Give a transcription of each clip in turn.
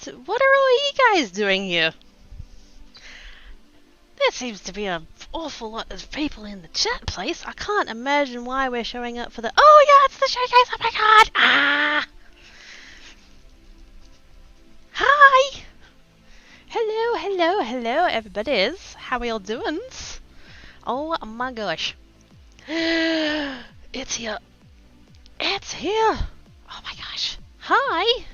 What are all you guys doing here? There seems to be an awful lot of people in the chat place. I can't imagine why we're showing up for the... Oh yeah, it's the showcase! Oh my god! Ah! Hi! Hello, everybody's. How are y'all doing? Oh my gosh. It's here. It's here! Oh my gosh. Hi!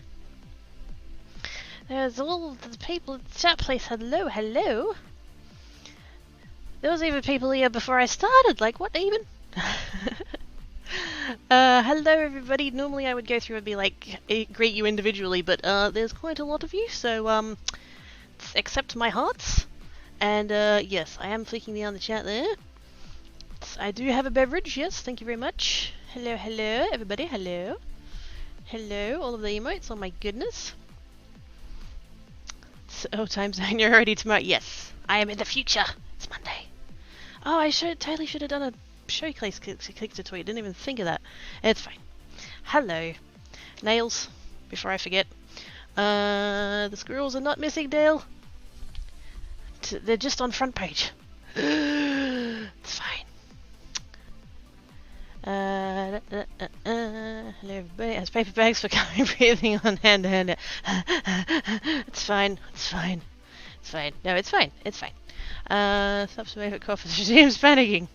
There's all the people in the chat place. Hello. There was even people here before I started. Like, what even? Hello everybody. Normally I would go through and be like, greet you individually, but there's quite a lot of you, so accept my hearts. And yes, I am flicking down the chat there. I do have a beverage, yes, thank you very much. Hello everybody, hello, all of the emotes, oh my goodness. Oh, time zone, you're already tomorrow. Yes, I am in the future. It's Monday. Oh, I totally should have done a showcase click to tweet. Didn't even think of that. It's fine. Hello. Nails, before I forget. The squirrels are not missing, Dale. They're just on front page. It's fine. Hello everybody. Has paper bags for coming breathing on hand to hand. It's fine. No, it's fine. Stop to wave at cough as resumes panicking.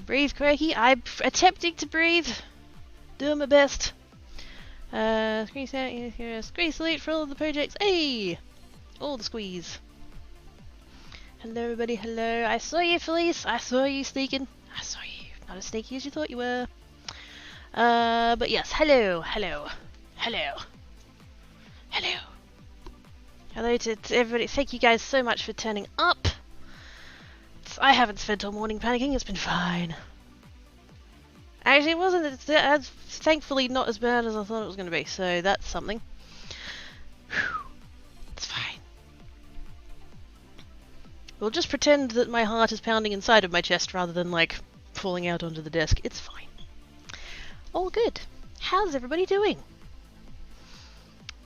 Breathe, Quirky. I'm attempting to breathe. Doing my best. Squeeze out here. Squeeze salute for all of the projects. Hey! All the squeeze. Hello everybody, hello. I saw you, Felice. I saw you sneaking. I saw you. Not as sneaky as you thought you were. But yes, hello. Hello to everybody. Thank you guys so much for turning up. I haven't spent all morning panicking. It's been fine. Actually, it wasn't. It's thankfully not as bad as I thought it was going to be. So that's something. Whew. It's fine. We'll just pretend that my heart is pounding inside of my chest rather than like falling out onto the desk. It's fine. All good. How's everybody doing?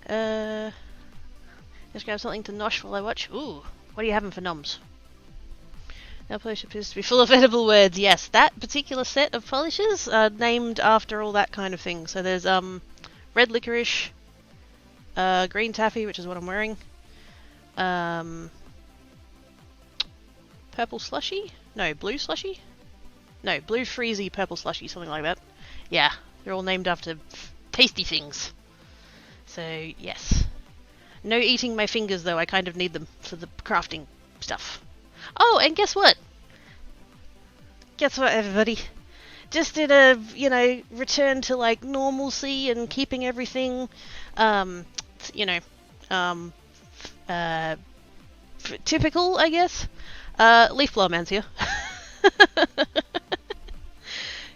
Just grab something to nosh while I watch. Ooh, what are you having for noms? Nail polish appears to be full of edible words. Yes, that particular set of polishes are named after all that kind of thing. So there's red licorice, green taffy, which is what I'm wearing, purple slushy? No, blue slushy? No, blue freezy purple slushy, something like that. Yeah, they're all named after tasty things. So, yes. No eating my fingers, though. I kind of need them for the crafting stuff. Oh, and guess what? Guess what, everybody? Just in a, return to, like, normalcy and keeping everything, typical, I guess. Leaf Blower Man's here.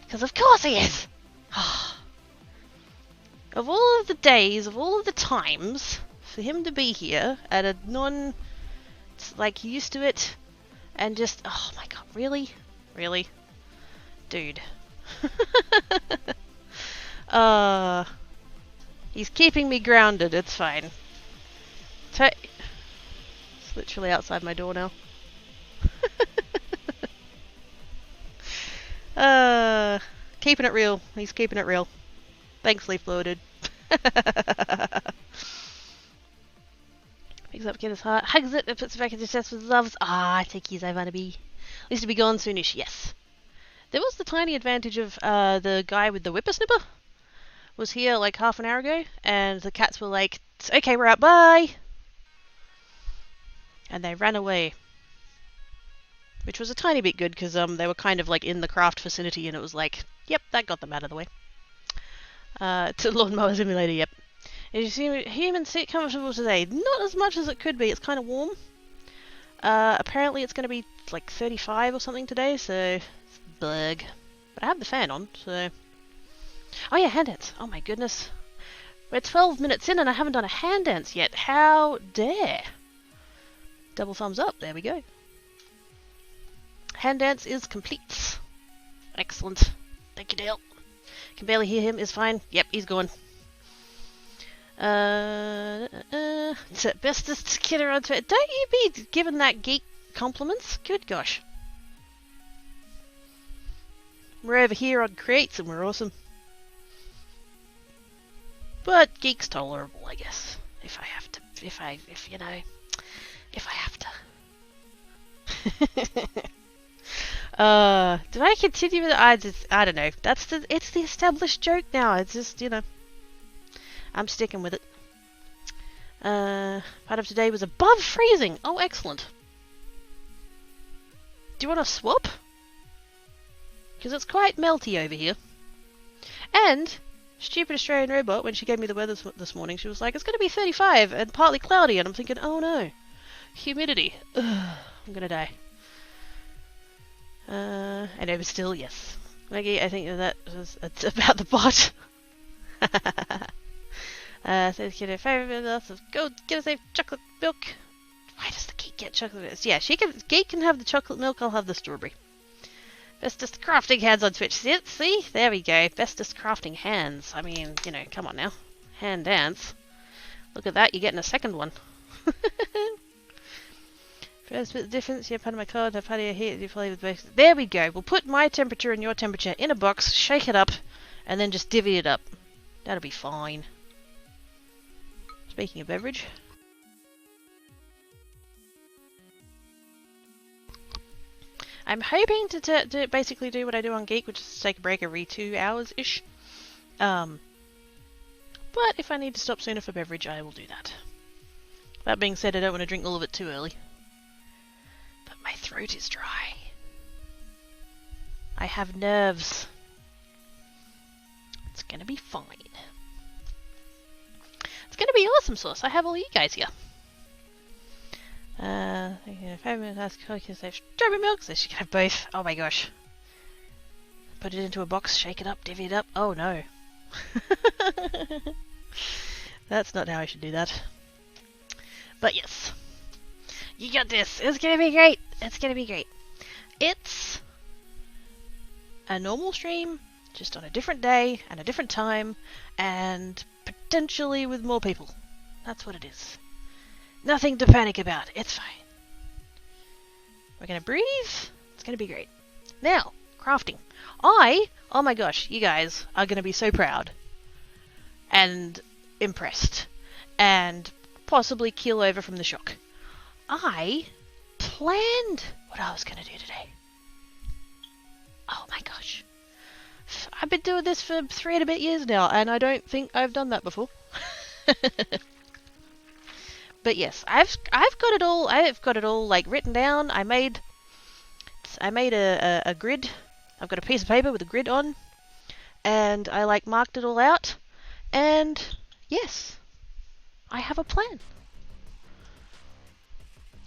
Because of course he is! Of all of the days, of all of the times, for him to be here at a used to it, and just, oh my god, really? Really? Dude. He's keeping me grounded, it's fine. It's literally outside my door now. Keeping it real. He's keeping it real. Thanks, Leaf Blower, dude. Picks up Kid's heart, hugs it, and puts it back in his chest with loves. Ah, take his Ivanaby. At least to be gone soonish, yes. There was the tiny advantage of the guy with the whippersnipper was here like half an hour ago, and the cats were like, okay, we're out, bye! And they ran away. Which was a tiny bit good, because they were kind of like in the craft vicinity, and it was like, yep, that got them out of the way. To Lawnmower Simulator, yep. Did you see humans sit comfortable today? Not as much as it could be, it's kind of warm. Apparently it's going to be like 35 or something today, so it's bug. But I have the fan on, so... Oh yeah, hand dance. Oh my goodness. We're 12 minutes in and I haven't done a hand dance yet. How dare? Double thumbs up, there we go. Hand dance is complete. Excellent. Thank you, Dale. Can barely hear him, is fine. Yep, he's gone. It's at bestest kid around to it. Don't you be giving that geek compliments. Good gosh. We're over here on Creates and we're awesome. But geek's tolerable, I guess. If I have to. If I have to. Did I continue with the I don't know. It's the established joke now. It's just, I'm sticking with it. Part of today was above freezing. Oh, excellent. Do you want to swap? Because it's quite melty over here. And stupid Australian robot, when she gave me the weather this morning, she was like, it's going to be 35 and partly cloudy. And I'm thinking, oh no. Humidity. Ugh, I'm going to die. And over still, yes. Maggie, I think it's about the bot. Says kid, a favorite lots of go get us a chocolate milk. Why does the geek get chocolate milk? Yeah, geek can have the chocolate milk, I'll have the strawberry. Bestest crafting hands on Twitch. See? There we go. Bestest crafting hands. I mean, come on now. Hand dance. Look at that, you're getting a second one. First bit of difference, yeah, part of my card, have part of your heat, you play with both. There we go. We'll put my temperature and your temperature in a box, shake it up, and then just divvy it up. That'll be fine. Speaking of beverage. I'm hoping to basically do what I do on Geek, which is to take a break every 2 hours-ish. But if I need to stop sooner for beverage, I will do that. That being said, I don't want to drink all of it too early. But my throat is dry. I have nerves. It's gonna be fine. It's gonna be awesome sauce. I have all you guys here. Strawberry milk, so she can have both. Oh my gosh. Put it into a box, shake it up, divvy it up. Oh no. That's not how I should do that. But yes. You got this. It's gonna be great. It's gonna be great. It's a normal stream, just on a different day and a different time, and potentially with more people. That's what it is. Nothing to panic about. It's fine. We're gonna breathe. It's gonna be great. Now, crafting. Oh my gosh, you guys are gonna be so proud and impressed and possibly keel over from the shock. I planned what I was gonna do today. Oh my gosh. I've been doing this for 3 and a bit years now, and I don't think I've done that before. But yes, I've got it all. I've got it all like written down. I made a grid. I've got a piece of paper with a grid on, and I like marked it all out. And yes, I have a plan.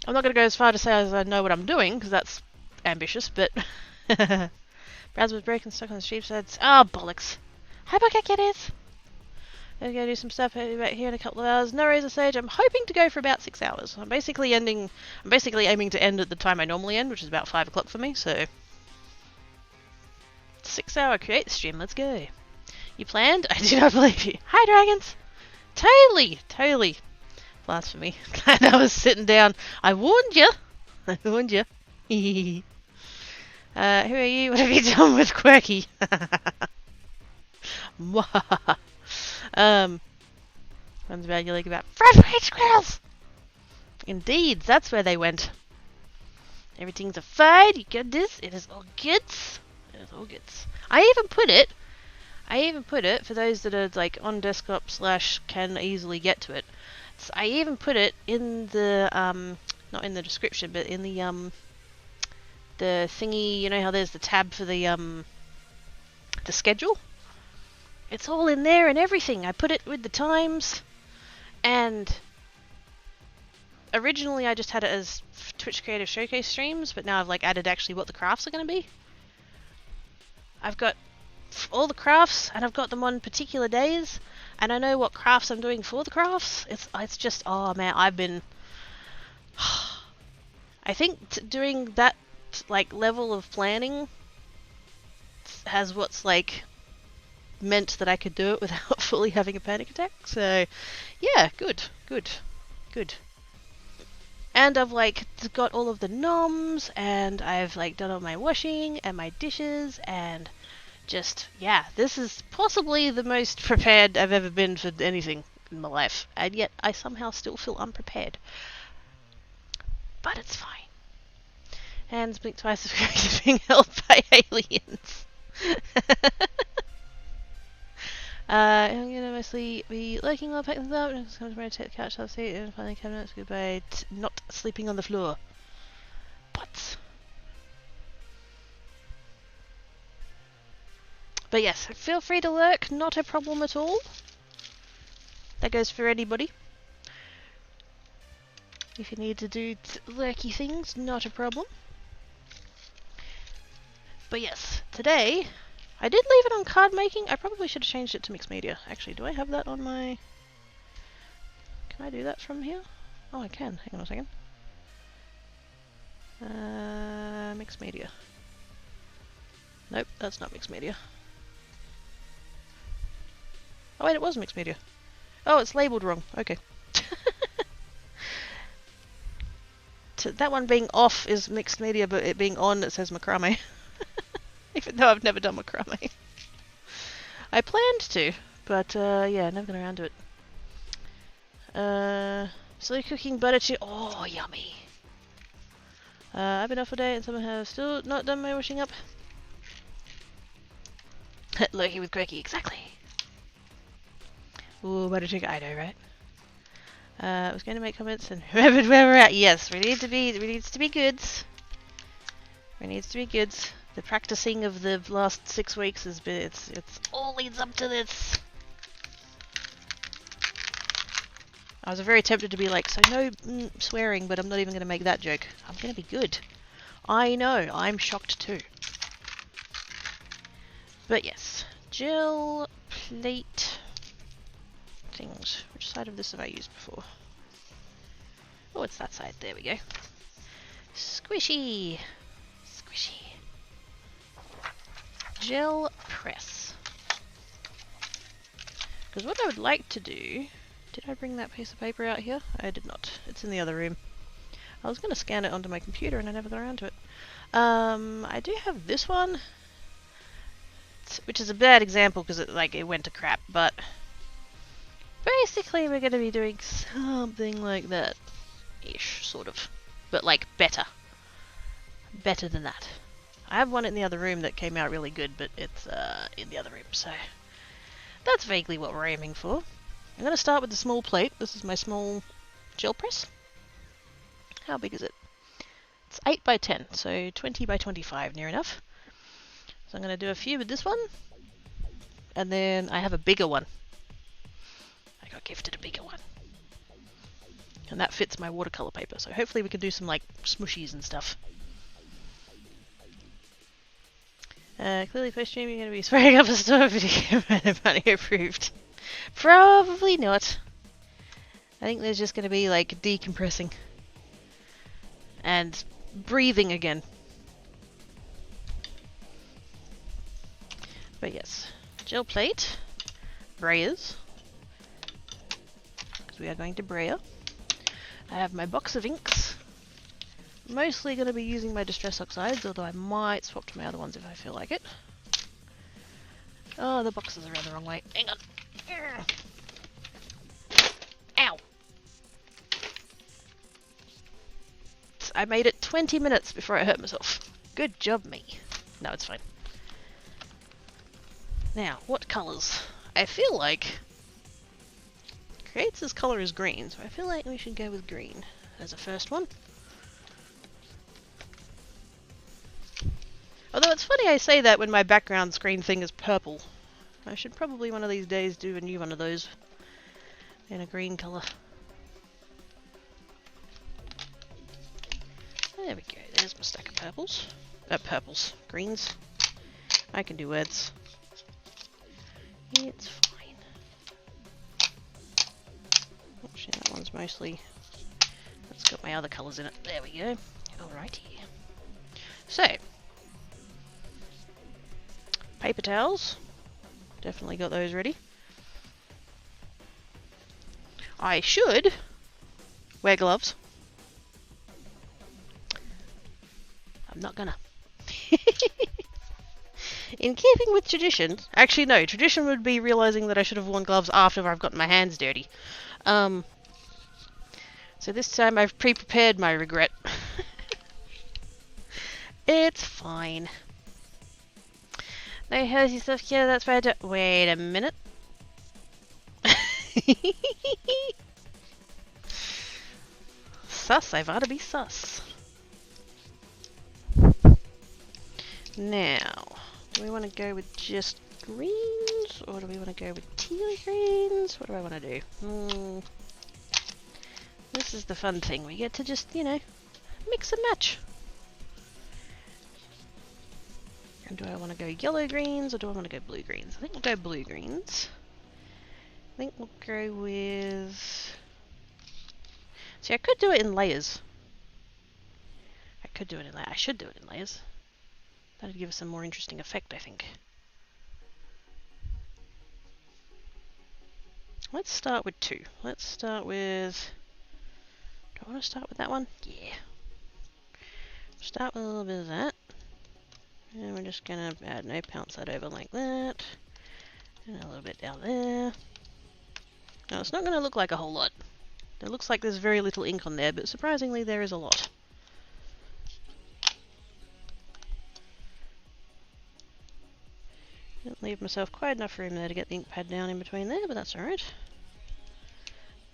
I'm not going to go as far to say as I know what I'm doing, because that's ambitious. But browser was broken, stuck on the sheep's heads. Oh bollocks! How about I get it? I'm going to do some stuff back here in a couple of hours. No Razor Sage. I'm hoping to go for about 6 hours. I'm basically aiming to end at the time I normally end, which is about 5 o'clock for me, so 6-hour create stream, let's go. You planned? I do not believe you. Hi dragons! Totally. Blasphemy. Glad I was sitting down. I warned you. Who are you? What have you done with Quirky? One's about you like about front-page squirrels. Indeed, that's where they went. Everything's a fine. You got this. It is all good. It is all good. I even put it for those that are like on desktop / can easily get to it. So I even put it in the not in the description, but in the thingy. You know how there's the tab for the schedule. It's all in there and everything. I put it with the times, and originally I just had it as Twitch Creative Showcase streams, but now I've like added actually what the crafts are going to be. I've got all the crafts, and I've got them on particular days, and I know what crafts I'm doing for the crafts. It's just, oh man, I've been. I think doing that like level of planning has what's like meant that I could do it without fully having a panic attack. So, yeah, good. And I've like got all of the noms, and I've like done all my washing and my dishes, and just, yeah, this is possibly the most prepared I've ever been for anything in my life, and yet I somehow still feel unprepared. But it's fine. Hands blink twice if being held by aliens. I'm gonna mostly be lurking while I pack things up. I'm just gonna take the couch, I'll see and find the cabinets. Goodbye. Not sleeping on the floor. But yes, feel free to lurk. Not a problem at all. That goes for anybody. If you need to do lurky things, not a problem. But yes, today I did leave it on card making. I probably should have changed it to mixed media. Actually, do I have that on my... Can I do that from here? Oh, I can. Hang on a second. Mixed media. Nope, that's not mixed media. Oh wait, it was mixed media. Oh, it's labelled wrong. Okay. That one being off is mixed media, but it being on, it says macrame. Even though I've never done macrame. I planned to, but yeah, never got around to it. Slow cooking butter chicken. Oh, yummy. I've been off all day and some have still not done my washing up. Lurky with Quirky, exactly. Ooh, butter chicken. I know, right? I was going to make comments and remembered where we're at. Yes, we needs to be goods. The practicing of the last 6 weeks has been, it's all leads up to this. I was very tempted to be like, so no swearing, but I'm not even going to make that joke. I'm going to be good. I know, I'm shocked too. But yes, gel plate things. Which side of this have I used before? Oh, it's that side. There we go. Squishy. Gel press. Because what I would like to do... Did I bring that piece of paper out here? I did not. It's in the other room. I was going to scan it onto my computer and I never got around to it. I do have this one. Which is a bad example because it went to crap, but... Basically we're going to be doing something like that. Ish, sort of. But like better. Better than that. I have one in the other room that came out really good, but it's in the other room, so that's vaguely what we're aiming for. I'm going to start with the small plate. This is my small gel press. How big is it? It's 8 by 10, so 20 by 25, near enough. So I'm going to do a few with this one, and then I have a bigger one. I got gifted a bigger one. And that fits my watercolor paper, so hopefully we can do some like smushies and stuff. Clearly post-stream you're going to be swearing up a store video money approved. Probably not. I think there's just going to be like decompressing. And breathing again. But yes, gel plate, brayers, because we are going to brayer. I have my box of inks. Mostly going to be using my Distress Oxides, although I might swap to my other ones if I feel like it. Oh, the boxes are around the wrong way. Hang on. Ow! I made it 20 minutes before I hurt myself. Good job, me. No, it's fine. Now, what colours? I feel like... Creates' colour is green, so I feel like we should go with green as a first one. Although it's funny I say that when my background screen thing is purple. I should probably one of these days do a new one of those in a green colour. There we go, there's my stack of purples. Greens. I can do words. It's fine. Actually, that one's mostly... That's got my other colours in it. There we go. Alrighty. So, paper towels. Definitely got those ready. I should wear gloves. I'm not gonna. In keeping with tradition, actually no, tradition would be realizing that I should have worn gloves after I've gotten my hands dirty. So this time I've pre-prepared my regret. It's fine. No healthy stuff, yeah, that's bad. Wait a minute. Sus, I've ought to be sus. Now, do we want to go with just greens, or do we want to go with teal greens? What do I want to do? This is the fun thing. We get to just, you know, mix and match. And do I want to go yellow greens, or do I want to go blue greens? I think we'll go blue greens. I think we'll go with... See, I could do it in layers. I should do it in layers. That'd give us a more interesting effect, I think. Let's start with two. Let's start with... Do I want to start with that one? Yeah. Start with a little bit of that. And we're just going to add no pounce that over like that. And a little bit down there. Now, it's not going to look like a whole lot. It looks like there's very little ink on there, but surprisingly there is a lot. Didn't leave myself quite enough room there to get the ink pad down in between there, but that's alright.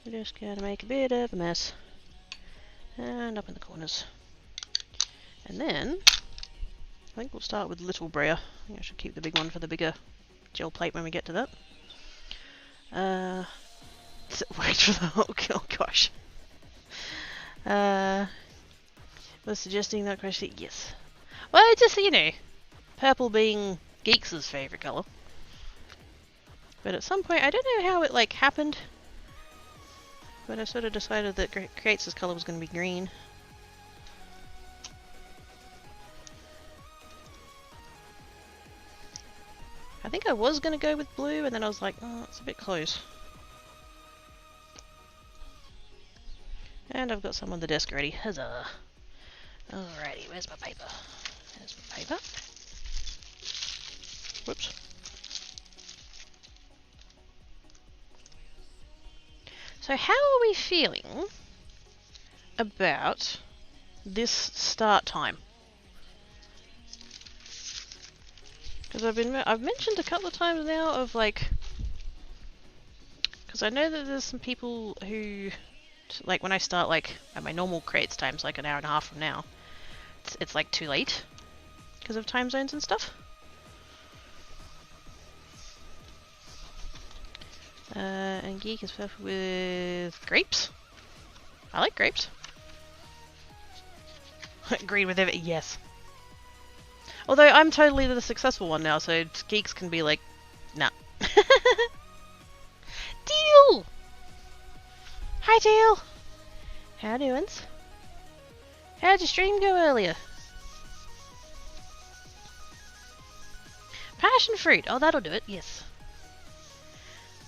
We're just going to make a bit of a mess. And up in the corners. And then, I think we'll start with Little Briar. I think I should keep the big one for the bigger gel plate when we get to that. Wait for the... Oh gosh. Was suggesting that question? Yes. Well, it's just, you know, purple being Geeks' favourite colour. But at some point, I don't know how it, like, happened. But I sort of decided that Creates' colour was going to be green. I think I was going to go with blue, and then I was like, oh, it's a bit close. And I've got some on the desk already. Huzzah! Alrighty, where's my paper? There's my paper. Whoops. So how are we feeling about this start time? Because I've mentioned a couple of times now of like, because I know that there's some people who, like when I start like at my normal Creates times, like an hour and a half from now, it's like too late because of time zones and stuff. And Geek is perfect with grapes. I like grapes. Agreed with it, yes. Although I'm totally the successful one now, so Geeks can be like, nah. Deal! Hi, Deal! How doings? How'd your stream go earlier? Passion fruit! Oh, that'll do it, yes.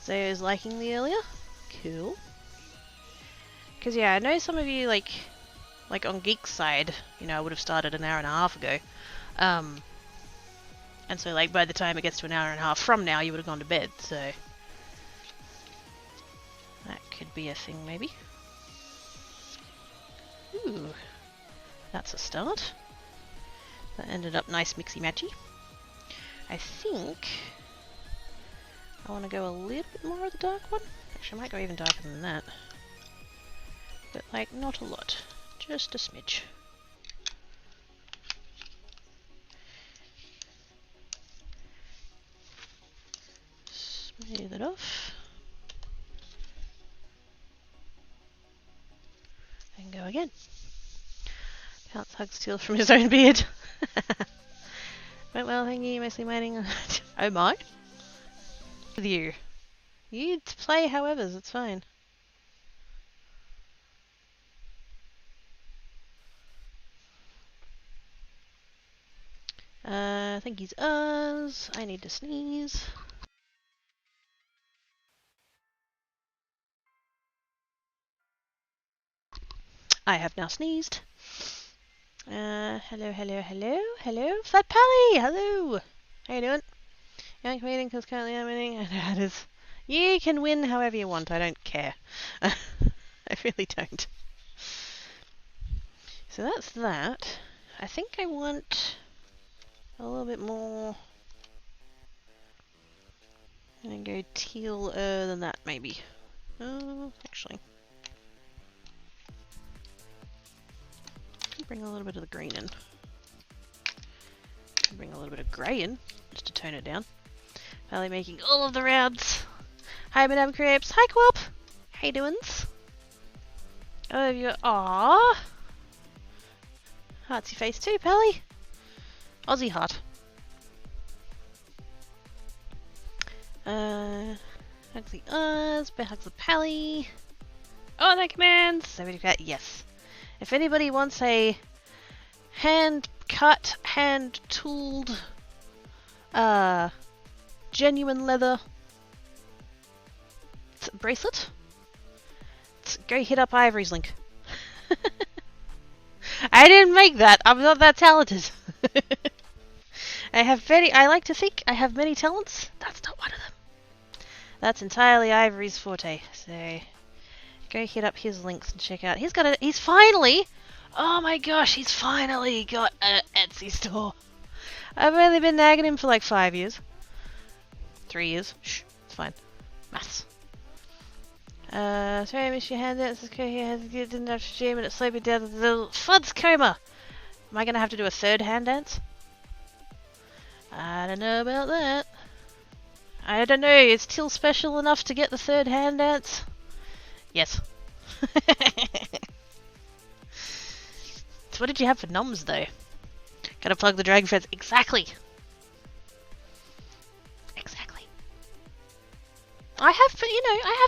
So is liking the earlier? Cool. Because yeah, I know some of you, like on Geek's side, you know, I would have started an hour and a half ago. And so like by the time it gets to an hour and a half from now, you would have gone to bed, so that could be a thing maybe. Ooh, that's a start. That ended up nice mixy-matchy. I think I want to go a little bit more of the dark one. Actually, I might go even darker than that. But like, not a lot. Just a smidge. Smooth it off. And go again. Pounce hugs Teal from his own beard. Went well, thank you. Mostly mining. Oh my. With you. You play however's, it's fine. I think he's us. I need to sneeze. I have now sneezed. Hello, hello, hello, hello. Fat Pally, hello. How you doing? Young comedian, because currently I'm winning. I know how it is. You can win however you want. I don't care. I really don't. So that's that. I think I want a little bit more. I'm gonna go teal than that, maybe. Actually. Bring a little bit of the green in. Bring a little bit of grey in, just to tone it down. Valley making all of the rounds. Hi, Madame Crepes. Hi, Quap. How you doin's? Oh, you. Aww. Heartsy face too, Pally. Aussie heart. Hugs the Oz. Bear hugs the Pally. Oh, that commands. Yes. If anybody wants a hand-cut, hand-tooled, genuine leather bracelet, go hit up Ivory's link. I didn't make that. I'm not that talented. I like to think I have many talents. That's not one of them. That's entirely Ivory's forte. So go hit up his links and check out. He's finally, oh my gosh, he's finally got an Etsy store. I've only been nagging him for like 5 years. 3 years. Shh, it's fine. Maths. Sorry I missed your hand out. Didn't have to stream and it's sleeping down the little fud's coma. Am I gonna have to do a third hand dance? I don't know about that. I don't know, is Till special enough to get the third hand dance? Yes. So what did you have for noms though? Gotta plug the dragon fence. Exactly. Exactly. I have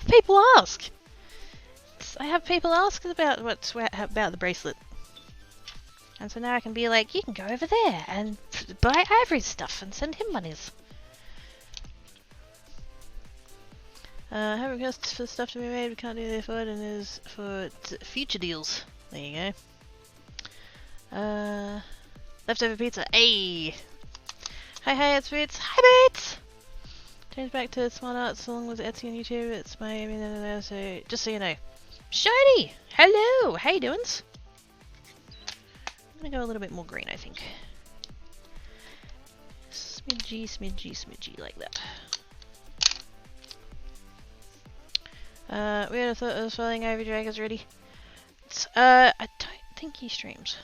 people ask. I have people ask about about the bracelet. And so now I can be like, you can go over there and buy Ivory's stuff and send him monies. I have requests for stuff to be made, we can't do it for it, and is for future deals. There you go. Leftover pizza. Hey! Hi, it's Boots. Hi, Boots! Change back to Smart Arts along with Etsy and YouTube. It's my so just so you know. Shiny! Hello! How you doin's? I'm gonna go a little bit more green, I think. Smidgy, smidgy, smidgy, like that. We had a thought of spelling Ivy Dragons ready. I don't think he streams.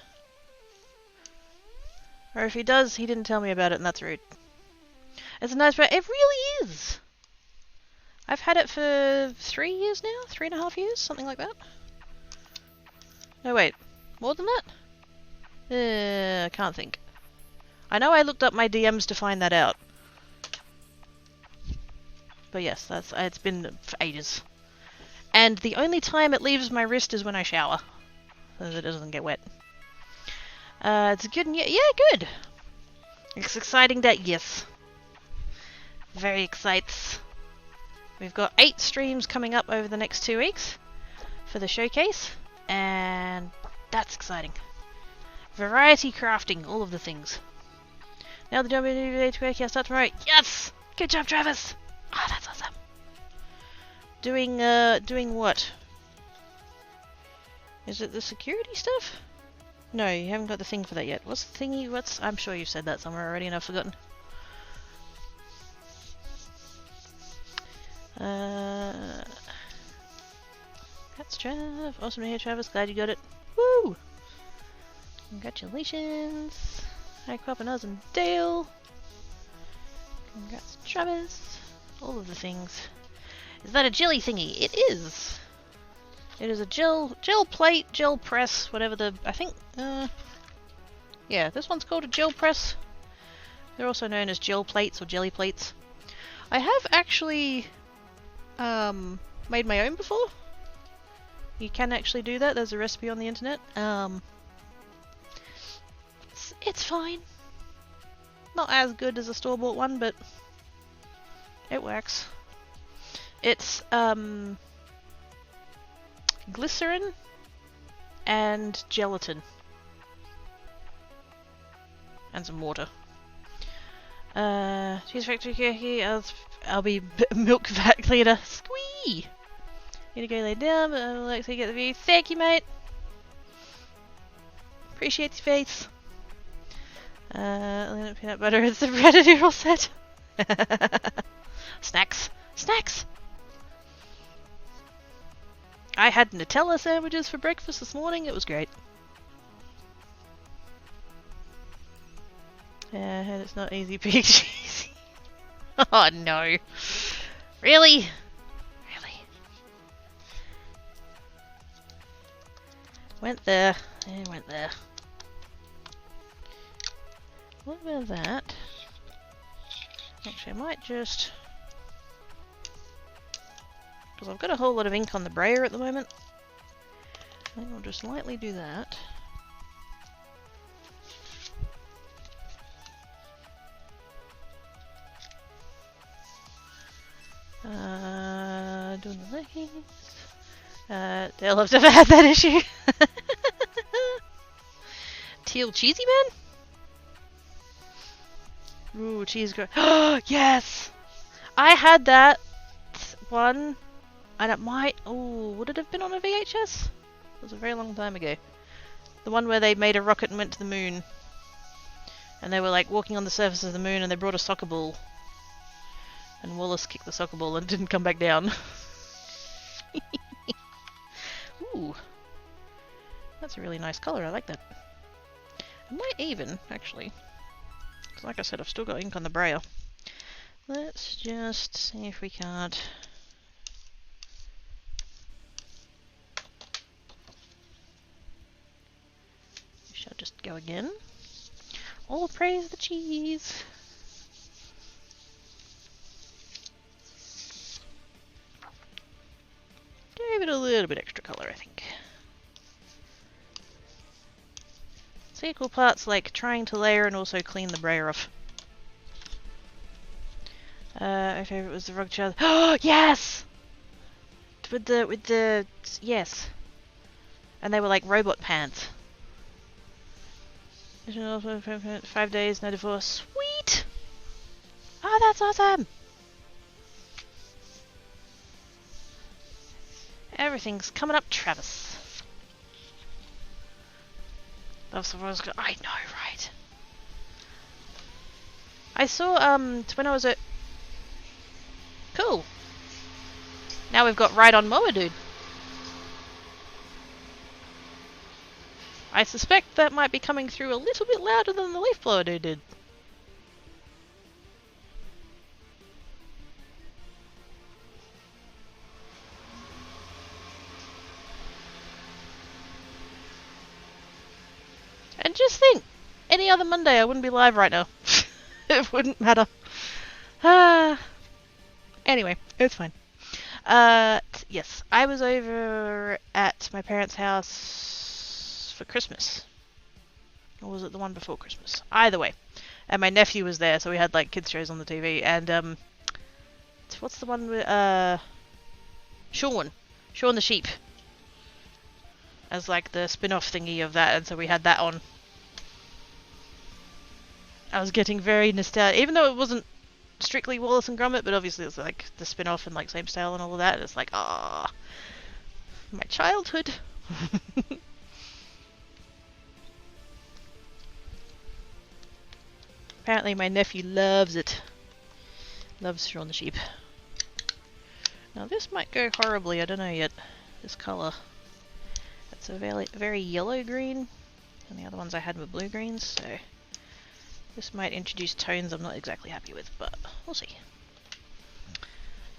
Or if he does, he didn't tell me about it and that's rude. It's a nice brand. It really is! I've had it for 3 years now? 3.5 years? Something like that? No, wait. More than that? I can't think. I know I looked up my DMs to find that out. But yes, it's been for ages. And the only time it leaves my wrist is when I shower. So that it doesn't get wet. It's good. Yeah, good. It's exciting day. Yes. Very excites. We've got 8 streams coming up over the next 2 weeks for the showcase. And that's exciting. Variety crafting, all of the things. Now the jump into the to start tomorrow. Yes! Good job, Travis! Oh, that's awesome. Doing what? Is it the security stuff? No, you haven't got the thing for that yet. What's the thingy? I'm sure you've said that somewhere already and I've forgotten. That's Trav. Awesome to hear, Travis. Glad you got it. Woo! Congratulations. Hi, Crop and Oz and Dale. Congrats, Travis. All of the things. Is that a jelly thingy? It is. It is a gel plate, gel press, whatever the, I think, yeah, this one's called a gel press. They're also known as gel plates or jelly plates. I have actually, made my own before. You can actually do that, there's a recipe on the internet. It's fine. Not as good as a store-bought one, but it works. It's, glycerin and gelatin. And some water. Cheese factory cookie. I'll be milk vat cleaner. Squee! Need to go lay down, but I'll like to get the view. Thank you, mate. Appreciate your face. Peanut butter is the breaded noodle set. Snacks. Snacks! I had Nutella sandwiches for breakfast this morning. It was great. Yeah, and it's not easy being cheesy. Oh no. Really? Really? Went there. And went there. What about that? Actually, I might just... because I've got a whole lot of ink on the brayer at the moment. I think I'll just lightly do that. Doing the leggings. They'll have to have had that issue. Teal cheesy man? Ooh, cheese girl. Oh, yes! I had that one, and it might... oh, would it have been on a VHS? It was a very long time ago. The one where they made a rocket and went to the moon. And they were like walking on the surface of the moon and they brought a soccer ball. And Wallace kicked the soccer ball and didn't come back down. Ooh. That's a really nice colour, I like that. I might even, actually. Because like I said, I've still got ink on the brayer. Let's just see if we can't... shall just go again. All praise the cheese! Gave it a little bit extra colour, I think. It's equal parts like trying to layer and also clean the brayer off. My favourite was the Rug Child. Oh, yes! With the, yes. And they were like robot pants. 5 days, no divorce. Sweet! Oh, that's awesome! Everything's coming up, Travis. That's what I was going. I know, right? I saw when I was at. Cool. Now we've got Right on Mower Dude. I suspect that might be coming through a little bit louder than the leaf blower dude did. And just think, any other Monday I wouldn't be live right now. It wouldn't matter. Anyway, it's fine. Yes, I was over at my parents' house for Christmas. Or was it the one before Christmas? Either way. And my nephew was there, so we had like kids shows on the TV. And what's the one with Shaun the Sheep, as like the spin-off thingy of that, and so we had that on. I was getting very nostalgic, even though it wasn't strictly Wallace and Gromit, but obviously it's like the spin-off and like same style and all of that. And it's like, ah, my childhood. Apparently my nephew loves it. Loves Shaun the Sheep. Now this might go horribly, I don't know yet. This colour. It's a very yellow-green, and the other ones I had were blue-greens, so this might introduce tones I'm not exactly happy with, but we'll see.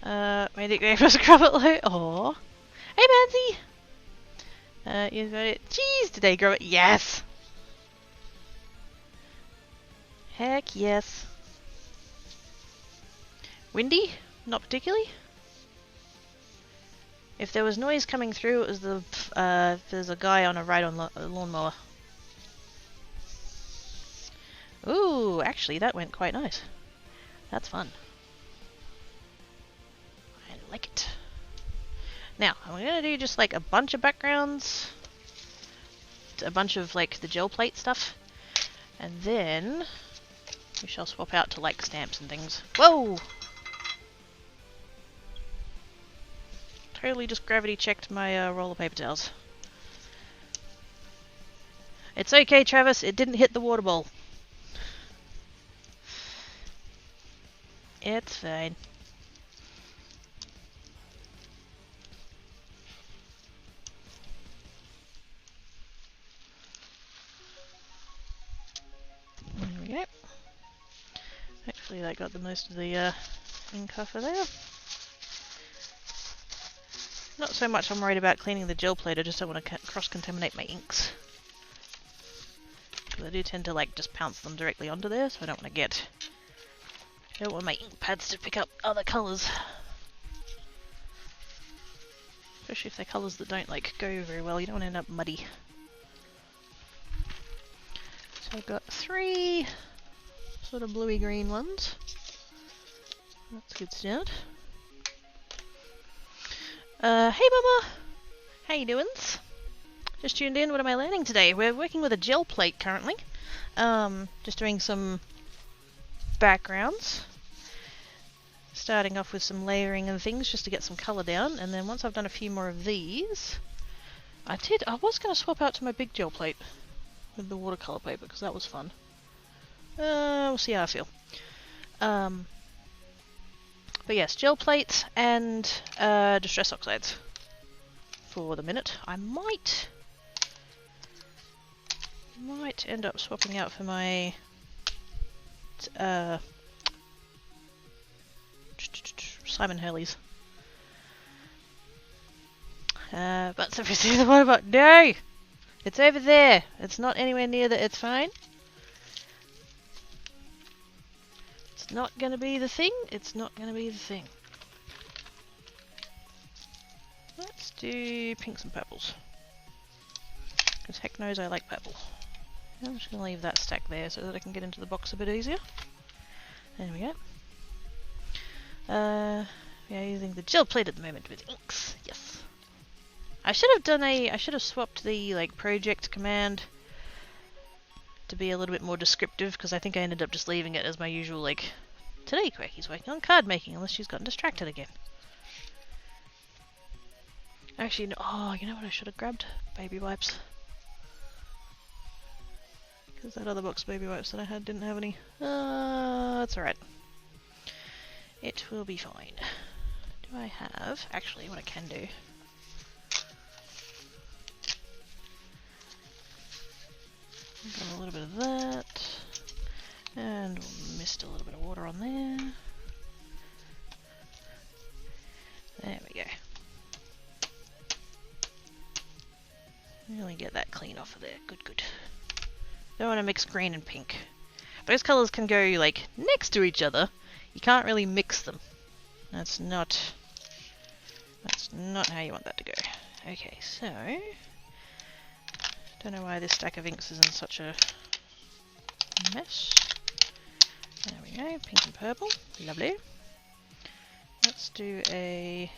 My nickname was Gromit Low. Aww. Hey, Mancy! You got it. Cheese today, Gromit. Yes! Heck yes. Windy? Not particularly. If there was noise coming through, it was the there's a guy on a ride-on lawnmower. Ooh, actually, that went quite nice. That's fun. I like it. Now, I'm gonna do just like a bunch of backgrounds a bunch of like the gel plate stuff, and then we shall swap out to like stamps and things. Whoa! Totally just gravity checked my roll of paper towels. It's okay, Travis, it didn't hit the water bowl. It's fine. There we go. Hopefully that got the most of the ink off of there. Not so much I'm worried about cleaning the gel plate, I just don't want to cross-contaminate my inks. Because I do tend to like just pounce them directly onto there, so I don't want to get... I don't want my ink pads to pick up other colours. Especially if they're colours that don't like go very well, you don't want to end up muddy. So I've got 3 sort of bluey green ones. That's a good start. Hey Mama! How you doin's? Just tuned in, what am I learning today? We're working with a gel plate currently. Just doing some backgrounds. Starting off with some layering and things just to get some colour down, and then once I've done a few more of these, I was going to swap out to my big gel plate with the watercolour paper because that was fun. We'll see how I feel. But yes, gel plates and distress oxides for the minute. I might end up swapping out for my Simon Hurley's. But so the water bottle. No! It's over there! It's not anywhere near that. It's fine. It's not gonna be the thing. It's not gonna be the thing. Let's do pinks and purples. Because heck knows I like purple. I'm just gonna leave that stack there so that I can get into the box a bit easier. There we go. We are using the gel plate at the moment with inks. Yes. I should have swapped the like project command to be a little bit more descriptive, because I think I ended up just leaving it as my usual, like, today Quirky's working on card making, unless she's gotten distracted again. Actually, no, oh, you know what I should have grabbed? Baby wipes. Because that other box of baby wipes that I had didn't have any. That's alright. It will be fine. Do I have... Actually, what I can do... Got a little bit of that. And we'll mist a little bit of water on there. There we go. Really get that clean off of there. Good, good. Don't want to mix green and pink. Those colours can go, like, next to each other. You can't really mix them. That's not how you want that to go. Okay, so... Don't know why this stack of inks is in such a mess. There we go, pink and purple. Lovely. Let's do a...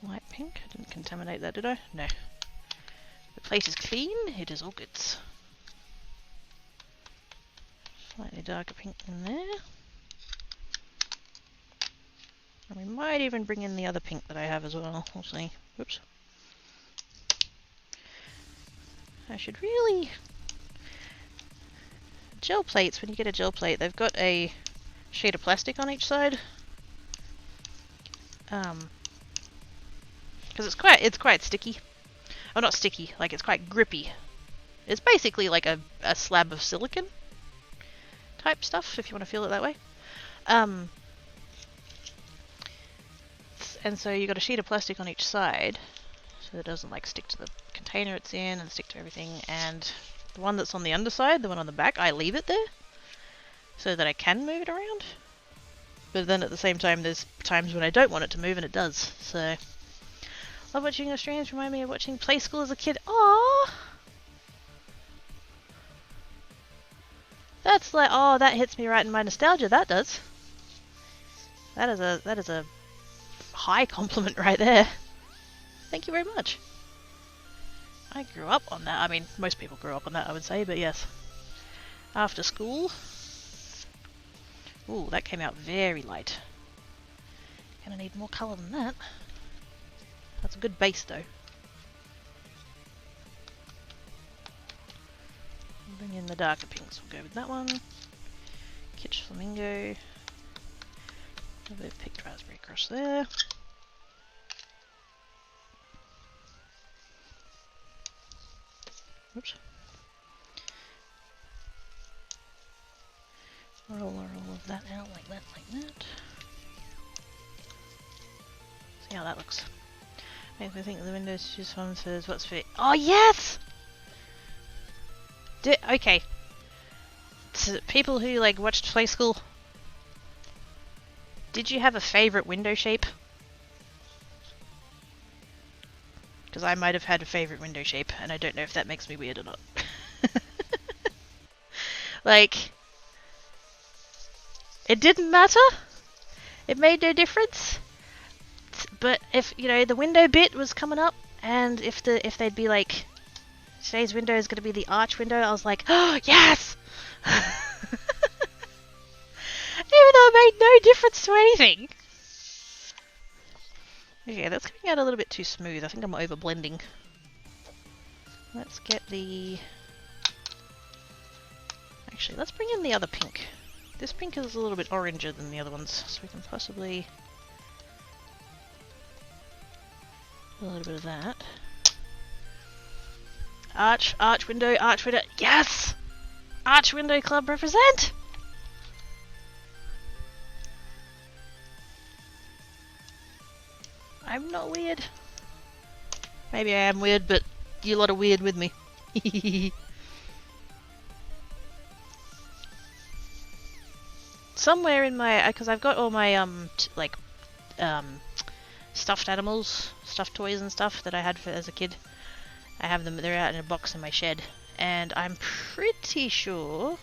light pink. I didn't contaminate that, did I? No. The plate is clean. It is all good. Slightly darker pink in there. And we might even bring in the other pink that I have as well. We'll see. Oops. I should really... Gel plates, when you get a gel plate, they've got a sheet of plastic on each side. Because it's quite sticky. Oh, not sticky, like it's quite grippy. It's basically like a slab of silicone type stuff, if you want to feel it that way. And so you got a sheet of plastic on each side, so it doesn't like stick to the container it's in and stick to everything. And the one that's on the underside, the one on the back, I leave it there so that I can move it around. But then at the same time, there's times when I don't want it to move and it does. So, love watching your streams. Remind me of watching Play School as a kid. Aww! That's like, oh, that hits me right in my nostalgia. That does. That is a high compliment right there. Thank you very much. I grew up on that. I mean, most people grew up on that, I would say, but yes. After school. Ooh, that came out very light. Gonna need more colour than that. That's a good base, though. Bring in the darker pinks. We'll go with that one. Kitsch Flamingo. A little bit of picked raspberry across there. Oops. Roll all of that out like that, like that. See how that looks. Makes me think the Windows choose one says what's fit. Oh yes! Okay. To people who like watched Play School, did you have a favourite window shape? Because I might have had a favourite window shape, and I don't know if that makes me weird or not. Like, it didn't matter. It made no difference. But if, you know, the window bit was coming up, and if they'd be like, today's window is going to be the arch window, I was like, oh, yes! Even though it made no difference to anything. Okay, that's coming out a little bit too smooth. I think I'm over blending. Let's get the... Actually, let's bring in the other pink. This pink is a little bit oranger than the other ones, so we can possibly... a little bit of that. Arch window, yes! Arch window club represent! I'm not weird. Maybe I am weird, but you lot are weird with me. Somewhere in my... because I've got all my, stuffed animals, stuffed toys and stuff that I had as a kid. I have them, they're out in a box in my shed. And I'm pretty sure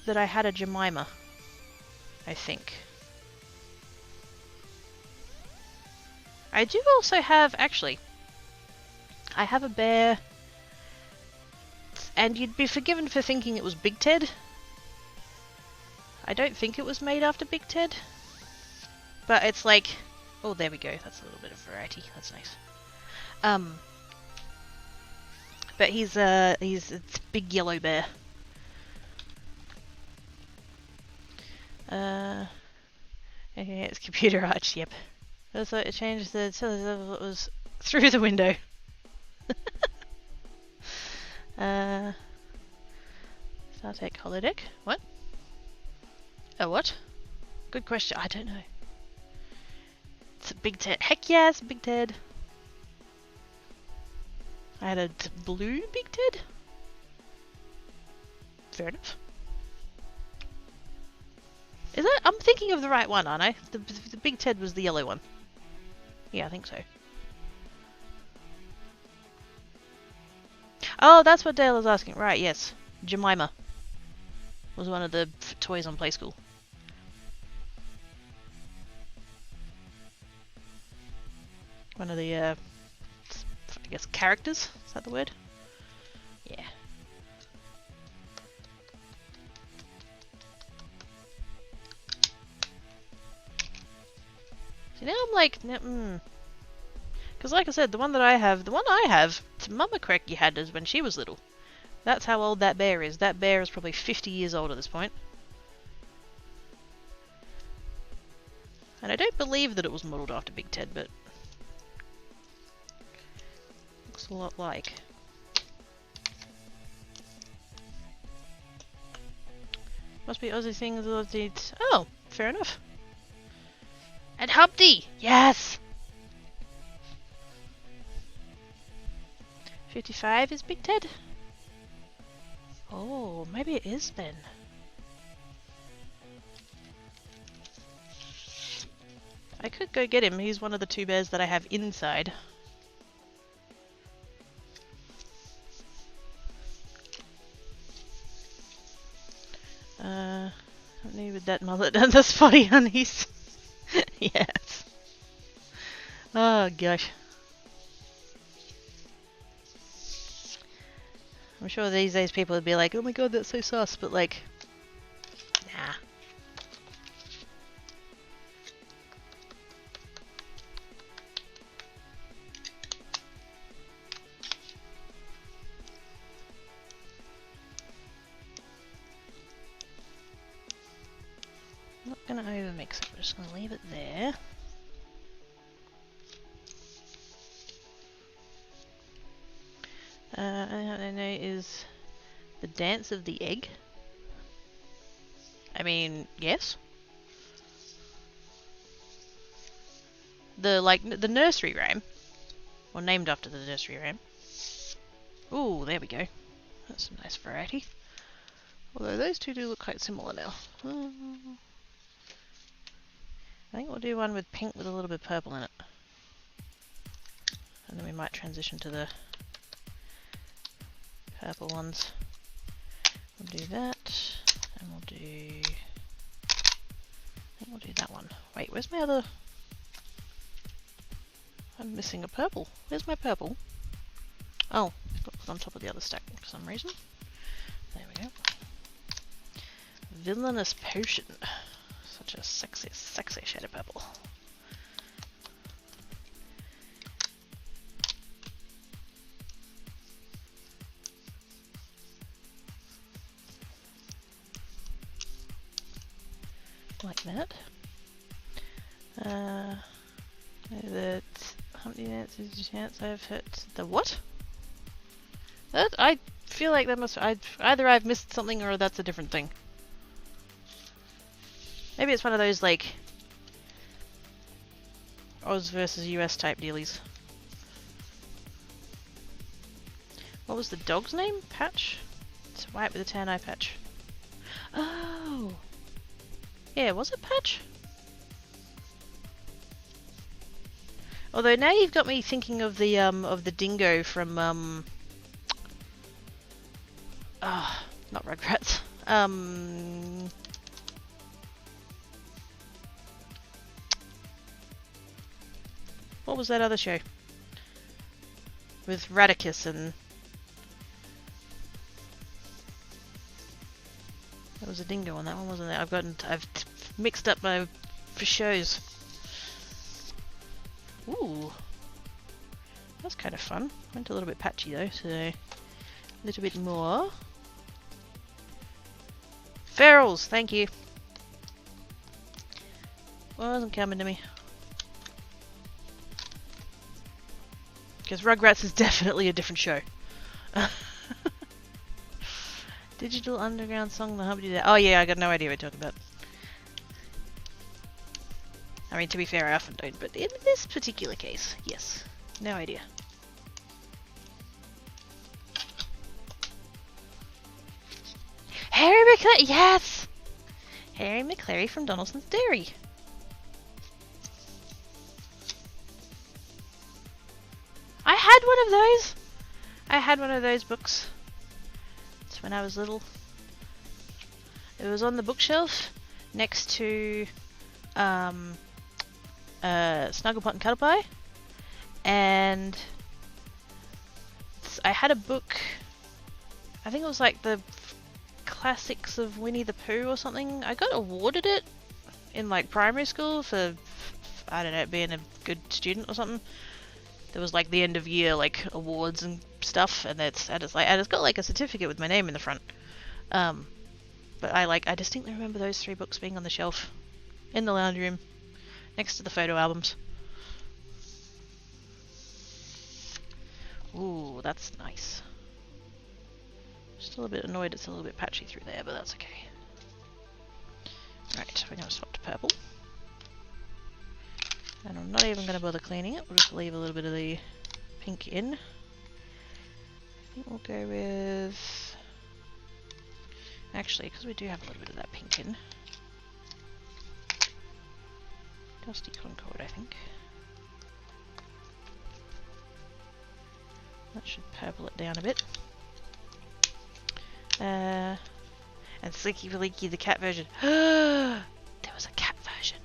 that I had a Jemima. I think. I do also have, actually, I have a bear, and you'd be forgiven for thinking it was Big Ted. I don't think it was made after Big Ted, but it's like, oh, there we go, that's a little bit of variety, that's nice. But he's a big yellow bear. Okay, it's computer arch, yep. So it changed the it was through the window. Startech holodeck. What? Oh, what? Good question. I don't know. It's a Big Ted. Heck yeah, it's a Big Ted. I had a blue Big Ted. Fair enough. Is that? I'm thinking of the right one, aren't I? The Big Ted was the yellow one. Yeah, I think so. Oh, that's what Dale was asking. Right, yes. Jemima was one of the toys on Play School. One of the, I guess, characters? Is that the word? Yeah. See, now I'm like, because like I said, the one I have, Mama Cracky had is when she was little. That's how old that bear is. That bear is probably 50 years old at this point. And I don't believe that it was modelled after Big Ted, but looks a lot like. Must be Aussie things. Oh, fair enough. And Humpty! Yes! 55 is Big Ted? Oh, maybe it is then. I could go get him. He's one of the two bears that I have inside. me with that mullet and the spotty honeys. Yes. Oh gosh. I'm sure these days people would be like, oh my god, that's so sus, but like, nah. Not gonna overmix it, we're just gonna leave it there. What I know is the dance of the egg. I mean, yes. The nursery rhyme, or named after the nursery rhyme. Ooh, there we go. That's some nice variety. Although those two do look quite similar now. I think we'll do one with pink with a little bit of purple in it. And then we might transition to the purple ones. We'll do that, and we'll do... I think we'll do that one. Wait, where's my other... I'm missing a purple. Where's my purple? Oh, got put on top of the other stack for some reason. There we go. Villainous Potion. Such a sexy, sexy shade of purple. Like that. The Humpty Dance is a chance I've hit the what? That I feel like that must either I've missed something or that's a different thing. Maybe it's one of those like Oz versus US type dealies. What was the dog's name? Patch? It's white with a tan eye patch. Oh! Yeah, was it Patch? Although now you've got me thinking of the dingo from not Rugrats. What was that other show? With Radicus and... There was a dingo on that one, wasn't there? I've mixed up my shows. Ooh. That's kind of fun. Went a little bit patchy though, so... A little bit more. Ferals, thank you. Wasn't coming to me. Because Rugrats is definitely a different show. Digital Underground song, the Humpty Dance. Oh yeah, I got no idea what you're talking about. I mean, to be fair, I often don't, but in this particular case, yes. No idea. Harry McClary! Yes! Harry McClary from Donaldson's Dairy. I had one of those! I had one of those books. It's when I was little. It was on the bookshelf next to Snugglepot and Cuddlepie, and I had a book, I think it was like the classics of Winnie the Pooh or something. I got awarded it in like primary school for, I don't know, being a good student or something. There was like the end of year like awards and stuff, and it's got like a certificate with my name in the front. But I distinctly remember those 3 books being on the shelf in the lounge room next to the photo albums. Ooh, that's nice. Still a bit annoyed it's a little bit patchy through there, but that's okay. Right, we're going to swap to purple. And I'm not even going to bother cleaning it, we'll just leave a little bit of the pink in. I think we'll go with... Actually, because we do have a little bit of that pink in. Dusty Concord, I think. That should purple it down a bit. And And Slinky Blinky, the cat version. There was a cat version.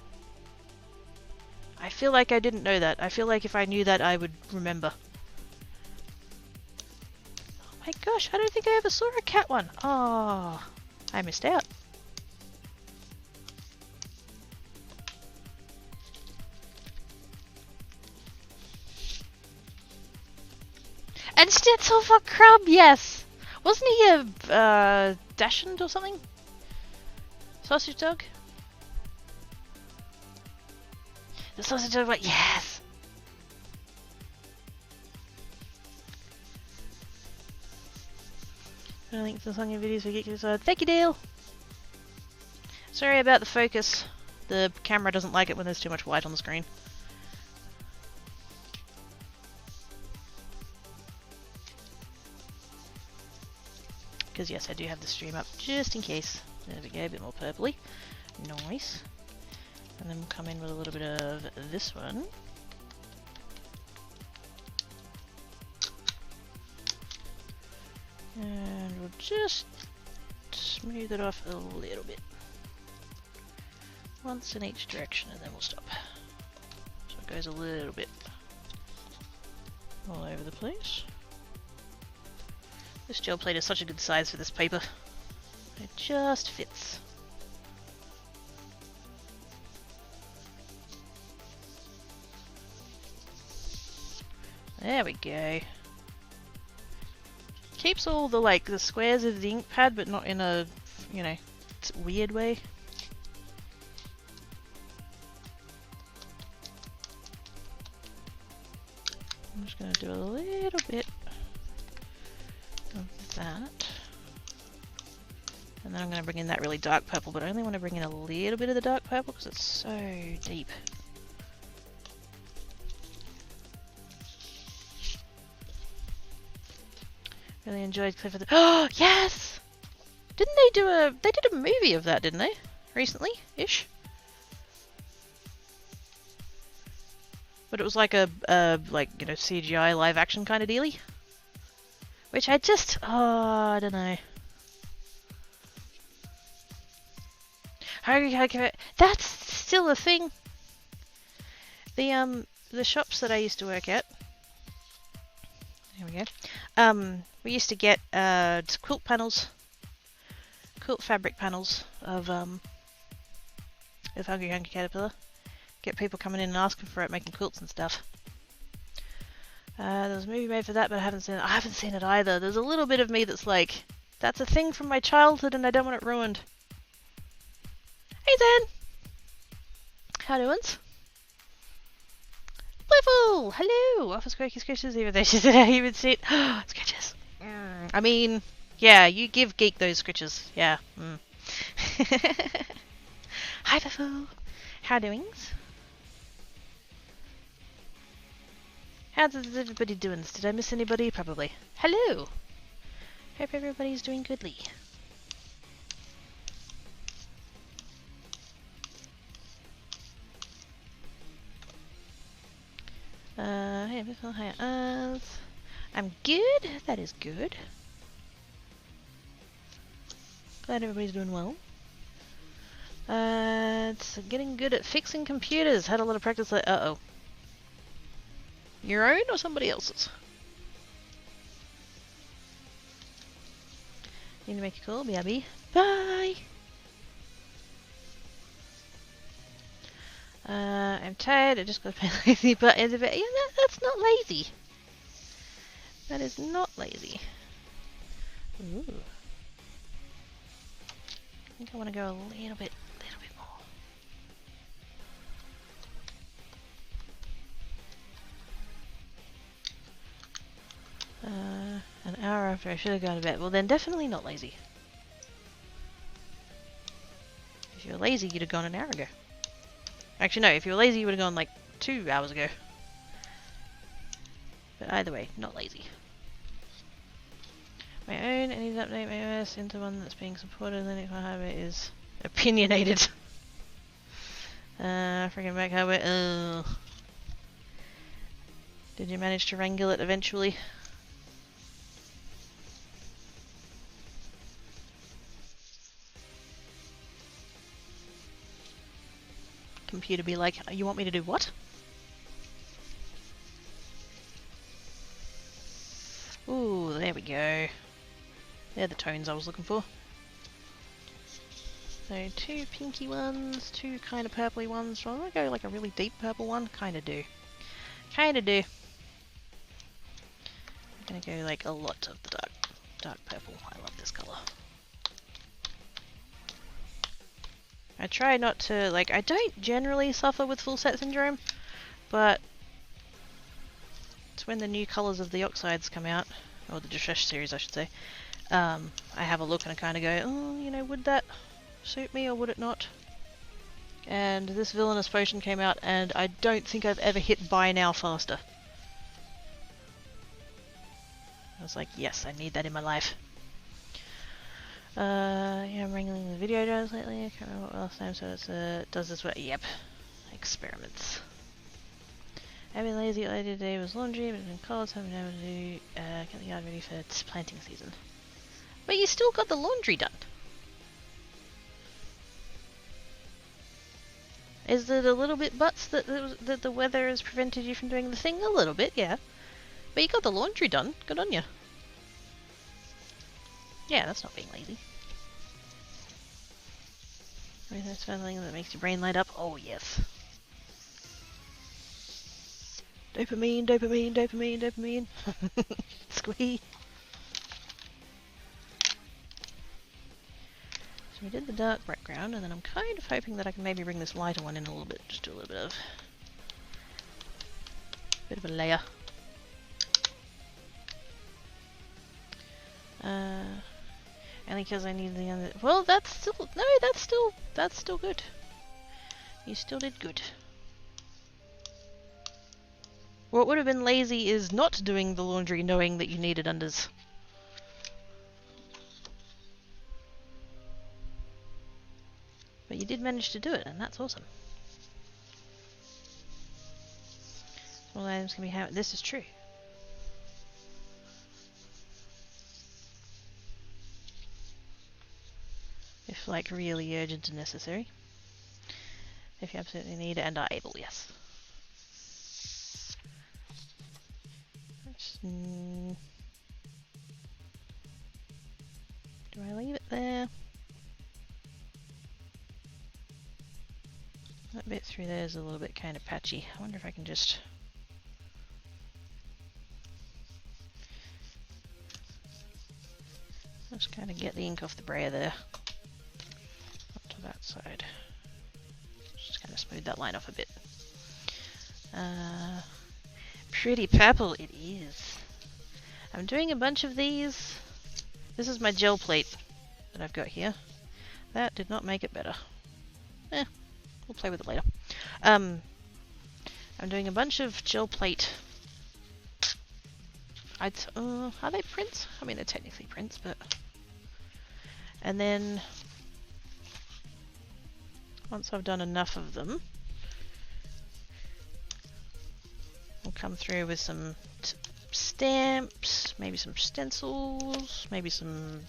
I feel like I didn't know that. I feel like if I knew that, I would remember. Oh my gosh, I don't think I ever saw a cat one. Oh, I missed out. And Schnitzel for Crumb, yes! Wasn't he a Dachshund or something? Sausage dog? The sausage dog, like, yes! I link to the song and videos for Geek Side. Thank you, Dale! Sorry about the focus. The camera doesn't like it when there's too much white on the screen. Because yes, I do have the stream up just in case. There we go, a bit more purpley. Nice. And then we'll come in with a little bit of this one. And we'll just smooth it off a little bit. Once in each direction and then we'll stop. So it goes a little bit all over the place. This gel plate is such a good size for this paper. It just fits. There we go. Keeps all the the squares of the ink pad, but not in a, you know, weird way. I'm just gonna do a little bit of that. And then I'm gonna bring in that really dark purple, but I only want to bring in a little bit of the dark purple because it's so deep. Really enjoyed Cliff of the... Oh, yes! Didn't they do a... They did a movie of that, didn't they? Recently-ish? But it was like a, you know, CGI live-action kind of dealy. Which I just... Oh, I don't know. That's still a thing. The shops that I used to work at... There we go. We used to get quilt panels, quilt fabric panels of Hungry Hungry Caterpillar. Get people coming in and asking for it, making quilts and stuff. There was a movie made for that, but I haven't seen it. I haven't seen it either. There's a little bit of me that's like, that's a thing from my childhood, and I don't want it ruined. Hey, Zen. How doings? Level! Hello! Office Quirky Scratches, even though she said how you would see it. Scratches. I mean, yeah, you give Geek those scratches. Yeah. Hi, Buffo. How doings? How's everybody doing? Did I miss anybody? Probably. Hello! Hope everybody's doing goodly. Hey, Buffo, hi, I'm good. That is good. Glad everybody's doing well. It's getting good at fixing computers. Had a lot of practice. Uh-oh. Your own or somebody else's? Need to make a call. BRB. Bye! I'm tired. I just got to play lazy, but yeah, that's not lazy. That is not lazy. Ooh. I think I want to go a little bit more. An hour after I should have gone to bed. Well, then definitely not lazy. If you're lazy, you'd have gone an hour ago. Actually, no. If you were lazy, you would have gone like 2 hours ago. But either way, not lazy. My own, I need to update my OS into one that's being supported, and then if my hardware is opinionated. Freaking Mac hardware. Did you manage to wrangle it eventually? computer be like, you want me to do what? Ooh, there we go. They're the tones I was looking for. So 2 pinky ones, 2 kind of purpley ones. So I want to go like a really deep purple one. Kinda do. Kinda do. I'm gonna go like a lot of the dark purple. I love this colour. I try not to, like, I don't generally suffer with full set syndrome, but it's when the new colours of the oxides come out, or the Distress series I should say, I have a look and I kind of go, oh, you know, would that suit me or would it not? And this Villainous Potion came out and I don't think I've ever hit buy now faster. I was like, yes, I need that in my life. Yeah, I'm wrangling the video drones lately. I can't remember what last time, so it does this way. Yep. Experiments. I've been lazy all I did today was laundry, but in college I haven't been able to do, get the yard ready for planting season. But you still got the laundry done. Is it a little bit butts that the weather has prevented you from doing the thing? A little bit, yeah. But you got the laundry done. Good on you. Yeah, that's not being lazy. I mean, that's something that makes your brain light up. Oh, yes. Dopamine, dopamine, dopamine, dopamine. Squee. So we did the dark background, and then I'm kind of hoping that I can maybe bring this lighter one in a little bit. Just do a little bit of a layer. Only because I need the other. Well, that's still good. You still did good. What would have been lazy is not doing the laundry knowing that you needed unders. But you did manage to do it, and that's awesome. All items can be hammered. This is true. If, like, really urgent and necessary. If you absolutely need it and are able, yes. Do I leave it there? That bit through there is a little bit kind of patchy. I wonder if I can just... just kind of get the ink off the brayer there. Up to that side. Just kind of smooth that line off a bit. Pretty purple it is. I'm doing a bunch of these. This is my gel plate that I've got here. That did not make it better. We'll play with it later. I'm doing a bunch of gel plate. Are they prints? I mean, they're technically prints, but... And then... once I've done enough of them, we'll come through with some stamps, maybe some stencils, maybe some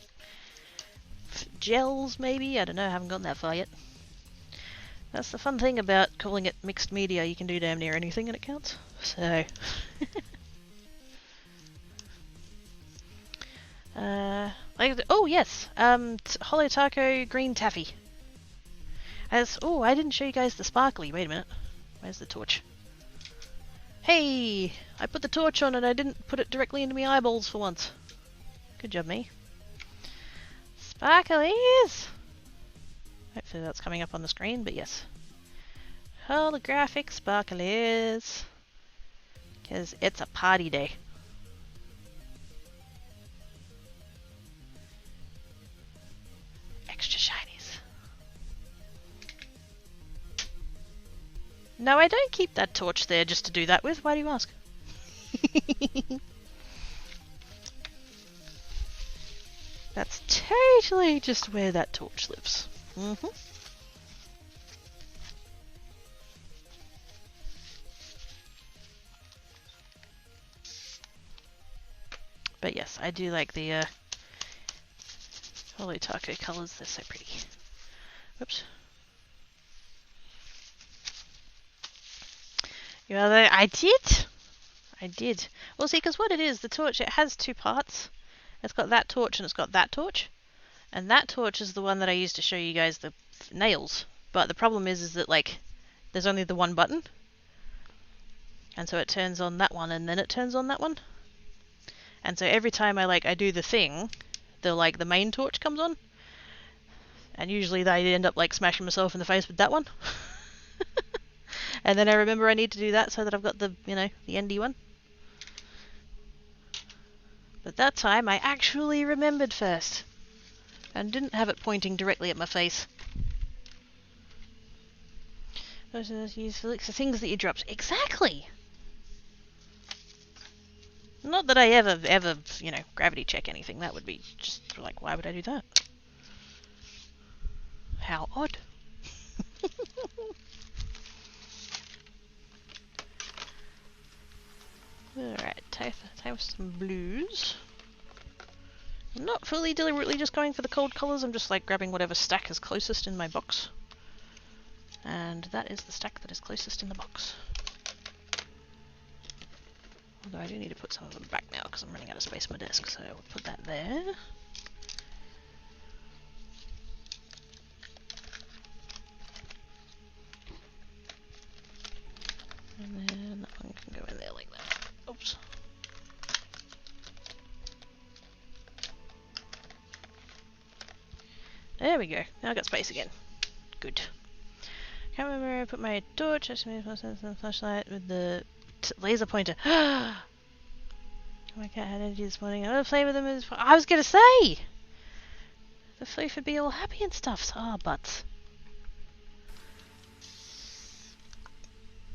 gels, maybe? I don't know, I haven't gotten that far yet. That's the fun thing about calling it mixed media, you can do damn near anything and it counts. So... oh yes, Holo Taco Green Taffy. I didn't show you guys the sparkly. Wait a minute. Where's the torch? Hey! I put the torch on and I didn't put it directly into my eyeballs for once. Good job, me. Sparklies! Hopefully that's coming up on the screen, but yes. Holographic sparklies. Because it's a party day. Extra shinies. No, I don't keep that torch there just to do that with. Why do you ask? That's totally just where that torch lives. But yes, I do like the Holo Taco colours. They're so pretty. Whoops. Yeah, I did. I did. Well, see, because what it is, the torch, it has two parts. It's got that torch and it's got that torch. And that torch is the one that I used to show you guys the nails. But the problem is that, like, there's only the one button. And so it turns on that one and then it turns on that one. And so every time I do the thing, the main torch comes on. And usually I end up, like, smashing myself in the face with that one. And then I remember I need to do that so that I've got the, the endy one. But that time I actually remembered first. And didn't have it pointing directly at my face. Those are the things that you dropped. Exactly! Not that I ever, gravity check anything. That would be just, like, why would I do that? How odd. Alright, time for some blues. I'm not fully deliberately just going for the cold colours, I'm just, like, grabbing whatever stack is closest in my box. And that is the stack that is closest in the box. Although I do need to put some of them back now because I'm running out of space on my desk, so we'll put that there. And then that one can go in there like that. Oops. There we go. Now I've got space again. Good. Can't remember I put my torch, flashlight with the laser pointer. My cat had energy this morning. I flavor them as I was gonna say! The floof would be all happy and stuff. Ah, butts.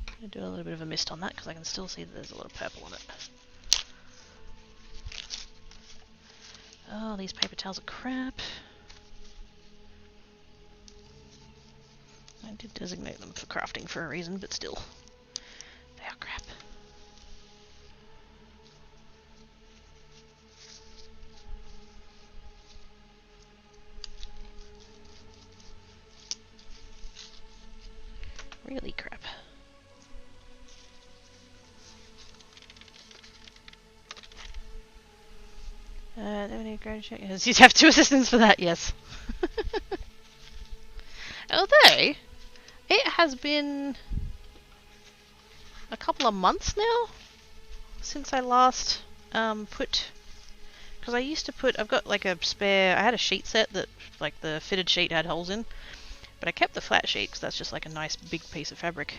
I'm gonna do a little bit of a mist on that because I can still see that there's a lot of purple on it. Oh, these paper towels are crap. I did designate them for crafting for a reason, but still. They are crap. Really crap. Do we need ground check? Yes, you'd have 2 assistants for that, yes. Although, it has been a couple of months now since I last put... Because I used to put... I've got like a spare... I had a sheet set that like the fitted sheet had holes in. But I kept the flat sheet because that's just like a nice big piece of fabric.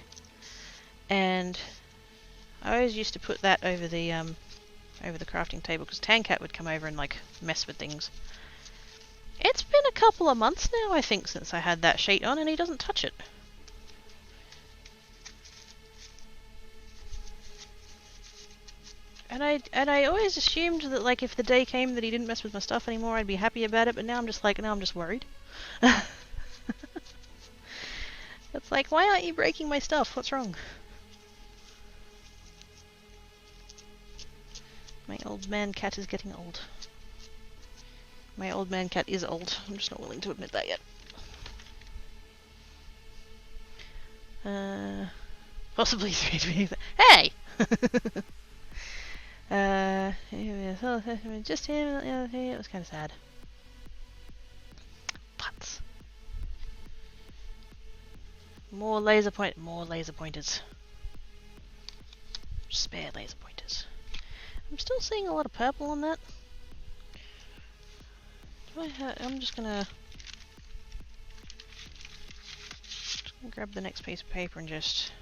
And I always used to put that over the crafting table because Tancat would come over and like mess with things. It's been a couple of months now, I think, since I had that sheet on, and he doesn't touch it. And I always assumed that, like, if the day came that he didn't mess with my stuff anymore, I'd be happy about it, but now I'm just like, now I'm just worried. It's like, why aren't you breaking my stuff? What's wrong? My old man cat is getting old. My old man cat is old. I'm just not willing to admit that yet. Possibly 3 Hey! Just him, it was kind of sad. Putz. More laser pointers. Spare laser pointers. I'm still seeing a lot of purple on that. I'm just gonna grab the next piece of paper and just...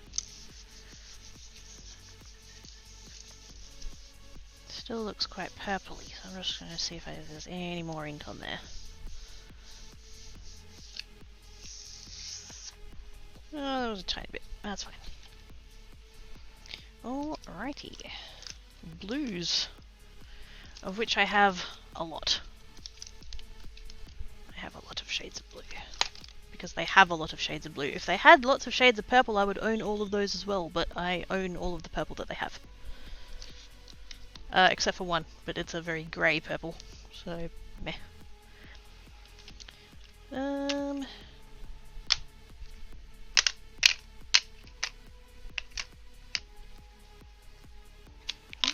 Still looks quite purpley, so I'm just gonna see if there's any more ink on there. Oh, there was a tiny bit. That's fine. Alrighty. Blues. Of which I have a lot. I have a lot of shades of blue. Because they have a lot of shades of blue. If they had lots of shades of purple, I would own all of those as well, but I own all of the purple that they have. Except for one, but it's a very grey purple, so meh.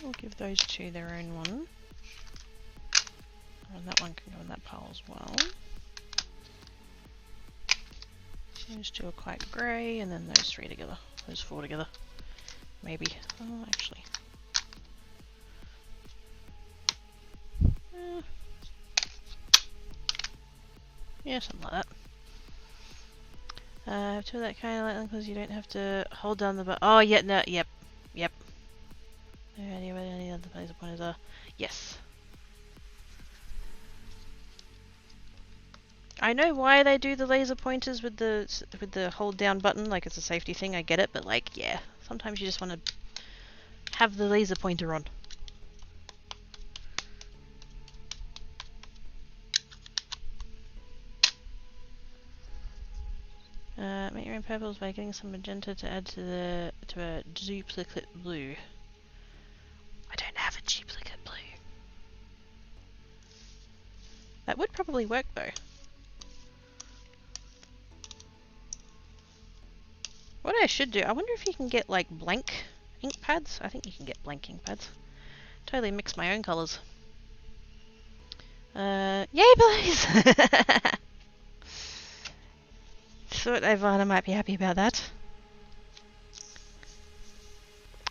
We'll give those two their own one. And that one can go in that pile as well. Those two are quite grey, and then those three together. Those four together. Maybe. Oh, actually. Yeah, something like that. Two of that kind of like because you don't have to hold down the button. Oh, yeah, no, yep. Any other laser pointers are? Yes. I know why they do the laser pointers with the hold down button, like it's a safety thing, I get it, but like, yeah, sometimes you just want to have the laser pointer on. Make your own purples by getting some magenta to add to a duplicate blue. I don't have a duplicate blue. That would probably work though. What I should do, I wonder if you can get like blank ink pads. I think you can get blank ink pads. Totally mix my own colours. Yay, Blaze! Thought Ivana might be happy about that.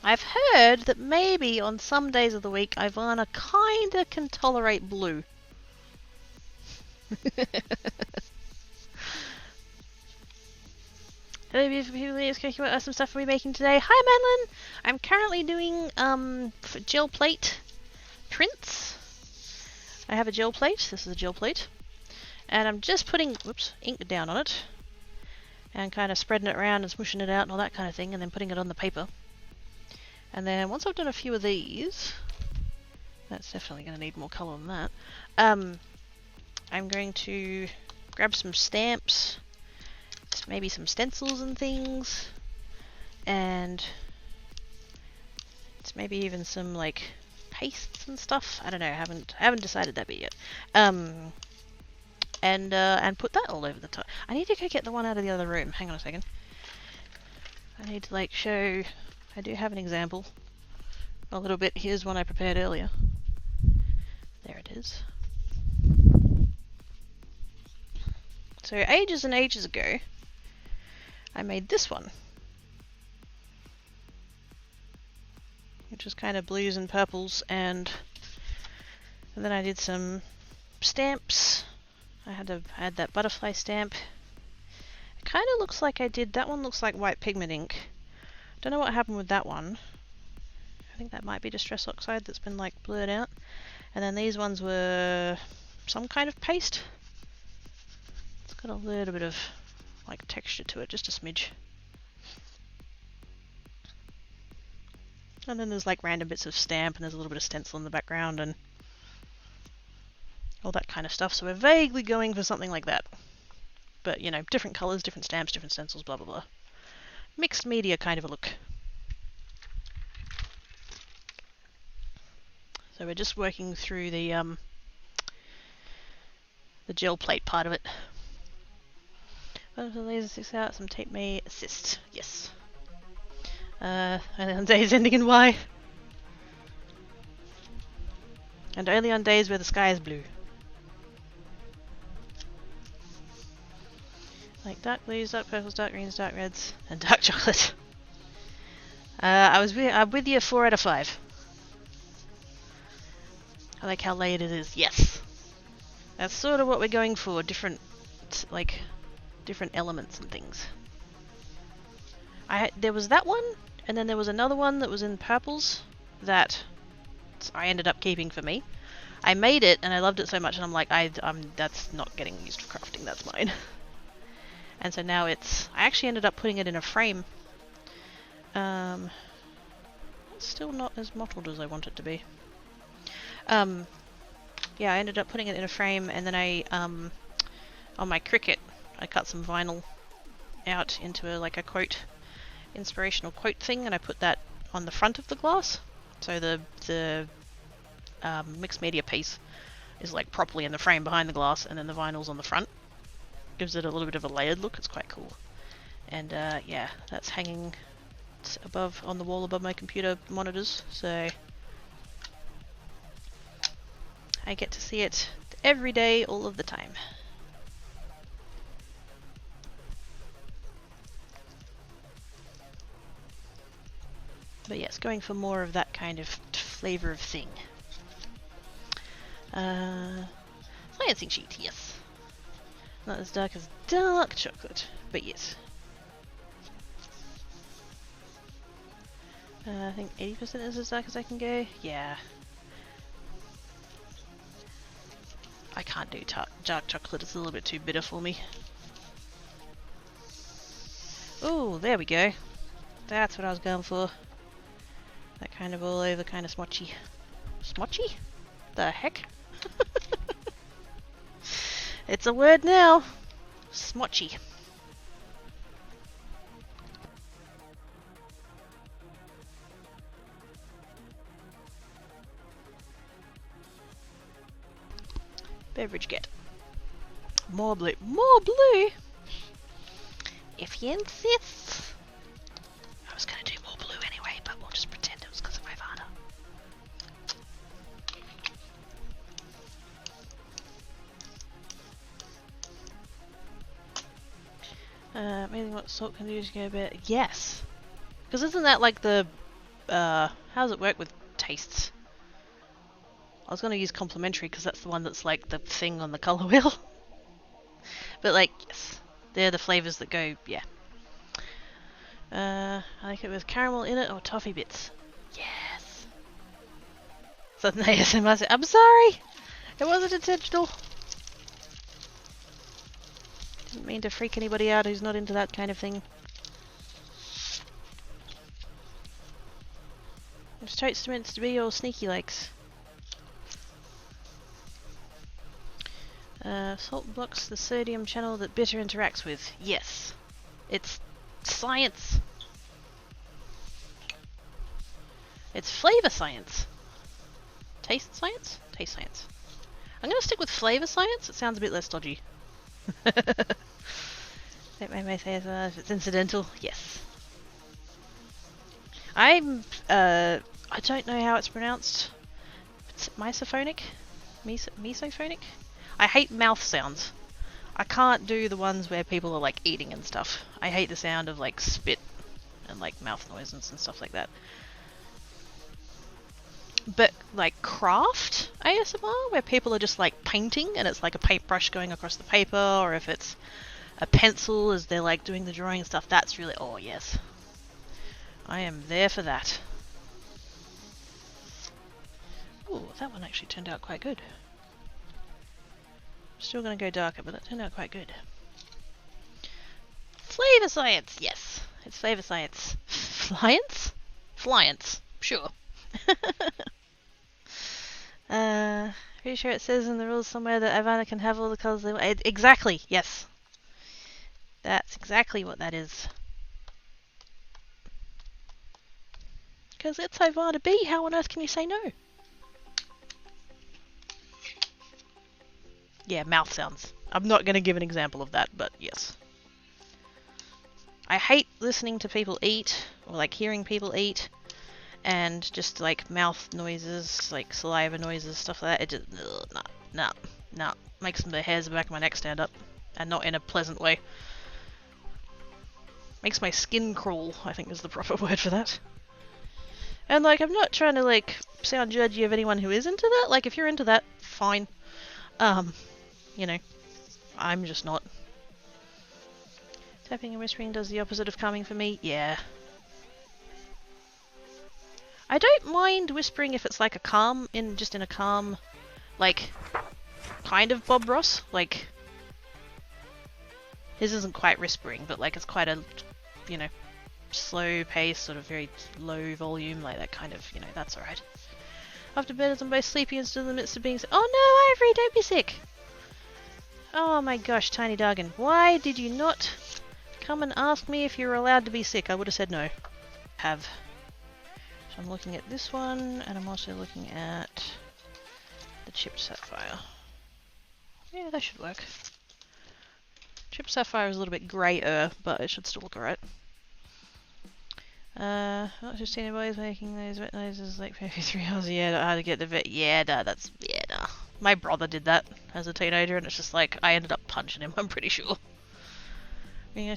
I've heard that maybe on some days of the week Ivana kinda can tolerate blue. Hello beautiful people, it's Cookie. What some stuff are we making today? Hi Madeline! I'm currently doing gel plate prints. I have a gel plate, this is a gel plate. And I'm just putting ink down on it. And kind of spreading it around and smushing it out and all that kind of thing, and then putting it on the paper. And then once I've done a few of these, that's definitely going to need more colour than that. I'm going to grab some stamps, maybe some stencils and things, and it's maybe even some like pastes and stuff. I don't know. I haven't decided that bit yet. And put that all over the top. I need to go get the one out of the other room. Hang on a second. I need to like show. I do have an example. A little bit. Here's one I prepared earlier. There it is. So ages and ages ago, I made this one, which was kind of blues and purples, and then I did some stamps. I had to add that butterfly stamp. It kind of looks like I did, that one looks like white pigment ink. Don't know what happened with that one. I think that might be Distress Oxide that's been like blurred out. And then these ones were some kind of paste. It's got a little bit of like texture to it, just a smidge. And then there's like random bits of stamp, and there's a little bit of stencil in the background and all that kind of stuff. So we're vaguely going for something like that. But, you know, different colours, different stamps, different stencils, blah blah blah. Mixed media kind of a look. So we're just working through the gel plate part of it. The laser sticks out, some tape may assist. Yes. And on days ending in Y. And only on days where the sky is blue. Like dark blues, dark purples, dark greens, dark reds, and dark chocolate. I'm with you 4 out of 5. I like how layered it is. Yes. That's sort of what we're going for. Different elements and things. There was that one, and then there was another one that was in purples that I ended up keeping for me. I made it and I loved it so much, and I'm like, that's not getting used for crafting. That's mine. And so now I actually ended up putting it in a frame. It's still not as mottled as I want it to be. Yeah, I ended up putting it in a frame, and then on my Cricut, I cut some vinyl out into a quote, inspirational quote thing, and I put that on the front of the glass. So the mixed media piece is like properly in the frame behind the glass, and then the vinyl's on the front. Gives it a little bit of a layered look. It's quite cool. And yeah, that's hanging above on the wall above my computer monitors. So I get to see it every day, all of the time. But yes, going for more of that kind of flavour of thing. Sciencing sheet, yes. Not as dark as dark chocolate, but yes. I think 80% is as dark as I can go. Yeah. I can't do dark chocolate, it's a little bit too bitter for me. Oh, there we go. That's what I was going for. That kind of all over, kind of smotchy. Smotchy? The heck? It's a word now. Smotchy. Beverage get. More blue. More blue? If you insist. I was going to do more blue anyway, but we'll just pretend it was because of my father. Maybe what salt can do to go a bit. Yes! Because isn't that like the... how does it work with tastes? I was going to use complementary because that's the one that's like the thing on the colour wheel. But like, yes. They're the flavours that go, yeah. I like it with caramel in it or toffee bits. Yes! Sudden ASMR. I'm sorry! It wasn't intentional. Didn't mean to freak anybody out who's not into that kind of thing. Which toast meant to be all sneaky likes. Salt blocks the sodium channel that bitter interacts with. Yes. It's science. It's flavour science. Taste science? Taste science. I'm going to stick with flavour science. It sounds a bit less dodgy. Don't make me say if it's incidental. Yes. I don't know how it's pronounced. It's misophonic? Misophonic? I hate mouth sounds. I can't do the ones where people are like eating and stuff. I hate the sound of like spit and like mouth noises and stuff like that. But like craft ASMR, where people are just like painting and it's like a paintbrush going across the paper, or if it's a pencil as they're like doing the drawing and stuff, that's really, oh yes. I am there for that. Ooh, that one actually turned out quite good. Still gonna go darker, but that turned out quite good. Flavour science, yes. It's flavour science. Fliance? Fliance, sure. Pretty sure it says in the rules somewhere that Ivana can have all the colours they want. Exactly, yes. That's exactly what that is. Because it's Ivana B, how on earth can you say no? Yeah, mouth sounds. I'm not going to give an example of that, but yes. I hate listening to people eat, or like hearing people eat, and just like mouth noises, like saliva noises, stuff like that. It just, nah. Makes the hairs on the back of my neck stand up, and not in a pleasant way. Makes my skin crawl, I think is the proper word for that. And like, I'm not trying to like sound judgy of anyone who is into that. Like, if you're into that, fine. You know, I'm just not. Tapping and whispering does the opposite of calming for me. Yeah. I don't mind whispering if it's like a calm, just in a calm, like, kind of Bob Ross. Like, his isn't quite whispering, but like it's quite a, you know, slow pace, sort of very low volume, like that kind of, you know, that's alright. After bed as I'm both sleepy and still in the midst of being sick. Oh no, Ivory, don't be sick! Oh my gosh, Tiny Dargan, why did you not come and ask me if you were allowed to be sick? I would have said no. Have. So I'm looking at this one, and I'm also looking at the chipped sapphire. Yeah, that should work. Chipped sapphire is a little bit greyer, but it should still look alright. Not just seeing boys making those wet noises like 53 hours. Yeah, how to get the vet. Yeah, nah, that's, yeah, nah. My brother did that as a teenager, and it's just like, I ended up punching him, I'm pretty sure. Yeah,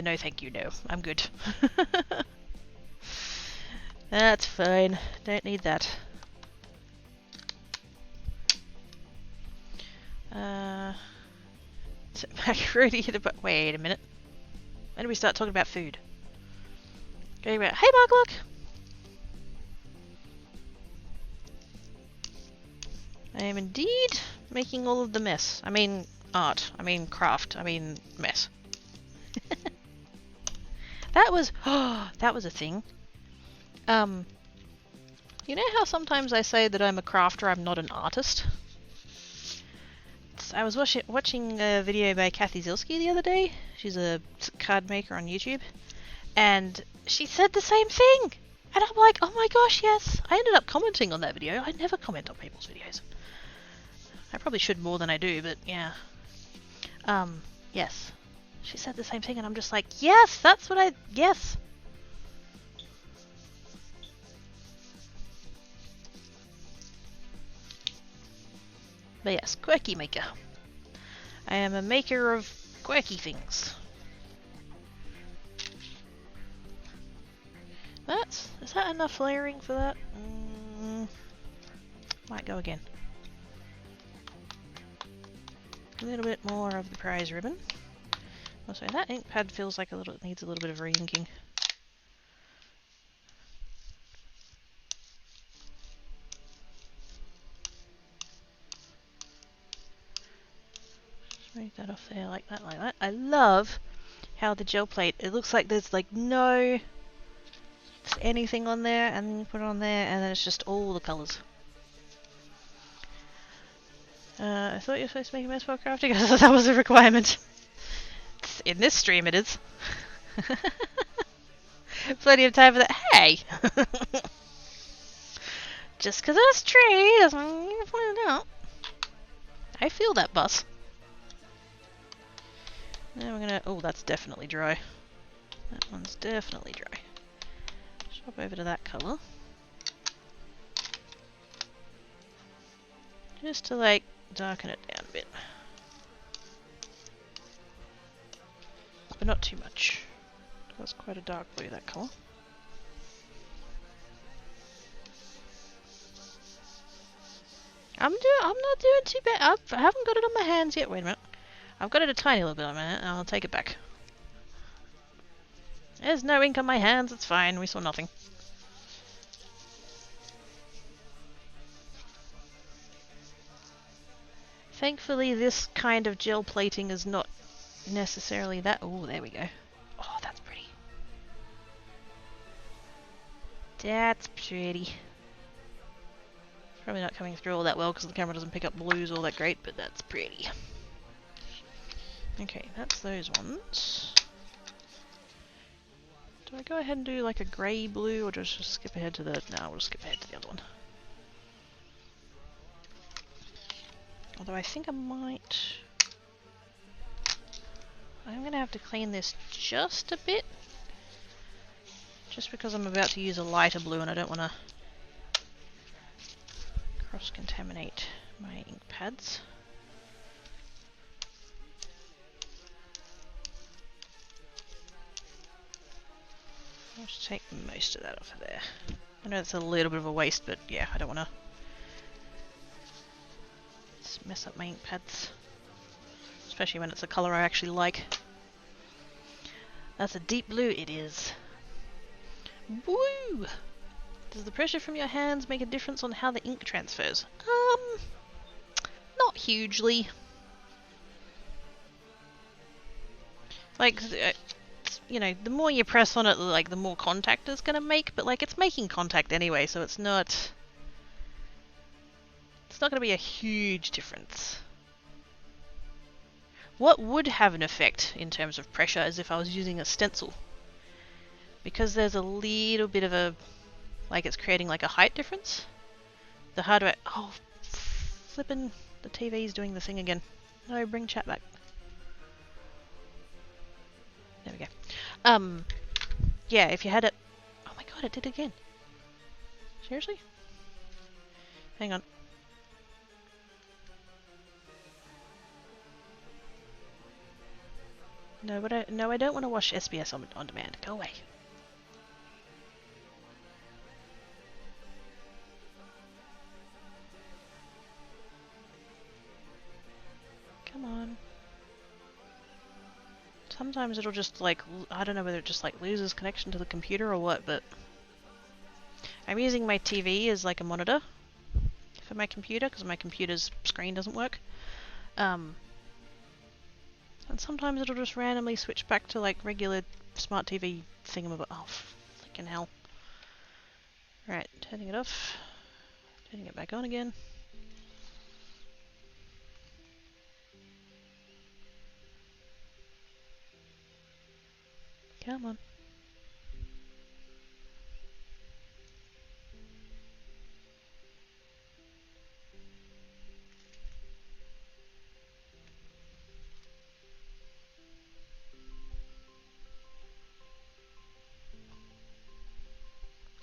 no thank you, no. I'm good. That's fine. Don't need that. So macaroni hit about. Wait a minute. When do we start talking about food? Going about. Hey, Mark, look! I am indeed making all of the mess. I mean, art. I mean, craft. I mean, mess. That was. Oh, that was a thing. You know how sometimes I say that I'm a crafter, I'm not an artist? I was watching a video by Kathy Zilski the other day. She's a card maker on YouTube. And she said the same thing! And I'm like, oh my gosh, yes! I ended up commenting on that video. I never comment on people's videos. I probably should more than I do, but yeah. Yes. She said the same thing and I'm just like, yes! That's what I... Yes! But yes, quirky maker. I am a maker of quirky things. Is that enough layering for that? Might go again. A little bit more of the prize ribbon. Also, that ink pad feels like it needs a little bit of re-inking. Move that off there like that, like that. I love how the gel plate, it looks like there's like no anything on there, and then you put it on there and then it's just all the colours. I thought you were supposed to make a mess while crafting. I thought that was a requirement. In this stream it is. Plenty of time for that. Hey! Just because it's a tree doesn't mean you can point it out. I feel that bus. Now we're gonna... Oh, that's definitely dry. That one's definitely dry. Swap over to that colour. Just to, like, darken it down a bit. But not too much. That's quite a dark blue, that colour. I'm not doing too bad. I haven't got it on my hands yet. Wait a minute. I've got it a tiny little bit on my hand. I'll take it back. There's no ink on my hands. It's fine. We saw nothing. Thankfully, this kind of gel plating is not necessarily that... Oh, there we go. Oh, that's pretty. That's pretty. Probably not coming through all that well because the camera doesn't pick up blues all that great, but that's pretty. Okay, that's those ones. Do I go ahead and do like a grey blue or just skip ahead to the... No, we'll skip ahead to the other one. Although I think I might... I'm going to have to clean this just a bit. Just because I'm about to use a lighter blue and I don't want to cross-contaminate my ink pads. I'll just take most of that off of there. I know it's a little bit of a waste, but yeah, I don't want to mess up my ink pads. Especially when it's a colour I actually like. That's a deep blue, it is. Woo! Does the pressure from your hands make a difference on how the ink transfers? Not hugely. Like, you know, the more you press on it, like, the more contact it's gonna make, but like, it's making contact anyway, so it's not gonna be a huge difference. What would have an effect in terms of pressure is if I was using a stencil. Because there's a little bit of a... like it's creating like a height difference. The harder I... Oh, flippin'... the TV's doing the thing again. No, bring chat back. There we go. Yeah, if you had it... Oh my god, it did it again. Seriously? Hang on. No, but I don't want to watch SBS on demand. Go away. Come on. Sometimes it'll just like, I don't know whether it just like loses connection to the computer or what, but I'm using my TV as like a monitor for my computer because my computer's screen doesn't work. And sometimes it'll just randomly switch back to like regular smart TV thingamabobber. Oh, freaking hell. Right, turning it off. Turning it back on again. Come on.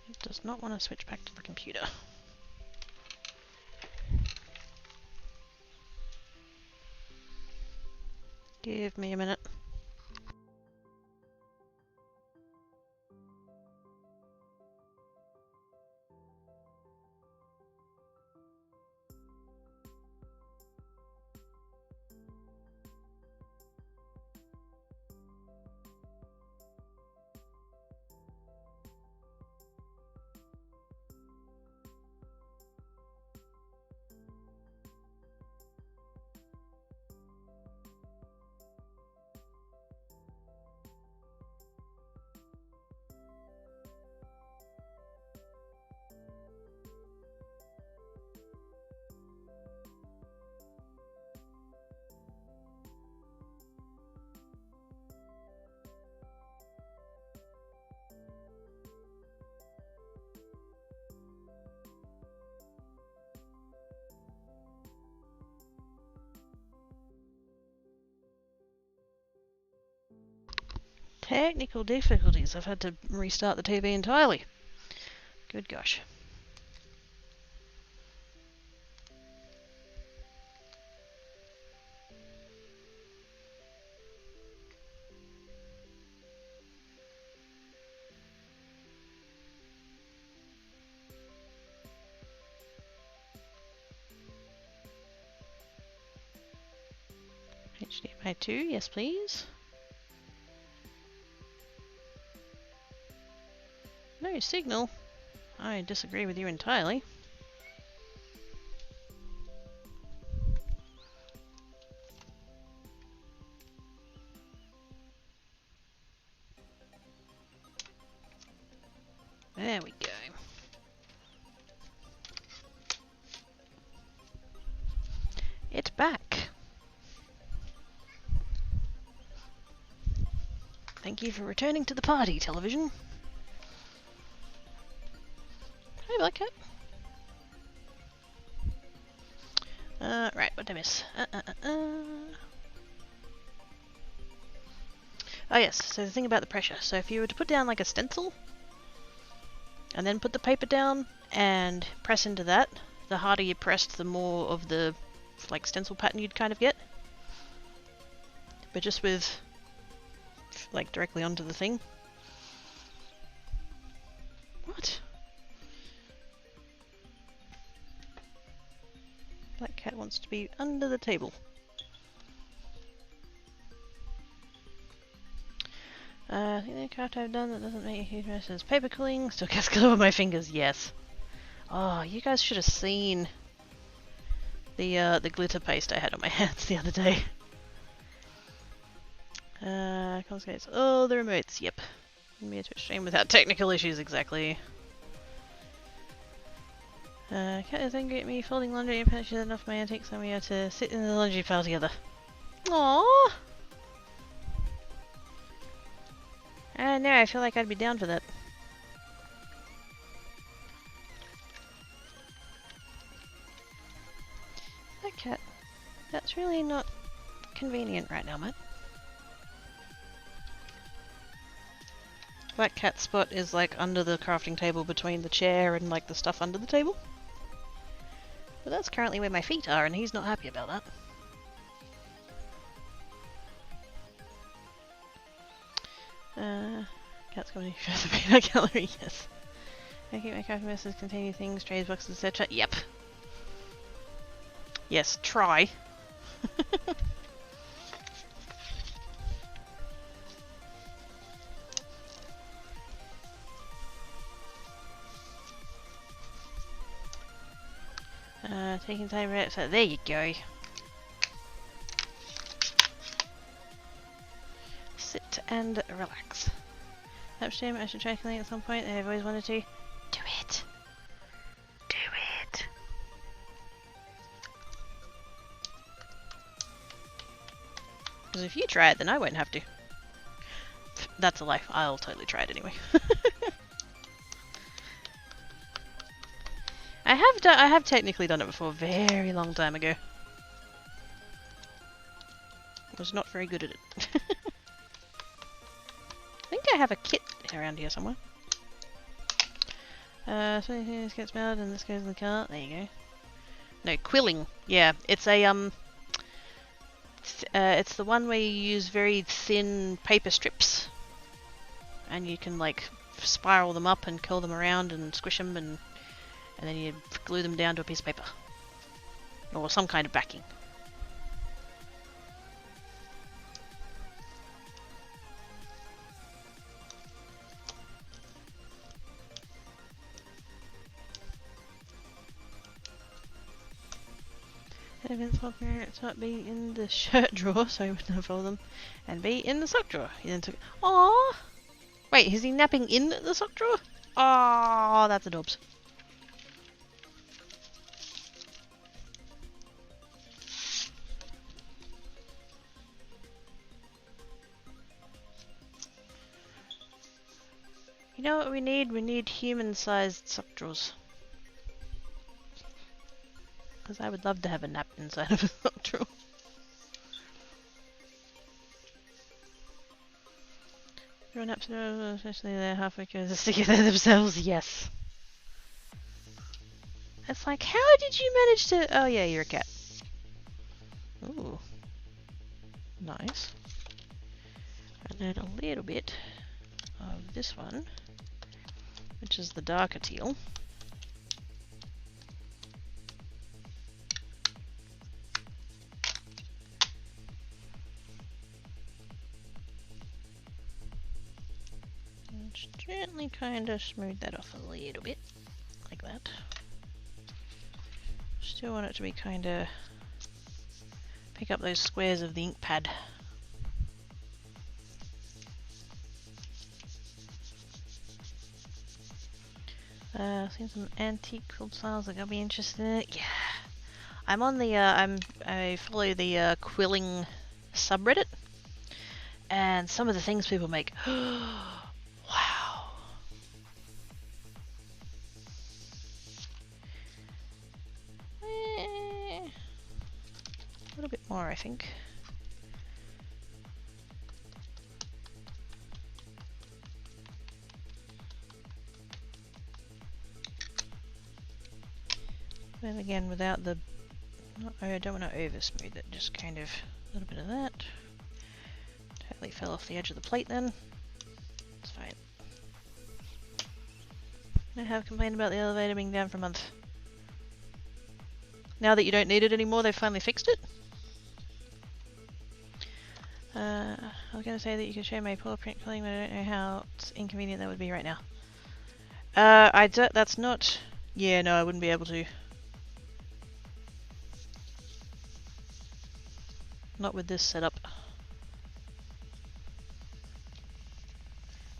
It does not want to switch back to the computer. Give me a minute. Technical difficulties. I've had to restart the TV entirely. Good gosh. HDMI 2, yes please. No signal. I disagree with you entirely. There we go. It's back. Thank you for returning to the party, television. Hi, Black Cat. Right, what did I miss? Oh yes, so the thing about the pressure. So if you were to put down like a stencil, and then put the paper down and press into that, the harder you pressed, the more of the like stencil pattern you'd kind of get. But just with like directly onto the thing. What? Black Cat wants to be under the table. I think the craft I've done that doesn't make a huge mess is paper cling. Still gets glue on my fingers, yes. Oh, you guys should have seen the glitter paste I had on my hands the other day. Confiscates all the remotes, yep. Me a Twitch stream without technical issues, exactly. Cat is angry at me folding laundry and punches enough my antics and we have to sit in the laundry pile together. Aww! No, I feel like I'd be down for that. That cat. That's really not convenient right now, mate. Black Cat's spot is like under the crafting table between the chair and like the stuff under the table. But that's currently where my feet are and he's not happy about that. Cat's comedy for the peanut gallery, yes. I keep my crafting messes containing things, trays, boxes, etc. Yep. Yes, try. Taking time right, so there you go. Sit and relax. Livestream, I should try killing at some point. I've always wanted to. Do it. Do it. Because if you try it, then I won't have to. That's a lie. I'll totally try it anyway. I have technically done it before, a very long time ago. I was not very good at it. I think I have a kit around here somewhere. So this gets melted and this goes in the cart. There you go. No, quilling. Yeah, it's a it's the one where you use very thin paper strips, and you can like spiral them up and curl them around and squish them, and then you glue them down to a piece of paper or some kind of backing. Events partner, it's not be in the shirt drawer, so I wouldn't have fold them, and be in the sock drawer. He then took. Aww! Wait, is he napping in the sock drawer? Aww, that's adorbs. You know what we need? We need human-sized sock drawers. Because I would love to have a nap inside of a sock drawer. Draw naps, especially they're halfway through the sticky there themselves. Yes. It's like, how did you manage to? Oh yeah, you're a cat. Ooh, nice. And then a little bit of this one, which is the darker teal. Gently kind of smooth that off a little bit, like that. Still want it to be kind of pick up those squares of the ink pad. Seen some antique quilt styles that got me interested in it. Yeah, I'm on the I follow the quilling subreddit, and some of the things people make. Wow. A little bit more, I think. Then again, without the... I don't want to over smooth it, just kind of a little bit of that. Totally fell off the edge of the plate then. It's fine. I have complained about the elevator being down for a month. Now that you don't need it anymore, they've finally fixed it. I was going to say that you could show my paw print quilling, but I don't know how inconvenient that would be right now. That's not... Yeah, no, I wouldn't be able to. Not with this setup.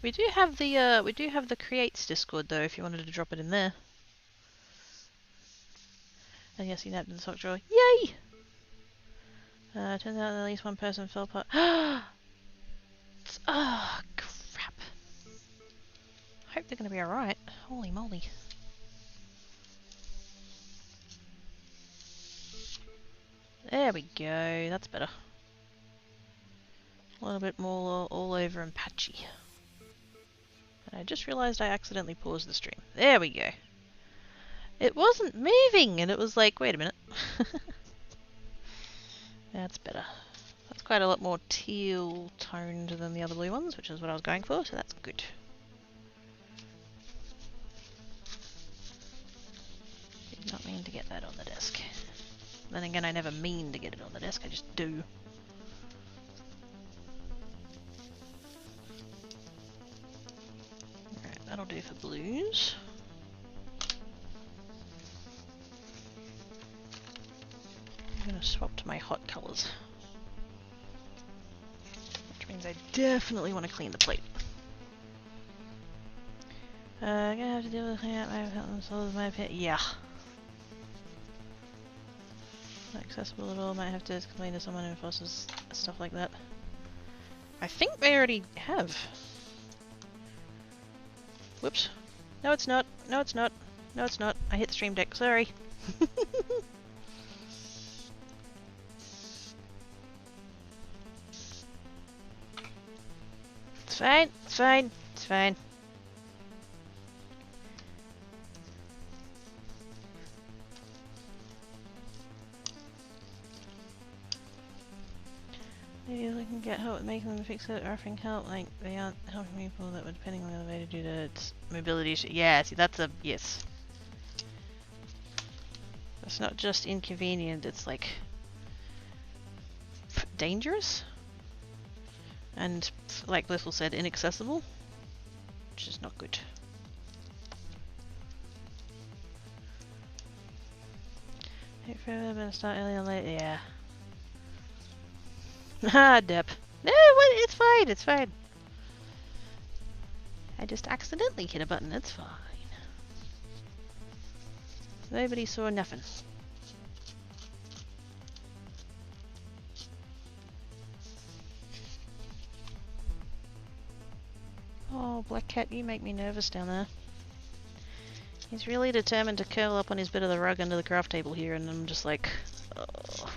We do have the Creates Discord though, if you wanted to drop it in there. And yes, you napped in the sock drawer. Yay! Turns out that at least one person fell apart. Oh, crap. I hope they're gonna be alright. Holy moly. There we go, that's better. A little bit more all over and patchy. And I just realised I accidentally paused the stream. There we go. It wasn't moving, and it was like, wait a minute. That's better. That's quite a lot more teal toned than the other blue ones, which is what I was going for, so that's good. Did not mean to get that on the desk. Then again, I never mean to get it on the desk, I just do. Alright, that'll do for blues. I'm going to swap to my hot colours. Which means I definitely want to clean the plate. I'm going to have to deal with cleaning out my pit. Yeah. Not accessible at all, might have to explain to someone who enforces stuff like that. I think they already have. Whoops. No, it's not. No, it's not. No, it's not. I hit the stream deck. Sorry. It's fine. It's fine. It's fine. Maybe we can get help with making them fix it, or offering help, like they aren't helping people that were depending on the elevator due to its mobility issue. Yeah, see, that's a yes. It's not just inconvenient, it's like dangerous. And like Blissful said, inaccessible. Which is not good. Take forever, but start early or late, yeah. Ah, Dep. No, what? It's fine, it's fine. I just accidentally hit a button, it's fine. Nobody saw nothing. Oh, Black Cat, you make me nervous down there. He's really determined to curl up on his bit of the rug under the craft table here, and I'm just like, oh.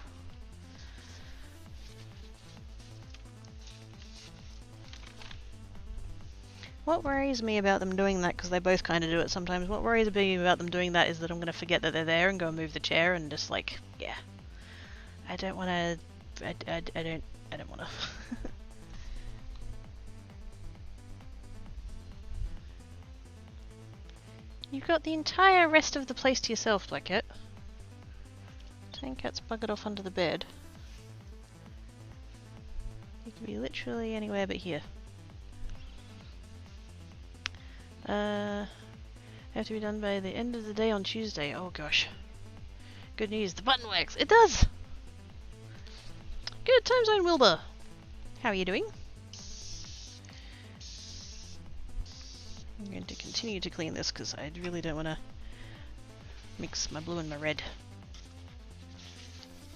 What worries me about them doing that, because they both kind of do it sometimes, what worries me about them doing that is that I'm going to forget that they're there and go and move the chair and just like, yeah. I don't want to, I don't want to. You've got the entire rest of the place to yourself, Black Cat. Cat's buggered off under the bed. You can be literally anywhere but here. Have to be done by the end of the day on Tuesday. Oh gosh. Good news, the button works. It does! Good time zone, Wilbur. How are you doing? I'm going to continue to clean this because I really don't want to mix my blue and my red.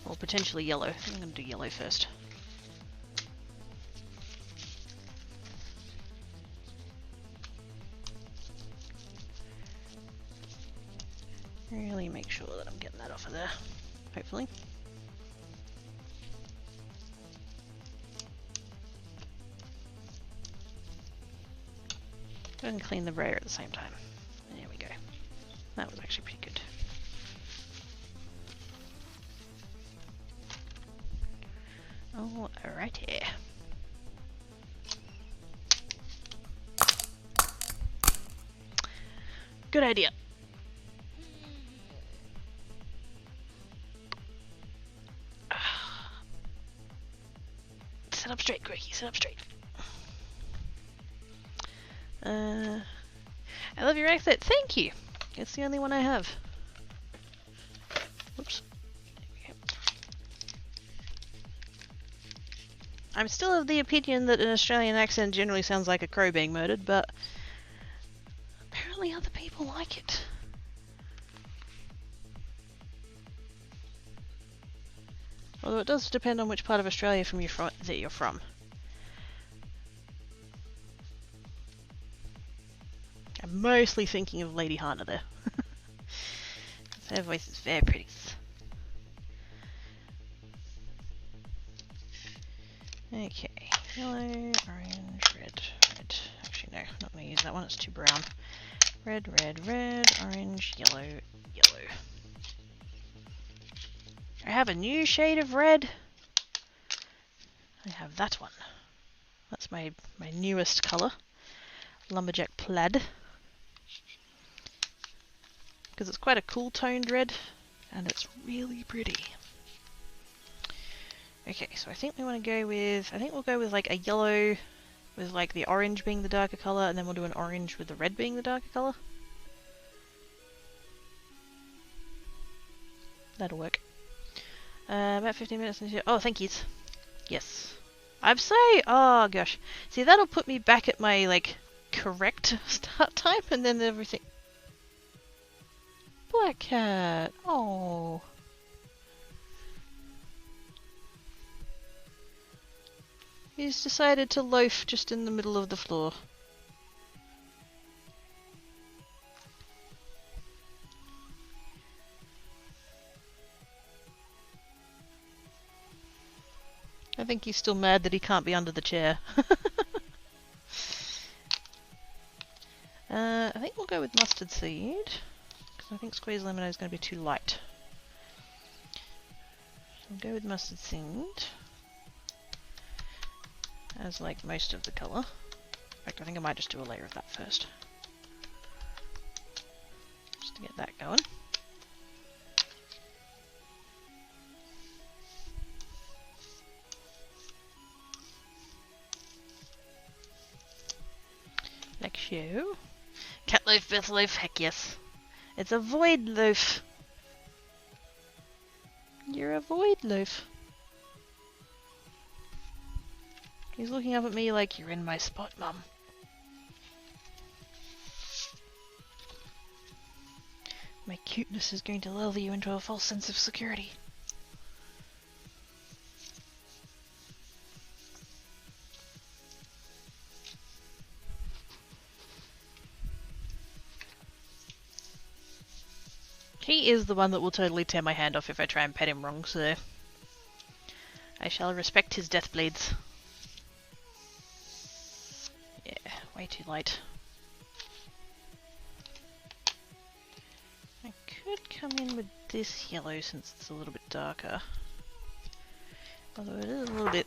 Or potentially yellow. I'm going to do yellow first. Really make sure that I'm getting that off of there, hopefully. Go ahead and clean the brayer at the same time. There we go. That was actually pretty good. Oh, alrighty. Good idea. Sit up straight, Quirky, sit up straight. I love your accent, thank you! It's the only one I have. Whoops. I'm still of the opinion that an Australian accent generally sounds like a crow being murdered, but apparently other people like it. Although it does depend on which part of Australia that you're from. I'm mostly thinking of Lady Hana there. Her voice is very pretty. Okay, yellow, orange, red, red. Actually no, not going to use that one, it's too brown. Red, red, red, orange, yellow, yellow. I have a new shade of red. I have that one. That's my newest colour. Lumberjack Plaid. Because it's quite a cool toned red, and it's really pretty. Okay, so I think we want to go with, I think we'll go with like a yellow with like the orange being the darker colour, and then we'll do an orange with the red being the darker colour. That'll work. About 15 minutes into... Oh, thank yous. Yes. I'm sorry! Oh, gosh. See, that'll put me back at my, like, correct start time, and then everything... Black cat! Oh. He's decided to loaf just in the middle of the floor. I think he's still mad that he can't be under the chair. I think we'll go with mustard seed, because I think squeezed lemonade is going to be too light. So we'll go with mustard seed as like most of the colour. In fact, I think I might just do a layer of that first, just to get that going. Like so. Cat loaf, Beth loaf, heck yes. It's a void loaf. You're a void loaf. He's looking up at me like, you're in my spot, Mum. My cuteness is going to lull you into a false sense of security. He is the one that will totally tear my hand off if I try and pet him wrong, so I shall respect his death blades. Yeah, way too light. I could come in with this yellow since it's a little bit darker. Although it is a little bit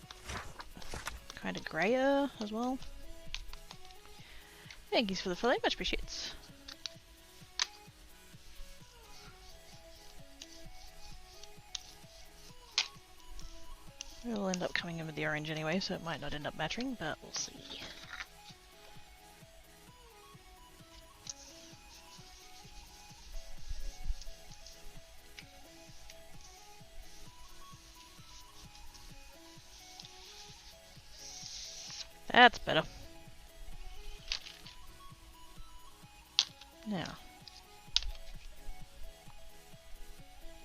kind of grayer as well. Thank you for the follow, much appreciated. We'll end up coming in with the orange anyway, so it might not end up matching, but we'll see. That's better. Now,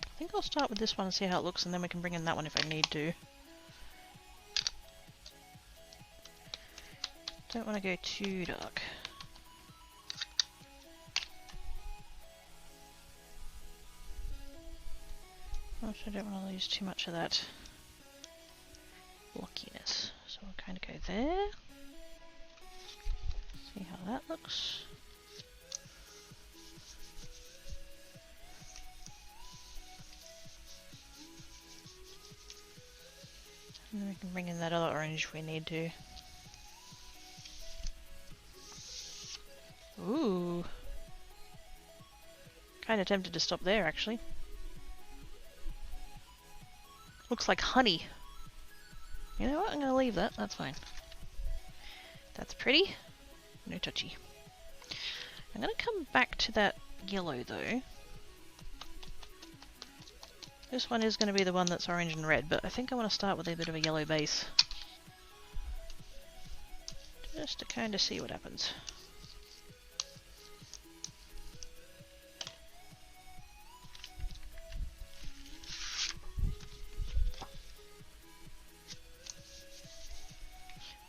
I think I'll start with this one and see how it looks, and then we can bring in that one if I need to. Don't want to go too dark. Also, I don't want to lose too much of that blockiness. So we'll kind of go there. See how that looks. And then we can bring in that other orange if we need to. Ooh. Kind of tempted to stop there, actually. Looks like honey. You know what? I'm going to leave that. That's fine. That's pretty. No touchy. I'm going to come back to that yellow, though. This one is going to be the one that's orange and red, but I think I want to start with a bit of a yellow base. Just to kind of see what happens.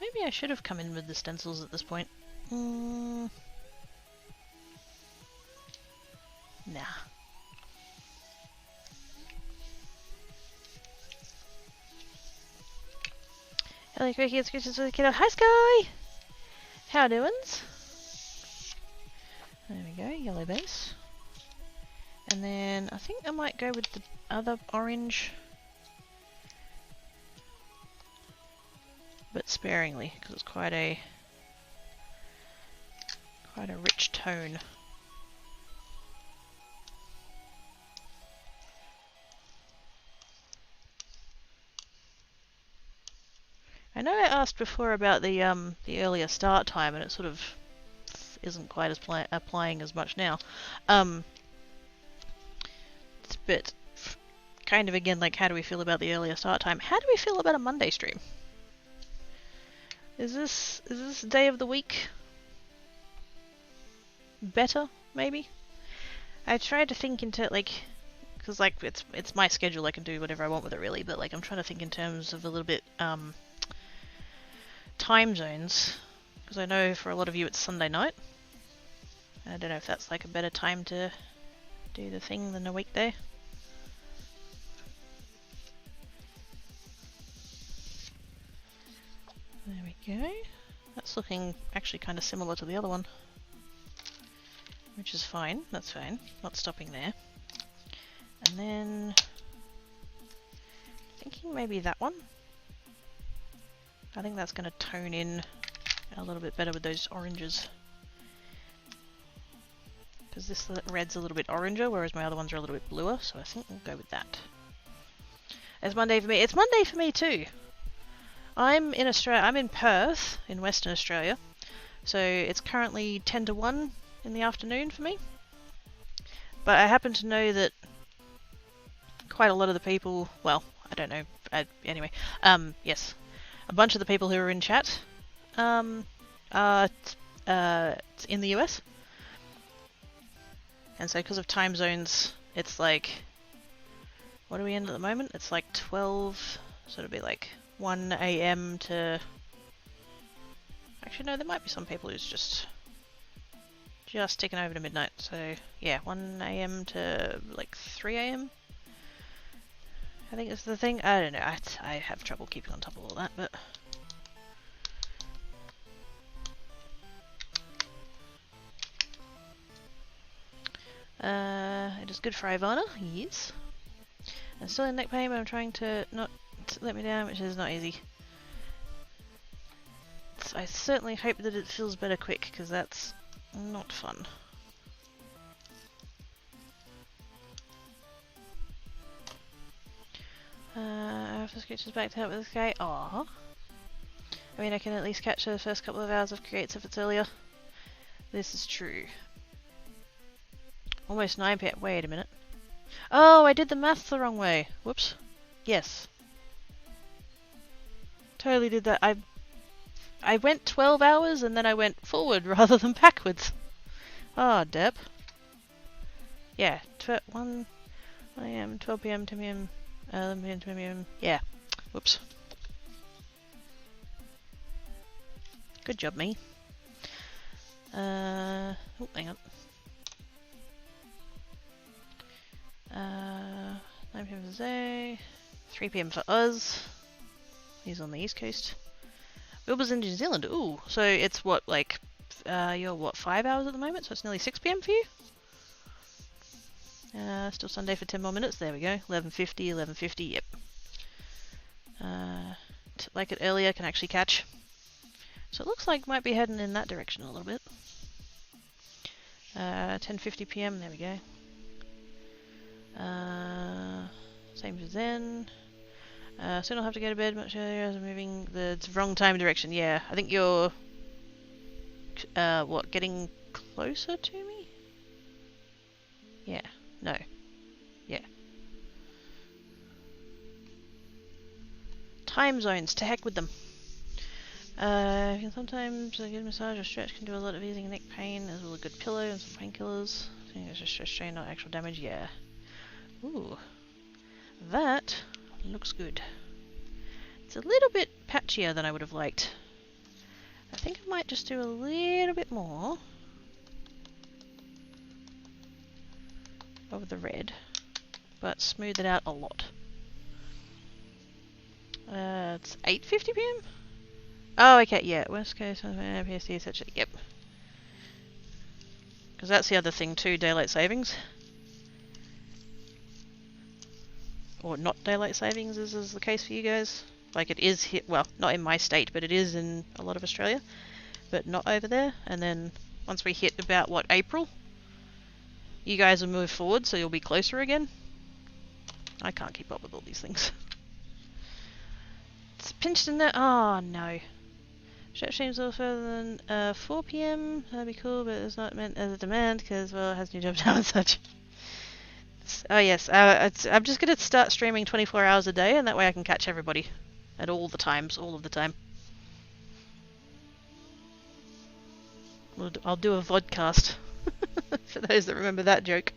Maybe I should have come in with the stencils at this point. Nah. Hello, Cricket, it's Christmas with the kiddo. Hi, Sky! How doings? There we go, yellow base. And then I think I might go with the other orange. but sparingly, because it's quite a rich tone. I know I asked before about the earlier start time, and it sort of isn't quite as applying as much now. But kind of again, like, how do we feel about the earlier start time? How do we feel about a Monday stream? Is this day of the week better? Maybe. I tried to think into like, because like it's my schedule, I can do whatever I want with it really. But like I'm trying to think in terms of a little bit time zones, because I know for a lot of you it's Sunday night. I don't know if that's like a better time to do the thing than a weekday. There we go. That's looking actually kind of similar to the other one, which is fine. That's fine. Not stopping there. And then thinking maybe that one. I think that's going to tone in a little bit better with those oranges. Because this red's a little bit oranger, whereas my other ones are a little bit bluer, so I think we'll go with that. It's Monday for me. It's Monday for me too! I'm in Australia. I'm in Perth, in Western Australia. So it's currently 10 to 1 in the afternoon for me. But I happen to know that quite a lot of the people, well, I don't know, anyway, yes. A bunch of the people who are in chat are in the US. And so because of time zones, it's like, what are we in at the moment? It's like 12, so it'll be like 1 AM to... Actually, no, there might be some people who's just ticking over to midnight. So, yeah, 1 AM to like 3 AM. I think it's the thing. I don't know. I have trouble keeping on top of all that, but... it is good for Ivana, yes. I'm still in neck pain, but I'm trying to not let me down, which is not easy. So I certainly hope that it feels better quick, because that's not fun. I have to scooch back to help with this guy. Aww. I mean, I can at least catch the first couple of hours of creates if it's earlier. This is true. Almost 9 PM. Wait a minute. Oh, I did the maths the wrong way. Whoops. Yes. Totally did that. I went 12 hours and then I went forward rather than backwards. Ah, Deb. Yeah, 1 AM, 12 PM, 10 PM, 11 PM, 10 PM. Yeah. Whoops. Good job, me. Oh, hang on. 9 PM for Zoe, 3 PM for Uz. He's on the East Coast. Wilbur's in New Zealand. Ooh, so it's what, like, you're what, 5 hours at the moment? So it's nearly 6 PM for you? Still Sunday for 10 more minutes. There we go. 11:50, 11:50, yep. Like it earlier, can actually catch. So it looks like might be heading in that direction a little bit. 10:50 PM, there we go. Same as then. Soon I'll have to go to bed much earlier as I'm moving the wrong time direction. Yeah, I think you're what, getting closer to me? Yeah. No. Yeah. Time zones, to heck with them. Sometimes a good massage or stretch can do a lot of easing neck pain, as well as a good pillow and some painkillers. I think it's just stress strain, not actual damage. Yeah. Ooh. That looks good. It's a little bit patchier than I would have liked. I think I might just do a little bit more of the red, but smooth it out a lot. It's 8:50 PM? Oh, okay, yeah, West Coast, PSD, etc. Yep. Because that's the other thing too, daylight savings. Or not daylight savings, is the case for you guys. Like it is here, well, not in my state, but it is in a lot of Australia, but not over there. And then once we hit about, what, April, you guys will move forward, so you'll be closer again. I can't keep up with all these things. It's pinched in there. Oh, no. Ship seems a little further than 4 p.m. That'd be cool, but it's not meant as a demand because, well, it has new job time and such. Oh, yes. I'm just going to start streaming 24 hours a day, and that way I can catch everybody at all the times, all of the time. I'll do a vodcast for those that remember that joke.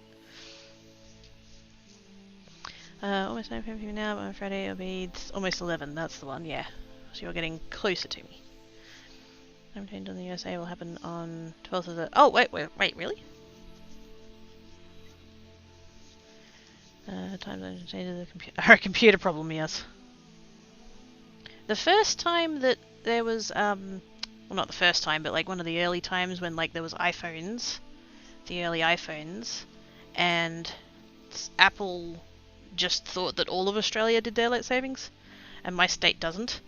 Almost 9 p.m. now, but on Friday it'll be almost 11. That's the one, yeah. So you're getting closer to me. Time change on the USA will happen on 12th of the... Oh, wait, really? Time zone changes the computer... a computer problem, yes. The first time that there was, well, not the first time, but like one of the early times when like there was iPhones, the early iPhones, and Apple just thought that all of Australia did daylight savings, and my state doesn't.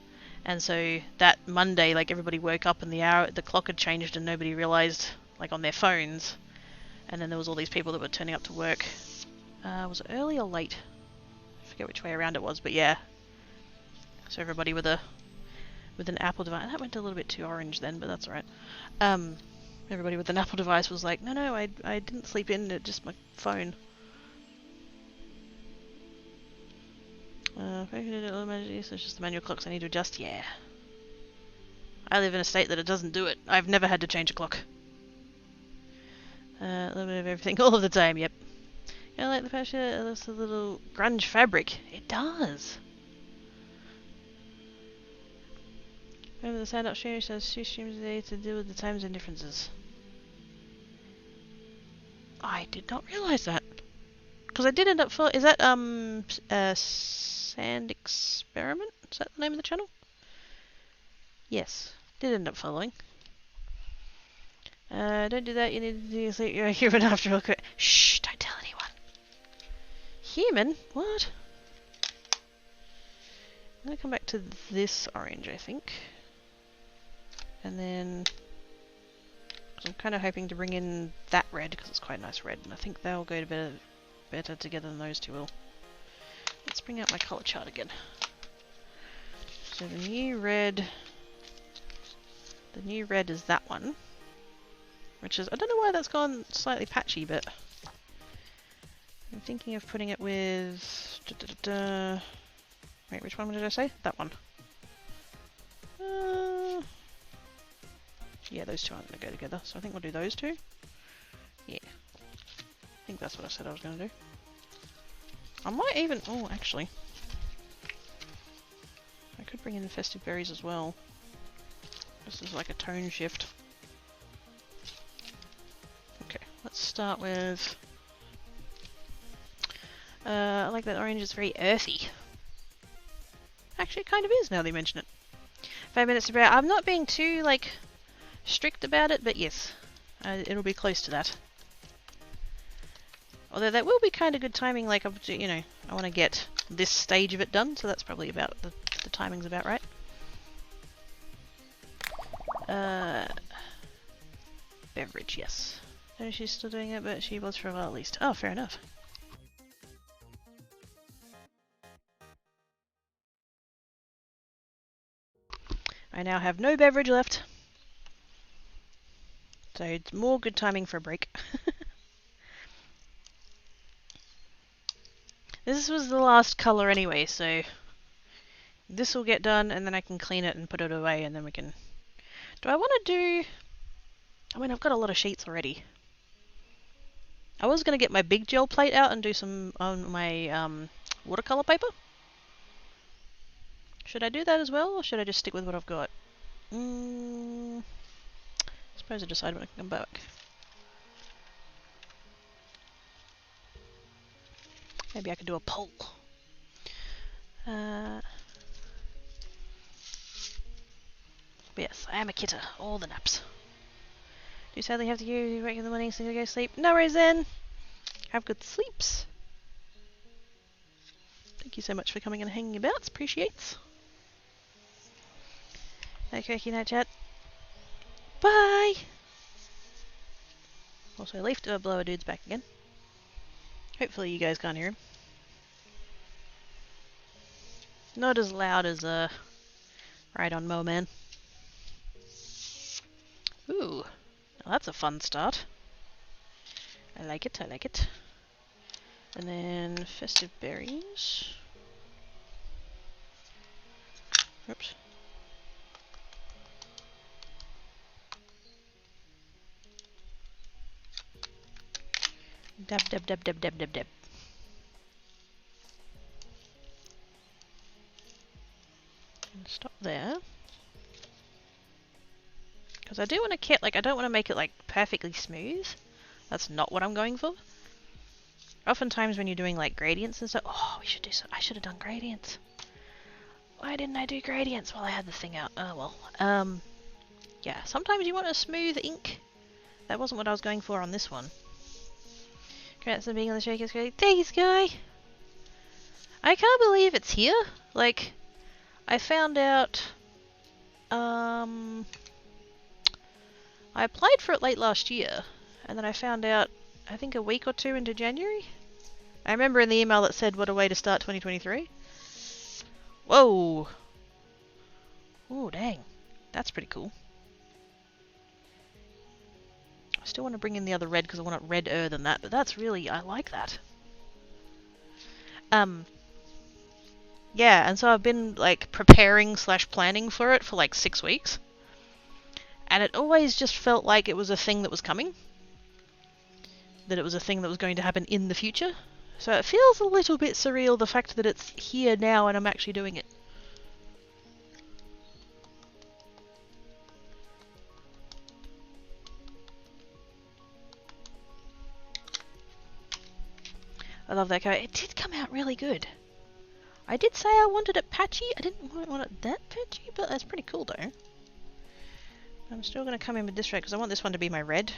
And so that Monday, like everybody woke up and the clock had changed and nobody realized, like on their phones. And then there was all these people that were turning up to work. Was it early or late? I forget which way around it was, but yeah. So everybody with an Apple device, that went a little bit too orange then, but that's alright. Everybody with an Apple device was like, no, I didn't sleep in, it's just my phone. It's just the manual clocks I need to adjust. Yeah. I live in a state that it doesn't do it. I've never had to change a clock. A little bit of everything all of the time, yep. You know, like the fashion, it looks a little grunge fabric. It does. Remember the stand-up stream says 2 streams a day to deal with the time zone differences. I did not realise that. Because I did end up is that, Sand Experiment? Is that the name of the channel? Yes. Did end up following. Don't do that, you need to do sleep. You're a human after all. Shh, don't tell anyone. Human? What? I'm gonna come back to this orange, I think. And then... I'm kind of hoping to bring in that red, because it's quite a nice red, and I think they'll go to better together than those two will. Let's bring out my colour chart again. So the new red is that one, which is, I don't know why that's gone slightly patchy, but I'm thinking of putting it with, wait, which one did I say? That one. Yeah, those two aren't going to go together, so I think we'll do those two. Yeah, I think that's what I said I was going to do. I might even... Oh, actually. I could bring in Festive Berries as well. This is like a tone shift. Okay, let's start with... I like that orange, it's very earthy. Actually, it kind of is now that you mention it. 5 minutes to brown. I'm not being too, like, strict about it, but yes. It'll be close to that. Although that will be kind of good timing, like, you know, I want to get this stage of it done, so that's probably about, the timing's about right. Beverage, yes. No, she's still doing it, but she was for a while at least. Oh, fair enough. I now have no beverage left. So it's more good timing for a break. This was the last colour anyway, so this will get done and then I can clean it and put it away and then we can... Do I want to do... I mean, I've got a lot of sheets already. I was going to get my big gel plate out and do some on my watercolour paper. Should I do that as well, or should I just stick with what I've got? I suppose I decide when I can come back. Maybe I could do a poll. But yes, I am a kitter. All the naps. Do you sadly have to you wake in the morning so you go sleep? No worries then. Have good sleeps. Thank you so much for coming and hanging about. Appreciates. Okay, night chat. Bye! Also, leaf blower dude's back again. Hopefully you guys can't hear him. Not as loud as, Right on Mo Man. Ooh, now that's a fun start. I like it, I like it. And then festive berries. Oops. Dab, dab, dab, dab, dab, dab, dab. And stop there. Because I do want to I don't want to make it like perfectly smooth. That's not what I'm going for. Oftentimes when you're doing like gradients and stuff, oh, I should have done gradients. Why didn't I do gradients while I had the thing out? Oh well. Yeah, sometimes you want a smooth ink. That wasn't what I was going for on this one. Congrats on being on the Showcase. Thanks, guy! I can't believe it's here. Like, I found out... I applied for it late last year, and then I found out, I think a week or two into January? I remember in the email that said, what a way to start 2023. Whoa! Oh, dang. That's pretty cool. I still want to bring in the other red because I want it redder than that, but that's really, I like that. Yeah, and so I've been like preparing / planning for it for like 6 weeks. And it always just felt like it was a thing that was coming. That it was a thing that was going to happen in the future. So it feels a little bit surreal, the fact that it's here now and I'm actually doing it. I love that coat. It did come out really good. I did say I wanted it patchy. I didn't want it that patchy, but that's pretty cool though. I'm still going to come in with this red because I want this one to be my red.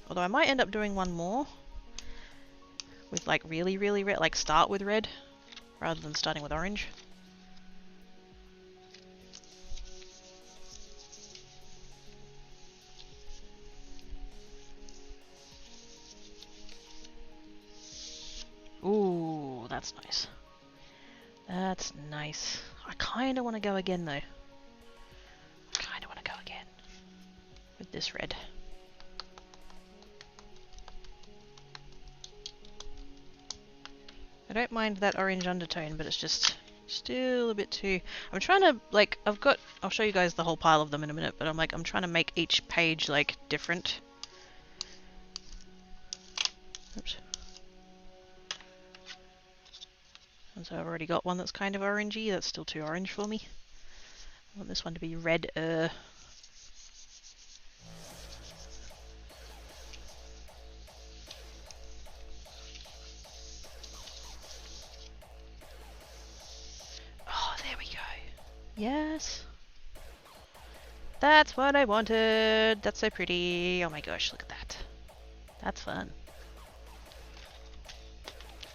Although I might end up doing one more. With like really, really red. Like start with red. Rather than starting with orange. Ooh, that's nice. That's nice. I kind of want to go again though. I kind of want to go again. With this red. I don't mind that orange undertone, but it's just still a bit too... I'm trying to, like, I'll show you guys the whole pile of them in a minute, but I'm trying to make each page, like, different. Oops. And so I've already got one that's kind of orangey. That's still too orange for me. I want this one to be red. Oh, there we go. Yes. That's what I wanted. That's so pretty. Oh my gosh, look at that. That's fun.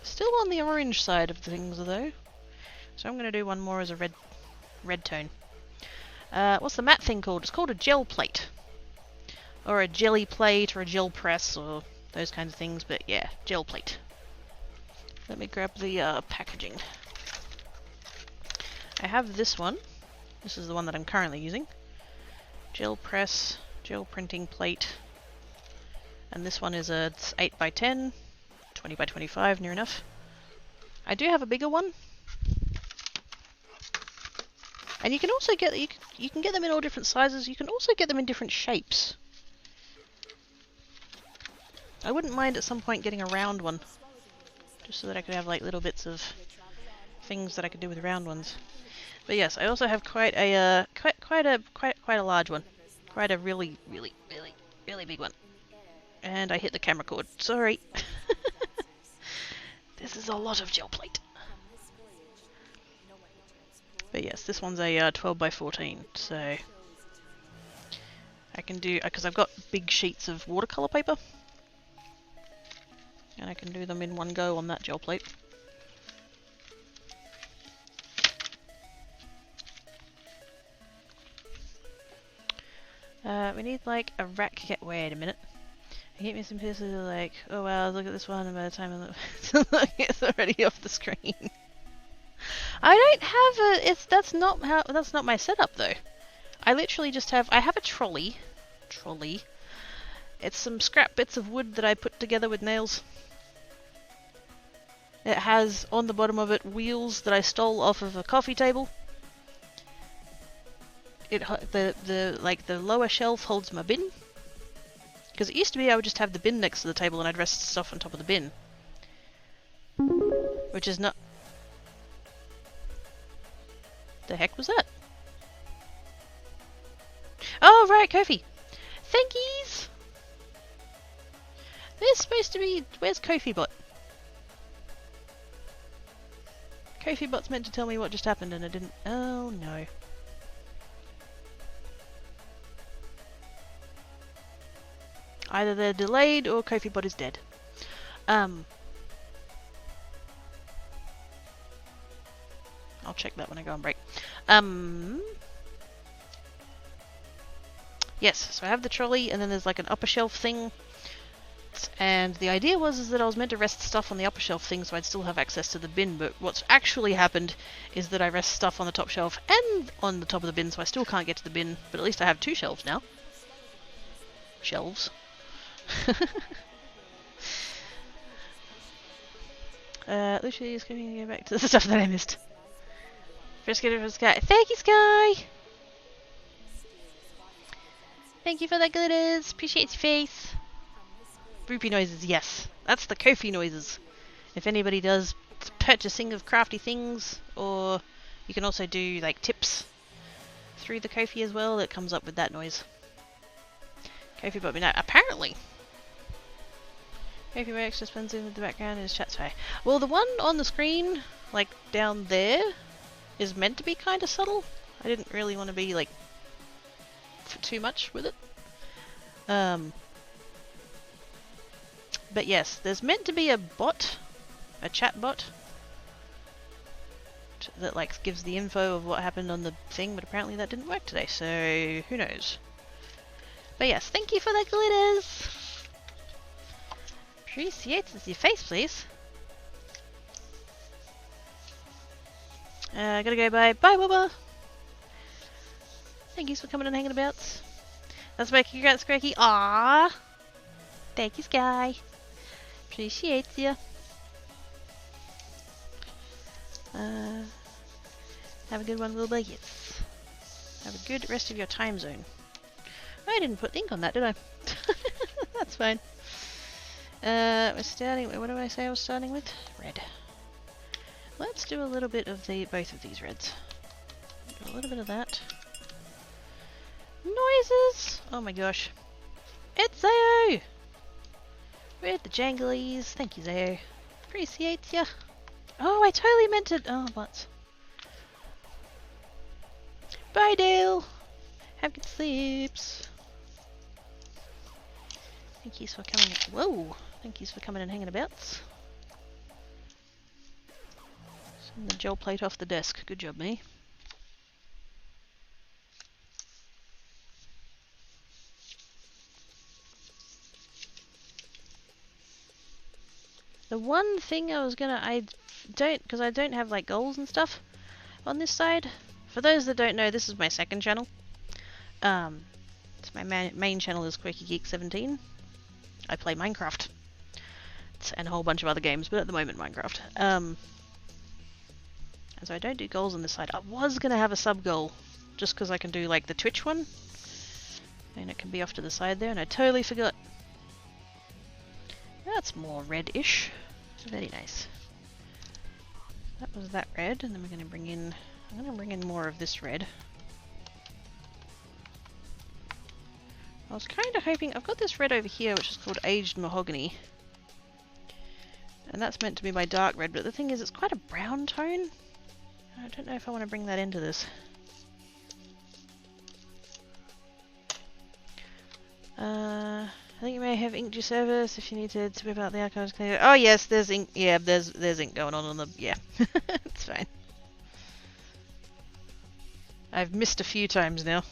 Still on the orange side of things though. So I'm going to do one more as a red tone. What's the matte thing called? It's called a gel plate. Or a jelly plate or a gel press or those kinds of things, but yeah, gel plate. Let me grab the packaging. I have this one. This is the one that I'm currently using. Gel press, gel printing plate. And this one is a 8x10, 20x25, near enough. I do have a bigger one. And you can also get you can get them in all different sizes. You can also get them in different shapes. I wouldn't mind at some point getting a round one, just so that I could have like little bits of things that I could do with round ones. But yes, I also have quite a quite a large one, quite a really big one. And I hit the camera cord. Sorry. This is a lot of gel plate. But yes, this one's a 12x14, so I can do, because I've got big sheets of watercolor paper, and I can do them in one go on that gel plate. We need like a rack. Wait a minute. I get me some pieces of like, oh wow, look at this one, and by the time I look, it's already off the screen. I don't have a. That's not my setup though. I literally just have. I have a trolley. It's some scrap bits of wood that I put together with nails. It has on the bottom of it wheels that I stole off of a coffee table. The lower shelf holds my bin. Because it used to be I would just have the bin next to the table and I'd rest stuff on top of the bin. Which is not... The heck was that? Oh right, Kofi! Thankies! There's supposed to be... Where's KofiBot? KofiBot's meant to tell me what just happened and it didn't... Oh no. Either they're delayed or KofiBot is dead. I'll check that when I go on break. Yes, so I have the trolley and then there's like an upper shelf thing. And the idea was that I was meant to rest stuff on the upper shelf thing so I'd still have access to the bin, but what's actually happened is that I rest stuff on the top shelf and on the top of the bin so I still can't get to the bin, but at least I have 2 shelves now. Shelves. Literally just going to go back to the stuff that I missed. First get it from Sky. Thank you, Sky! Thank you for the glitters. Appreciate your face. Broopy noises, yes. That's the Kofi noises. If anybody does purchasing of crafty things, or you can also do like tips through the Kofi as well, it comes up with that noise. Kofi bought me now. Apparently. Kofi works just blends in with the background and his chat's high. Well, the one on the screen, like down there, is meant to be kind of subtle. I didn't really want to be like too much with it. But yes, there's meant to be a bot, a chat bot, that like gives the info of what happened on the thing, but apparently that didn't work today, so who knows. But yes, thank you for the glitters! Appreciate your face, please. Gotta go bye. Bye, Wubba! Thank you for coming and hanging about. That's my congrats, Cracky. Aww! Thank you, Sky. Appreciate ya. Have a good one, little buggets. Have a good rest of your time zone. I didn't put ink on that, did I? That's fine. We're starting. What did I say I was starting with? Red. Let's do a little bit of both of these reds. Do a little bit of that. Noises! Oh my gosh. It's Zayo! With the janglies. Thank you, Zayo. Appreciate ya. Oh, I totally meant it. Oh, but. Bye, Dale. Have good sleeps. Thank you for coming. Whoa! Thank you for coming and hanging about. Send the gel plate off the desk. Good job, me. The one thing I was gonna, because I don't have like goals and stuff on this side. For those that don't know, this is my second channel. It's my main channel is Quirky Geek 17. I play Minecraft and a whole bunch of other games, but at the moment Minecraft. And so I don't do goals on this side. I was gonna have a sub goal, just because I can do like the Twitch one, and it can be off to the side there, and I totally forgot. That's more red-ish. Very nice. That was that red, and then we're going to bring in... I'm going to bring in more of this red. I was kind of hoping... I've got this red over here, which is called Aged Mahogany. And that's meant to be my dark red, but the thing is, it's quite a brown tone. I don't know if I want to bring that into this. I think you may have inked your service if you need to whip out the archives. Oh yes, there's ink. Yeah, there's ink going on the. Yeah, it's fine. I've missed a few times now.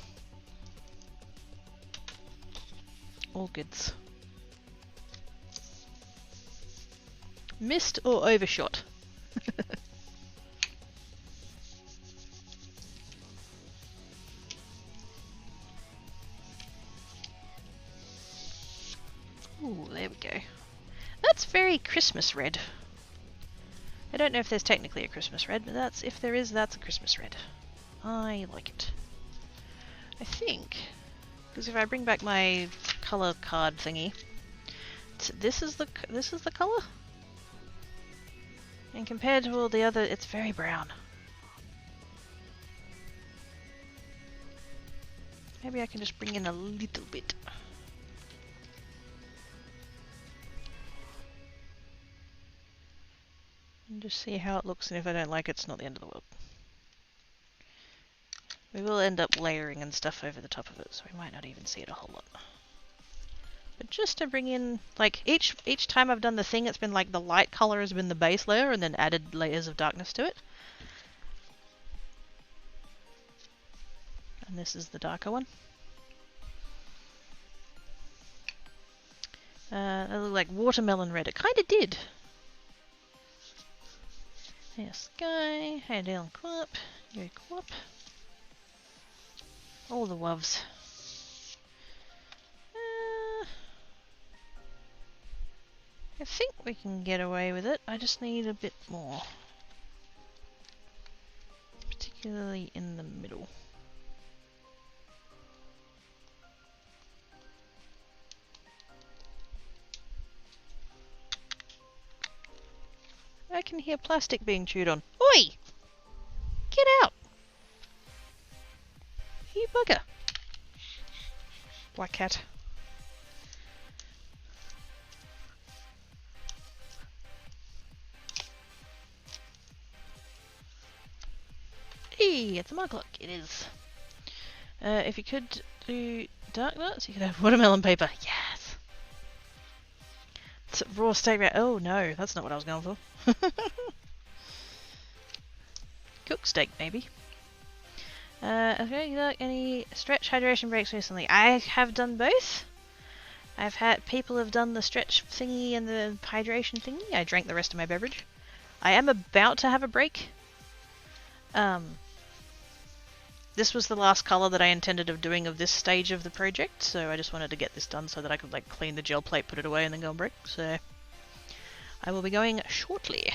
goods. Missed or overshot? Ooh, there we go. That's very Christmas red. I don't know if there's technically a Christmas red, but that's, if there is, that's a Christmas red. I like it. I think, because if I bring back my color card thingy, this is the color, and compared to all the other, it's very brown. Maybe I can just bring in a little bit. And just see how it looks, and if I don't like it, it's not the end of the world. We will end up layering and stuff over the top of it, so we might not even see it a whole lot. But just to bring in, like, each time I've done the thing, it's been like the light color has been the base layer, and then added layers of darkness to it. And this is the darker one. That looked like watermelon red. It kind of did. There's Sky. Hey, Dylan Quap. You Quap. All the wovs. I think we can get away with it. I just need a bit more. Particularly in the middle. I can hear plastic being chewed on. Oi! Get out! You bugger. Black cat. Hey, it's a mug clock. It is. If you could do dark nuts, you could have watermelon paper. Yes! It's raw steak. Oh no, that's not what I was going for. Cooked steak, maybe. Okay, any stretch hydration breaks recently? I have done both. I've had people have done the stretch thingy and the hydration thingy. I drank the rest of my beverage. I am about to have a break. This was the last colour that I intended of doing of this stage of the project, so I just wanted to get this done so that I could like clean the gel plate, put it away, and then go on break. So I will be going shortly.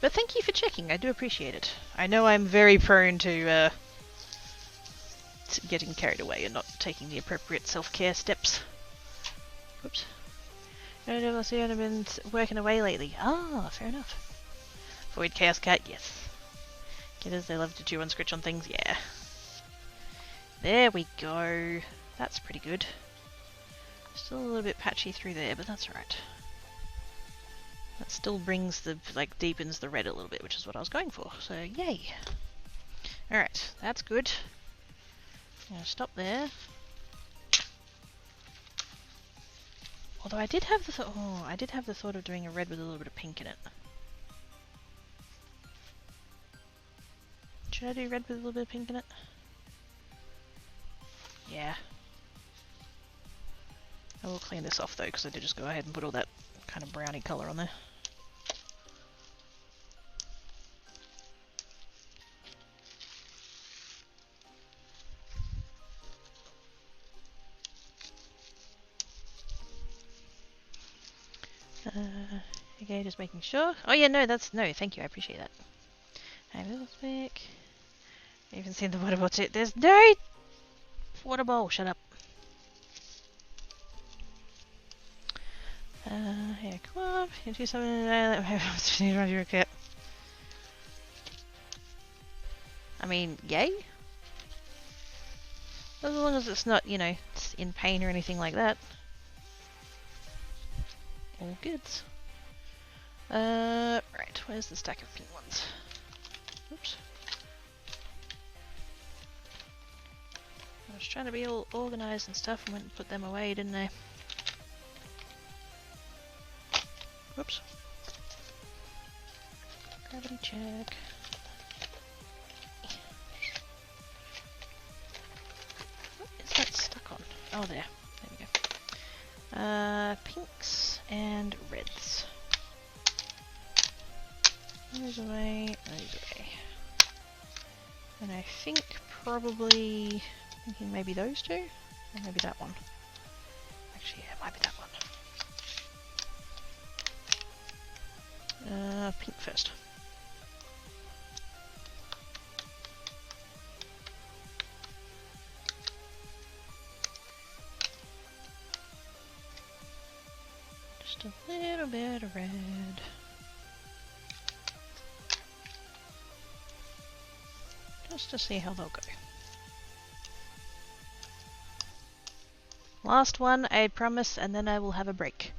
But thank you for checking, I do appreciate it. I know I'm very prone to getting carried away and not taking the appropriate self-care steps. Oops. I've been working away lately. Ah, fair enough. Void Chaos Cat, yes. Getters, they love to chew and scratch on things, yeah. There we go. That's pretty good. Still a little bit patchy through there, but that's alright. That still brings the, like, deepens the red a little bit, which is what I was going for, so yay! Alright, that's good. I'm gonna stop there. Although I did have the thought of doing a red with a little bit of pink in it. Should I do red with a little bit of pink in it? Yeah. I will clean this off though, because I did just go ahead and put all that kind of browny colour on there. Okay, just making sure. Oh yeah, no, thank you, I appreciate that. I will speak. You haven't seen the water bowl too. There's no water bowl, shut up. Yeah, come on, you do something today. Around your cat. I mean, yay? As long as it's not, you know, it's in pain or anything like that. All goods. Right, where's the stack of pink ones? Oops. I was trying to be all organised and stuff and went and put them away, didn't I? Whoops. Gravity check. What is that stuck on? Oh, there. Pinks and reds. Those away, those away. And I think probably thinking maybe those two, or maybe that one. Actually, yeah, it might be that one. Pink first. Just a little bit of red. Just to see how they'll go. Last one, I promise, and then I will have a break.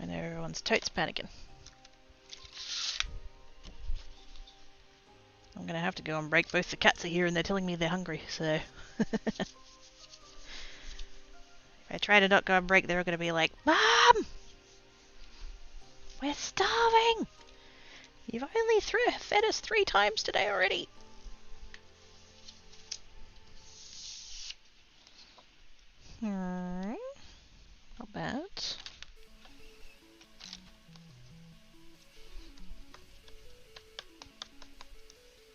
I know everyone's totes panicking. I'm gonna have to go on break. Both the cats are here and they're telling me they're hungry, so... If I try to not go on break, they're gonna be like, Mom! We're starving! You've only fed us 3 times today already! Not bad.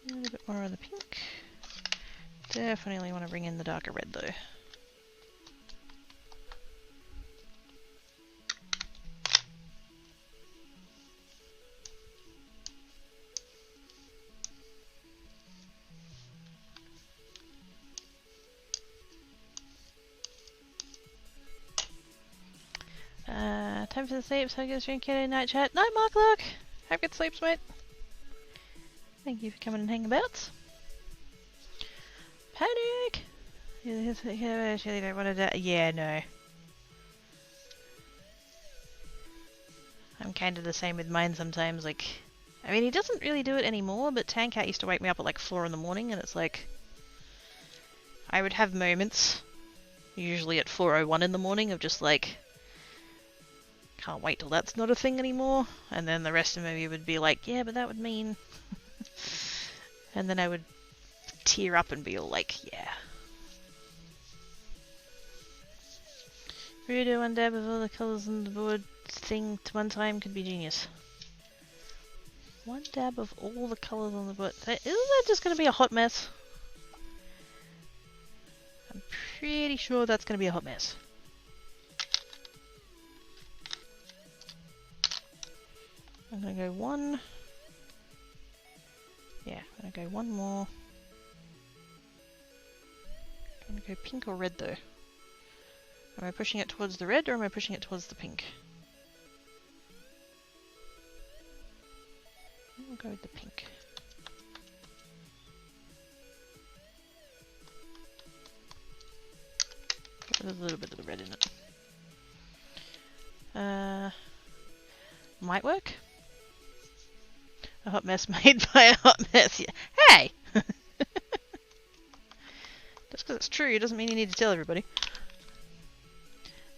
A little bit more of the pink. Definitely want to bring in the darker red though. Time for the sleeps. Have a good stream, kiddo. Night chat. Night, Mark. Look. Have good sleeps, mate. Thank you for coming and hanging about. Panic. Surely don't want to. Yeah, no. I'm kind of the same with mine sometimes. Like, I mean, he doesn't really do it anymore. But Tancat used to wake me up at like 4 in the morning, and it's like I would have moments, usually at 4:01 in the morning, of just like, can't wait till that's not a thing anymore. And then the rest of me would be like, yeah, but that would mean... And then I would tear up and be all like, yeah. Redo one dab of all the colours on the board thing to one time could be genius. One dab of all the colours on the board. Isn't that just going to be a hot mess? I'm pretty sure that's going to be a hot mess. I'm gonna go one. Yeah, I'm gonna go one more. I'm gonna go pink or red though. Am I pushing it towards the red or am I pushing it towards the pink? I'll go with the pink. Put a little bit of the red in it. Might work. A hot mess made by a hot mess. Yeah. Hey! Just because it's true doesn't mean you need to tell everybody.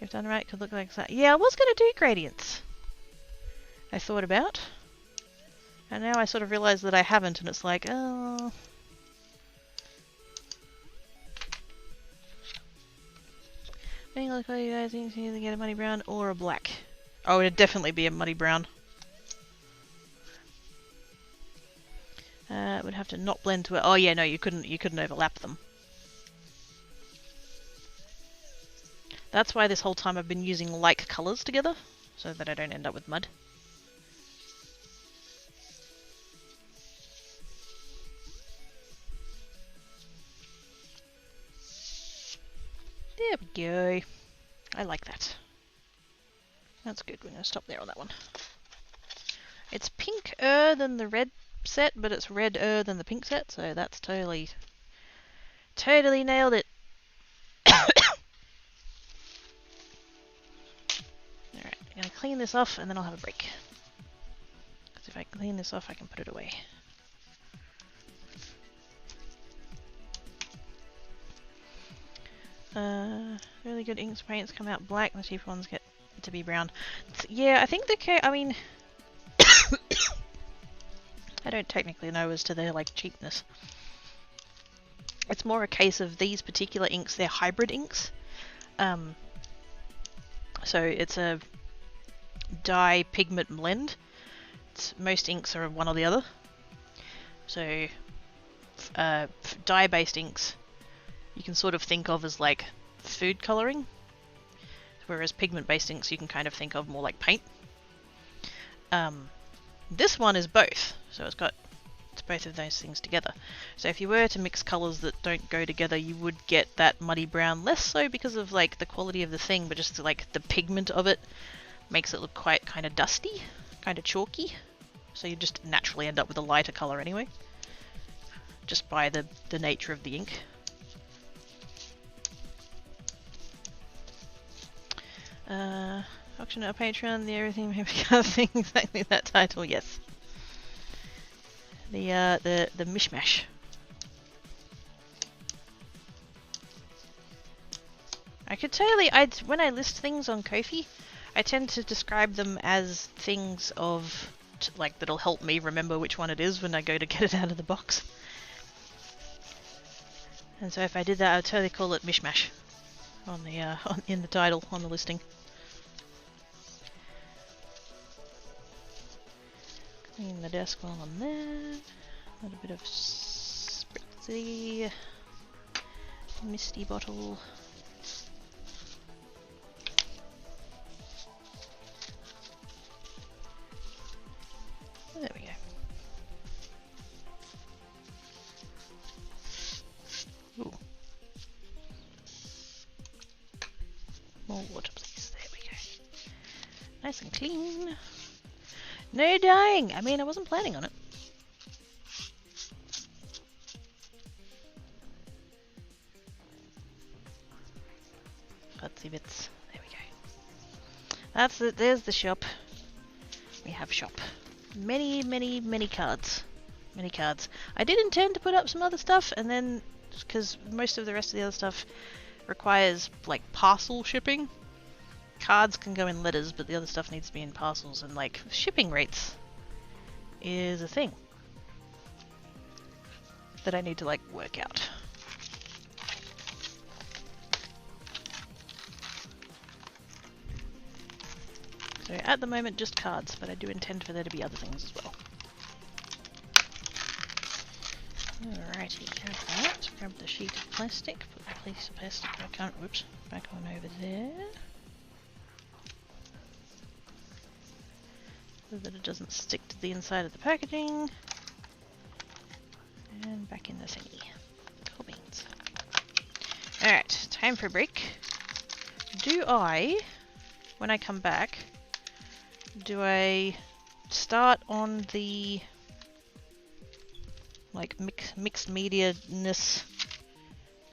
If done right, could look like that. Yeah, I was going to do gradients. I thought about. And now I sort of realise that I haven't, and it's like, oh... Being like, oh, you guys think you either get a muddy brown or a black. Oh, it'd definitely be a muddy brown. It would have to not blend to it. Oh yeah, no, you couldn't overlap them. That's why this whole time I've been using like colours together, so that I don't end up with mud. There we go. I like that. That's good. We're going to stop there on that one. It's pinker than the red set, but it's redder than the pink set, so that's totally nailed it. Alright, I'm going to clean this off and then I'll have a break. Because if I clean this off, I can put it away. Really good inks paints come out black, the cheap ones get to be brown. Yeah, I think I mean... I don't technically know as to their like cheapness. It's more a case of these particular inks, they're hybrid inks. So it's a dye pigment blend. Most inks are one or the other. So dye-based inks you can sort of think of as like food colouring, whereas pigment-based inks you can kind of think of more like paint. This one is both, so it's both of those things together. So if you were to mix colours that don't go together, you would get that muddy brown, less so because of like the quality of the thing, but just like the pigment of it makes it look quite kind of dusty, kind of chalky. So you just naturally end up with a lighter colour anyway, just by the nature of the ink. Auction at Patreon, the everything maybe thing, exactly that title, yes. The mishmash. I could totally, when I list things on Ko-fi, I tend to describe them as things of, like, that'll help me remember which one it is when I go to get it out of the box. And so if I did that, I would totally call it mishmash on the in the title on the listing. Clean the desk while I'm there. A little bit of spritzy misty bottle. There we go. Ooh. More water, please. There we go. Nice and clean. No dying! I mean, I wasn't planning on it. Gutsy bits. There we go. That's it. There's the shop. We have shop. Many, many, many cards. Many cards. I did intend to put up some other stuff, and then, because most of the rest of the other stuff requires, like, parcel shipping. Cards can go in letters, but the other stuff needs to be in parcels, and, like, shipping rates is a thing that I need to, like, work out. So at the moment just cards, but I do intend for there to be other things as well. Alrighty, grab that, grab the sheet of plastic, put the piece of plastic back on, whoops, back on over there. So that it doesn't stick to the inside of the packaging. And back in the thingy. Cool beans. Alright, time for a break. Do I, when I come back, do I start on the like mixed media-ness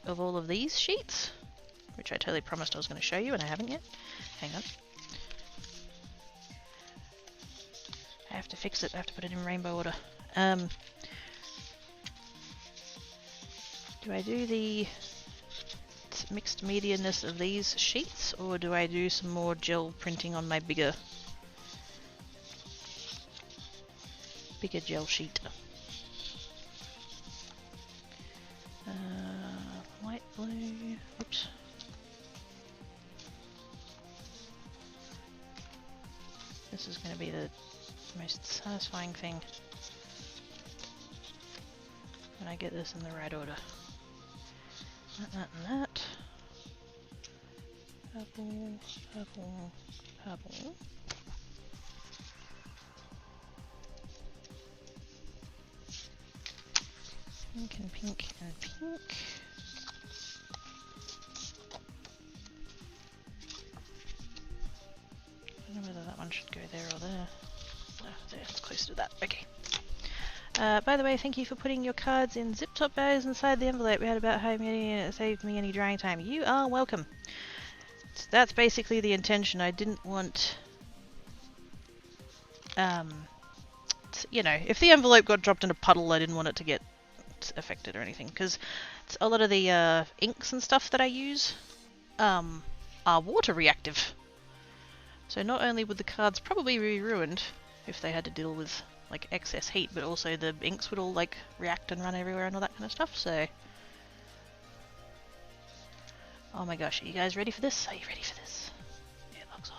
of all of these sheets, which I totally promised I was going to show you and I haven't yet. Hang on. I have to fix it. I have to put it in rainbow order. Do I do the mixed media-ness of these sheets, or do I do some more gel printing on my bigger gel sheet? Light blue. Oops. This is going to be the most satisfying thing when I get this in the right order. That, and that. Purple, purple, purple. Pink and pink and pink. I don't know whether that one should go there or there. Oh, there, it's close to that. Okay. By the way, thank you for putting your cards in zip-top bags inside the envelope. We had about how many, and it saved me any drying time. You are welcome. So that's basically the intention. I didn't want, you know, if the envelope got dropped in a puddle, I didn't want it to get affected or anything, because a lot of the inks and stuff that I use are water reactive. So not only would the cards probably be ruined if they had to deal with like excess heat, but also the inks would all like react and run everywhere and all that kind of stuff. So, oh my gosh, are you guys ready for this? Are you ready for this? Yeah, looks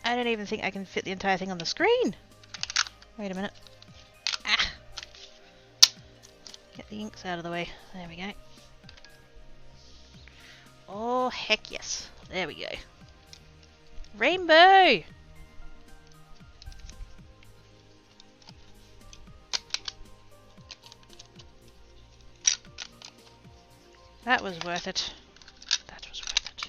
I don't even think I can fit the entire thing on the screen. Wait a minute. Ah! Get the inks out of the way. There we go. Oh, heck yes. There we go. Rainbow! That was worth it. That was worth it.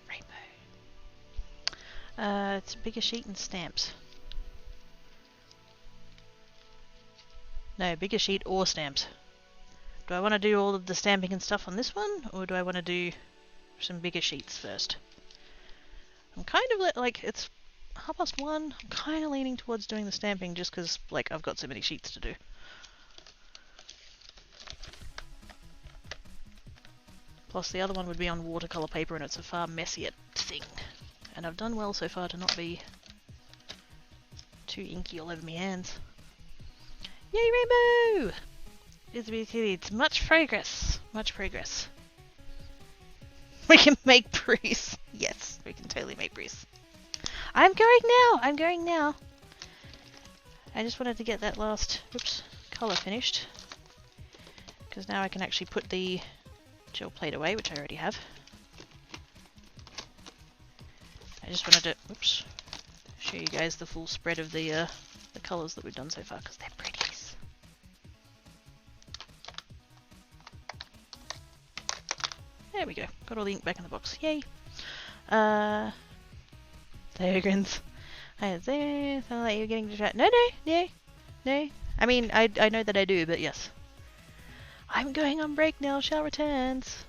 Rainbow. It's a bigger sheet and stamps. No, bigger sheet or stamps. Do I want to do all of the stamping and stuff on this one, or do I want to do some bigger sheets first? I'm kind of like, it's 1:30. I'm kind of leaning towards doing the stamping just because, like, I've got so many sheets to do. Plus the other one would be on watercolour paper and it's a far messier thing. And I've done well so far to not be too inky all over my hands. Yay, rainbow! It's much progress. Much progress. We can make breeze. Yes, we can totally make breeze. I'm going now! I'm going now! I just wanted to get that last, colour finished. Because now I can actually put the gel plate away, which I already have. I just wanted to, show you guys the full spread of the colours that we've done so far, because they're pretties. There we go. Got all the ink back in the box. Yay! There grins. Hi there. Sound like you're getting distracted. No. I mean, I know that I do, but yes. I'm going on break now. Shell returns.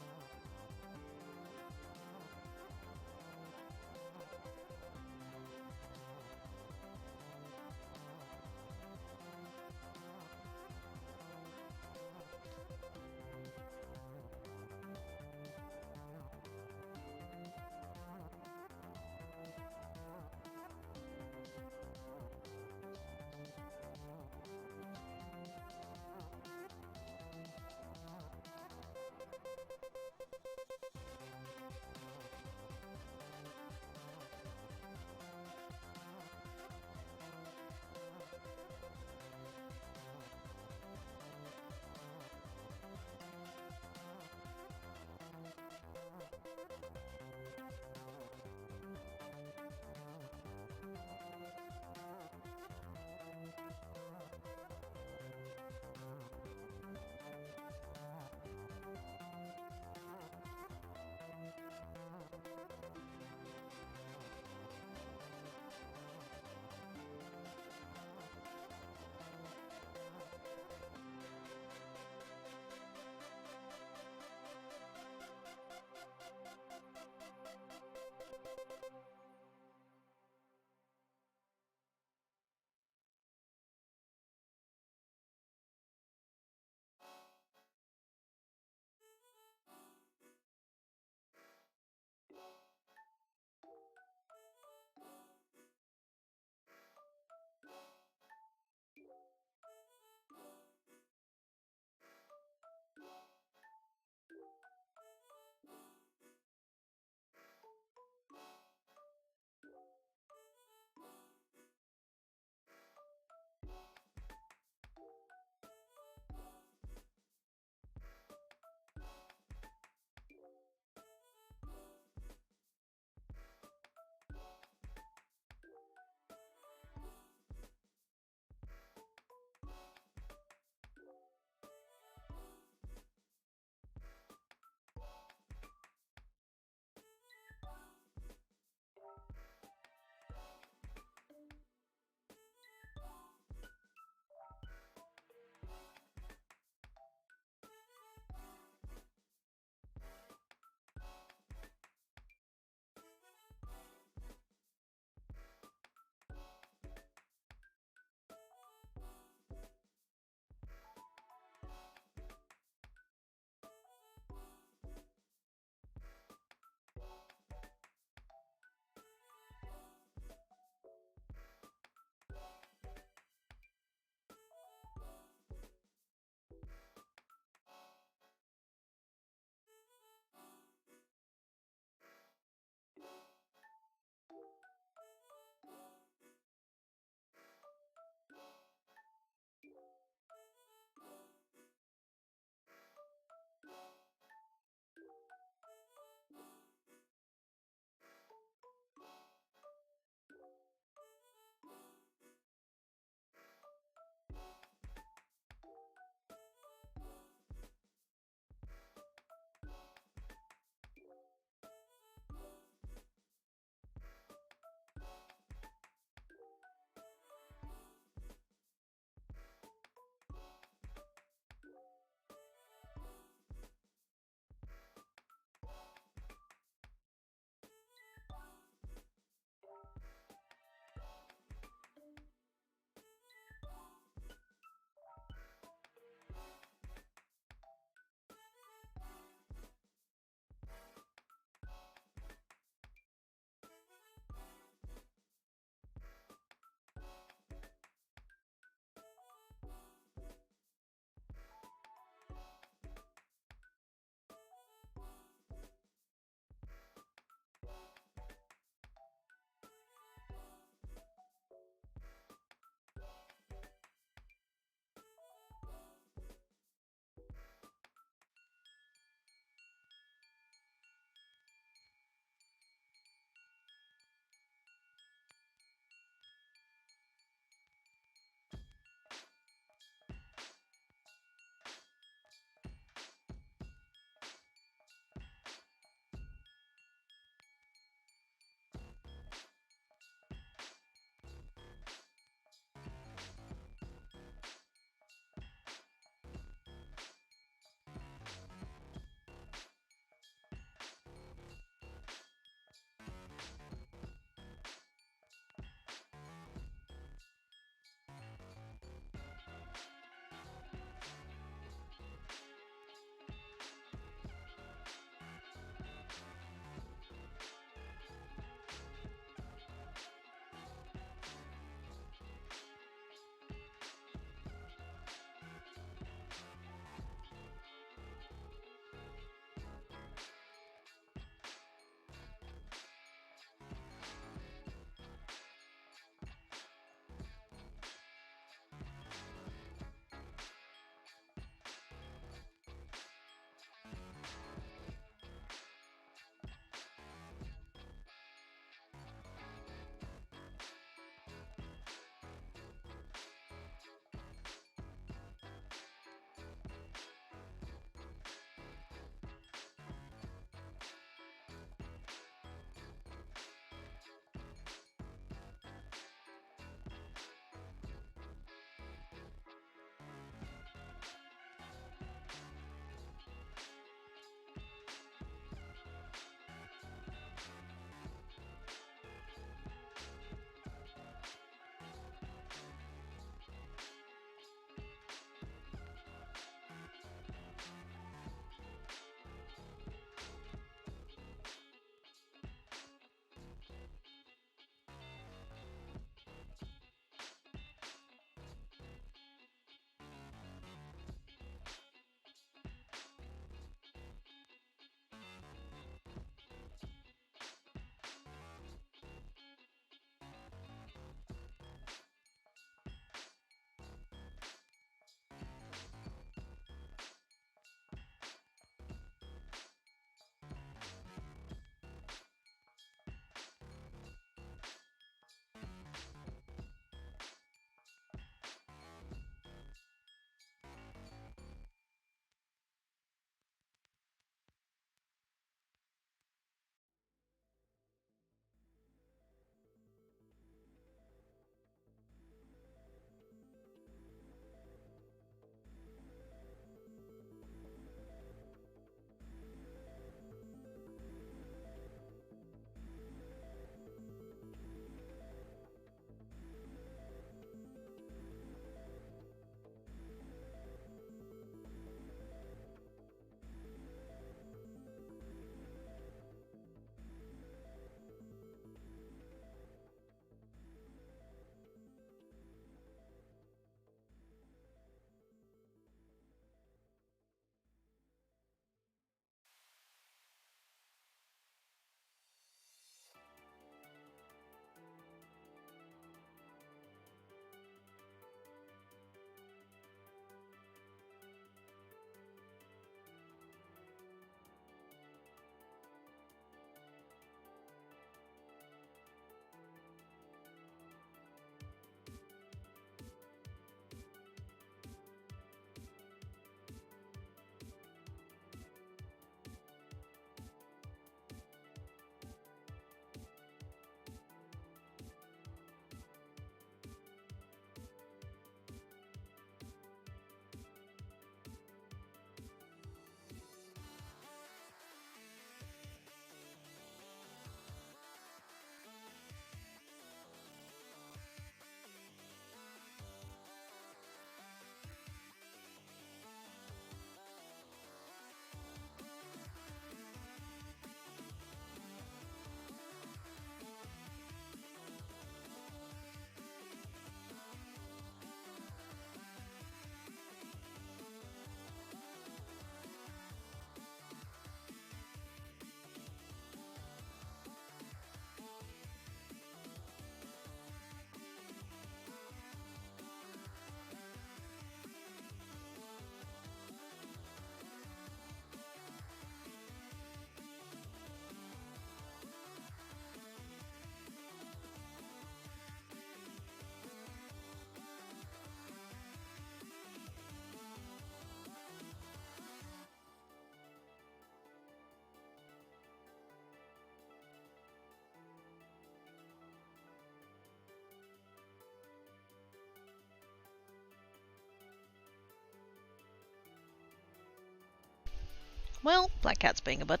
Well, Black Cat's being a butt.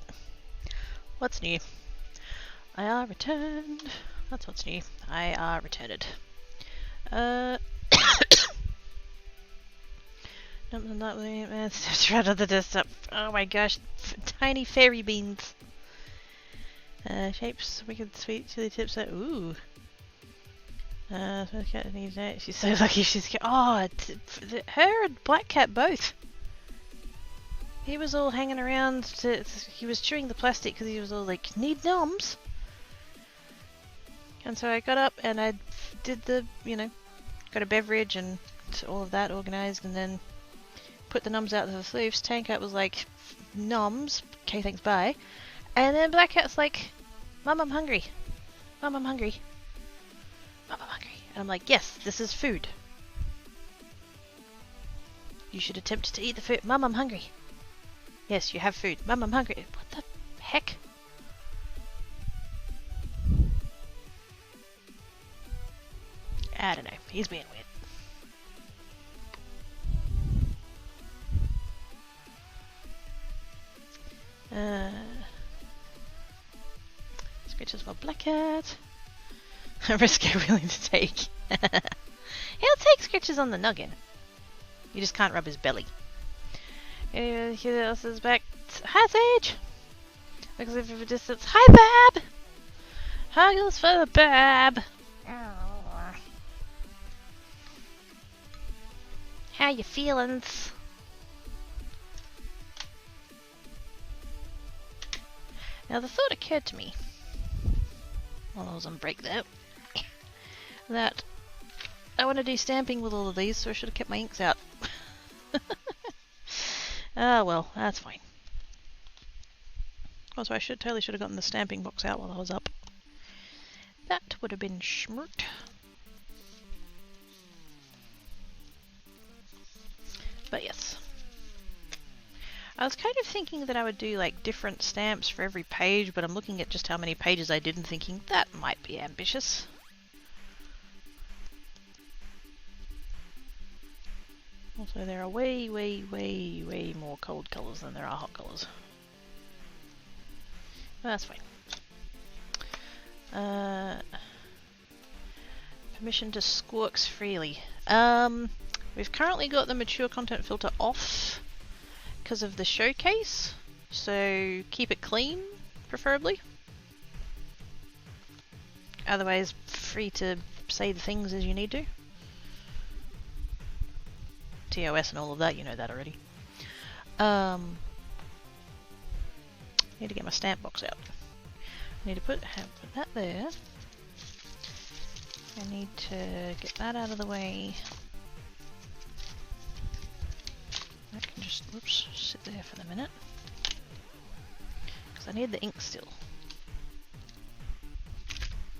What's new? I are returned. That's what's new. I are returned. It's right on the desktop. Oh my gosh, tiny fairy beans. Shapes, wicked, sweet, chili tips. Ooh. She's so lucky she's. Oh, her and Black Cat both. He was all hanging around. He was chewing the plastic because he was all like, need noms. And so I got up and I did the, got a beverage and all of that organised, and then put the noms out to the sleeves. Tankat was like, noms, okay, thanks, bye. And then Black Cat's like, Mum, I'm hungry. Mum, I'm hungry. Mum, I'm hungry. And I'm like, yes, this is food. You should attempt to eat the food. Mum, I'm hungry. Yes, you have food. Mum, I'm hungry. What the heck? I don't know. He's being weird. Scratches for Black Cat. A risk I'm willing to take. He'll take scratches on the noggin. You just can't rub his belly. Who else is back? Hi, Sage! Looks like from a distance. Hi, Bab! Huggles for the Bab! How you feelings? Now the thought occurred to me while I was on break there that I want to do stamping with all of these, so I should have kept my inks out. Ah, well, that's fine. Also, I totally should have gotten the stamping box out while I was up. That would have been schmurt. But yes. I was kind of thinking that I would do like different stamps for every page, but I'm looking at just how many pages I did and thinking that might be ambitious. Also, there are way more cold colours than there are hot colours. But that's fine. Permission to squawks freely. We've currently got the mature content filter off because of the showcase, so keep it clean, preferably. Otherwise, free to say the things as you need to. TOS and all of that, you know that already. Need to get my stamp box out. Need to put that there. I need to get that out of the way. That can just, whoops, sit there for the minute. Because I need the ink still.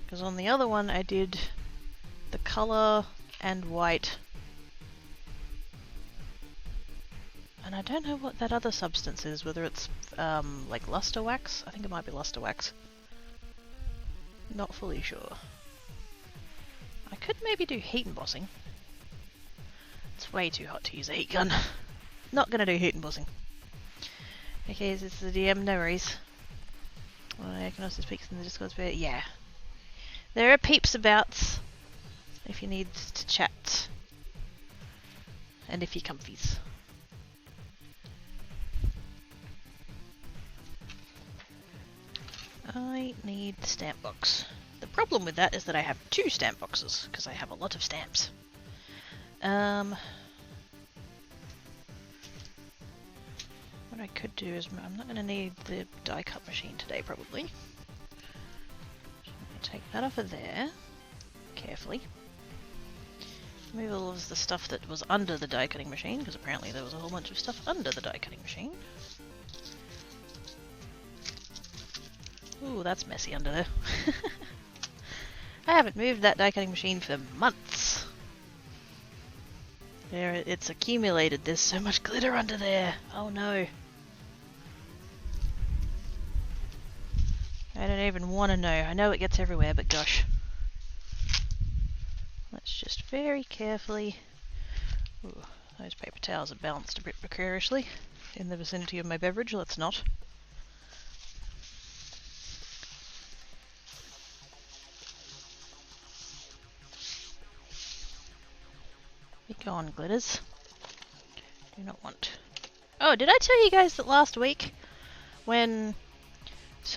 Because on the other one I did the colour and white. And I don't know what that other substance is, whether it's like luster wax. I think it might be luster wax. Not fully sure. I could maybe do heat embossing. It's way too hot to use a heat gun. Not gonna do heat embossing. Okay, is this the DM? No worries. Well, I can also speak in the Discord bit. Yeah. There are peeps abouts if you need to chat. And if you're comfies. I need the stamp box. The problem with that is that I have 2 stamp boxes, because I have a lot of stamps. What I could do is, I'm not going to need the die cut machine today probably. So I'm going to take that off of there, carefully. Move all of the stuff that was under the die cutting machine, because apparently there was a whole bunch of stuff under the die cutting machine. Ooh, that's messy under there. I haven't moved that die cutting machine for months. There, it's accumulated. There's so much glitter under there. Oh no. I don't even want to know. I know it gets everywhere, but gosh. Let's just very carefully... Ooh, Those paper towels are balanced a bit precariously in the vicinity of my beverage. Let's not. Be gone, glitters. Do not want. Oh, did I tell you guys that last week when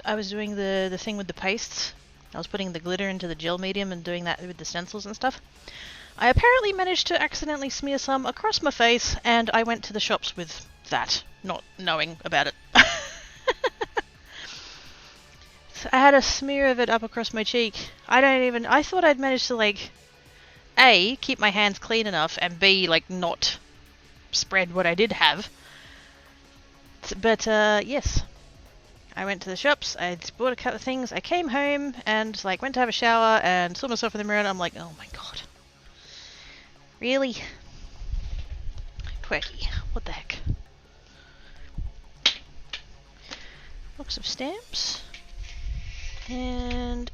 I was doing the thing with the pastes, I was putting the glitter into the gel medium and doing that with the stencils and stuff? I apparently managed to accidentally smear some across my face, and I went to the shops with that, not knowing about it. So I had a smear of it up across my cheek. I thought I'd managed to, like, A, keep my hands clean enough, and B, like, not spread what I did have. But, yes. I went to the shops, I bought a couple of things, I came home, and, like, went to have a shower, and saw myself in the mirror, and I'm like, oh my god. Really? Quirky. What the heck? Box of stamps. And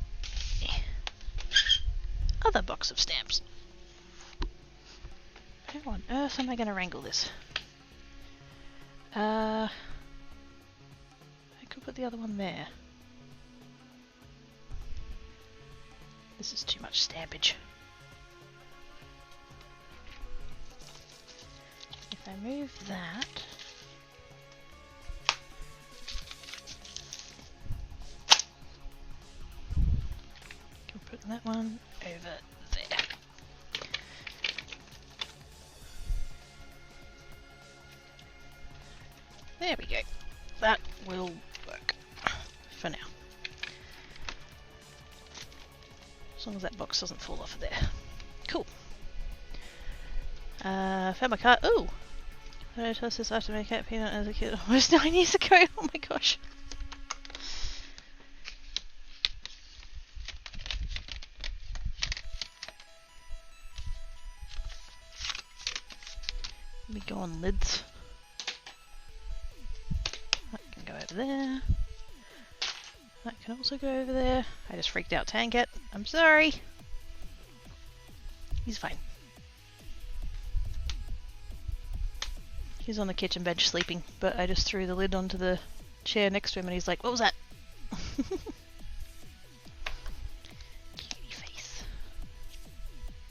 other box of stamps. How on earth am I going to wrangle this? I could put the other one there. This is too much stampage. If I move that... I can put that one over there. There we go. That will work for now. As long as that box doesn't fall off of there. Cool. Found my card. Ooh! I tossed this after my cat peanut as a kid almost 9 years ago. Oh my gosh. Let me go on lids. That can go over there. That can also go over there. I just freaked out Tankat. I'm sorry. He's fine. He's on the kitchen bench sleeping, but I just threw the lid onto the chair next to him and he's like, what was that? Cutie face.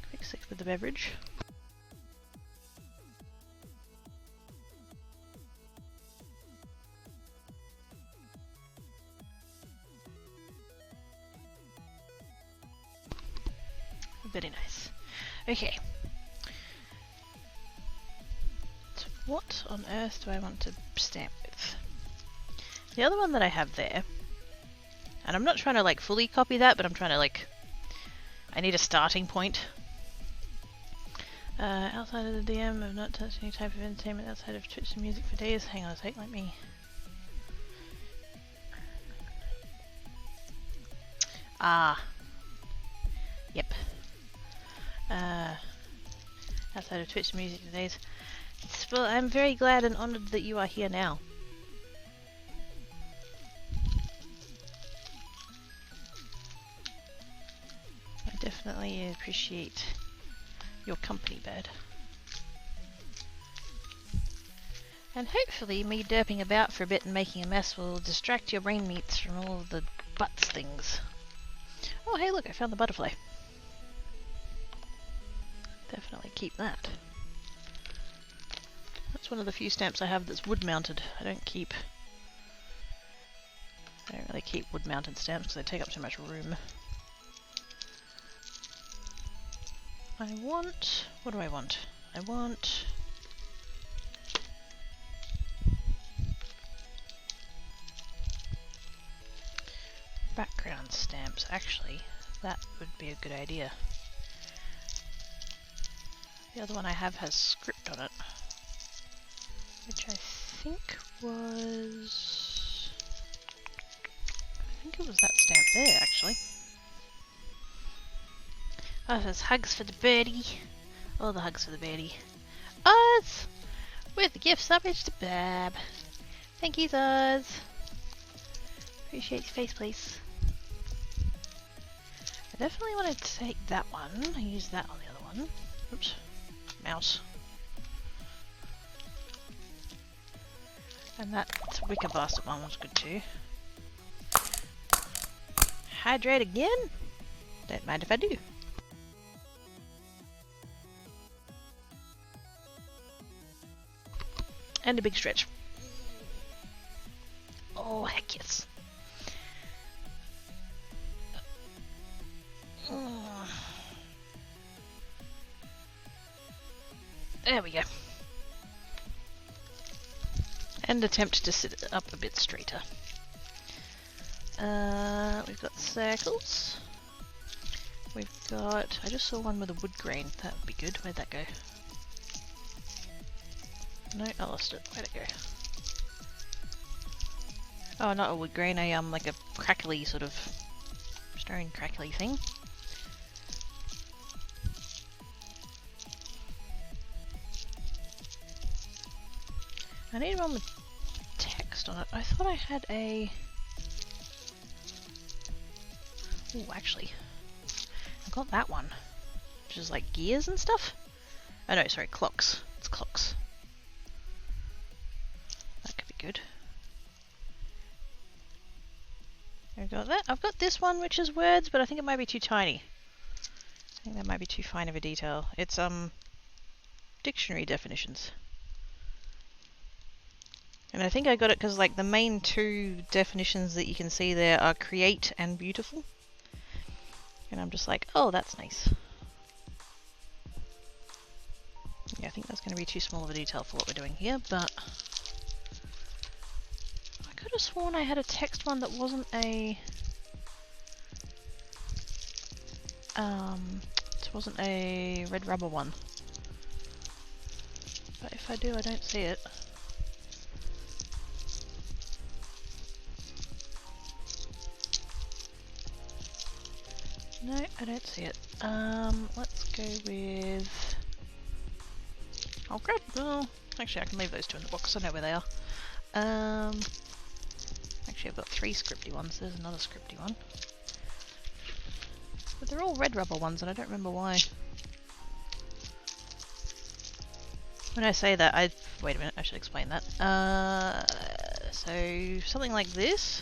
Quick sip with the beverage. Very nice. Okay. So what on earth do I want to stamp with? The other one that I have there, and I'm not trying to like fully copy that, but I'm trying to like, I need a starting point. Outside of the DM, I've not touched any type of entertainment outside of Twitch and music for days. Hang on a sec, let me... Ah. Yep. Outside of Twitch and music for days. Well, I'm very glad and honoured that you are here now. I definitely appreciate your company, bird. And hopefully me derping about for a bit and making a mess will distract your brain meats from all of the butts things. Oh hey look, I found the butterfly. Definitely keep that. That's one of the few stamps I have that's wood mounted. I don't really keep wood mounted stamps because they take up too much room. What do I want? I want background stamps. Actually, that would be a good idea. The other one I have has script on it, which I think was... I think it was that stamp there, actually. Oh, it says hugs for the birdie. All the hugs for the birdie. Oz! With the gift stoppage to Bab. Thank you, Oz. Appreciate your face, please. I definitely want to take that one. I use that on the other one. Oops. Mouse. And that wicker basket one was good too. Hydrate again? Don't mind if I do. And a big stretch. Oh, heck yes. There we go. And attempt to sit it up a bit straighter. We've got circles. We've got... I just saw one with a wood grain. That would be good. Where'd that go? No, I lost it. Where'd it go? Oh, not a wood grain. Like a crackly sort of stone crackly thing. I need one with text on it. I thought I had a... Oh, actually. I got that one. Which is like gears and stuff? Oh no, sorry, clocks. It's clocks. That could be good. I've got that. I've got this one, which is words, but I think it might be too tiny. I think that might be too fine of a detail. It's, dictionary definitions. And I think I got it because, like, the main two definitions that you can see there are create and beautiful. And I'm just like, oh, that's nice. Yeah, I think that's going to be too small of a detail for what we're doing here, but... I could have sworn I had a text one that wasn't a... It wasn't a red rubber one. But if I do, I don't see it. No, I don't see it. Let's go with... I'll grab... Well, actually I can leave those two in the box, I know where they are. Actually I've got 3 scripty ones, there's another scripty one. But they're all red rubber ones and I don't remember why. When I say that, wait a minute, I should explain that. So, something like this.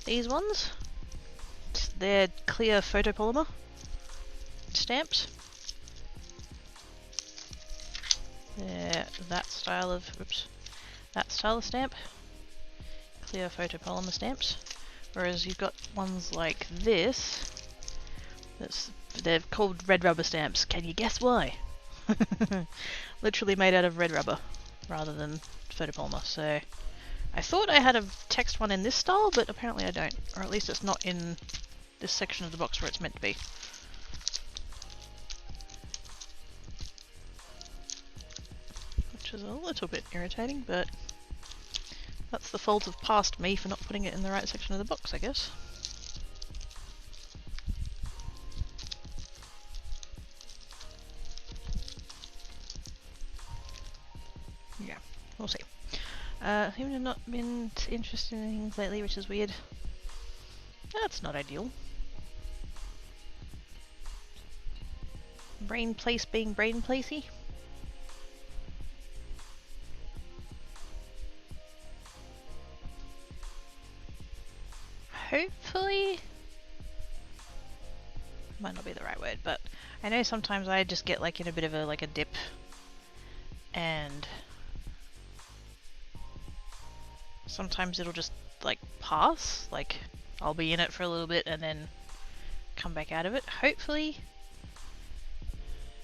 These ones. They're clear photopolymer stamps. They're that style of stamp. Clear photopolymer stamps. Whereas you've got ones like this. They're called red rubber stamps. Can you guess why? Literally made out of red rubber rather than photopolymer. So I thought I had a text one in this style, but apparently I don't. Or at least it's not in this section of the box where it's meant to be. Which is a little bit irritating, but that's the fault of past me for not putting it in the right section of the box, I guess. Yeah, we'll see. Seem to have not been interested in things lately, which is weird. That's not ideal. Brain place being brain placey. Hopefully, might not be the right word, but I know sometimes I just get like in a bit of a dip, and sometimes it'll just like pass, like I'll be in it for a little bit and then come back out of it. Hopefully,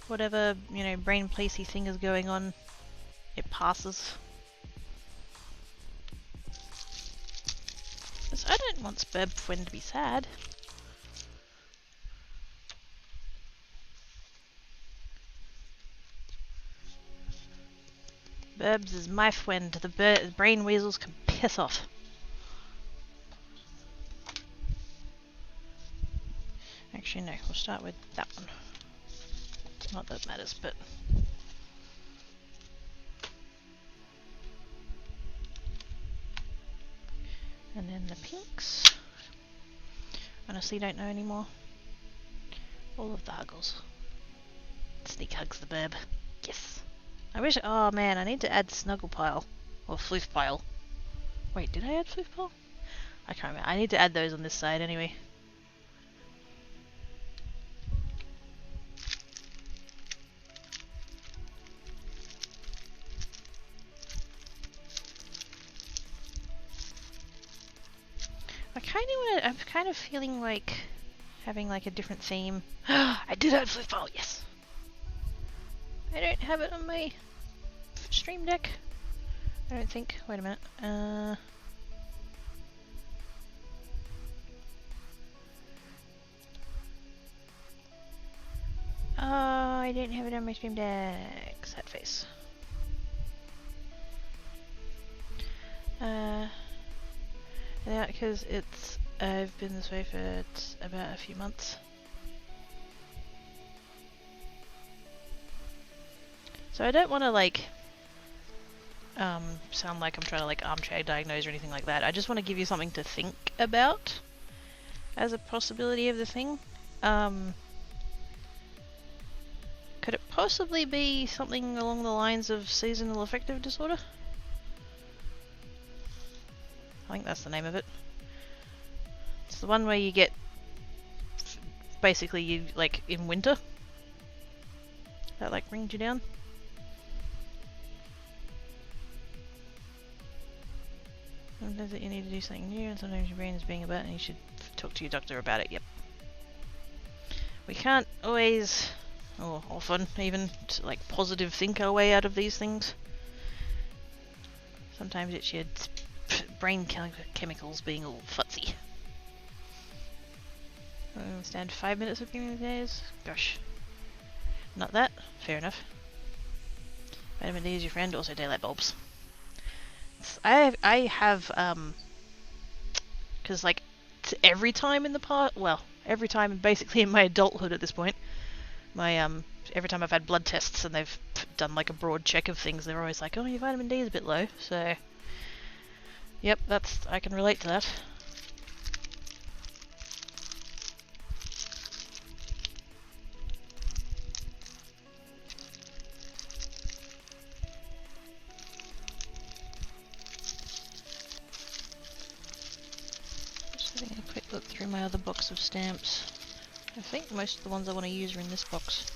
whatever, you know, brain placey thing is going on, it passes. Because I don't want Spurb Fwen to be sad. Burbs is my friend. The brain weasels can piss off. Actually, no. We'll start with that one. Not that it matters, but... And then the pinks. Honestly, don't know anymore. All of the huggles. Sneak hugs the burb. Yes. I wish... Oh man, I need to add Snuggle Pile. Or floof pile. Wait, did I add floof pile? I can't remember. I need to add those on this side anyway. I'm kind of feeling like having like a different theme. I did add floof pile, yes! I don't have it on my stream deck. I don't think. Wait a minute. I don't have it on my stream deck. Sad face. Yeah, because I've been this way for about a few months. So I don't want to like sound like I'm trying to like armchair diagnose or anything like that. I just want to give you something to think about as a possibility of the thing. Could it possibly be something along the lines of seasonal affective disorder? I think that's the name of it. It's the one where you get basically you like in winter that like brings you down. Sometimes that you need to do something new, and sometimes your brain is being about, and you should talk to your doctor about it. Yep. We can't always, or often even, like positive think our way out of these things. Sometimes it's your brain chemicals being all futzy. Stand 5 minutes of giving the days. Gosh, not that. Fair enough. Vitamin D is your friend. Also daylight bulbs. I have because like every time in the past, well, every time basically in my adulthood at this point, my every time I've had blood tests and they've done like a broad check of things, they're always like, oh, your vitamin D is a bit low. So yep, I can relate to that. Look through my other box of stamps. I think most of the ones I want to use are in this box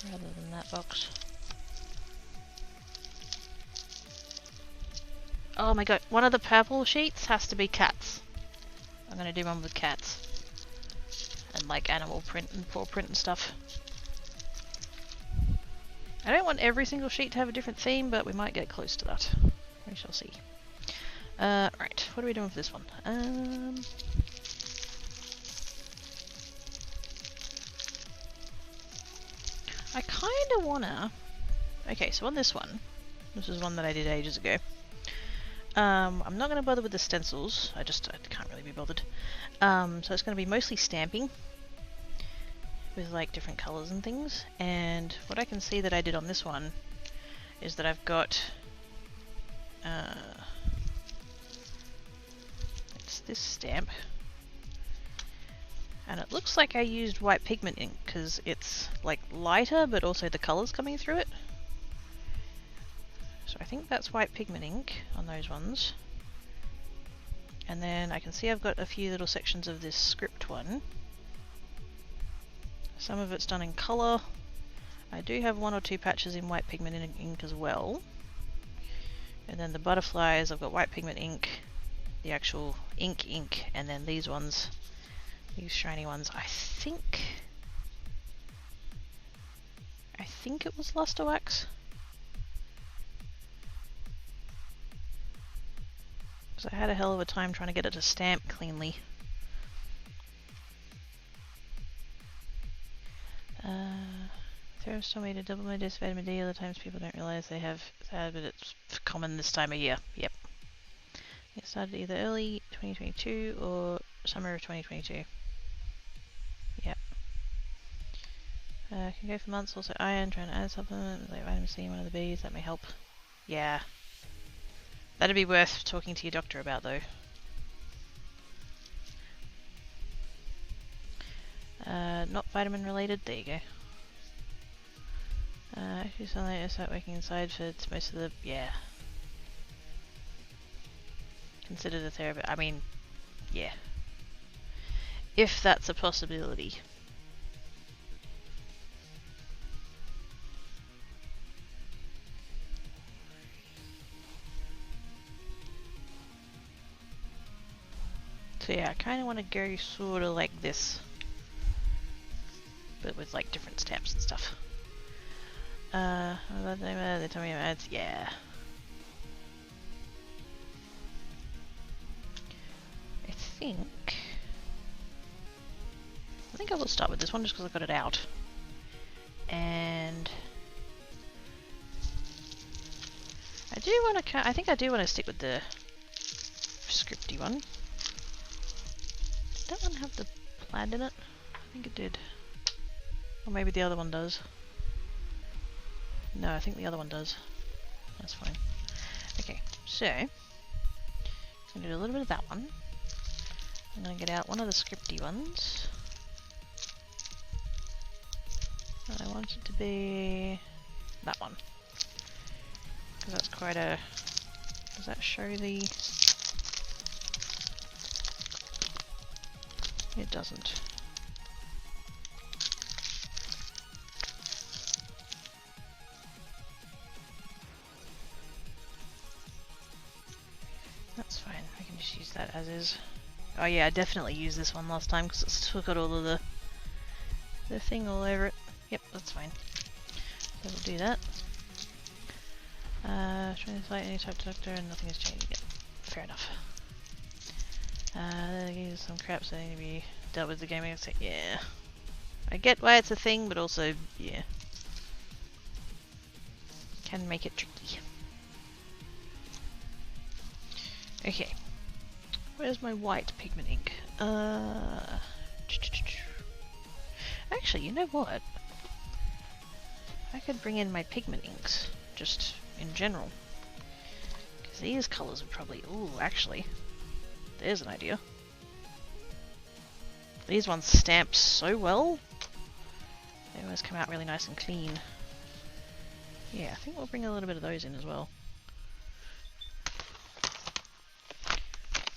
rather than that box. Oh my god, one of the purple sheets has to be cats. I'm gonna do one with cats and like animal print and paw print and stuff. I don't want every single sheet to have a different theme, but we might get close to that. We shall see. Right, what are we doing for this one? I kinda wanna... Okay, so on this one, this is one that I did ages ago. I'm not gonna bother with the stencils, I can't really be bothered. So it's gonna be mostly stamping with like different colours and things, and what I can see that I did on this one is that I've got this stamp, and it looks like I used white pigment ink because it's like lighter but also the colours coming through it. So I think that's white pigment ink on those ones. And then I can see I've got a few little sections of this script one. Some of it's done in colour. I do have one or two patches in white pigment ink as well. And then the butterflies, I've got white pigment ink, the actual ink, and then these ones, these shiny ones, I think it was luster wax. Because I had a hell of a time trying to get it to stamp cleanly. Therapist told me to double my dose of vitamin D. Other times people don't realise they have that, but it's common this time of year. Yep. It started either early 2022 or summer of 2022. Yep. Can go for months. Also iron, trying to add a supplement like vitamin C in one of the Bs. That may help. Yeah. That'd be worth talking to your doctor about though. Not vitamin related. There you go. If you suddenly start working inside for most of the... Yeah. consider the therapy. I mean, yeah. If that's a possibility. So yeah, I kind of want to go sort of like this. But with like different steps and stuff. They tell me ads, yeah. I think I will start with this one just because I got it out. And I do want to, I think I do want to stick with the scripty one. Did that one have the plaid in it? I think it did. Or maybe the other one does. No, I think the other one does. That's fine. Okay, so I'm going to do a little bit of that one. I'm going to get out one of the scripty ones. I want it to be that one. Because that's quite a... Does that show the... It doesn't. That's fine, I can just use that as is. Oh yeah, I definitely used this one last time because it's still got all of the thing all over it. Yep, that's fine. So we'll do that. Trying to select any type deductor and nothing has changed yet. Fair enough. There's some crap that need to be dealt with the gaming. Yeah. I get why it's a thing, but also, yeah. Can make it tricky. Okay. Where's my white pigment ink? Actually, you know what? I could bring in my pigment inks, just in general. Because these colours would probably... Ooh, actually. There's an idea. These ones stamp so well. They always come out really nice and clean. Yeah, I think we'll bring a little bit of those in as well.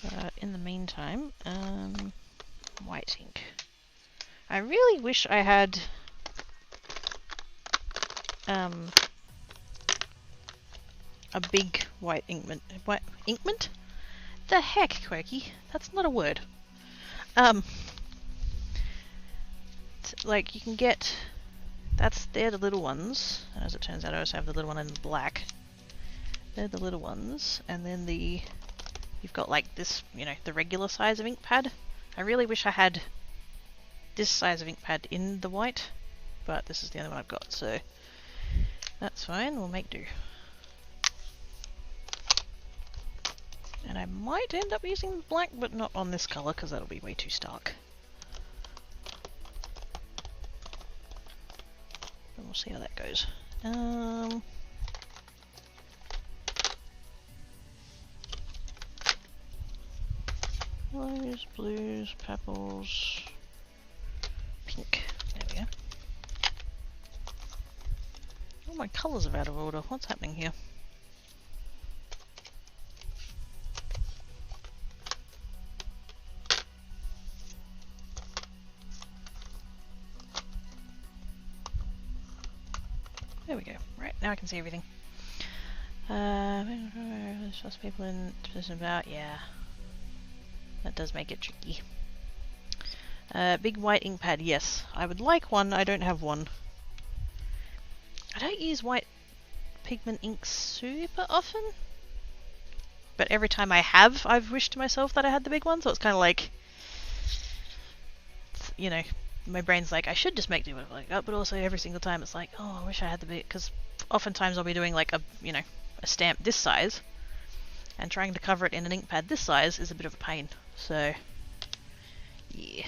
But in the meantime, white ink. I really wish I had a big white inkment. White inkment? The heck, Quirky? That's not a word. Like you can get. They're the little ones. As it turns out, I also have the little one in black. They're the little ones, and then you've got like this, you know, the regular size of ink pad. I really wish I had this size of ink pad in the white, but this is the only one I've got, so that's fine, we'll make do. And I might end up using black, but not on this colour, because that'll be way too stark. And we'll see how that goes. Yellows, blues, purples, pink. There we go. All my colours are out of order. What's happening here? There we go. Right, now I can see everything. Trust people in position about, yeah. That does make it tricky. Big white ink pad, yes. I would like one, I don't have one. I don't use white pigment ink super often. But every time I have, I've wished to myself that I had the big one, so it's kind of like... You know, my brain's like, I should just make do with like that, but also every single time it's like, oh, I wish I had the big... Because oftentimes I'll be doing like a, you know, a stamp this size, and trying to cover it in an ink pad this size is a bit of a pain. So, yeah.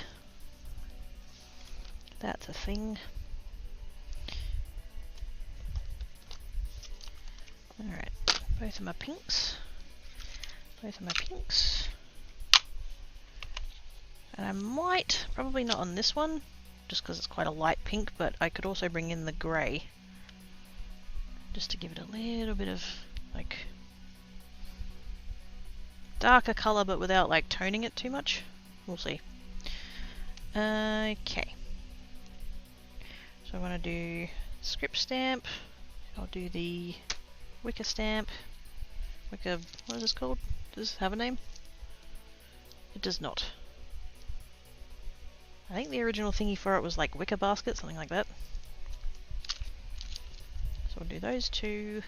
That's a thing. Alright, both of my pinks. Both of my pinks. And I might, probably not on this one, just because it's quite a light pink, but I could also bring in the grey. Just to give it a little bit of, like, darker colour but without like toning it too much. We'll see. Okay. So I want to do script stamp. I'll do the wicker stamp. Wicker, what is this called? Does this have a name? It does not. I think the original thingy for it was like wicker basket, something like that. So we'll do those two.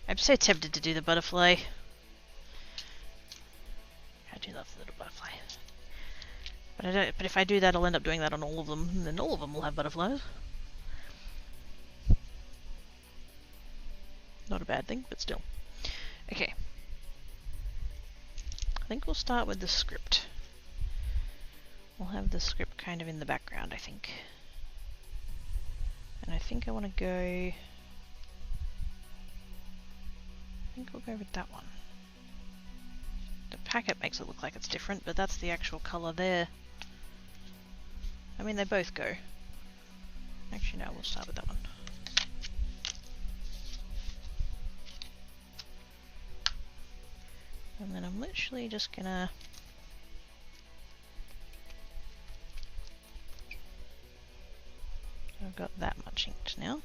I'm so tempted to do the butterfly. I do love the little butterfly. But I don't. But if I do that, I'll end up doing that on all of them, and then all of them will have butterflies. Not a bad thing, but still. Okay. I think we'll start with the script. We'll have the script kind of in the background, I think. And I think I want to go... I think we'll go with that one. The packet makes it look like it's different, but that's the actual colour there. I mean, they both go. Actually, no, we'll start with that one. And then I'm literally just gonna... I've got that much inked now.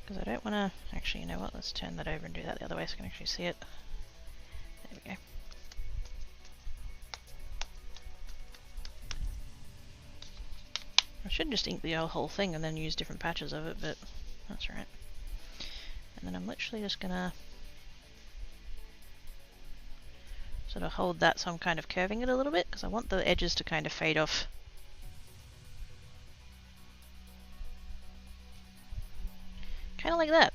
Because I don't want to... Actually, you know what? Let's turn that over and do that the other way so I can actually see it. There we go. I should just ink the whole thing and then use different patches of it, but that's right. And then I'm literally just gonna sort of hold that so I'm kind of curving it a little bit, because I want the edges to kind of fade off. Kind of like that.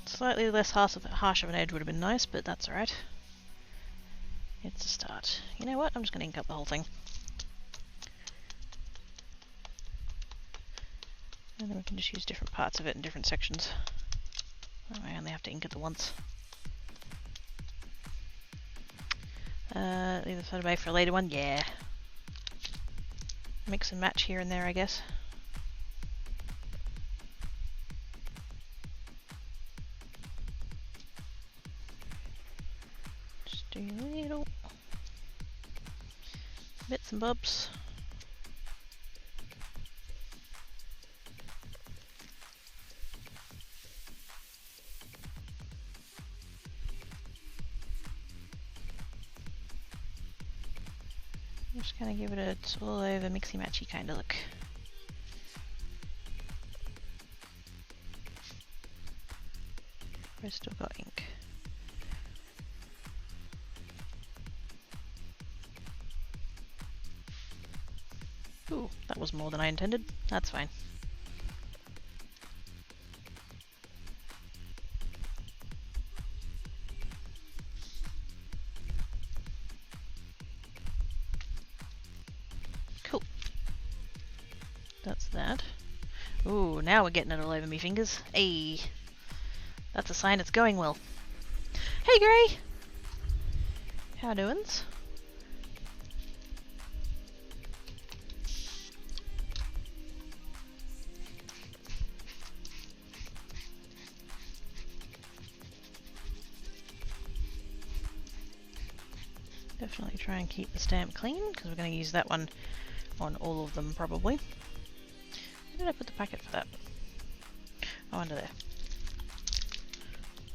Slightly less harsh of an edge would have been nice, but that's alright. It's a start. You know what? I'm just going to ink up the whole thing. And then we can just use different parts of it in different sections. That way I only have to ink it the once. Leave the photo bay for a later one? Yeah. Mix and match here and there, I guess. Just do little bits and bobs. I'm just going to give it a all over mixy matchy kind of look. We've still got ink. Ooh, that was more than I intended. That's fine. Cool. That's that. Ooh, now we're getting it all over me fingers. Hey, that's a sign it's going well. Hey Gray! How doin's? Definitely try and keep the stamp clean, because we're going to use that one on all of them probably. Where did I put the packet for that? Oh, under there.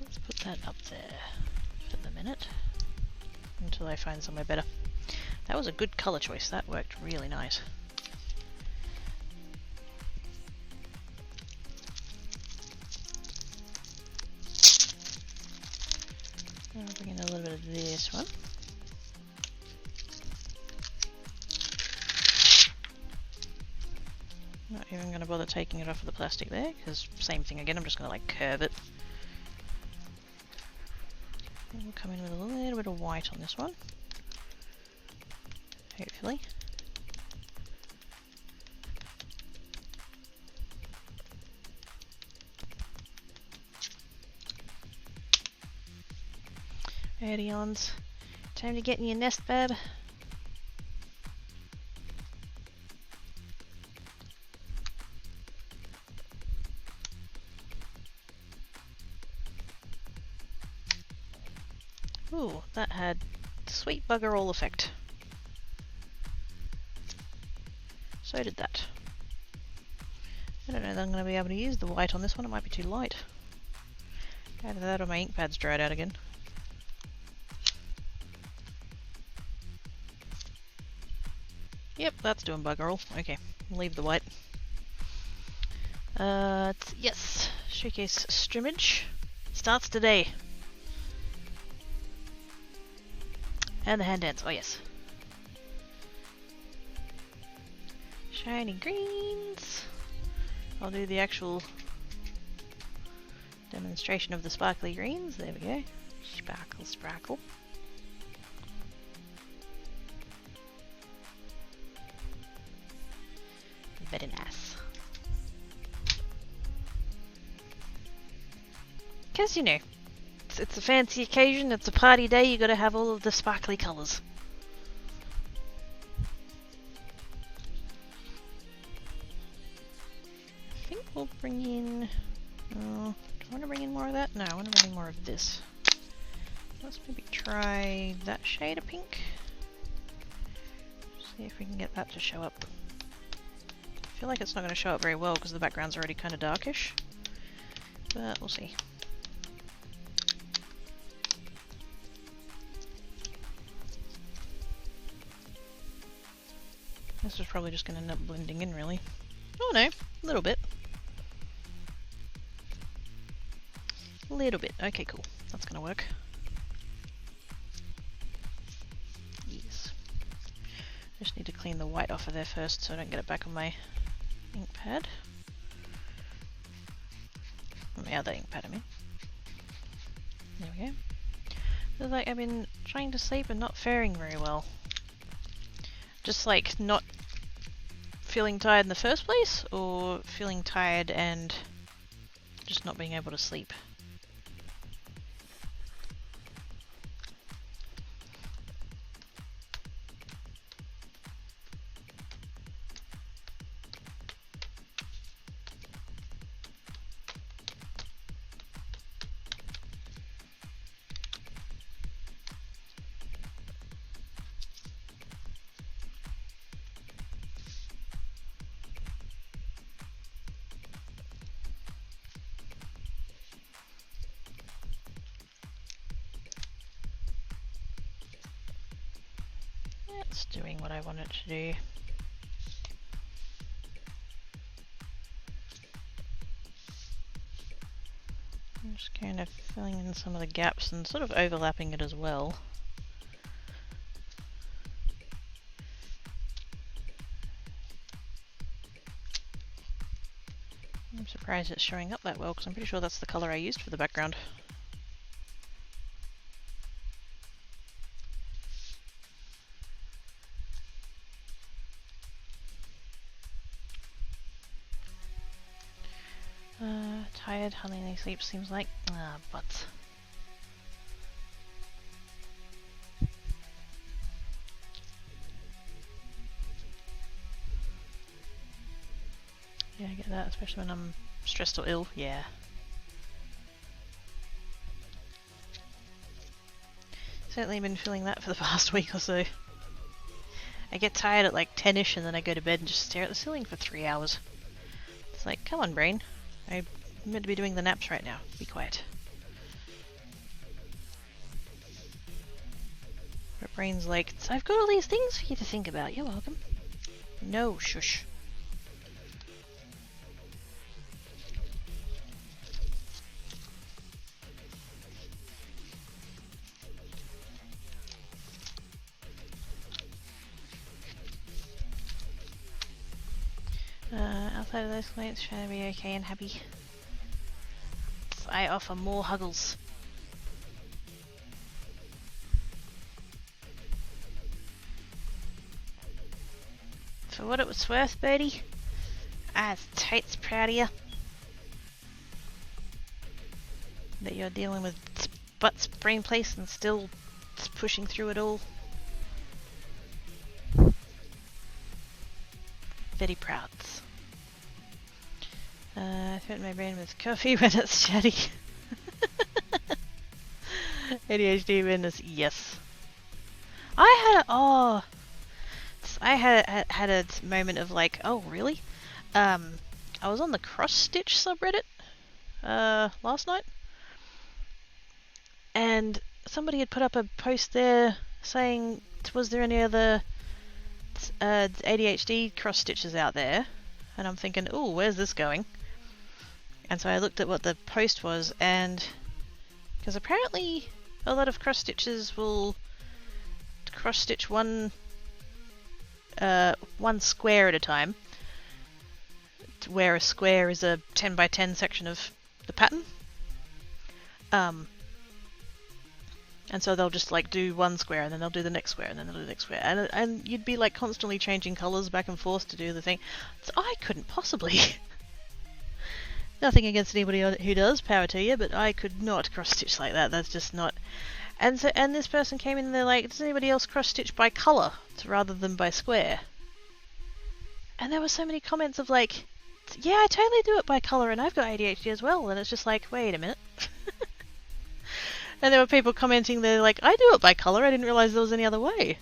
Let's put that up there for the minute, until I find somewhere better. That was a good colour choice, that worked really nice. I'll bring in a little bit of this one. Not even going to bother taking it off of the plastic there, because same thing again, I'm just going to like curve it. And we'll come in with a little bit of white on this one. Hopefully. Righty ons. Time to get in your nest, bab. Ooh, that had sweet bugger all effect. So did that. I don't know that I'm going to be able to use the white on this one, it might be too light. Either that or my ink pad's dried out again. Yep, that's doing bugger all. Okay, leave the white. Yes, Showcase Scrimmage starts today. And the hand dance, oh yes. Shiny greens. I'll do the actual demonstration of the sparkly greens. There we go. Sparkle, sparkle. Very nice. Because, you know, it's a fancy occasion, it's a party day, you gotta have all of the sparkly colours. I think we'll bring in... do I want to bring in more of that? No, I want to bring in more of this. Let's maybe try that shade of pink. See if we can get that to show up. I feel like it's not going to show up very well because the background's already kind of darkish. But we'll see. This is probably just going to end up blending in, really. Oh no, a little bit. A little bit. Okay, cool. That's going to work. Yes. I just need to clean the white off of there first so I don't get it back on my ink pad. On my other ink pad, I mean. There we go. Feels like I've been trying to sleep and not faring very well. Just like not feeling tired in the first place, or feeling tired and just not being able to sleep. It's doing what I want it to do. I'm just kind of filling in some of the gaps and sort of overlapping it as well. I'm surprised it's showing up that well because I'm pretty sure that's the colour I used for the background. Tired, hardly sleep seems like. But yeah, I get that, especially when I'm stressed or ill. Yeah. Certainly been feeling that for the past week or so. I get tired at like 10ish and then I go to bed and just stare at the ceiling for 3 hours. It's like, come on, brain. I'm meant to be doing the naps right now. Be quiet. But brain's like, I've got all these things for you to think about. You're welcome. No, shush. Outside of those clients, trying to be okay and happy. I offer more huggles. For what it was worth, Birdie, I was totes proud of you. That you're dealing with butts, brain place, and still pushing through it all. Very proud. I threaten my brain with coffee when it's chatty. ADHD madness, yes. I had a moment of like, oh really? I was on the cross stitch subreddit last night, and somebody had put up a post there saying, was there any other ADHD cross stitches out there? And I'm thinking, oh, where's this going? And so I looked at what the post was, and because apparently a lot of cross stitches will cross stitch one square at a time, where a square is a 10 by 10 section of the pattern. And so they'll just like do one square, and then they'll do the next square, and then they'll do the next square, and you'd be like constantly changing colors back and forth to do the thing. So I couldn't possibly. Nothing against anybody who does, power to you, but I could not cross stitch like that. That's just not. And this person came in and they're like, does anybody else cross stitch by color rather than by square? And there were so many comments of like, yeah, I totally do it by color, and I've got ADHD as well. And it's just like, wait a minute. And there were people commenting, they're like, I do it by color, I didn't realize there was any other way.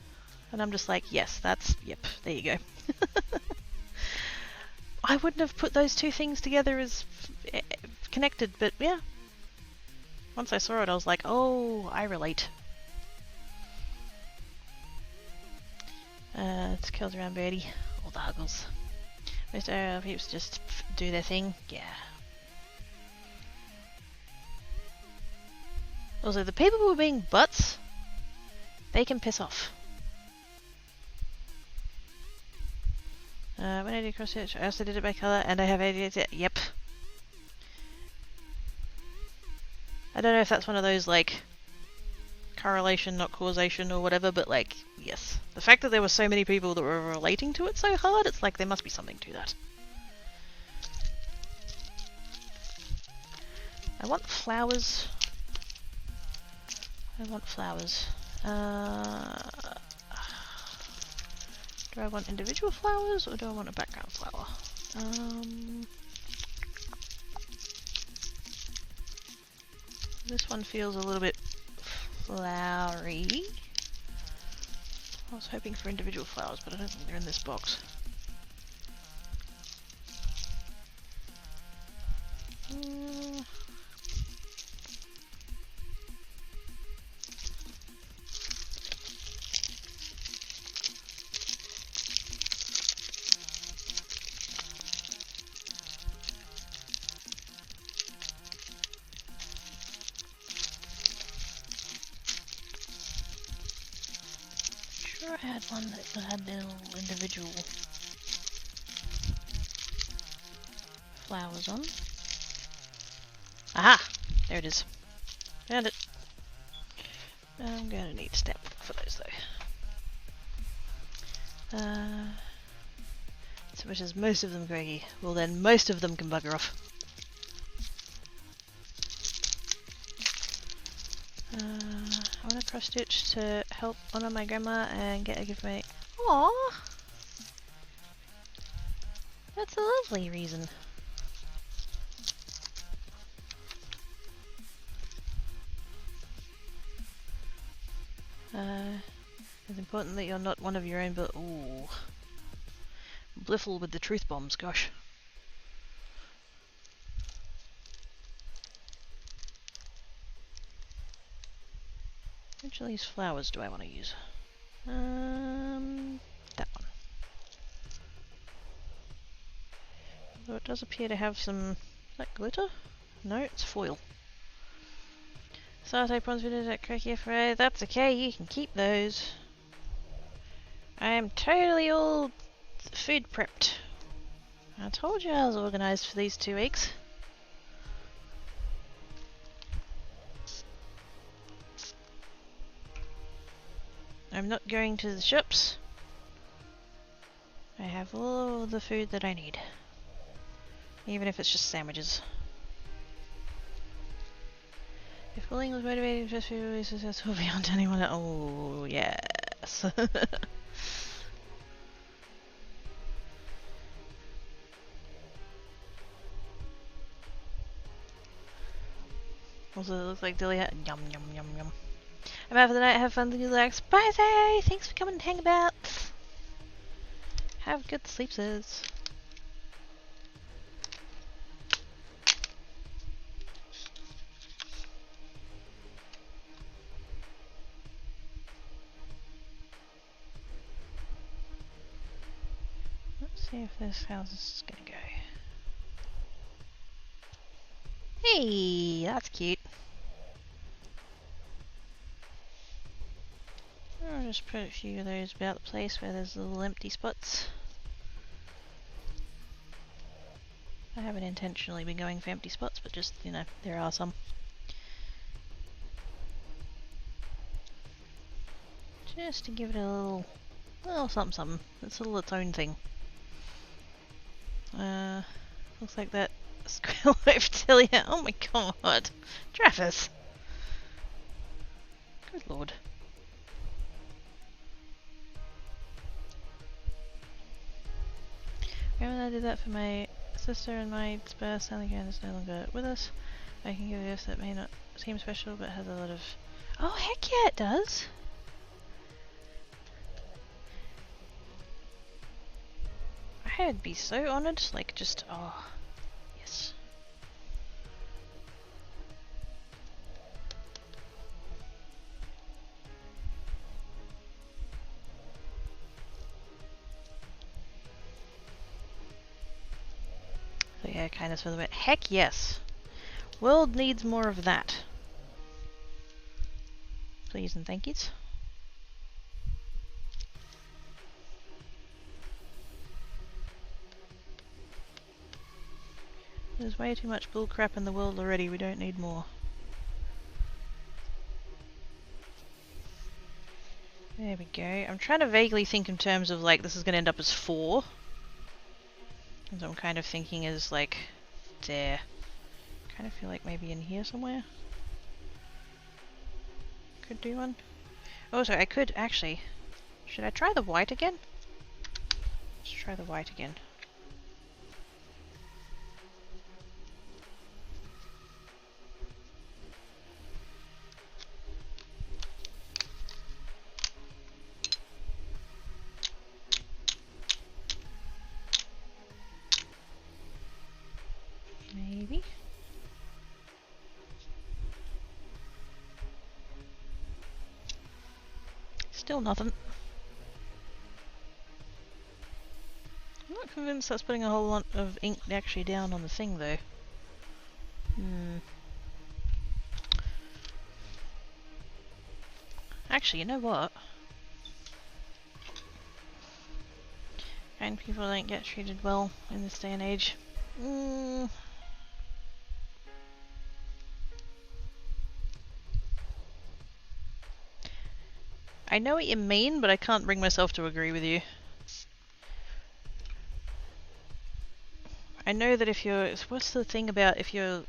And I'm just like, yes, yep, there you go. I wouldn't have put those two things together as connected, but yeah. Once I saw it, I was like, oh, I relate. It's kills around birdie. All the huggles. Most peeps just do their thing. Yeah. Also, the people who are being butts, they can piss off. When I do cross stitch, I also did it by colour, and I have ADHD. Yep. I don't know if that's one of those, like, correlation, not causation, or whatever, but, like, yes. The fact that there were so many people that were relating to it so hard, it's like there must be something to that. I want flowers. Do I want individual flowers, or do I want a background flower? This one feels a little bit flowery. I was hoping for individual flowers, but I don't think they're in this box. I had one that had little individual flowers on. Aha! There it is. Found it. I'm going to need a stamp for those though. So which is most of them Greggy. Well then most of them can bugger off. I want to cross stitch to help honour my grandma and get a gift for me. Aww! That's a lovely reason. It's important that you're not one of your own, but ooh. Bliffle with the truth bombs, gosh. Which of these flowers do I want to use? That one. Though it does appear to have some... Is that glitter? No, it's foil. Satay prawns we did at Cracky Fry. That's okay, you can keep those. I am totally all food prepped. I told you I was organised for these 2 weeks. I'm not going to the shops. I have all the food that I need. Even if it's just sandwiches. If bullying was motivating just to be successful beyond anyone else. Oh, yes. Also, it looks like Delia. Yum, yum, yum, yum. I'm out for the night. Have fun. Good luck. Bye, Zay! Thanks for coming and hang about. Have good sleeps. Let's see if this house is gonna go. Hey, that's cute. I'll just put a few of those about the place where there's little empty spots. I haven't intentionally been going for empty spots, but just, you know, there are some. Just to give it a little something something. It's a little its own thing. Looks like that squirrel over Delia. Oh my god. Travis. Good lord. Remember I did that for my sister and my spare Sally Gun is no longer with us. I can give a gift that may not seem special but has a lot of... Oh heck yeah it does! I would be so honoured, like just... oh... yes. So yeah, kindness for the bit. Heck yes! World needs more of that. Please and thank yous. There's way too much bullcrap in the world already, we don't need more. There we go. I'm trying to vaguely think in terms of like, this is going to end up as 4. And so I'm kind of thinking as like, there. Kind of feel like maybe in here somewhere. Could do one. Oh, so I could actually... should I try the white again? Let's try the white again. Maybe. Still nothing. I'm not convinced that's putting a whole lot of ink actually down on the thing though. Actually, you know what? Kind people don't get treated well in this day and age. I know what you mean, but I can't bring myself to agree with you. I know that if you're... what's the thing about if you're...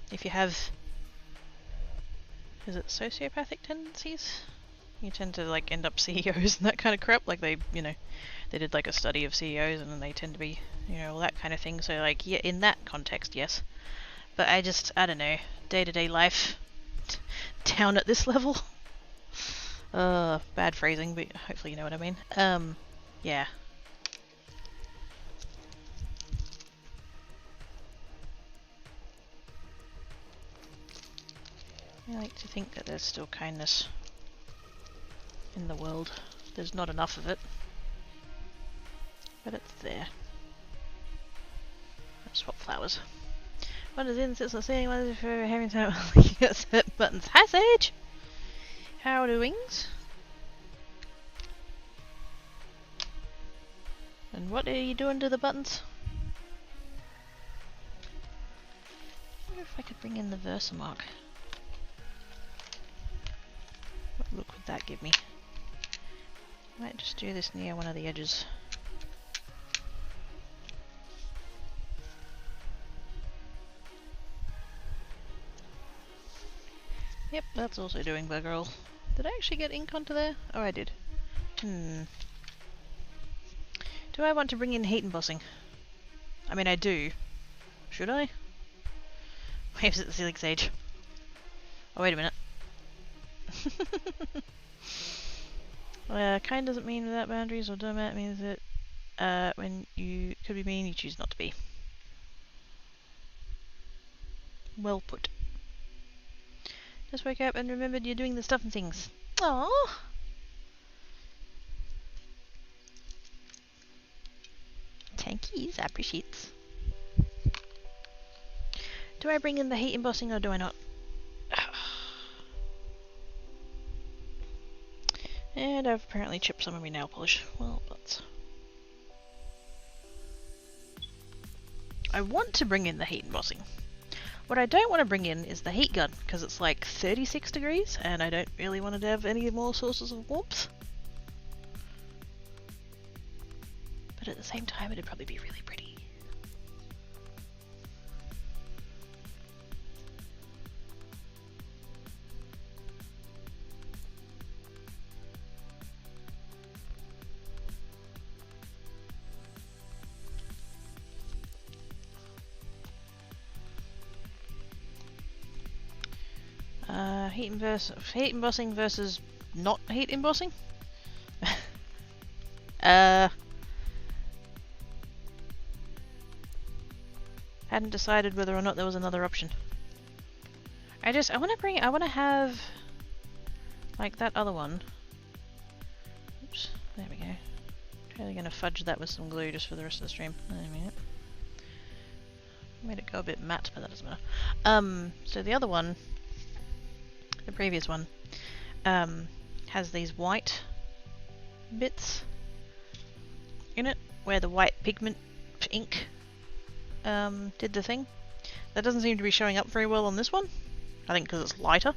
if you have... is it sociopathic tendencies? You tend to like end up CEOs and that kind of crap. Like they, you know, they did like a study of CEOs and then they tend to be, you know, all that kind of thing. So like, yeah, in that context, yes. But I don't know, day-to-day life down at this level. Bad phrasing, but hopefully you know what I mean. Yeah. I like to think that there's still kindness in the world. There's not enough of it, but it's there. I'll swap flowers. One is in, sits on seeing one is for having time looking at certain buttons. Hi Sage! How do wings? And what are you doing to the buttons? I wonder if I could bring in the Versamark. What look would that give me? I might just do this near one of the edges. Yep, that's also doing bugger all. Did I actually get ink onto there? Oh, I did. Do I want to bring in heat embossing? I mean, I do. Should I? Waves at the ceiling sage. Oh, wait a minute. Kind doesn't mean without boundaries, or doormat means that when you could be mean, you choose not to be. Well put. Just woke up and remembered you're doing the stuff and things. Aww. Tankies, I appreciate. Do I bring in the heat embossing or do I not? And I've apparently chipped some of my nail polish. Well, but I want to bring in the heat embossing. What I don't want to bring in is the heat gun, because it's like 36 degrees and I don't really want to have any more sources of warmth. But at the same time, it'd probably be really pretty. Heat embossing versus not heat embossing? Hadn't decided whether or not there was another option. I want to have like that other one. Oops, there we go. Totally gonna fudge that with some glue just for the rest of the stream. Wait a minute. Made it go a bit matte, but that doesn't matter. So the other one, the previous one, has these white bits in it, where the white pigment ink did the thing. That doesn't seem to be showing up very well on this one. I think because it's lighter.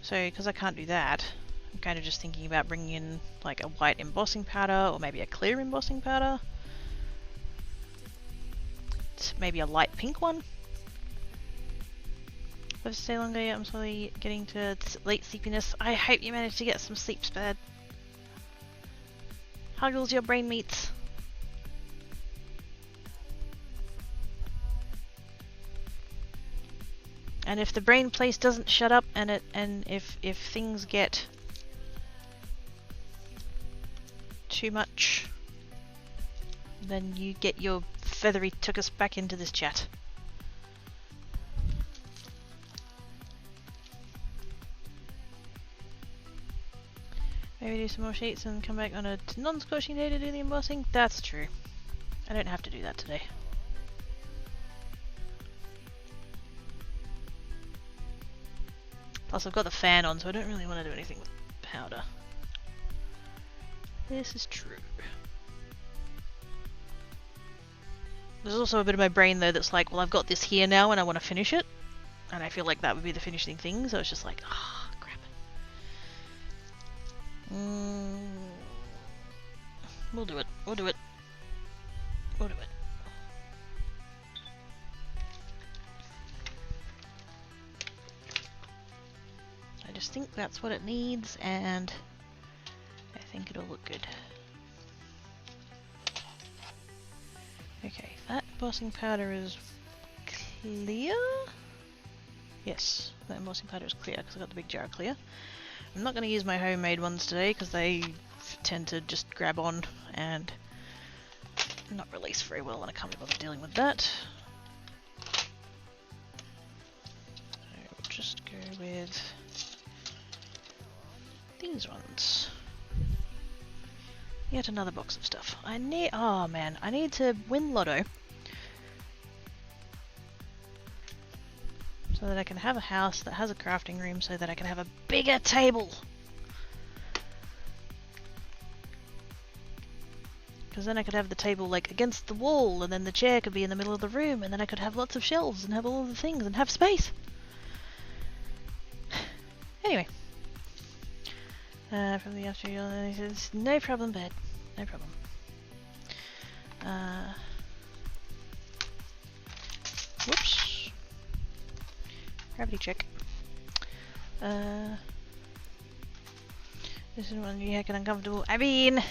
So because I can't do that, I'm kind of just thinking about bringing in like a white embossing powder or maybe a clear embossing powder. Maybe a light pink one. Let's stay longer. I'm slowly getting to late sleepiness. I hope you managed to get some sleep, Spad. Huggles your brain meats. And if the brain place doesn't shut up and if things get too much, then you get your feathery tuchus back into this chat. Maybe do some more sheets and come back on a non-scorching day to do the embossing? That's true. I don't have to do that today. Plus I've got the fan on, so I don't really want to do anything with powder. This is true. There's also a bit of my brain though that's like, well, I've got this here now and I want to finish it. And I feel like that would be the finishing thing, so it's just like, ah, crap. We'll do it. We'll do it. We'll do it. I just think that's what it needs, and I think it'll look good. Okay, that embossing powder is clear? Yes, that embossing powder is clear because I got the big jar clear. I'm not going to use my homemade ones today because they tend to just grab on and not release very well, and I can't be bothered dealing with that. So we'll just go with these ones. Yet another box of stuff. I need to win Lotto so that I can have a house that has a crafting room so that I can have a bigger table. Because then I could have the table like against the wall, and then the chair could be in the middle of the room, and then I could have lots of shelves and have all of the things and have space. Anyway. From the after, he says, no problem, bed. No problem. Whoops. Gravity check. This is one you heckin' uncomfortable. I mean,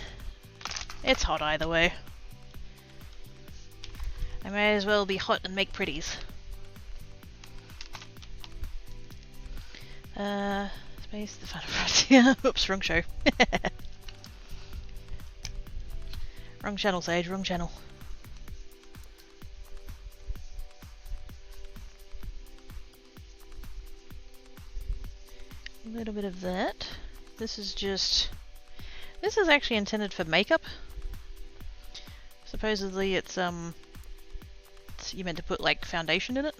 it's hot either way. I may as well be hot and make pretties. Space the Final Frontier. Oops, wrong show. Wrong channel, Sage, wrong channel. A little bit of that. This is actually intended for makeup. Supposedly it's you're meant to put like foundation in it,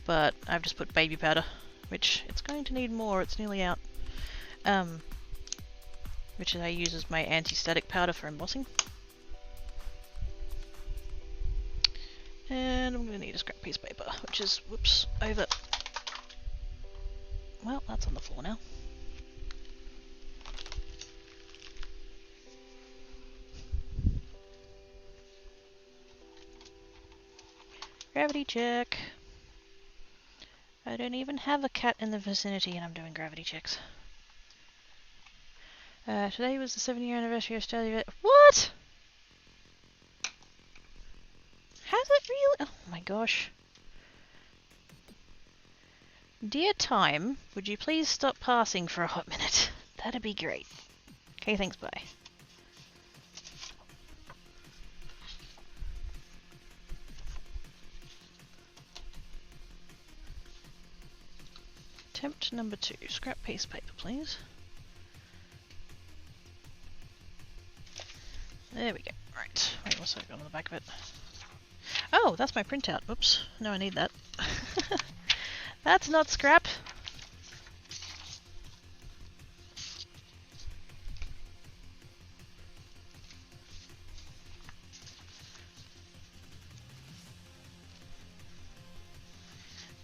but I've just put baby powder, which it's going to need more. It's nearly out. Which I use as my anti-static powder for embossing. And I'm going to need a scrap piece of paper, which is, whoops, over. Well, that's on the floor now. Gravity check. I don't even have a cat in the vicinity and I'm doing gravity checks. Today was the 7-year anniversary of Australia. What? Has it really? Oh my gosh. Dear time, would you please stop passing for a hot minute? That'd be great. Okay, thanks, bye. Attempt number 2. Scrap piece of paper, please. There we go. Right. Wait, what's that got on the back of it? Oh, that's my printout. Oops. No, I need that. That's not scrap.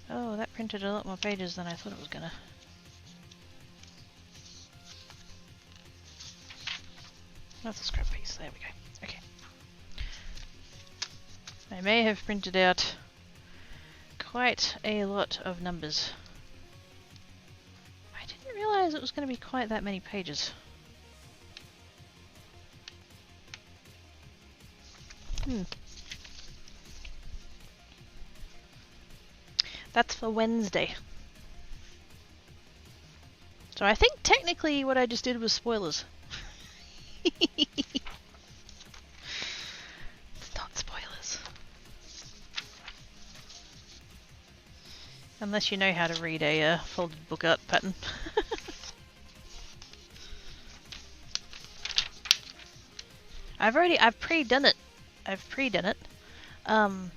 Oh, that printed a lot more pages than I thought it was gonna. That's a scrap piece. There we go. Okay. I may have printed out quite a lot of numbers. I didn't realize it was going to be quite that many pages. That's for Wednesday. So I think technically what I just did was spoilers. It's not spoilers. Unless you know how to read a folded book art pattern. I've pre-done it. The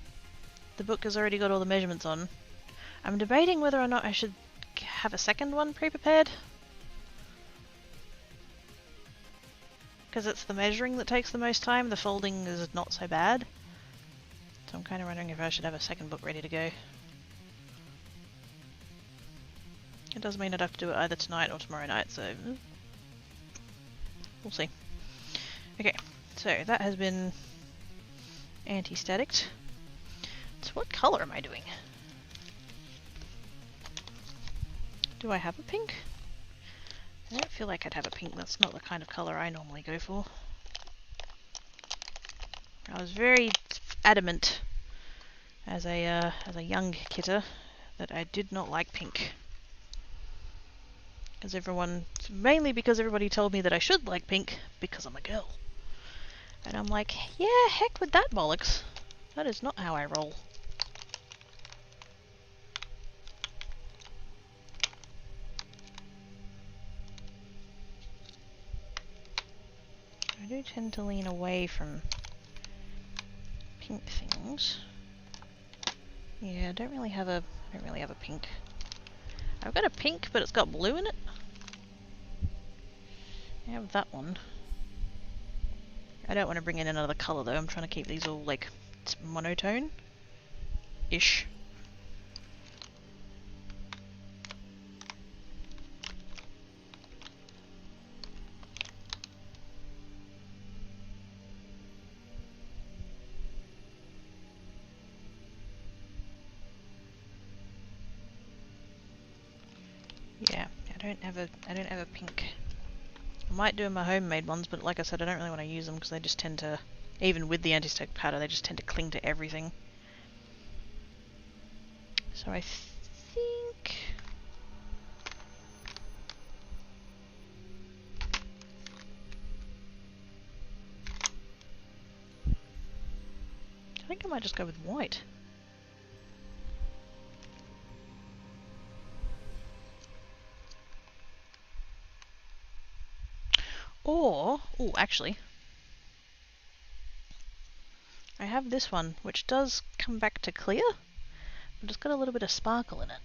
book has already got all the measurements on. I'm debating whether or not I should have a second one pre-prepared. Because it's the measuring that takes the most time, the folding is not so bad. So I'm kind of wondering if I should have a second book ready to go. It does mean I'd have to do it either tonight or tomorrow night, so we'll see. Okay, so that has been anti-staticked. So what colour am I doing? Do I have a pink? I don't feel like I'd have a pink. That's not the kind of colour I normally go for. I was very adamant as a young kitter that I did not like pink. Mainly because everybody told me that I should like pink because I'm a girl. And I'm like, yeah, heck with that bollocks. That is not how I roll. I do tend to lean away from pink things. Yeah, I don't really have a pink. I've got a pink, but it's got blue in it. I have that one. I don't want to bring in another colour though. I'm trying to keep these all like monotone-ish. Yeah, I don't have a pink. I might do my homemade ones, but like I said, I don't really want to use them because they just tend to, even with the anti-static powder, they just tend to cling to everything. So I think I think I might just go with white. Or, oh, actually, I have this one, which does come back to clear, but it's got a little bit of sparkle in it.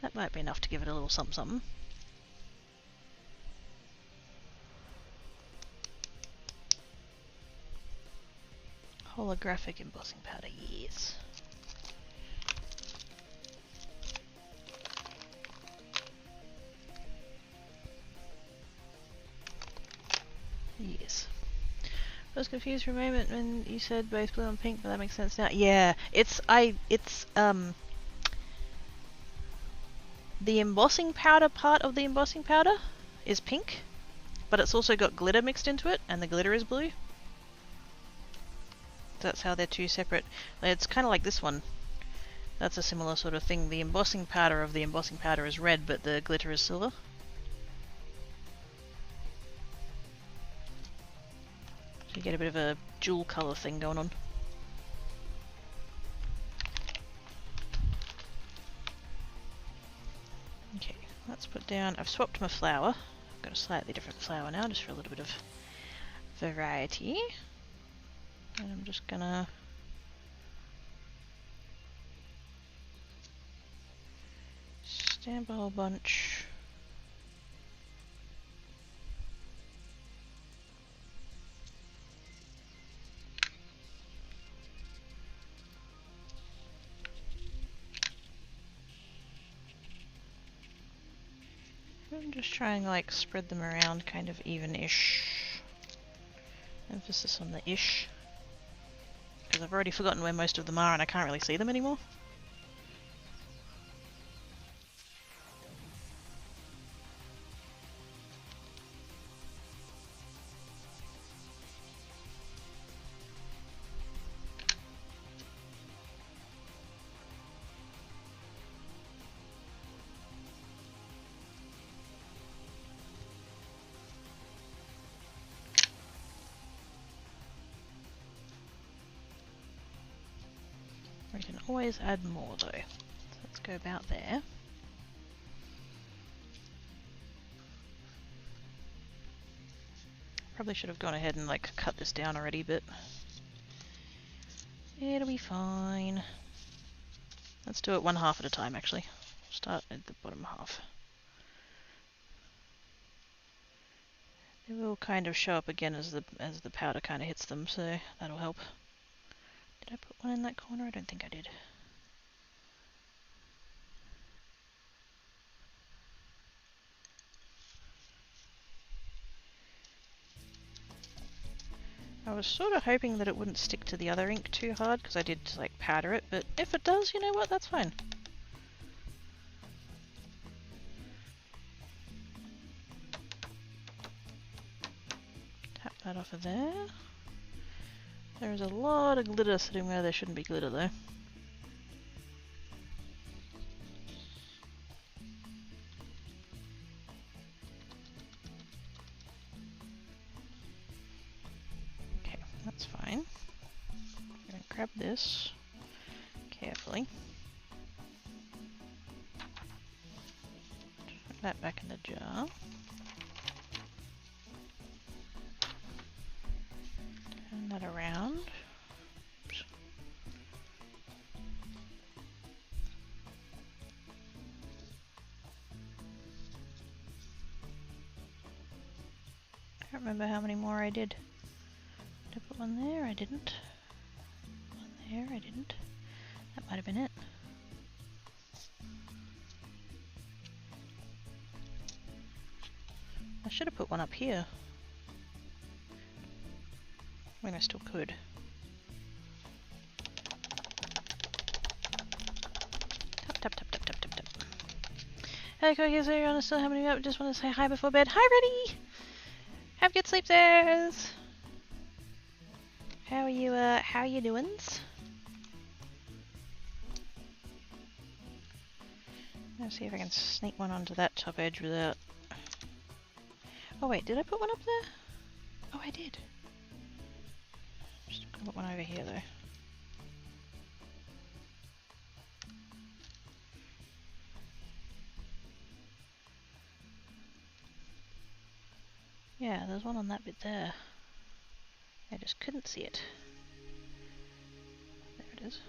That might be enough to give it a little something something. Holographic embossing powder, yes. Yes. I was confused for a moment when you said both blue and pink, but that makes sense now. Yeah, it's the embossing powder part of the embossing powder is pink, but it's also got glitter mixed into it, and the glitter is blue. That's how they're two separate. It's kind of like this one. That's a similar sort of thing. The embossing powder of the embossing powder is red, but the glitter is silver. So you get a bit of a jewel colour thing going on. Okay, let's put down... I've swapped my flower. I've got a slightly different flower now, just for a little bit of variety. And I'm just gonna... stamp a whole bunch. I'm just trying to like spread them around kind of even-ish. Emphasis on the ish. Because I've already forgotten where most of them are and I can't really see them anymore. We can always add more though. So let's go about there. Probably should have gone ahead and like cut this down already, but it'll be fine. Let's do it 1/2 at a time actually. Start at the bottom half. They will kind of show up again as the powder kind of hits them, so that'll help. Did I put one in that corner? I don't think I did. I was sort of hoping that it wouldn't stick to the other ink too hard, because I did like powder it, but if it does, you know what, that's fine. Tap that off of there. There is a lot of glitter sitting where there shouldn't be glitter though. Okay, that's fine. I'm going to grab this carefully. Put that back in the jar. Turn that around. Oops. I can't remember how many more I did. Did I put one there? I didn't. One there? I didn't. That might have been it. I should have put one up here. I mean, I still could. Tap, tap, tap, tap, tap, tap, tap. Hey, Cookie, so you're still having me up. Just want to say hi before bed. Hi, Reddy! Have good sleep, sirs! How are you doings? Let's see if I can sneak one onto that top edge without... Oh wait, did I put one up there? Oh, I did. Just gonna Got one over here though. Yeah, there's one on that bit there. I just couldn't see it. There it is.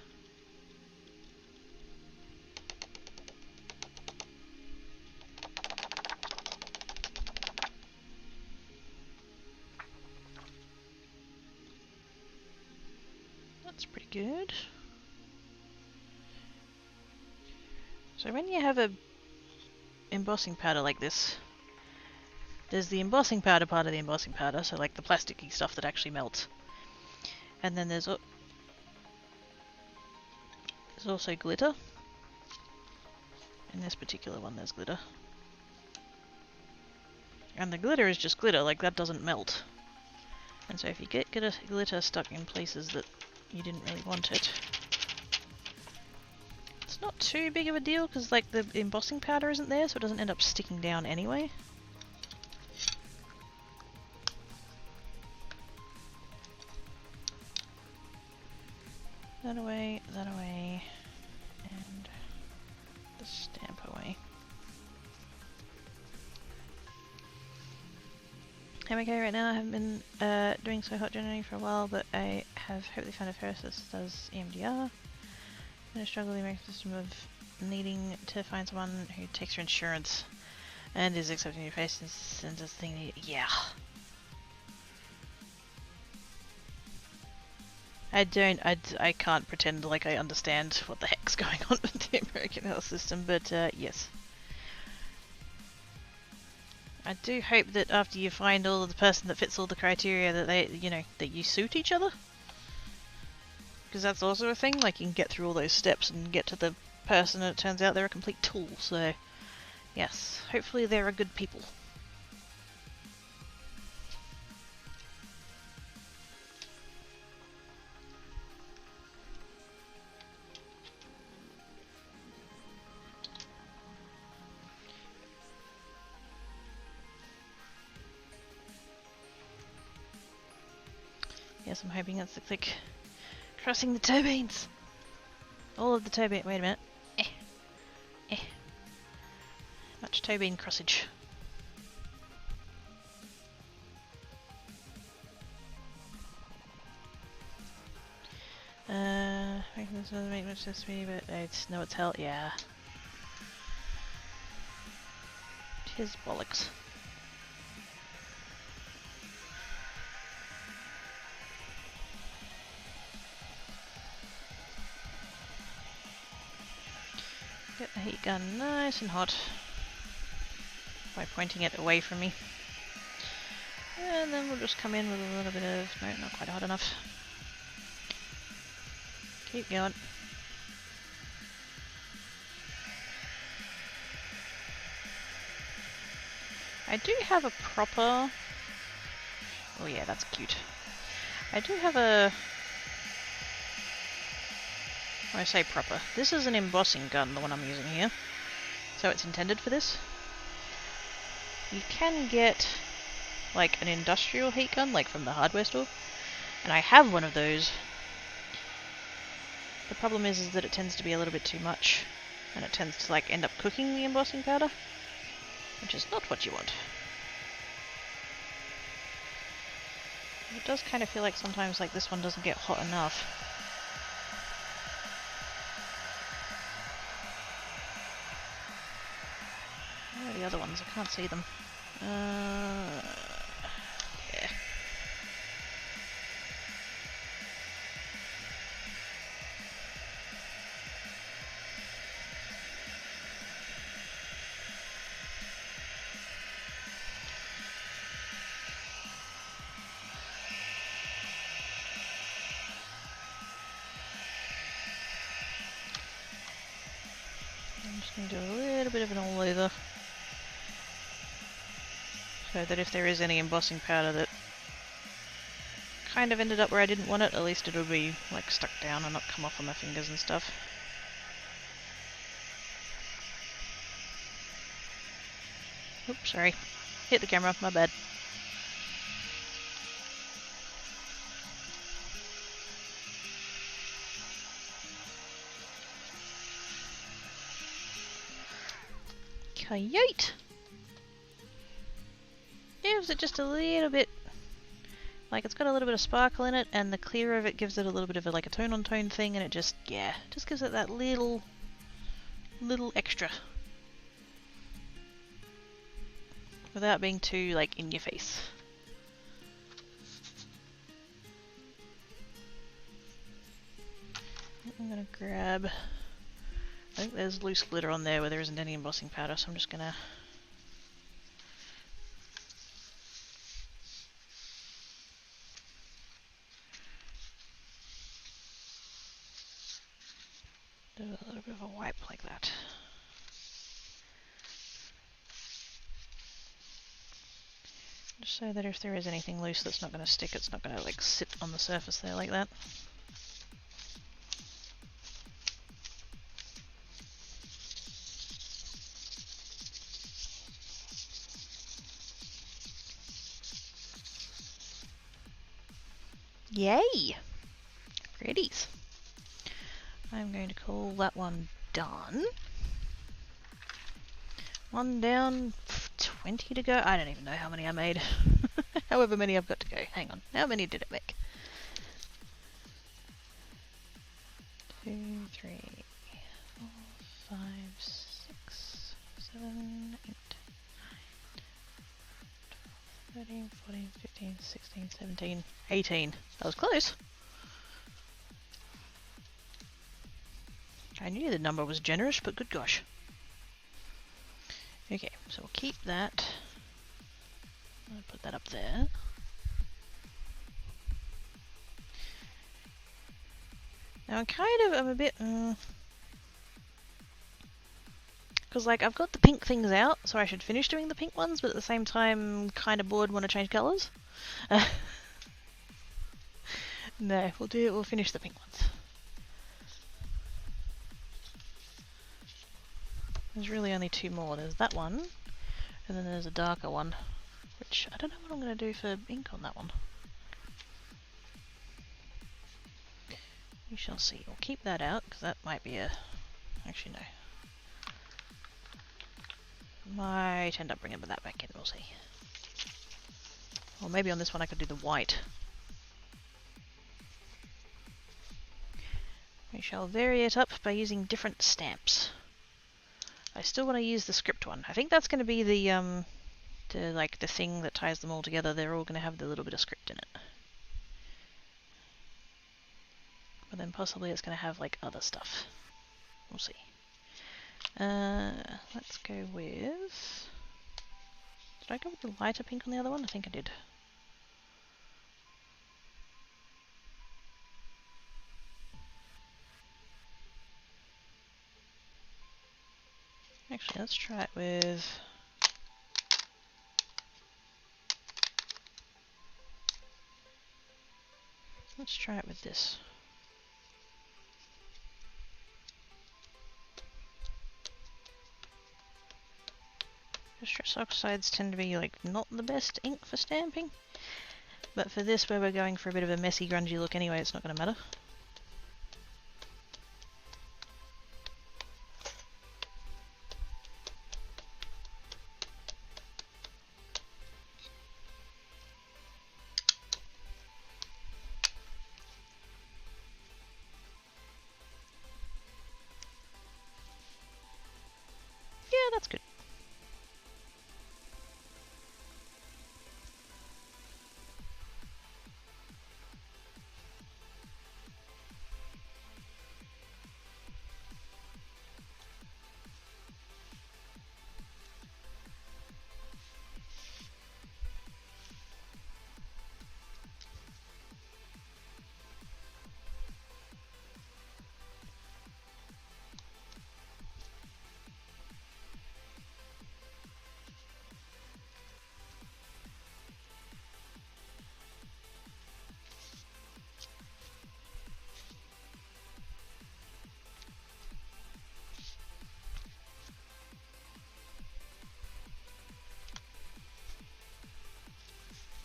That's pretty good. So when you have a embossing powder like this, there's the embossing powder part of the embossing powder, so like the plasticky stuff that actually melts. And then there's also glitter. In this particular one there's glitter. And the glitter is just glitter, like that doesn't melt. And so if you get glitter stuck in places that you didn't really want it, it's not too big of a deal because like the embossing powder isn't there, so it doesn't end up sticking down anyway. That away, and the stamp away. I'm okay right now. I haven't been doing so hot generally for a while, but I have hopefully found a therapist that does EMDR. I'm struggling with the system of needing to find someone who takes your insurance and is accepting your patients and does thing. Yeah. I can't pretend like I understand what the heck's going on with the American health system, but yes. I do hope that after you find all of the person that fits all the criteria that they, you know, that you suit each other. Because that's also a thing, like you can get through all those steps and get to the person and it turns out they're a complete tool, so yes, hopefully they're a good people. Yes, I'm hoping that's the click. Crossing the toe beans! All of the toe bean. Wait a minute. Much toe bean crossage. Making this doesn't make much sense to me, but I just know it's hell. Yeah. Tis bollocks. Get the heat gun nice and hot by pointing it away from me. And then we'll just come in with a little bit of... no, not quite hot enough. Keep going. I do have a proper... oh yeah, that's cute. I do have a... when I say proper, this is an embossing gun, the one I'm using here. So it's intended for this. You can get like an industrial heat gun, like from the hardware store. And I have one of those. The problem is that it tends to be a little bit too much. And it tends to like end up cooking the embossing powder. Which is not what you want. It does kind of feel like sometimes like this one doesn't get hot enough. Where are the other ones? I can't see them. Yeah. I'm just going to do a little bit of an all over. So that if there is any embossing powder that kind of ended up where I didn't want it, at least it'll be like stuck down and not come off on my fingers and stuff. Oops, sorry. Hit the camera, my bad. Coyote! Gives it just a little bit, like it's got a little bit of sparkle in it, and the clear of it gives it a little bit of like a tone-on-tone thing, and it just, yeah, just gives it that little extra. Without being too, like, in your face. I'm gonna grab, I think there's loose glitter on there where there isn't any embossing powder, so I'm just gonna do a little bit of a wipe like that. Just so that if there is anything loose that's not going to stick, it's not going to like sit on the surface there like that. Yay! Pretties. I'm going to call that one done. One down, 20 to go. I don't even know how many I made. However many I've got to go. Hang on. How many did it make? 2, 3, 4, 5, 6, 7, 8, 13, 14, 15, 16, 17, 18. That was close. I knew the number was generous, but good gosh. Okay, so we'll keep that. I'll put that up there. Now I'm a bit, because like I've got the pink things out, so I should finish doing the pink ones, but at the same time kind of bored, want to change colours. No, we'll finish the pink ones. There's really only 2 more. There's that one, and then there's a darker one, which I don't know what I'm going to do for ink on that one. We shall see. We'll keep that out, because that might be a... Actually, no. Might end up bringing that back in, we'll see. Or maybe on this one I could do the white. We shall vary it up by using different stamps. I still want to use the script one. I think that's going to be the thing that ties them all together. They're all going to have the little bit of script in it. But then possibly it's going to have like other stuff. We'll see. Let's go with... Did I go with the lighter pink on the other one? I think I did. Actually, let's try it with... Let's try it with this. Stress oxides tend to be like not the best ink for stamping, but for this where we're going for a bit of a messy grungy look anyway, it's not going to matter. Yeah, that's good.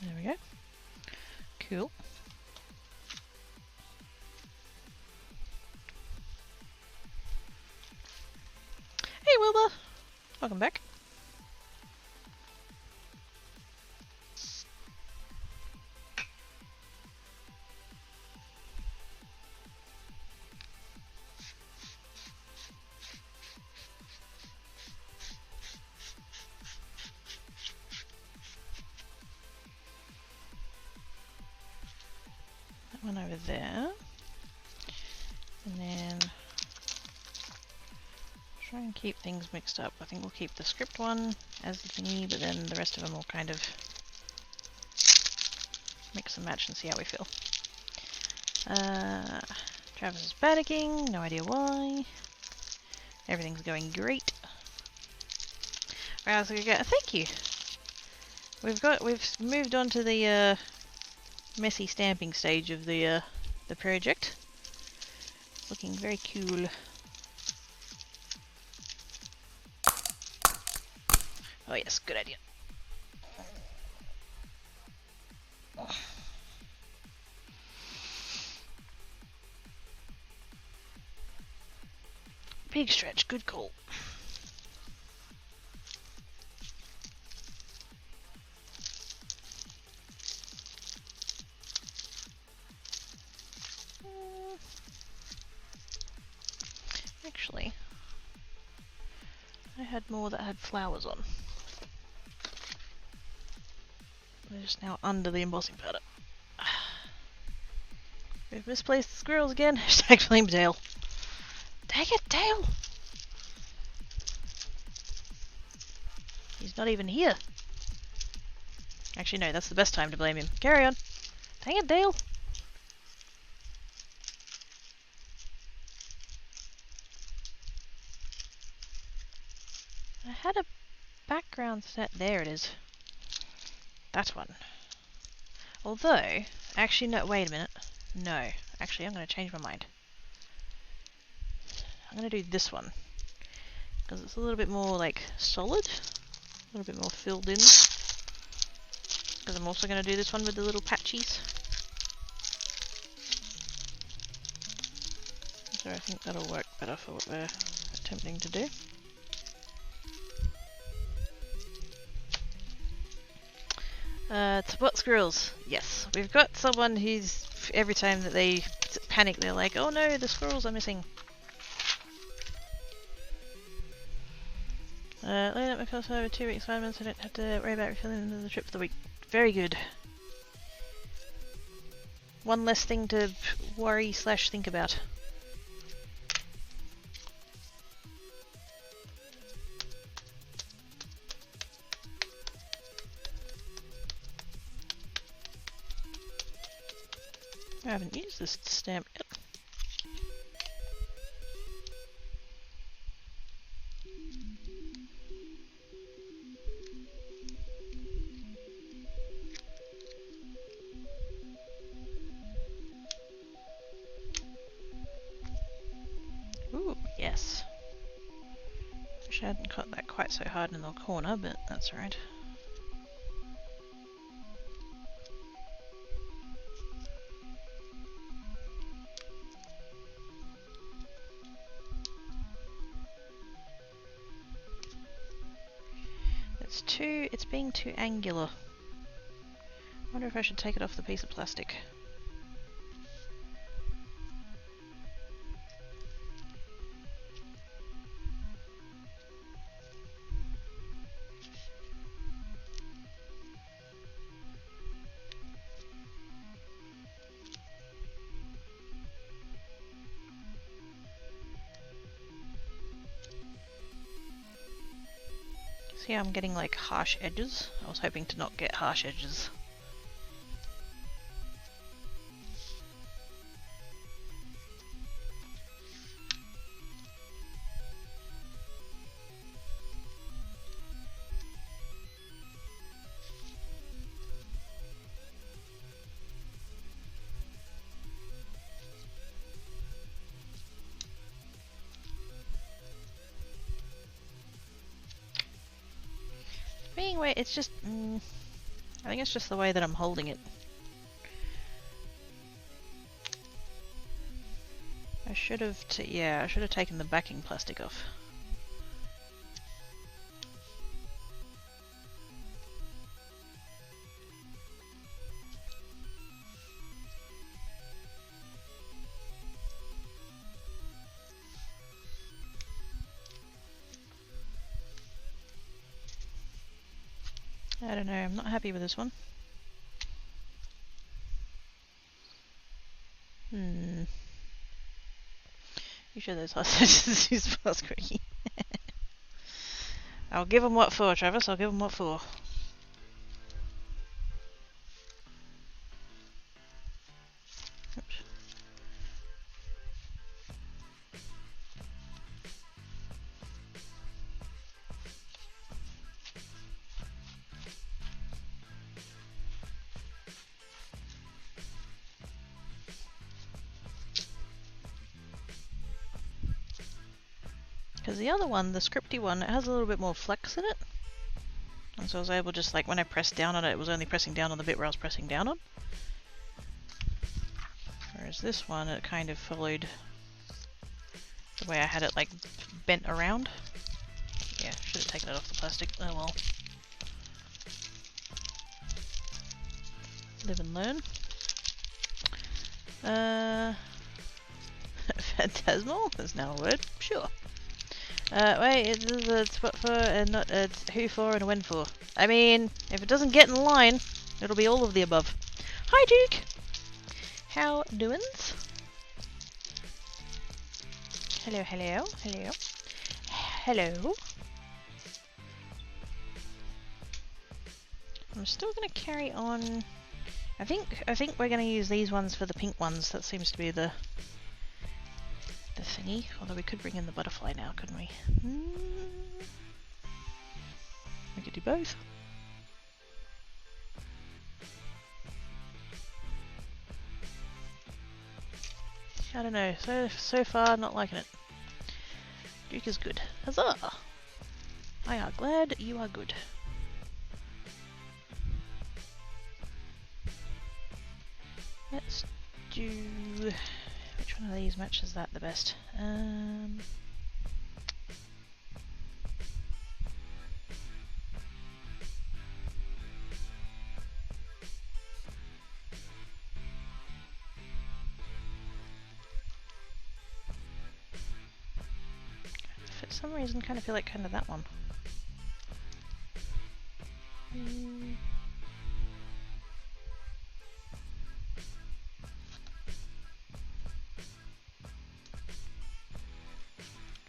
There we go. Cool. Hey Wilbur! Welcome back. one over there, and then try and keep things mixed up. I think we'll keep the script one as the thingy, but then the rest of them will kind of mix and match and see how we feel. Travis is panicking, no idea why. Everything's going great. Right, so thank you. We've moved on to the messy stamping stage of the project. Looking very cool. Oh yes, good idea. Big stretch, good call. Actually, I had more that had flowers on. They're just now under the embossing powder. We've misplaced the squirrels again. Hashtag blame Dale. Dang it, Dale! He's not even here. Actually, no, that's the best time to blame him. Carry on. Dang it, Dale! I had a background set. There it is. That one. Although, actually, no, wait a minute. No. Actually, I'm going to change my mind. I'm going to do this one. Because it's a little bit more, like, solid. A little bit more filled in. Because I'm also going to do this one with the little patchies. So I think that'll work better for what we're attempting to do. To what squirrels? Yes. We've got someone who's, every time that they panic, they're like, oh no, the squirrels are missing. Laying up my course over 2 weeks, 5 months, I don't have to worry about refilling the trip for the week. Very good. One less thing to worry / think about. I haven't used this stamp yet. Ooh, yes. Wish I hadn't cut that quite so hard in the corner, but that's alright. It's being too angular. I wonder if I should take it off the piece of plastic. See how I'm getting like harsh edges? I was hoping to not get harsh edges. Being way, it's just, I think it's just the way that I'm holding it. I should have, yeah, I should have taken the backing plastic off. I don't know, I'm not happy with this one. You sure those hostages use fast quickie? I'll give them what for, Travis. I'll give them what for. Oops. Because the other one, the scripty one, it has a little bit more flex in it. And so I was able just like when I pressed down on it, it was only pressing down on the bit where I was pressing down on. Whereas this one, it kind of followed the way I had it like bent around. Yeah, should have taken it off the plastic. Oh well. Live and learn. Phantasmal? That's now a word. Sure. Wait, it's a what for and not who for and when for. I mean, if it doesn't get in line, it'll be all of the above. Hi, Duke! How doings? Hello, hello, hello. Hello. I'm still gonna carry on. I think we're gonna use these ones for the pink ones. That seems to be the thingy. Although we could bring in the butterfly now, couldn't we? We could do both. I don't know. So far, not liking it. Duke is good. Huzzah! I are glad you are good. Let's do... Which one of these matches that the best? For some reason, kind of feel like kind of that one.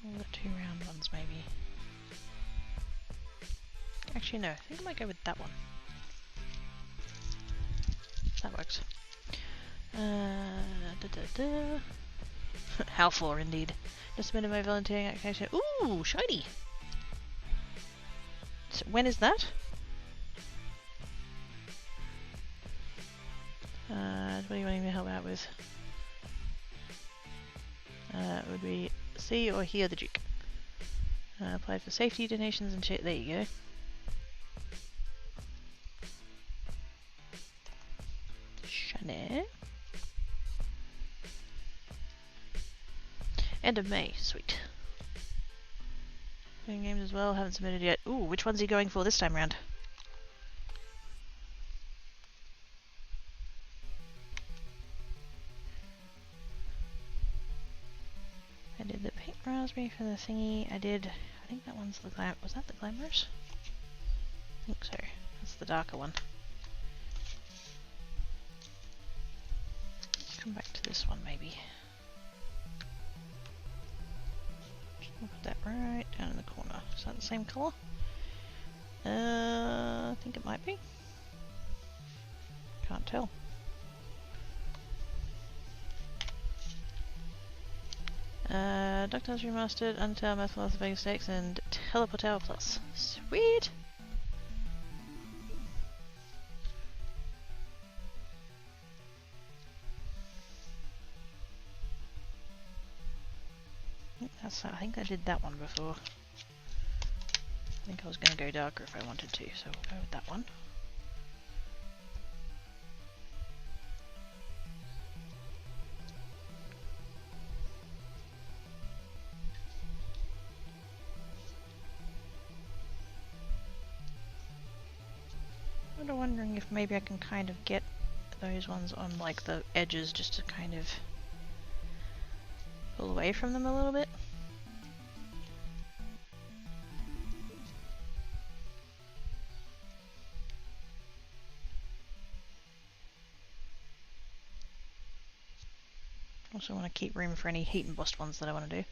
All the two round ones, maybe. Actually, no. I think I might go with that one. That works. How for, indeed. Just a bit of my volunteering activity. Ooh, shiny! So when is that? What do you want me to help out with? Would we see or hear the Duke? Applied for safety donations and shit. There you go. Shiny. End of May. Sweet. Playing games as well. Haven't submitted yet. Ooh, which one's he going for this time round? I did the pink raspberry for the thingy. I think that one's the was that the glamorous? I think so. That's the darker one. Come back to this one maybe. We'll put that right down in the corner. Is that the same colour? I think it might be. Can't tell. DuckTales Remastered, Undertale, Math Las Vegas Stakes, and Teleportal Plus. Sweet! I think I did that one before. I think I was going to go darker if I wanted to, so we'll go with that one. I'm wondering if maybe I can kind of get those ones on like the edges just to kind of pull away from them a little bit. Also want to keep room for any heat embossed ones that I want to do.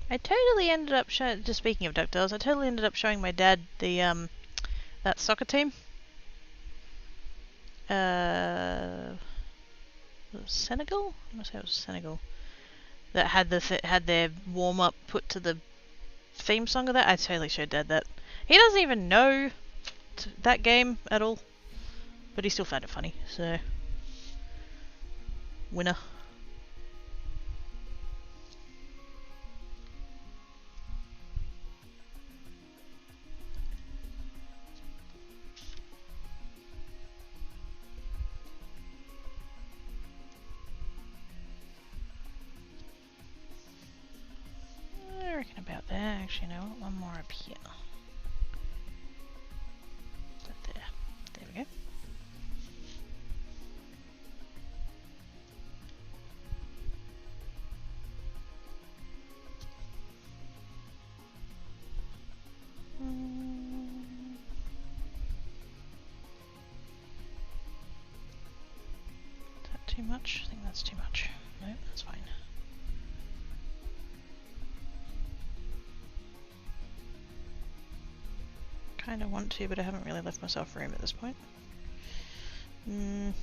I totally ended up just speaking of DuckTales, I totally ended up showing my dad the that soccer team. Was it Senegal? I want to say it was Senegal. That had had their warm up put to the theme song of that. I totally showed Dad that. He doesn't even know that game at all, but he still found it funny. So, winner. I reckon about there. Actually, no, one more up here. There. There we go. Is that too much? I think that's too much. No, that's fine. Kind of want to, but I haven't really left myself room at this point. Don't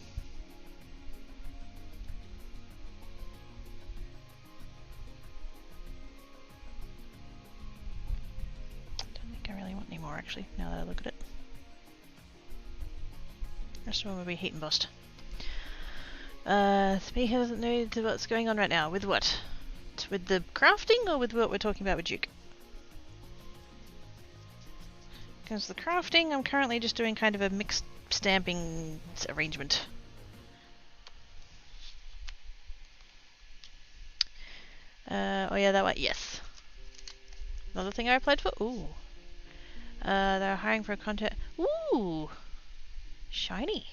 think I really want any more actually, now that I look at it. The rest of them will be heat embossed. Speaker doesn't know what's going on right now. With what? With the crafting or with what we're talking about with Duke? Because the crafting, I'm currently just doing kind of a mixed stamping arrangement. Oh yeah, that one, yes. Another thing I applied for? Ooh. They're hiring for a content. Ooh! Shiny.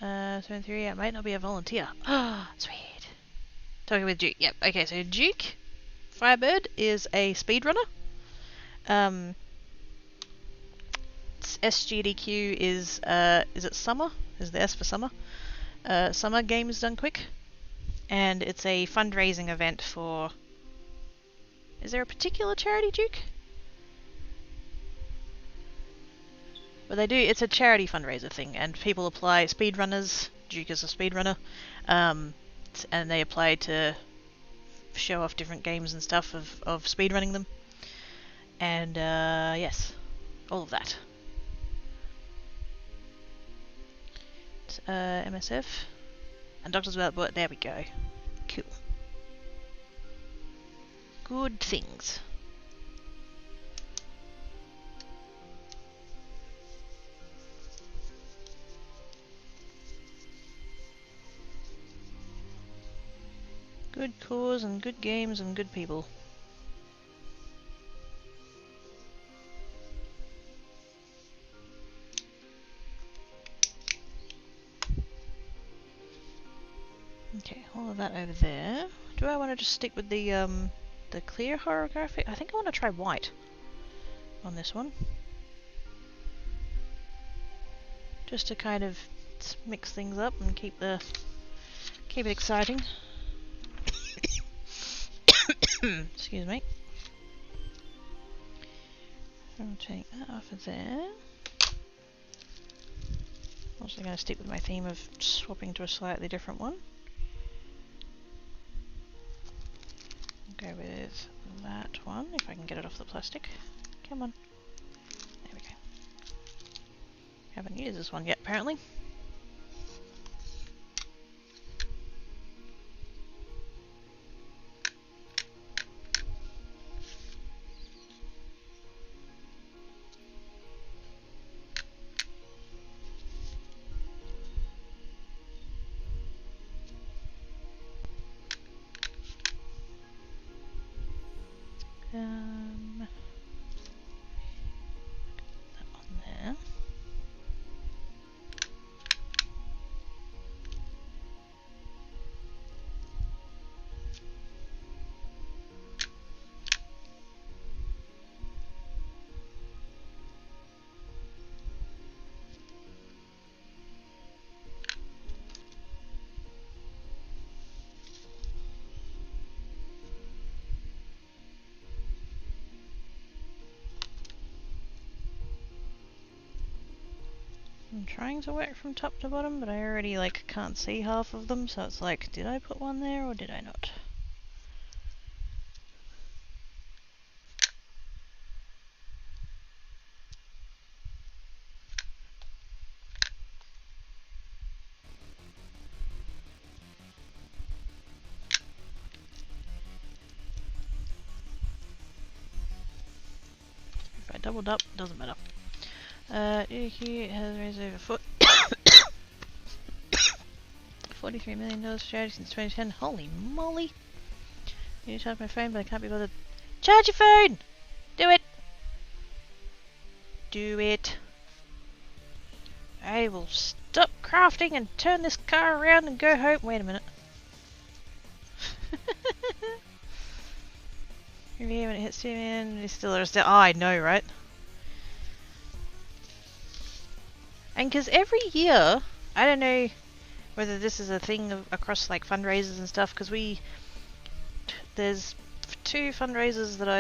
So in theory, I might not be a volunteer. Ah, sweet. Talking with Duke, yep. Okay, so Duke Firebird is a speedrunner. SGDQ is it summer? Is the S for summer? Summer Games Done Quick. And it's a fundraising event for... Is there a particular charity, Duke? Well, they do. It's a charity fundraiser thing, and people apply. Speedrunners. Duke is a speedrunner, and they apply to show off different games and stuff of speedrunning them. And yes, all of that. MSF and Doctors Without Borders. There we go. Cool. Good things. Good cause and good games and good people. Okay, all of that over there. Do I want to just stick with the clear horographic? I think I want to try white on this one. Just to kind of mix things up and keep it exciting. Excuse me. I'll take that off of there. Also going to stick with my theme of swapping to a slightly different one. Go with that one, if I can get it off the plastic. Come on. There we go. Haven't used this one yet, apparently. That on there. I'm trying to work from top to bottom, but I already like can't see half of them, so it's like, did I put one there or did I not? If I doubled up, doesn't matter. He has raised over foot. $43 million for charity since 2010. Holy moly! You charge my phone, but I can't be bothered. Charge your phone! Do it! Do it! I will stop crafting and turn this car around and go home. Wait a minute. Maybe when it hits 2 million, it's still oh, I know, right? And because every year, I don't know whether this is a thing across like fundraisers and stuff, because there's 2 fundraisers that well,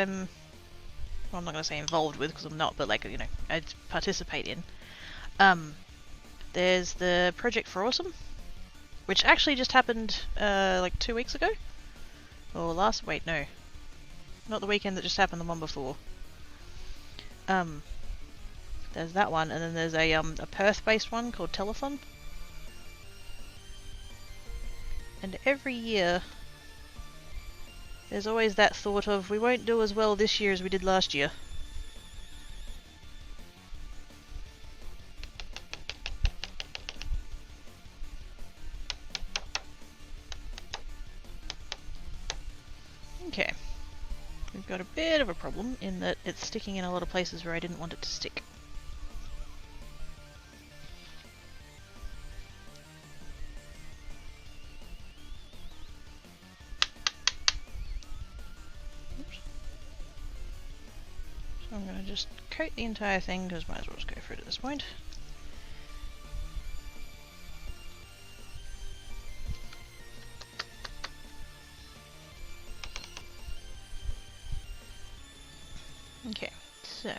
I'm not going to say involved with because I'm not, but like, you know, I participate in. There's the Project for Awesome, which actually just happened like 2 weeks ago. Or wait, no. Not the weekend that just happened, the one before. There's that one, and then there's a Perth-based one called Telethon. And every year, there's always that thought of, we won't do as well this year as we did last year. Okay. We've got a bit of a problem in that it's sticking in a lot of places where I didn't want it to stick. Oops. So I'm going to just coat the entire thing, because might as well just go for it at this point. Okay, so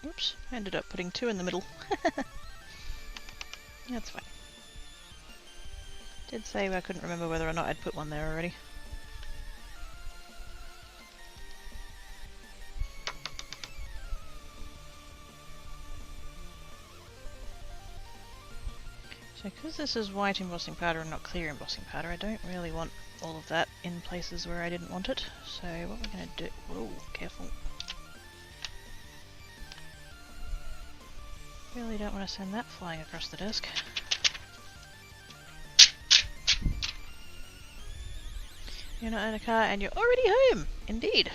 oops, I ended up putting 2 in the middle. That's fine. Did say I couldn't remember whether or not I'd put one there already. So because this is white embossing powder and not clear embossing powder, I don't really want all of that in places where I didn't want it. So what we're going to do... Whoa, careful. Really don't want to send that flying across the desk. You're not in a car and you're already home! Indeed!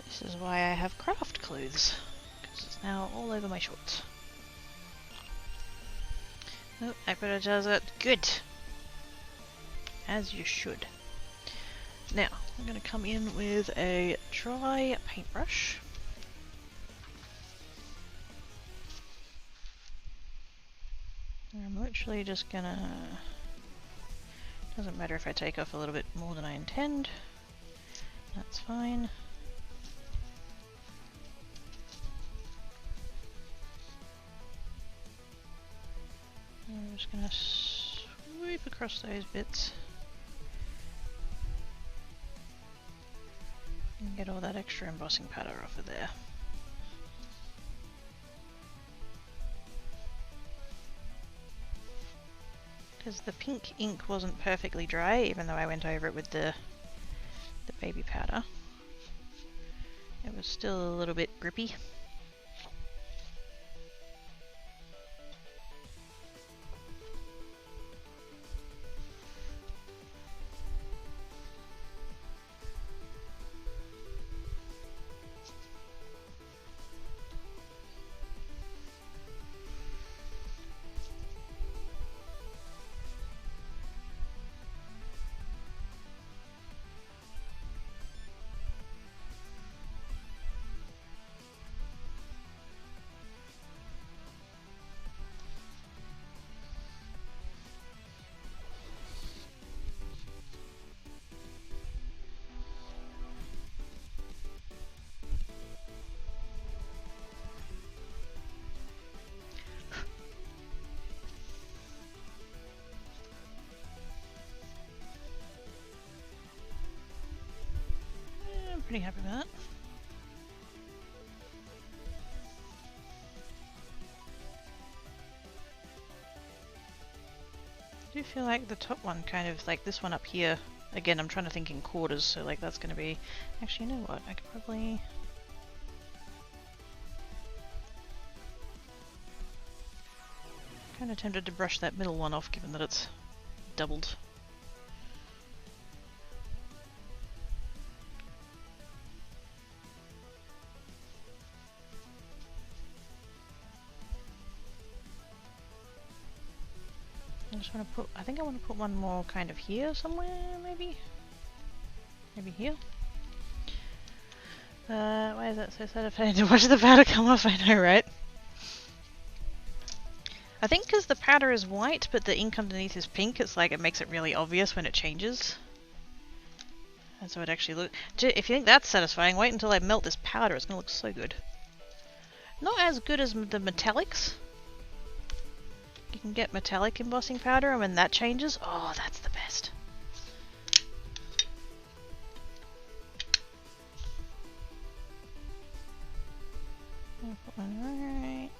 This is why I have craft clothes, because it's now all over my shorts. Oh, Aqua does it. Good! As you should. Now, I'm going to come in with a dry paintbrush. I'm literally just gonna... Doesn't matter if I take off a little bit more than I intend. That's fine. I'm just gonna sweep across those bits. And get all that extra embossing powder off of there. Because the pink ink wasn't perfectly dry, even though I went over it with the baby powder. It was still a little bit grippy. pretty happy with that. I do feel like the top one kind of, like this one up here, again I'm trying to think in quarters, so like that's going to be, actually you know what, I could probably, kind of tempted to brush that middle one off given that it's doubled. I just want to put, I think I want to put one more kind of here somewhere, maybe? Maybe here? Why is that so satisfying to watch the powder come off? I know, right? I think because the powder is white, but the ink underneath is pink, it's like it makes it really obvious when it changes. And so it actually look. If you think that's satisfying, wait until I melt this powder, it's going to look so good. Not as good as the metallics. You can get metallic embossing powder, and when that changes, oh, that's the best. I'll put one right.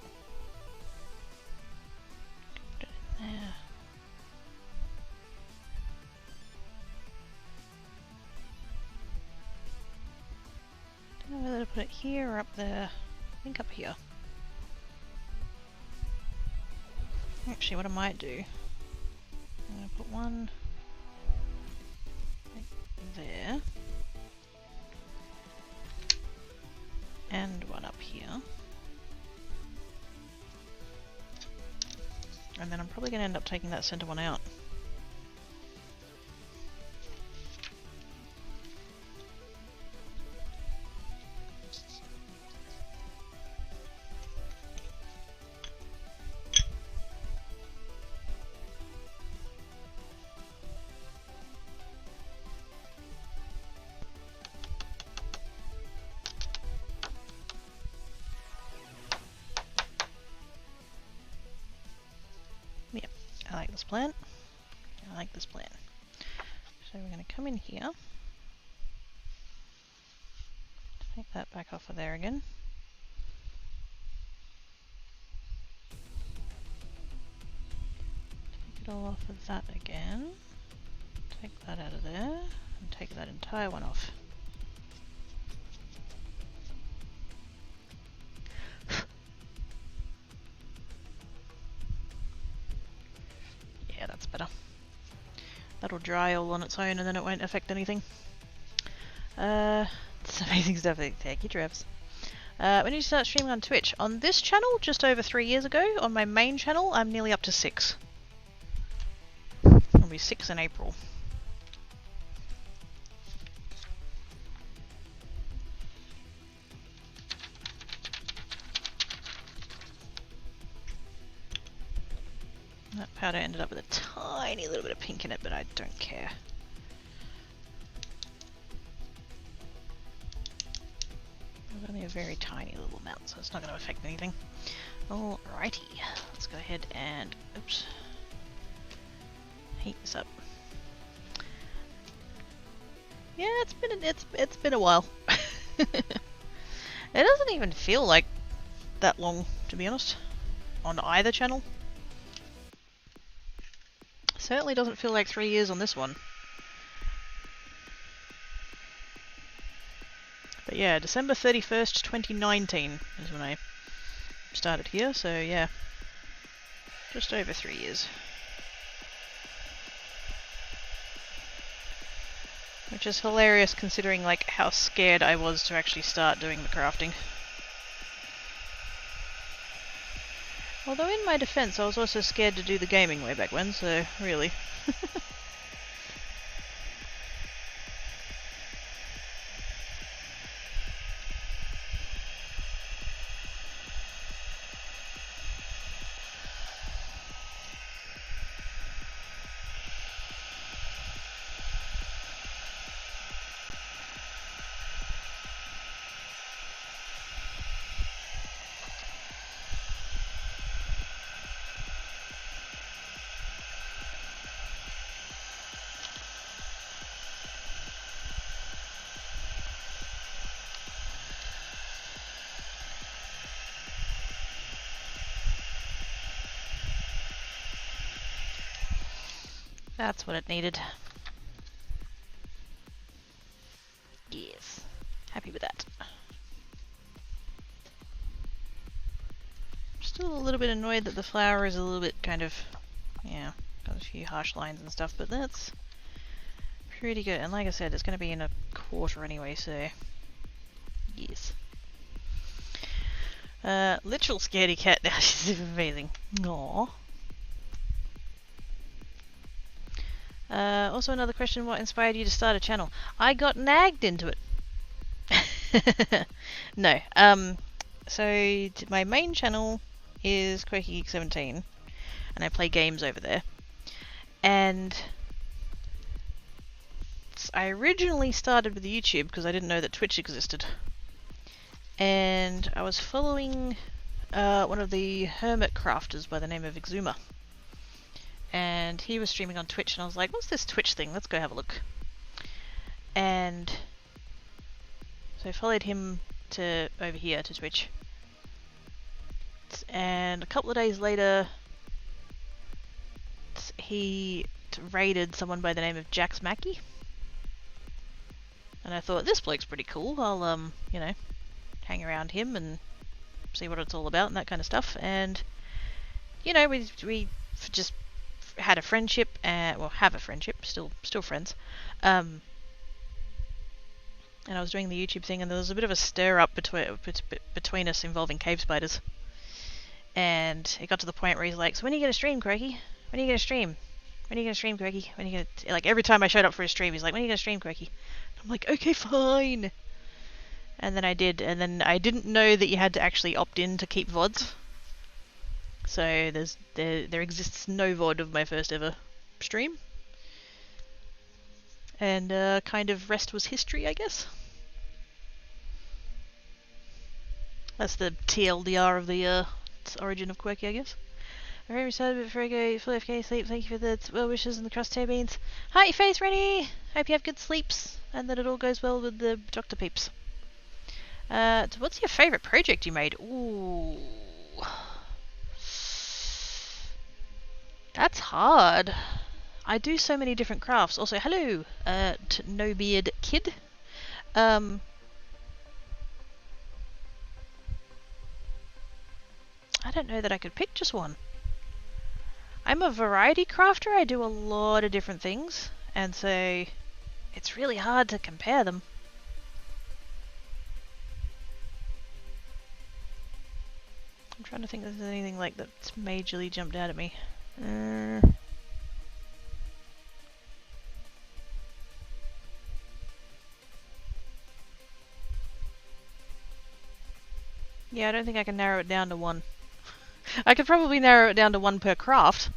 Put it in there. Don't know whether to put it here or up there. I think up here. Actually, what I might do, I'm going to put one right there, and one up here, and then I'm probably going to end up taking that center one out. I like this plan. I like this plan. So we're going to come in here. Take that back off of there again. Take it all off of that again. Take that out of there. And take that entire one off. That's better. That'll dry all on its own and then it won't affect anything. It's amazing stuff. Thank you, Trevs. When did you start streaming on Twitch? On this channel, just over 3 years ago. On my main channel, I'm nearly up to 6. It'll be 6 in April. That powder ended up with a tiny little bit of pink in it, but I don't care. It's only a very tiny little amount, so it's not going to affect anything. Alrighty, let's go ahead and, oops, heat this up. Yeah, it's been a while. It doesn't even feel like that long, to be honest, on either channel. Certainly doesn't feel like 3 years on this one. But yeah, December 31st, 2019 is when I started here, so yeah, just over 3 years. Which is hilarious considering like how scared I was to actually start doing the crafting. Although in my defense, I was also scared to do the gaming way back when, so really. That's what it needed. Yes. Happy with that. Still a little bit annoyed that the flower is a little bit kind of, yeah, got a few harsh lines and stuff, but that's pretty good. And like I said, it's going to be in a quarter anyway, so yes. Literal scaredy cat now. She's amazing. Aww. Also another question, what inspired you to start a channel? I got nagged into it. No. So my main channel is Quirky Geek 17, and I play games over there. And I originally started with YouTube because I didn't know that Twitch existed. And I was following one of the hermit crafters by the name of Exuma. And he was streaming on Twitch, and I was like, what's this Twitch thing? Let's go have a look. And so I followed him to over here to Twitch. And a couple of days later, he raided someone by the name of Jax Mackey. And I thought, this bloke's pretty cool. I'll, you know, hang around him and see what it's all about and that kind of stuff. And, you know, we just had a friendship, well, have a friendship, still friends. And I was doing the YouTube thing, and there was a bit of a stir up between us involving cave spiders. And it got to the point where he's like, so when are you going to stream, Quirky? When are you going to stream? When are you going to stream, Quirky? When are you going to... Like, every time I showed up for a stream, he's like, when are you going to stream, Quirky? I'm like, okay, fine. And then I did, and then I didn't know that you had to actually opt in to keep VODs. So there exists no VOD of my first ever stream. And kind of rest was history, I guess. That's the TLDR of the origin of Quirky, I guess. I'm very excited before I go full FK sleep. Thank you for the well wishes and the crosshair beans. Hearty face, Rennie! Hope you have good sleeps and that it all goes well with the Dr. Peeps. So what's your favourite project you made? Ooh. That's hard. I do so many different crafts. Also, hello, No Beard Kid. I don't know that I could pick just one. I'm a variety crafter. I do a lot of different things, and so it's really hard to compare them. I'm trying to think if there's anything like that's majorly jumped out at me. Yeah, I don't think I can narrow it down to one. I could probably narrow it down to one per craft.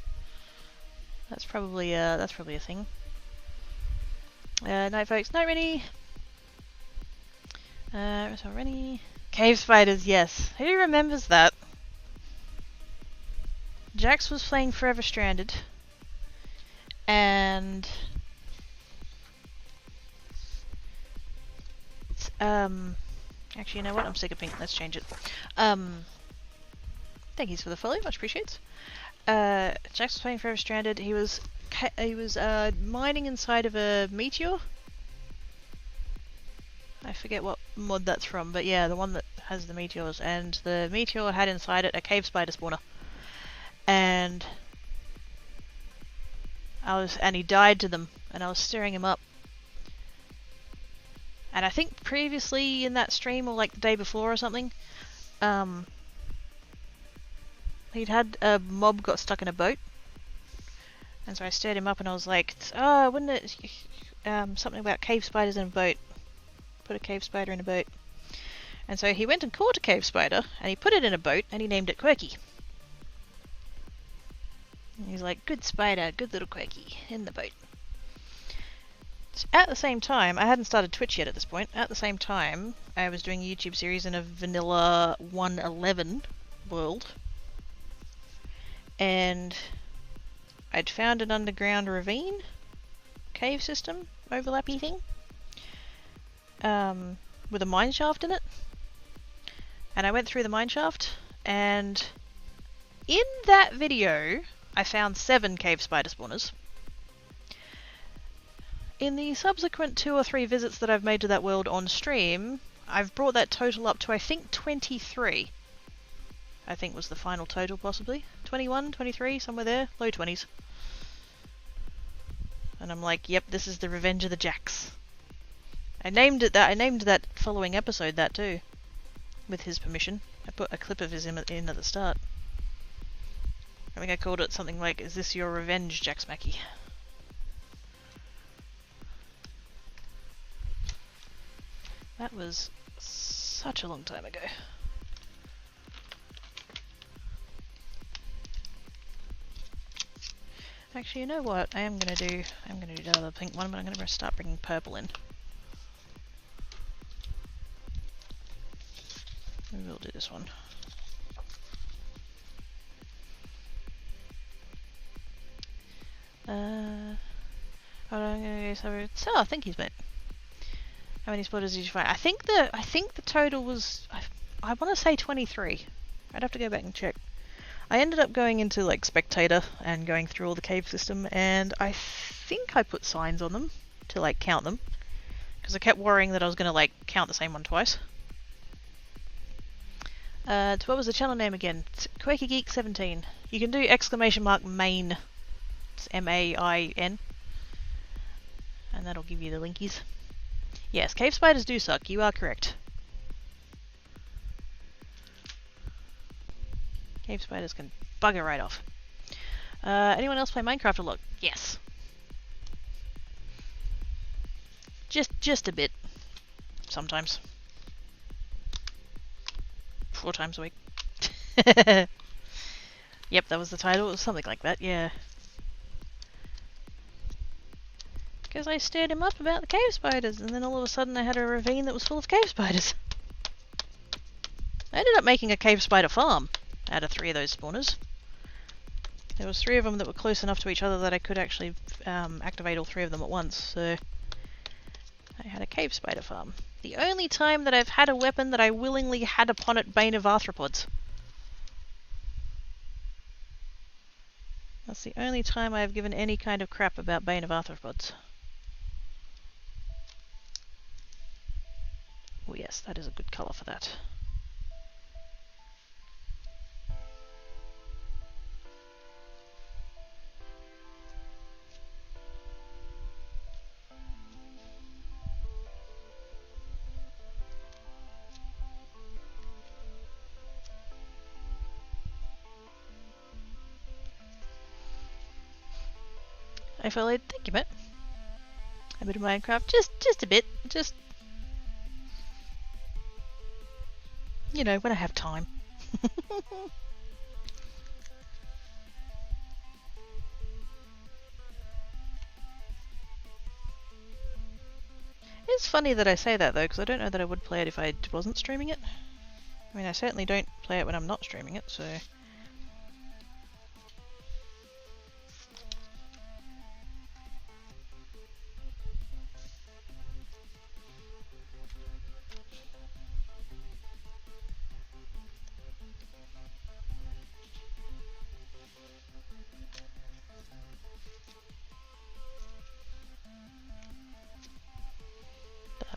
That's probably a thing. Night folks, night Rennie. So Rennie. Cave spiders, yes. Who remembers that? Jax was playing Forever Stranded. And actually, you know what? I'm sick of pink. Let's change it. Thank you for the follow. Much appreciated. Jax was playing Forever Stranded. He was mining inside of a meteor. I forget what mod that's from, but yeah, the one that has the meteors. And the meteor had inside it a cave spider spawner. And he died to them, and I was stirring him up. And I think previously in that stream, or like the day before or something, he'd had a mob got stuck in a boat. And so I stirred him up and I was like, oh, wouldn't it, something about cave spiders in a boat. Put a cave spider in a boat. And so he went and caught a cave spider, and he put it in a boat, and he named it Quirky. And he's like, good spider, good little Quirky, in the boat. At the same time, I hadn't started Twitch yet at this point. At the same time, I was doing a YouTube series in a vanilla 1.11 world. And I'd found an underground ravine cave system overlappy thing with a mine shaft in it. And I went through the mine shaft, and in that video I found 7 cave spider spawners. in the subsequent 2 or 3 visits that I've made to that world on stream, I've brought that total up to, I think, 23. I think was the final total, possibly. 21, 23, somewhere there. Low 20s. And I'm like, yep, this is the Revenge of the Jacks. I named it that. I named that following episode that too. With his permission. I put a clip of his in at the start. I think I called it something like, "Is this your revenge, Jack Smacky?" That was such a long time ago. Actually, you know what? I'm gonna do the other pink one, but I'm gonna start bringing purple in. Maybe we'll do this one. Hold on, I'm gonna go so I think he's met. How many spotters did you find? I think the total was I want to say 23. I'd have to go back and check. I ended up going into like spectator and going through all the cave system, and I think I put signs on them to like count them because I kept worrying that I was gonna like count the same one twice. So what was the channel name again? It's Quaky Geek 17. You can do !main. It's MAIN. And that'll give you the linkies. Yes, cave spiders do suck. You are correct. Cave spiders can bugger right off. Anyone else play Minecraft a lot? Yes. Just a bit. Sometimes. 4 times a week. Yep, that was the title. It was something like that, yeah. Because I stirred him up about the cave spiders, and then all of a sudden I had a ravine that was full of cave spiders. I ended up making a cave spider farm out of 3 of those spawners. There was 3 of them that were close enough to each other that I could actually activate all 3 of them at once, so I had a cave spider farm. The only time that I've had a weapon that I willingly had upon it Bane of Arthropods. That's the only time I've given any kind of crap about Bane of Arthropods. Oh yes, that is a good colour for that. I followed. Thank you, Matt. A bit of Minecraft, just a bit, just you know, when I have time. It's funny that I say that though, because I don't know that I would play it if I wasn't streaming it. I mean, I certainly don't play it when I'm not streaming it, so.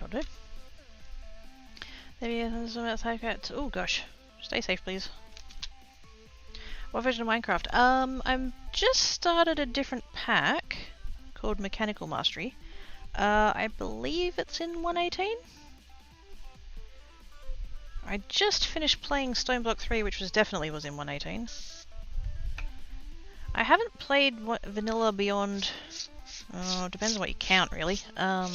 That'll do. Maybe there's some outside cats. Oh gosh. Stay safe, please. What version of Minecraft? I'm just started a different pack called Mechanical Mastery. I believe it's in 1.18. I just finished playing Stoneblock 3, which was in 1.18. I haven't played Vanilla beyond. Oh, depends on what you count, really. I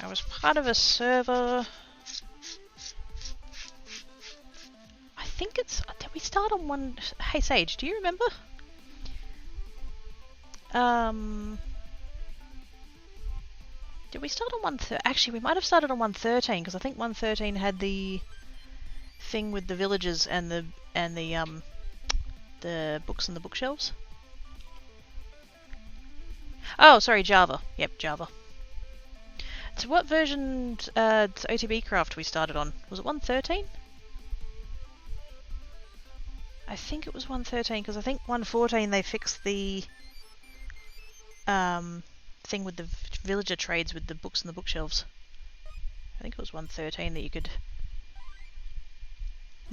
was part of a server. I think it's. Did we start on one? Hey Sage, do you remember? Did we start on 1.13? Actually, we might have started on 1.13 because I think 1.13 had the thing with the villages and the books and the bookshelves. Oh, sorry, Java. Yep, Java. So what version OTB Craft we started on? Was it 1.13? I think it was 1.13 because I think 1.14 they fixed the thing with the villager trades with the books and the bookshelves. I think it was 113 that you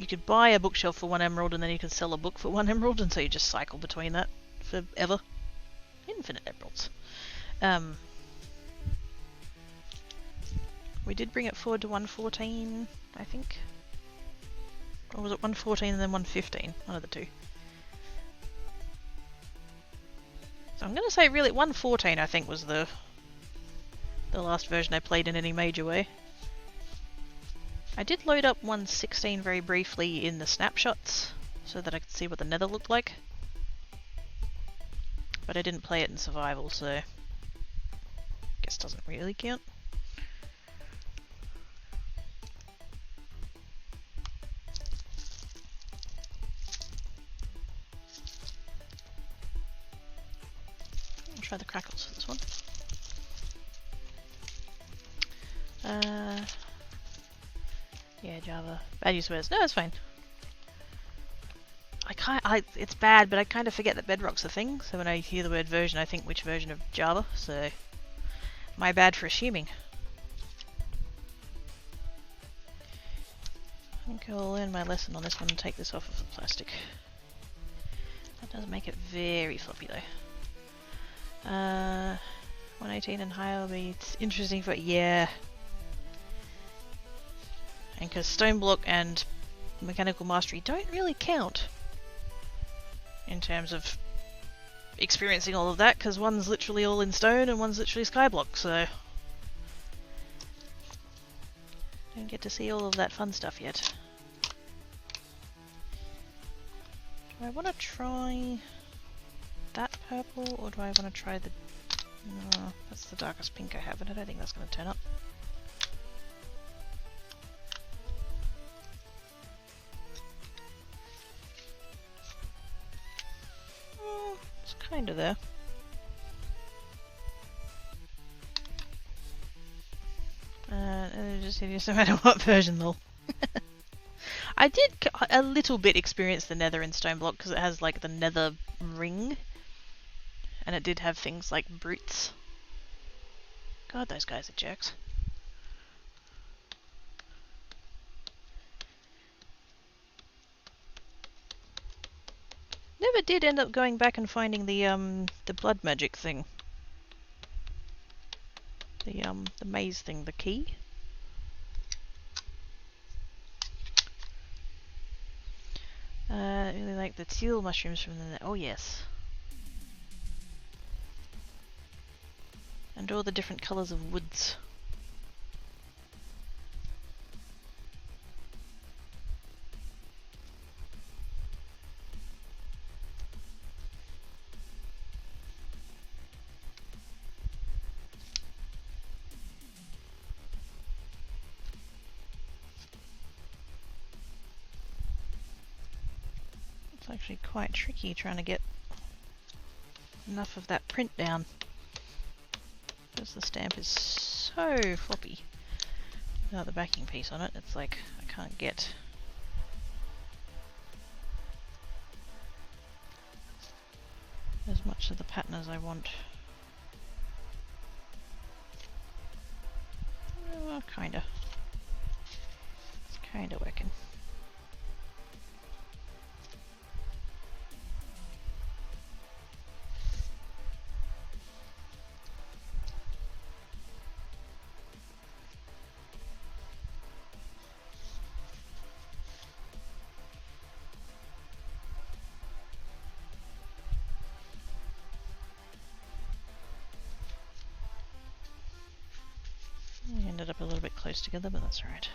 could buy a bookshelf for 1 emerald and then you could sell a book for 1 emerald, and so you just cycle between that forever. Infinite emeralds. We did bring it forward to 114, I think. Or was it 114 and then 115? One of the two. So I'm going to say really 114 I think was the last version I played in any major way. I did load up 116 very briefly in the snapshots so that I could see what the nether looked like. But I didn't play it in survival, so I guess doesn't really count. I'll try the crackles for this one. Yeah, Java. Bad use of words. No, it's fine. It's bad, but I kind of forget that Bedrock's a thing, so when I hear the word version, I think which version of Java, so my bad for assuming. I think I'll learn my lesson on this one and take this off of the plastic. That does make it very floppy though. 118 and higher will be interesting for, yeah. And because Stone Block and Mechanical Mastery don't really count in terms of experiencing all of that, because one's literally all in stone and one's literally Skyblock, so don't get to see all of that fun stuff yet. Do I want to try that purple, or do I want to try the... No, that's the darkest pink I have, and I don't think that's going to turn up. It's kind of there. Just hideous no matter what version though. I did a little bit experience the nether in Stone Block because it has like the nether ring, and it did have things like brutes. God, those guys are jerks. Never did end up going back and finding the blood magic thing. The maze thing, the key. Really like the teal mushrooms from the... Oh yes. And all the different colours of woods. Actually quite tricky trying to get enough of that print down because the stamp is so floppy without the backing piece on it. It's like I can't get as much of the pattern as I want. Well, kinda. It's kinda working. Up a little bit close together, but that's alright.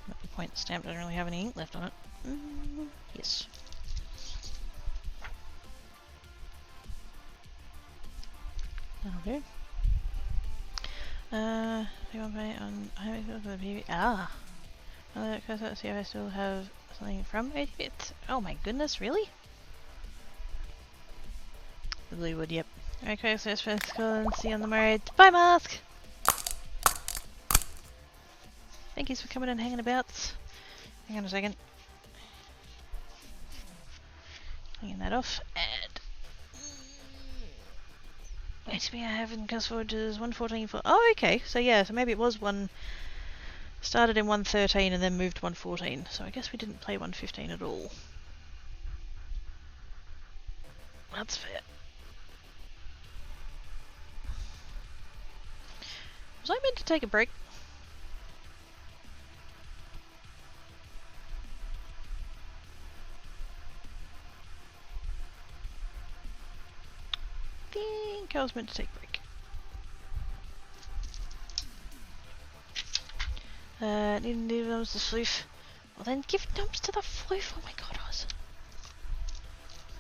At the point the stamp doesn't really have any ink left on it. Yes. That'll do. Do you want to play on PB? Ah! Let's see if I still have something from 80 bits. Oh my goodness, really? The blue wood, yep. Okay, so let's first call and see you on the married. Bye, Mask! Thank you for coming and hanging about. Hang on a second. Hanging that off, and HP I haven't cast forward is 114 for. Oh, okay. So yeah, so maybe it was one. Started in 113 and then moved to 114. So I guess we didn't play 115 at all. That's fair. Was I meant to take a break? I think I was meant to take a break. Need gnomes to floof. Well then give gnomes to the floof. Oh my god, Oz.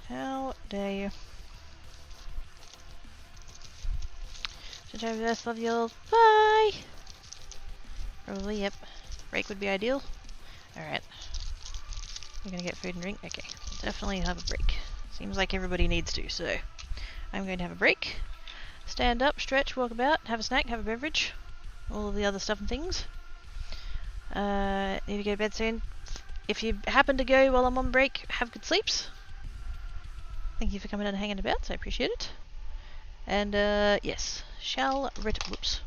How dare you. Should I reverse love you all? Bye! Probably, yep. Break would be ideal. Alright. We're gonna get food and drink? Okay. Definitely have a break. Seems like everybody needs to, so I'm going to have a break. Stand up, stretch, walk about, have a snack, have a beverage. All of the other stuff and things. Need to go to bed soon. If you happen to go while I'm on break, have good sleeps. Thank you for coming and hanging about, so I appreciate it. And yes, Shell returns.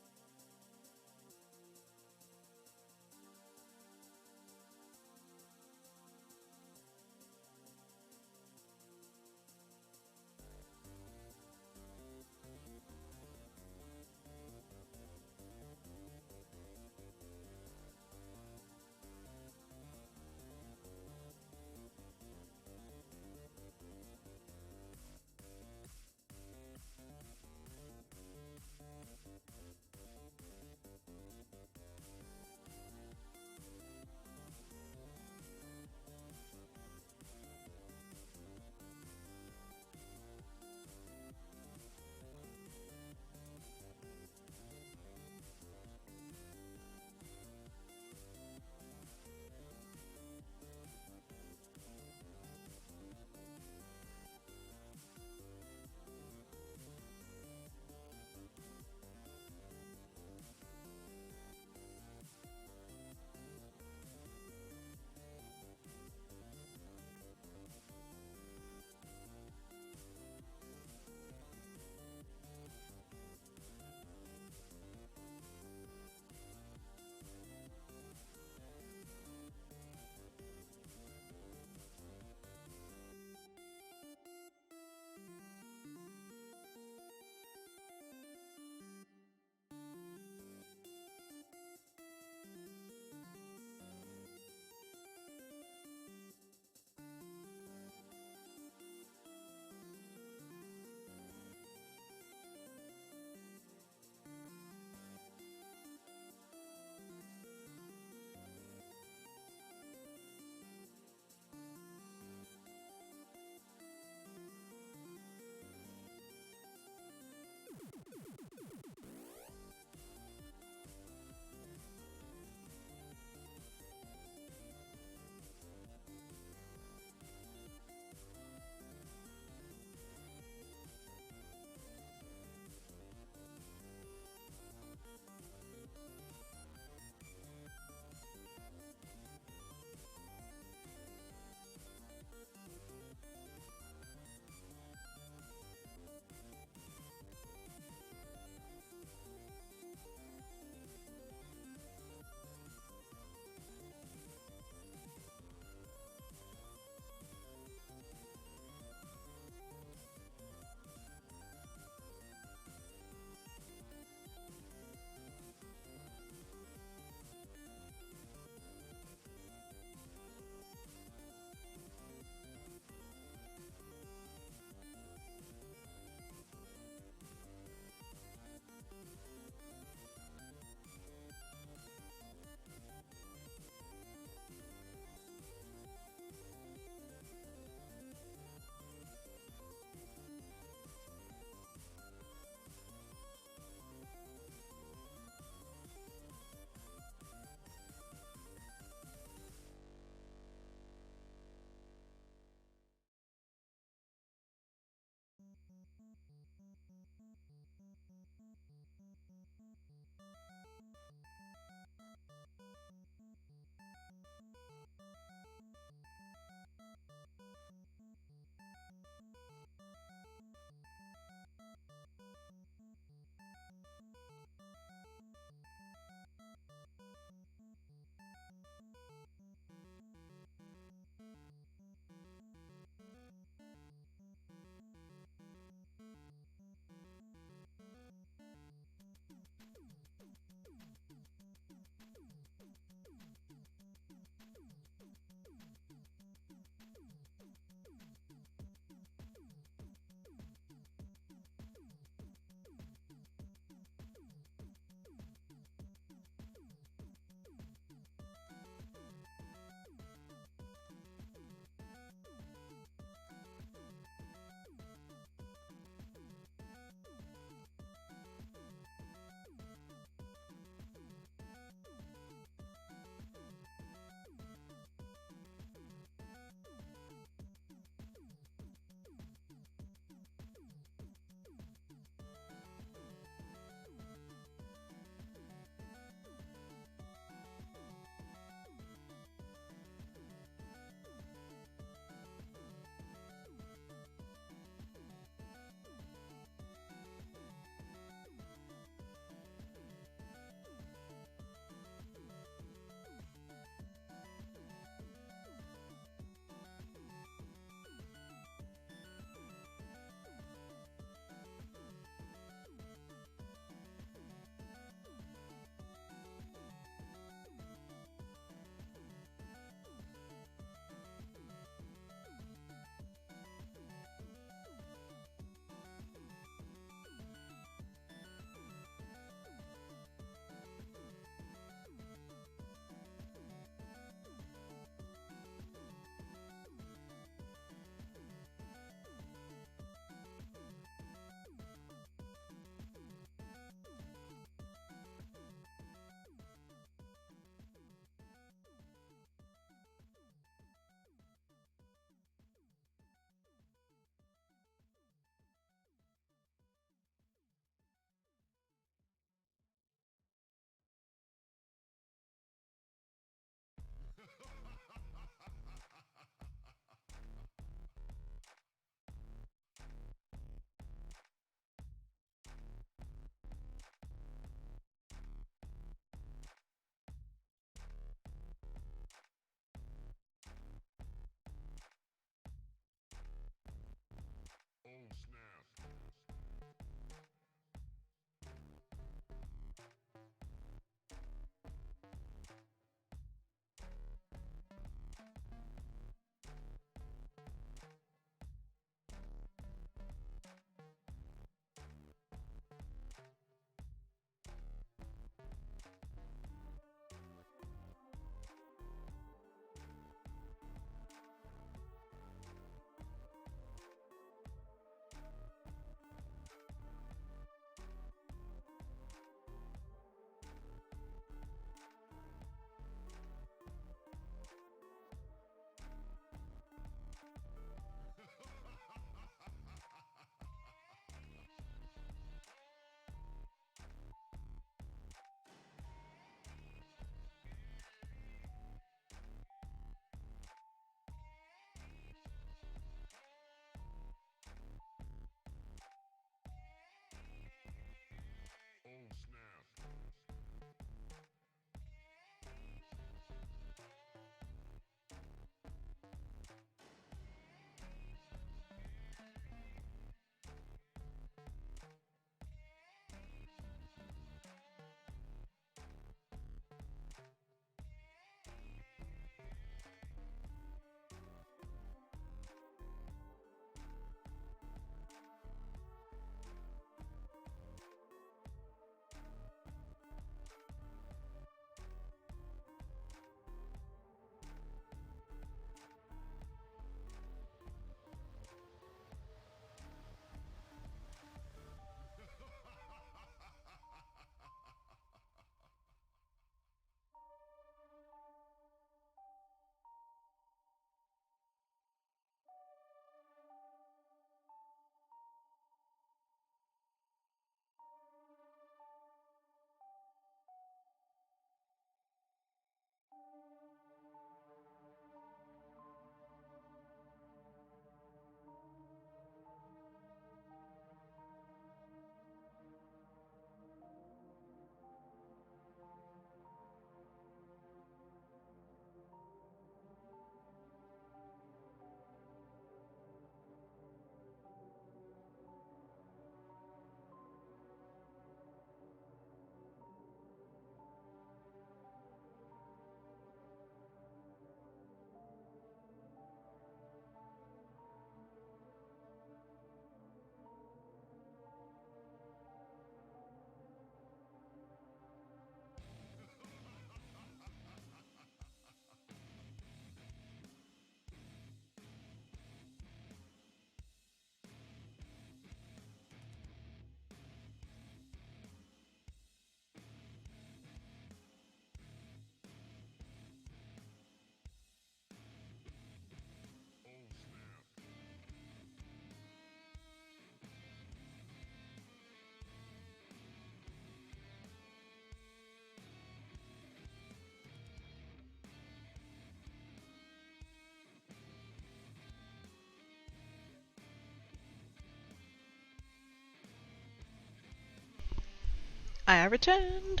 I have returned.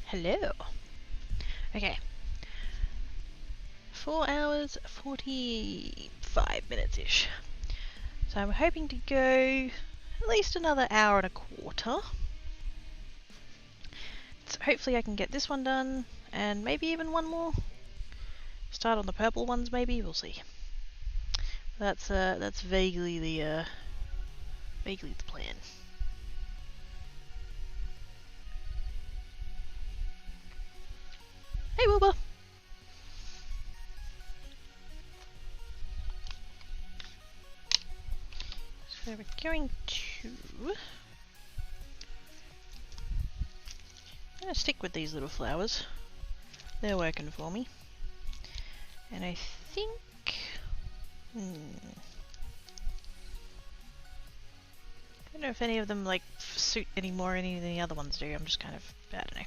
Hello. Okay. 4 hours, 45 minutes-ish. So I'm hoping to go at least another hour and a quarter. So hopefully I can get this one done, and maybe even one more. Start on the purple ones, maybe. We'll see. That's vaguely the plan. Hey, Wilbur. So we're going to... I'm going to stick with these little flowers. They're working for me. And I think... I don't know if any of them like suit any more any than the other ones do. I'm just kind of... I don't know.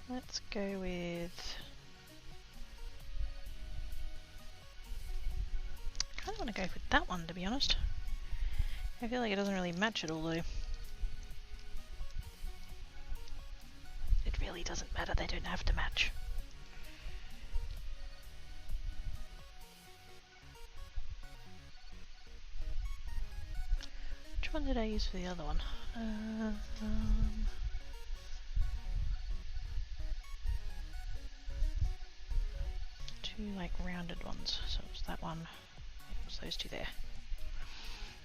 Let's go with... I kind of want to go with that one, to be honest. I feel like it doesn't really match it all, though. It really doesn't matter, they don't have to match. Which one did I use for the other one? Two like rounded ones, so it was that one. It was those two there.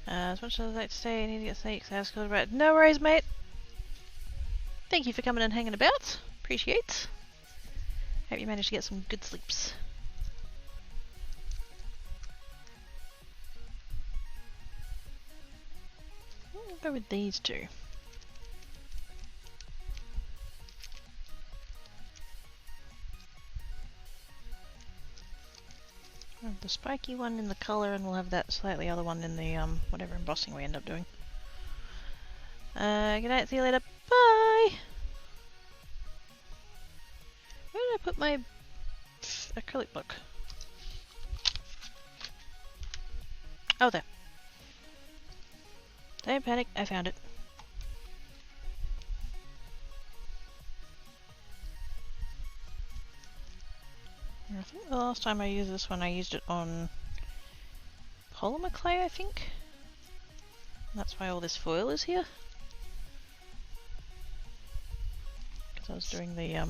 As much as I'd like to say, I need to get snakes. Ask about. No worries, mate. Thank you for coming and hanging about. Appreciate. Hope you managed to get some good sleeps. I'll go with these two. We'll have the spiky one in the colour, and we'll have that slightly other one in the whatever embossing we end up doing. Good night, see you later. Bye! Where did I put my acrylic book? Oh, there. Don't panic, I found it. I think the last time I used this one, I used it on polymer clay, I think. And that's why all this foil is here. Because I was doing the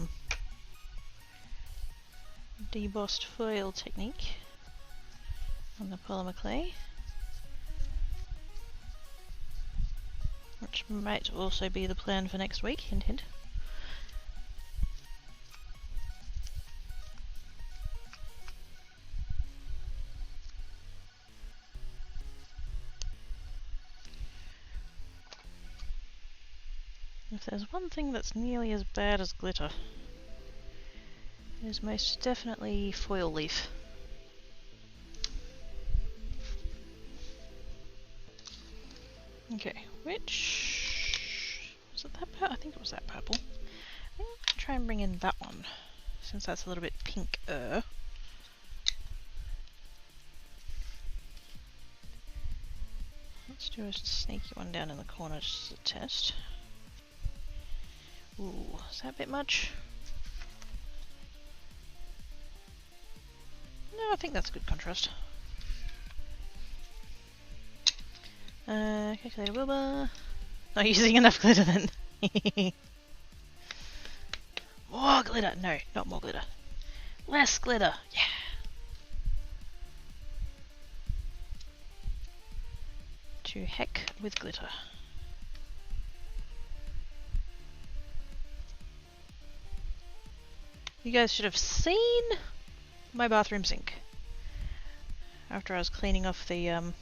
debossed foil technique on the polymer clay. Which might also be the plan for next week, hint hint. If there's one thing that's nearly as bad as glitter, it is most definitely foil leaf. Okay, which... was it that purple? I think it was that purple. I think I'll try and bring in that one, since that's a little bit pinker. Let's do a sneaky one down in the corner just as a test. Ooh, is that a bit much? No, I think that's good contrast. Calculator Wilbur. Not using enough glitter then. More glitter! No, not more glitter. Less glitter! Yeah! To heck with glitter. You guys should have seen my bathroom sink after I was cleaning off the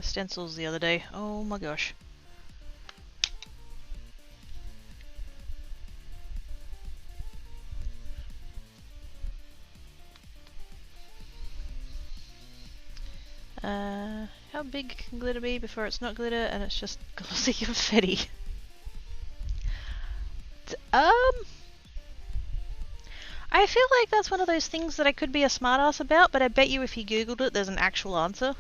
stencils the other day. Oh my gosh. How big can glitter be before it's not glitter and it's just glossy confetti? I feel like that's one of those things that I could be a smartass about, but I bet you if you googled it, there's an actual answer.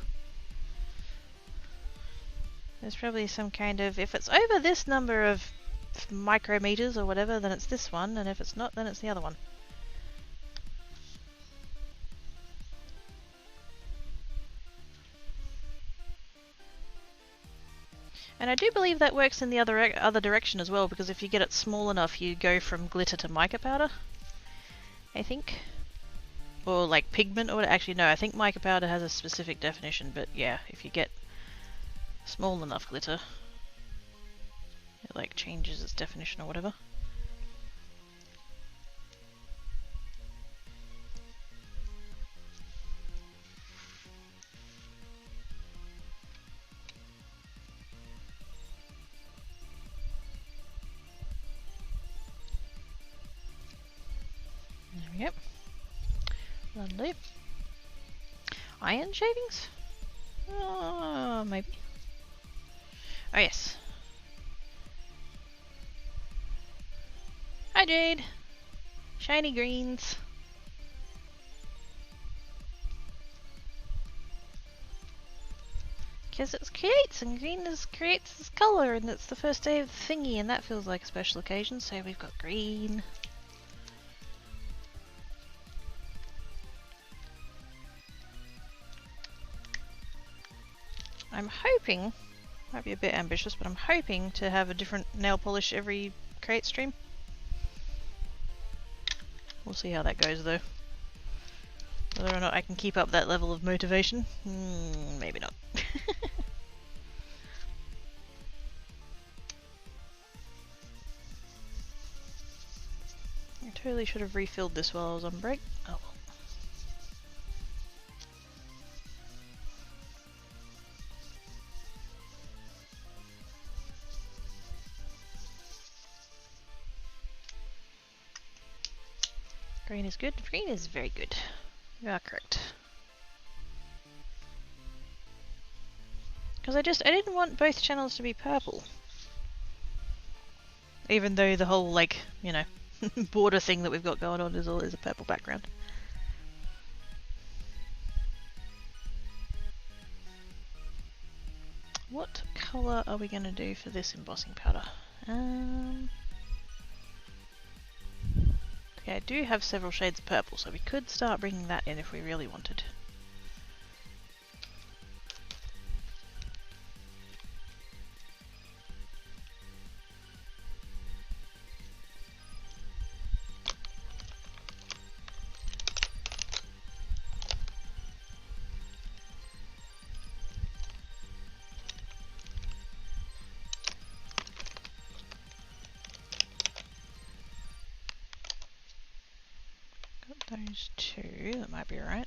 There's probably some kind of, if it's over this number of micrometers or whatever, then it's this one, and if it's not, then it's the other one. And I do believe that works in the other direction as well, because if you get it small enough, you go from glitter to mica powder, I think. Or like pigment, or actually no, I think mica powder has a specific definition, but yeah, if you get small enough glitter, it like changes its definition or whatever. There we go. Lovely. Iron shavings? Maybe. Oh yes. Hi Jade! Shiny greens. Because it creates, and green creates this colour, and it's the first day of the thingy, and that feels like a special occasion, so we've got green. I'm hoping, might be a bit ambitious, but I'm hoping to have a different nail polish every create stream. We'll see how that goes though. Whether or not I can keep up that level of motivation, maybe not. I totally should have refilled this while I was on break. Oh well. Green is good. Green is very good. You are correct. Because I didn't want both channels to be purple. Even though the whole, like, you know, border thing that we've got going on is a purple background. What colour are we going to do for this embossing powder? Okay, I do have several shades of purple, so we could start bringing that in if we really wanted. Those two, that might be right.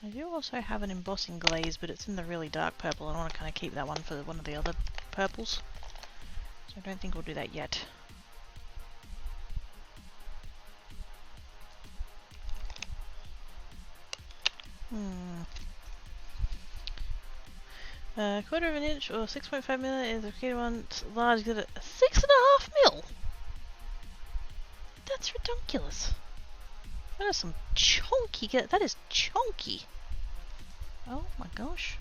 I do also have an embossing glaze, but it's in the really dark purple. I want to kind of keep that one for one of the other purples. So I don't think we'll do that yet. Quarter of an inch or 6.5 mil is a key one. Large, good at 6.5 mil. That's ridiculous. That is some chunky. That is chunky. Oh my gosh.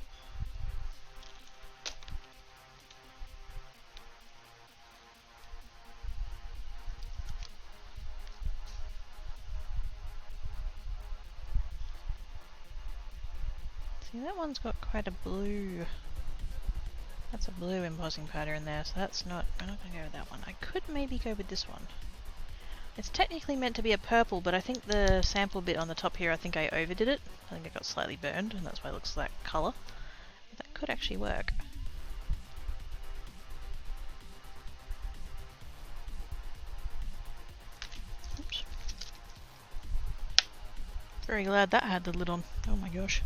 See, that one's got quite a blue. That's a blue embossing powder in there, so that's not. I'm not going to go with that one. I could maybe go with this one. It's technically meant to be a purple, but I think the sample bit on the top here, I think I overdid it. I think it got slightly burned, and that's why it looks that colour. But that could actually work. Oops. Very glad that had the lid on. Oh my gosh.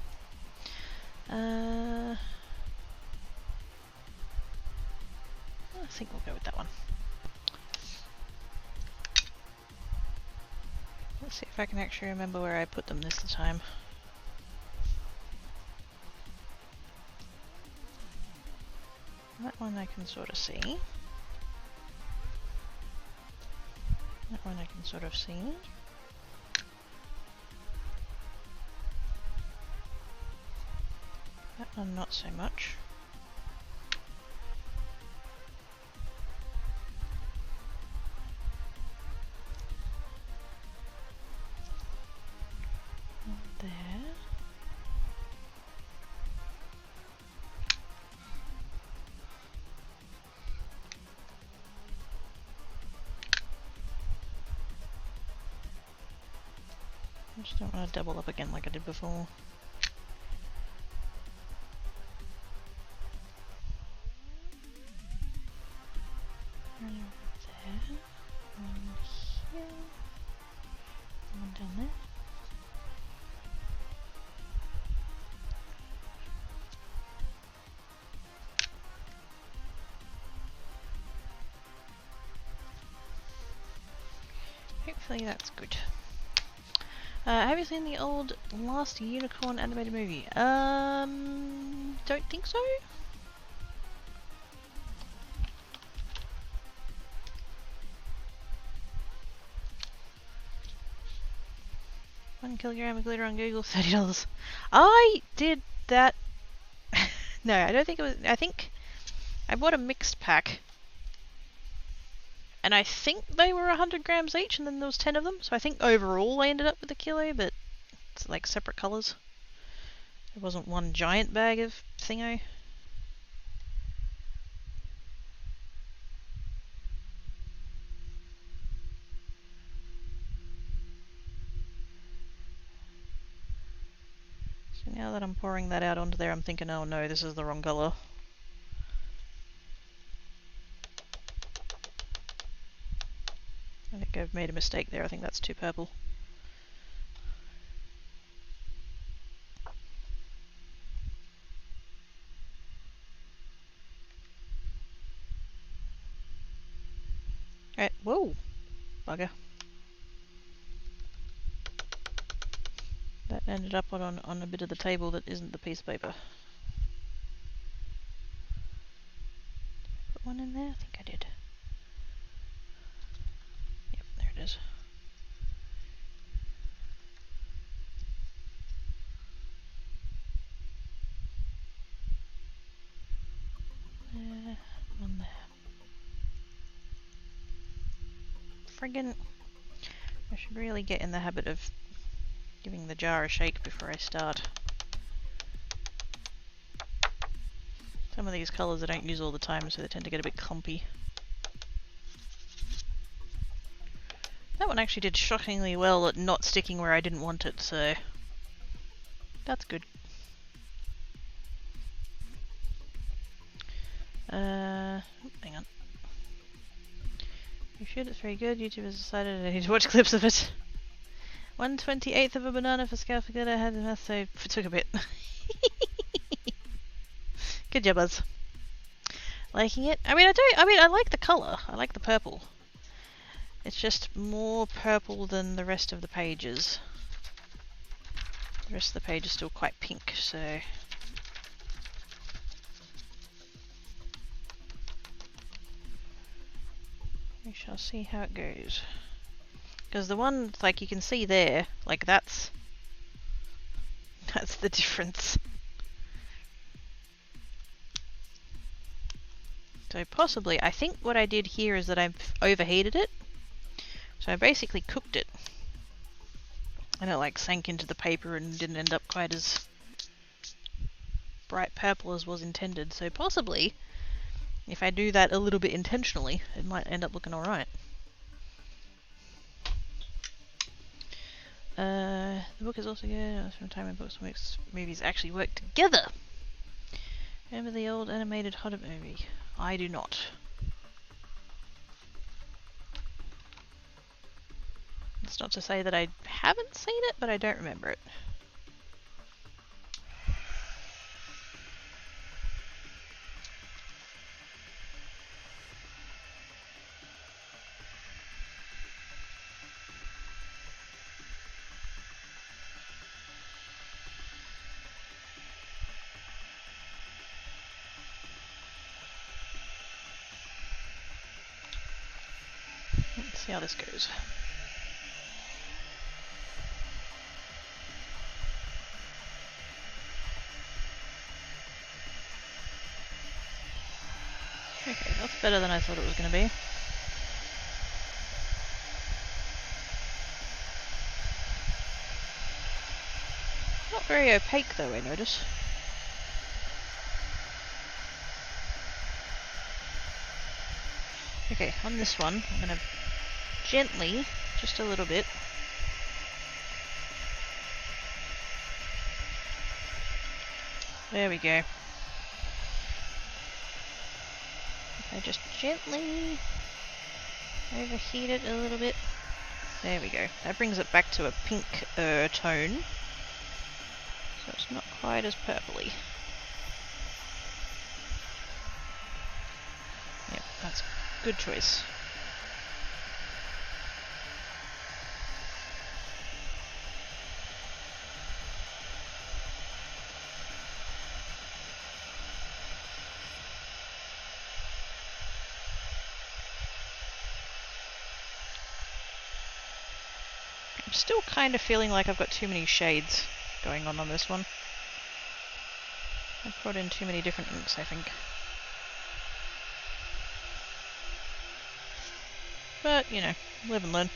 I think we'll go with that one. Let's see if I can actually remember where I put them this time. That one I can sort of see. That one I can sort of see. That one not so much. There. I just don't want to double up again like I did before. There, one here, one down there. Hopefully that's good. Have you seen the old Last Unicorn animated movie? Don't think so. $1 kilogram of glitter on Google, $30. I did that. No, I don't think it was. I think I bought a mixed pack. And I think they were 100 grams each, and then there was 10 of them. So I think overall I ended up with a kilo, but it's like separate colours. It wasn't one giant bag of thingo. So now that I'm pouring that out onto there, I'm thinking, oh no, this is the wrong colour. I think I've made a mistake there. I think that's too purple. Alright, whoa! Bugger. That ended up on a bit of the table that isn't the piece of paper. Put one in there? I think I did. Yep, there it is. There, one there. Friggin'. I should really get in the habit of giving the jar a shake before I start. Some of these colours I don't use all the time, so they tend to get a bit clumpy. That one actually did shockingly well at not sticking where I didn't want it, so that's good. Hang on. You should, it's very good. YouTube has decided I need to watch clips of it. 1/28 of a banana for scale for glitter. I had the math, so it took a bit. Good job, Buzz. Liking it? I mean, I like the colour. I like the purple. It's just more purple than the rest of the pages. The rest of the page is still quite pink, so... we shall see how it goes. Because the one, like you can see there, like that's the difference. So possibly, I think what I did here is that I overheated it. So I basically cooked it. And it like sank into the paper and didn't end up quite as bright purple as was intended. So possibly, if I do that a little bit intentionally, it might end up looking alright. The book is also good. From time when books and movies actually work together. Remember the old animated Hobbit movie? I do not. It's not to say that I haven't seen it, but I don't remember it. See how this goes. Okay, that's better than I thought it was going to be. Not very opaque though, I notice. Okay, on this one, I'm going to gently, just a little bit, there we go. If I just gently overheat it a little bit, there we go. That brings it back to a pink tone, so it's not quite as purpley. Yep, that's a good choice. I'm still kind of feeling like I've got too many shades going on this one. I've brought in too many different inks, I think. But, you know, live and learn.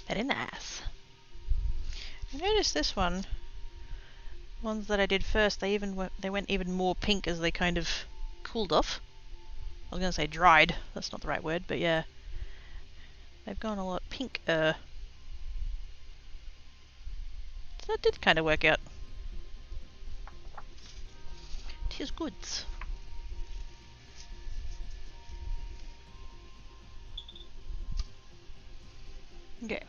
Very nice. I noticed this one, ones that I did first, they went even more pink as they kind of cooled off. I was gonna say dried, that's not the right word, but yeah. They've gone a lot pinker. So that did kind of work out. Tis goods. Okay.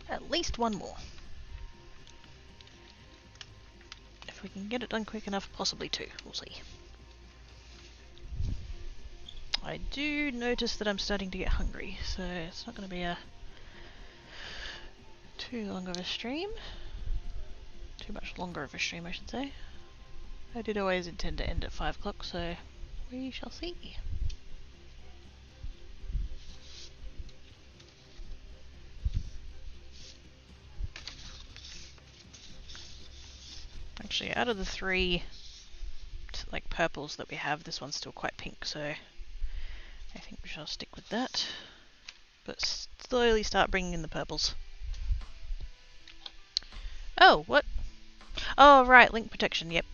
At least one more. If we can get it done quick enough, possibly two. We'll see. I do notice that I'm starting to get hungry, so it's not going to be a too long of a stream. Too much longer of a stream, I should say. I did always intend to end at 5 o'clock, so we shall see. Actually, out of the three like purples that we have, this one's still quite pink, so I think we shall stick with that. But slowly start bringing in the purples. Oh, what? Oh, right, link protection, yep.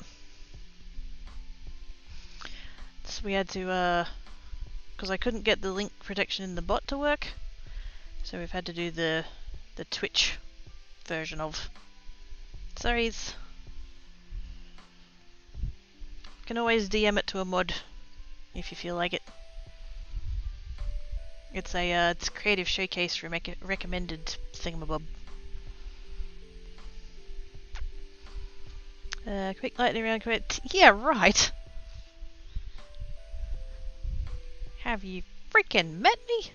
So we had to, because I couldn't get the link protection in the bot to work, so we've had to do the Twitch version of. Sorries. You can always DM it to a mod if you feel like it. It's a it's Creative Showcase recommended thingamabob. Quick lightning round, quick. Yeah, right. Have you freaking met me?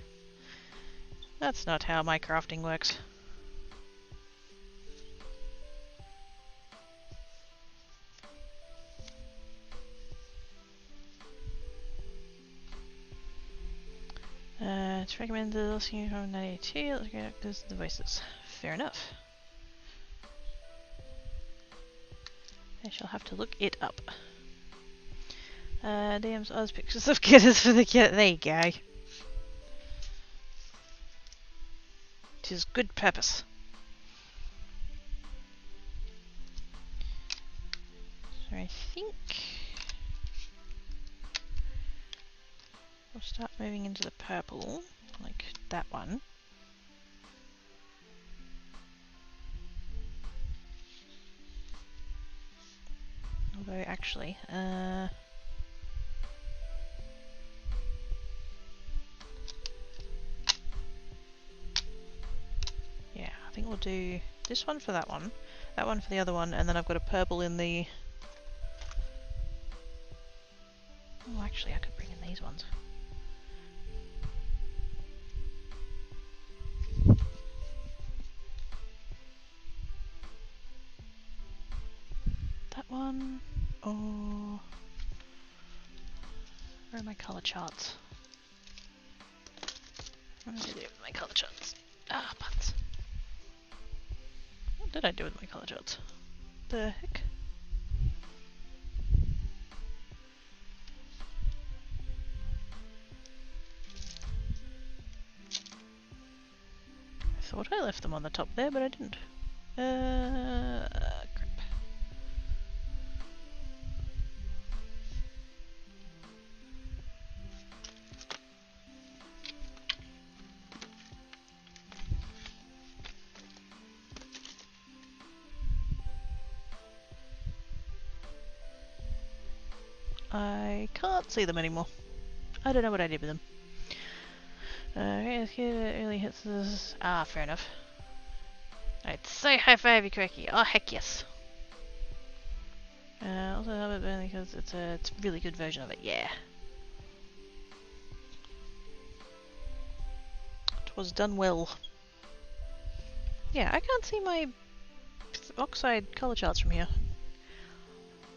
That's not how my crafting works. It's recommended listening from 1982. Let's go to the voices. Fair enough. I shall have to look it up. DM's Oz pictures of kittens for the kid. There you go. Tis good purpose. So I think We'll start moving into the purple, like that one. Although actually, yeah, I think we'll do this one for that one for the other one, and then I've got a purple in the... Oh, actually I could bring in these ones. That one, or... Where are my colour charts? What did I do with my colour charts? Ah, butts. What did I do with my colour charts? The heck? I thought I left them on the top there, but I didn't. Crap. I can't see them anymore. I don't know what I did with them. It really hits this. Ah, fair enough. I'd say high five you, Cracky. Oh, heck yes. Also have it only because it's a really good version of it. Yeah. It was done well. Yeah, I can't see my oxide color charts from here.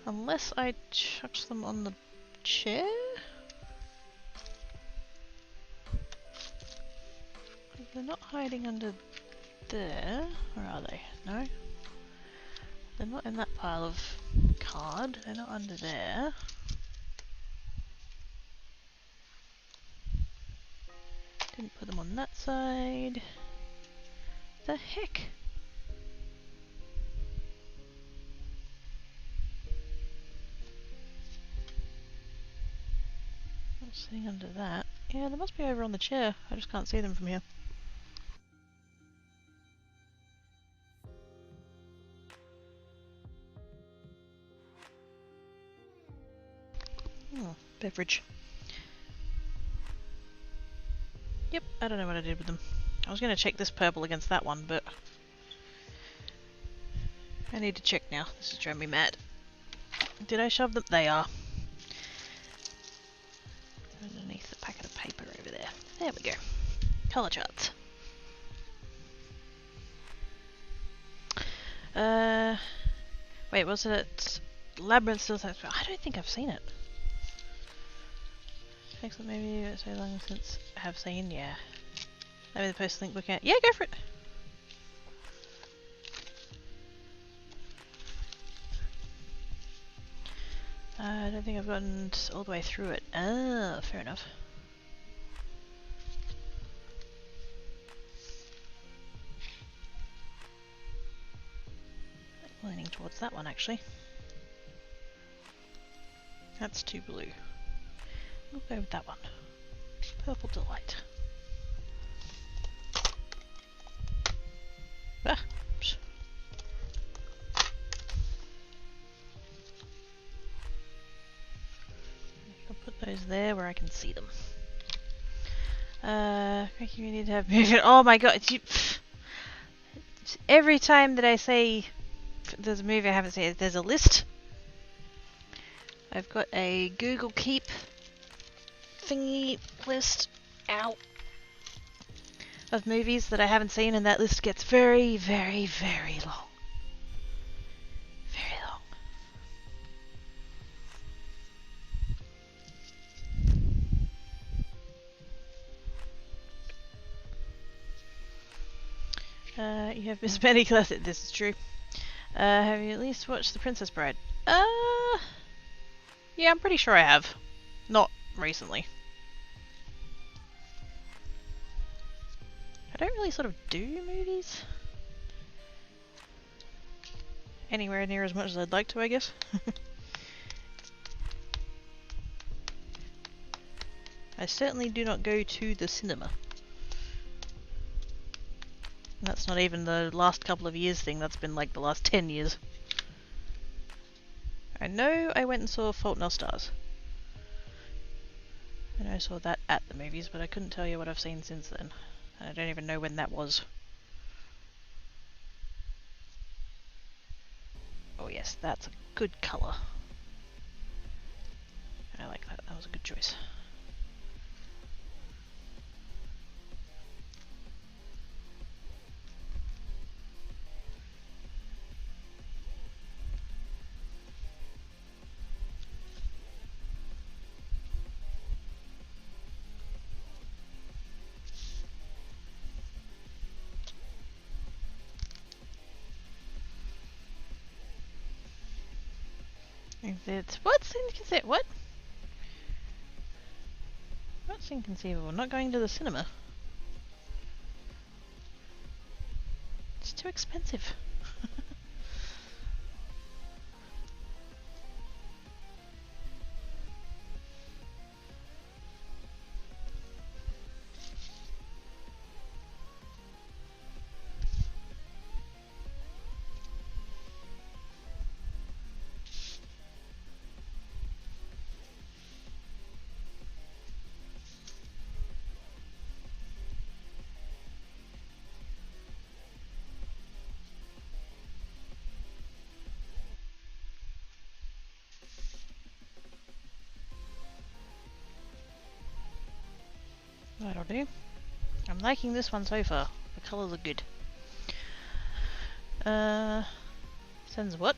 Unless I chucked them on the chair? They're not hiding under there, or are they? No? They're not in that pile of card, they're not under there. Didn't put them on that side. The heck? Not sitting under that. Yeah, they must be over on the chair. I just can't see them from here. Oh, beverage. Yep, I don't know what I did with them. I was going to check this purple against that one, but I need to check now. This is driving me mad. Did I shove them? They are. Underneath the packet of paper over there. There we go. Colour charts. Wait, was it Labyrinth still says? I don't think I've seen it. Excellent, maybe it's so long since I have seen, yeah. Maybe the post link book out. Yeah, go for it! I don't think I've gotten all the way through it. Ah, fair enough. I'm leaning towards that one actually. That's too blue. We'll go with that one. Purple Delight. Ah! Oops. I'll put those there where I can see them. You need to have movement. Oh my god! Every time that I say there's a movie I haven't seen, there's a list. I've got a Google Keep thingy list out of movies that I haven't seen, and that list gets very, very, very long. Very long. You have Miss Benny Classic. This is true. Have you at least watched The Princess Bride? Yeah, I'm pretty sure I have. Not recently. I don't really sort of do movies anywhere near as much as I'd like to, I guess. I certainly do not go to the cinema. That's not even the last couple of years thing, that's been like the last 10 years. I know I went and saw Fault in Our Stars. I know I saw that at the movies, but I couldn't tell you what I've seen since then. I don't even know when that was. Oh yes, that's a good colour. I like that, that was a good choice. What's inconceivable? What? What's inconceivable? Not going to the cinema. It's too expensive. That'll do. I'm liking this one so far. The colours are good. Sends what?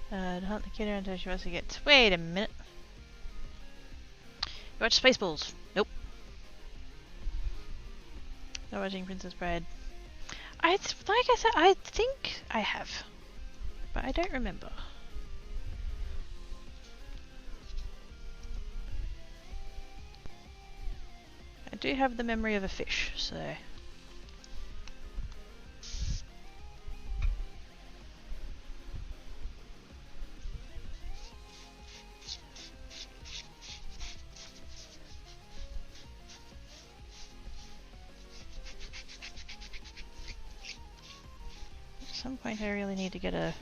To hunt the kid until she investigates. Wait a minute. You watch Spaceballs? Nope. Not watching Princess Bride. Like I said, I think I have. But I don't remember. I do have the memory of a fish, so... At some point I really need to get a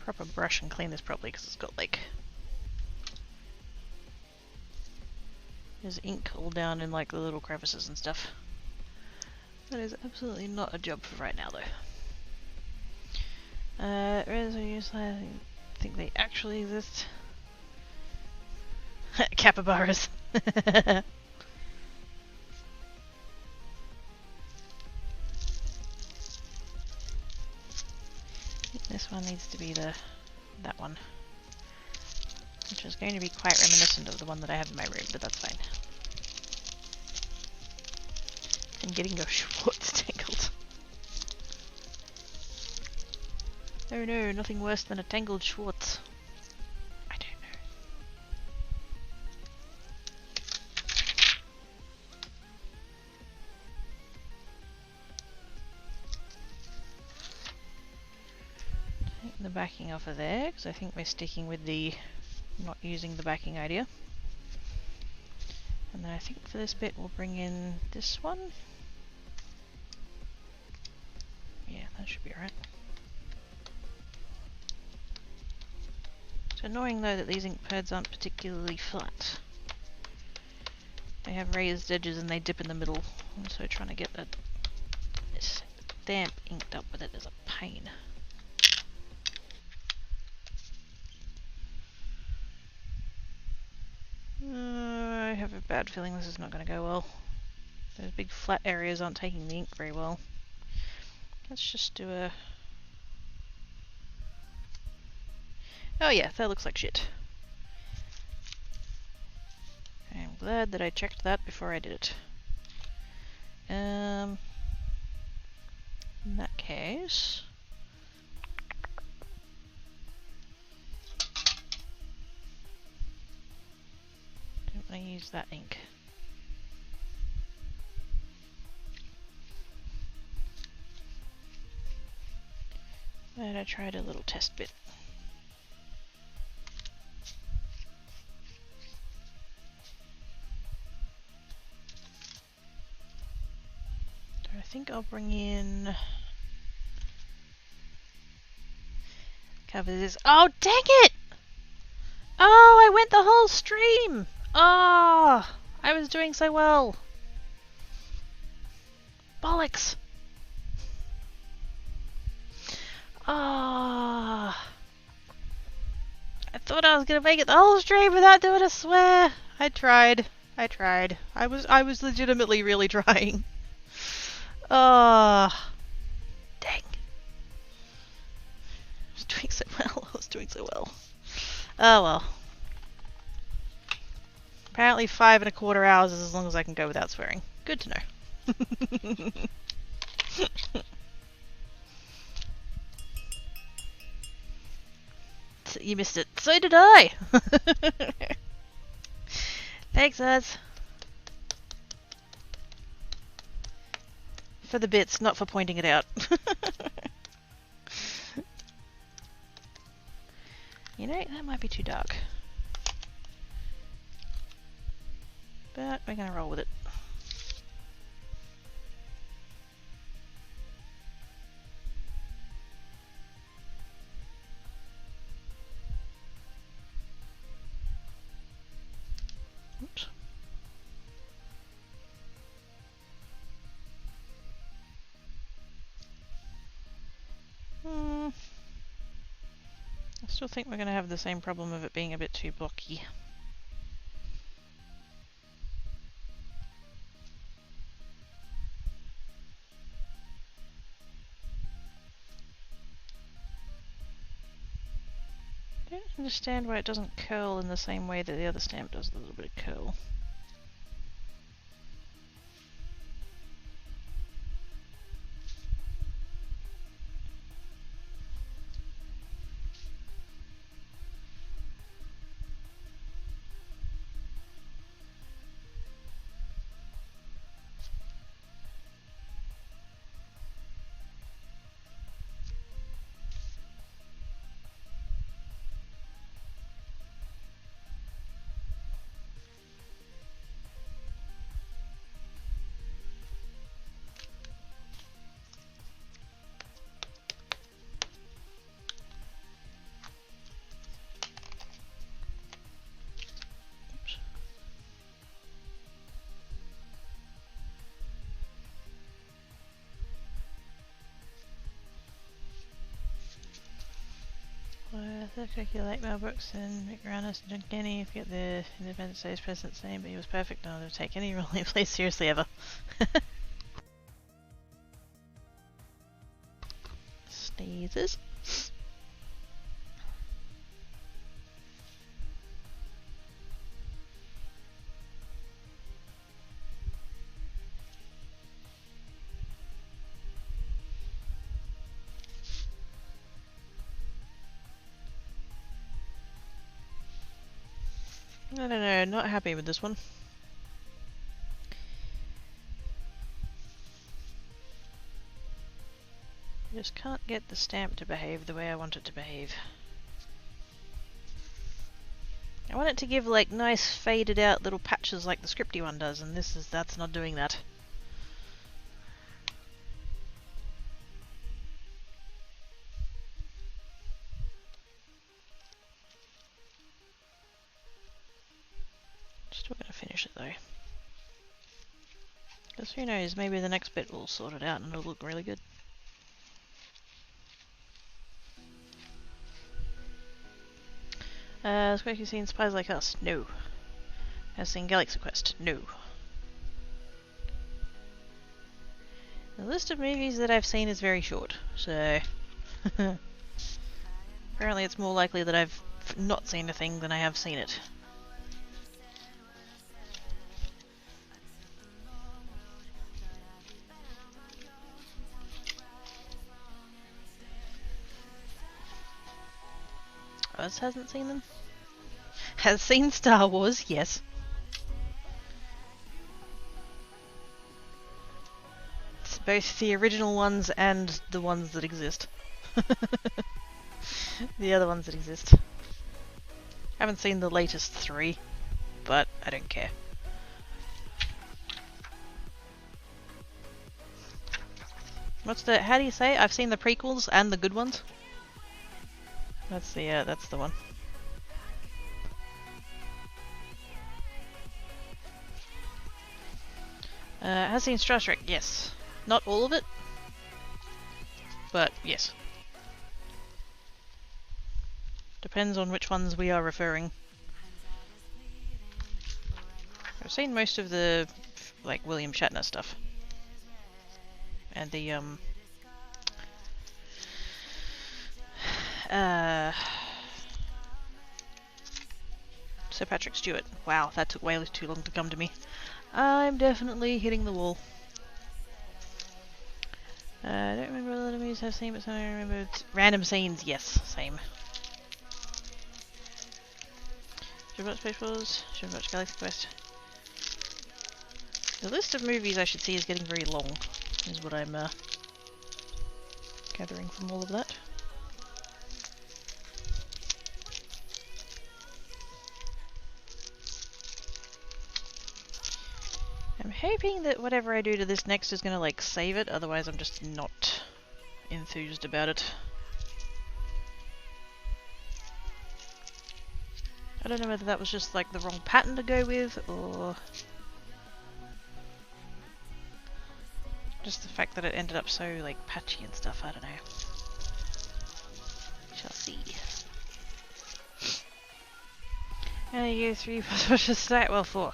proper brush and clean this properly, because it's got like... There's ink all down in like the little crevices and stuff. That is absolutely not a job for right now though. Reds are useless. I think they actually exist. Capybaras. This one needs to be that one. Which is going to be quite reminiscent of the one that I have in my room, but that's fine. And getting your Schwartz tangled. Oh no, nothing worse than a tangled Schwartz. I don't know. Take the backing off of there, because I think we're sticking with the not using the backing idea. And then I think for this bit we'll bring in this one. Yeah, that should be alright. It's annoying though that these ink pads aren't particularly flat. They have raised edges and they dip in the middle, and so trying to get that stamp inked up with it is a pain. I have a bad feeling this is not going to go well. Those big flat areas aren't taking the ink very well. Let's just do a... Oh yeah, that looks like shit. I'm glad that I checked that before I did it. In that case... don't want to use that ink. And I tried a little test bit. think I'll bring in... Cover this. Oh, dang it! Oh, I went the whole stream! Oh, I was doing so well. Bollocks! Ah. I thought I was gonna make it the whole stream without doing a swear. I tried. I was legitimately really trying. Ah. Dang. I was doing so well. I was doing so well. Oh well. Apparently 5¼ hours is as long as I can go without swearing. Good to know. You missed it. So did I! Thanks, Az. For the bits, not for pointing it out. You know, that might be too dark. But we're gonna roll with it. Oops. I still think we're going to have the same problem of it being a bit too blocky. I don't understand why it doesn't curl in the same way that the other stamp does, a little bit of curl. Calculate mailbox and make around us and Kenny if you get the Independence Day's president's name, but he was perfect. No one would take any role he plays seriously ever. Sneezes. I don't know, not happy with this one. I just can't get the stamp to behave the way I want it to behave. I want it to give like nice faded out little patches like the scripty one does, and that's not doing that. Still gonna finish it though. Because who knows, maybe the next bit will sort it out and it'll look really good. Has Quaky seen Spies Like Us? No. Has seen Galaxy Quest? No. The list of movies that I've seen is very short, so... Apparently it's more likely that I've not seen a thing than I have seen it. Oz hasn't seen them? Has seen Star Wars, yes. It's both the original ones and the ones that exist. The other ones that exist. Haven't seen the latest 3, but I don't care. What's the? How do you say? I've seen the prequels and the good ones. That's the one. Has seen Star Trek? Yes. Not all of it, but yes. Depends on which ones we are referring. I've seen most of the like William Shatner stuff. And the Sir Patrick Stewart. Wow, that took way too long to come to me. I'm definitely hitting the wall. I don't remember a lot of movies I've seen, but some I remember random scenes. Yes, same. Should watch Spaceballs. Should watch Galaxy Quest. The list of movies I should see is getting very long, is what I'm gathering from all of that. I'm hoping that whatever I do to this next is going to like save it, otherwise I'm just not enthused about it. I don't know whether that was just like the wrong pattern to go with, or just the fact that it ended up so like patchy and stuff, I don't know. Shall see. And you 3 plus start, well 4.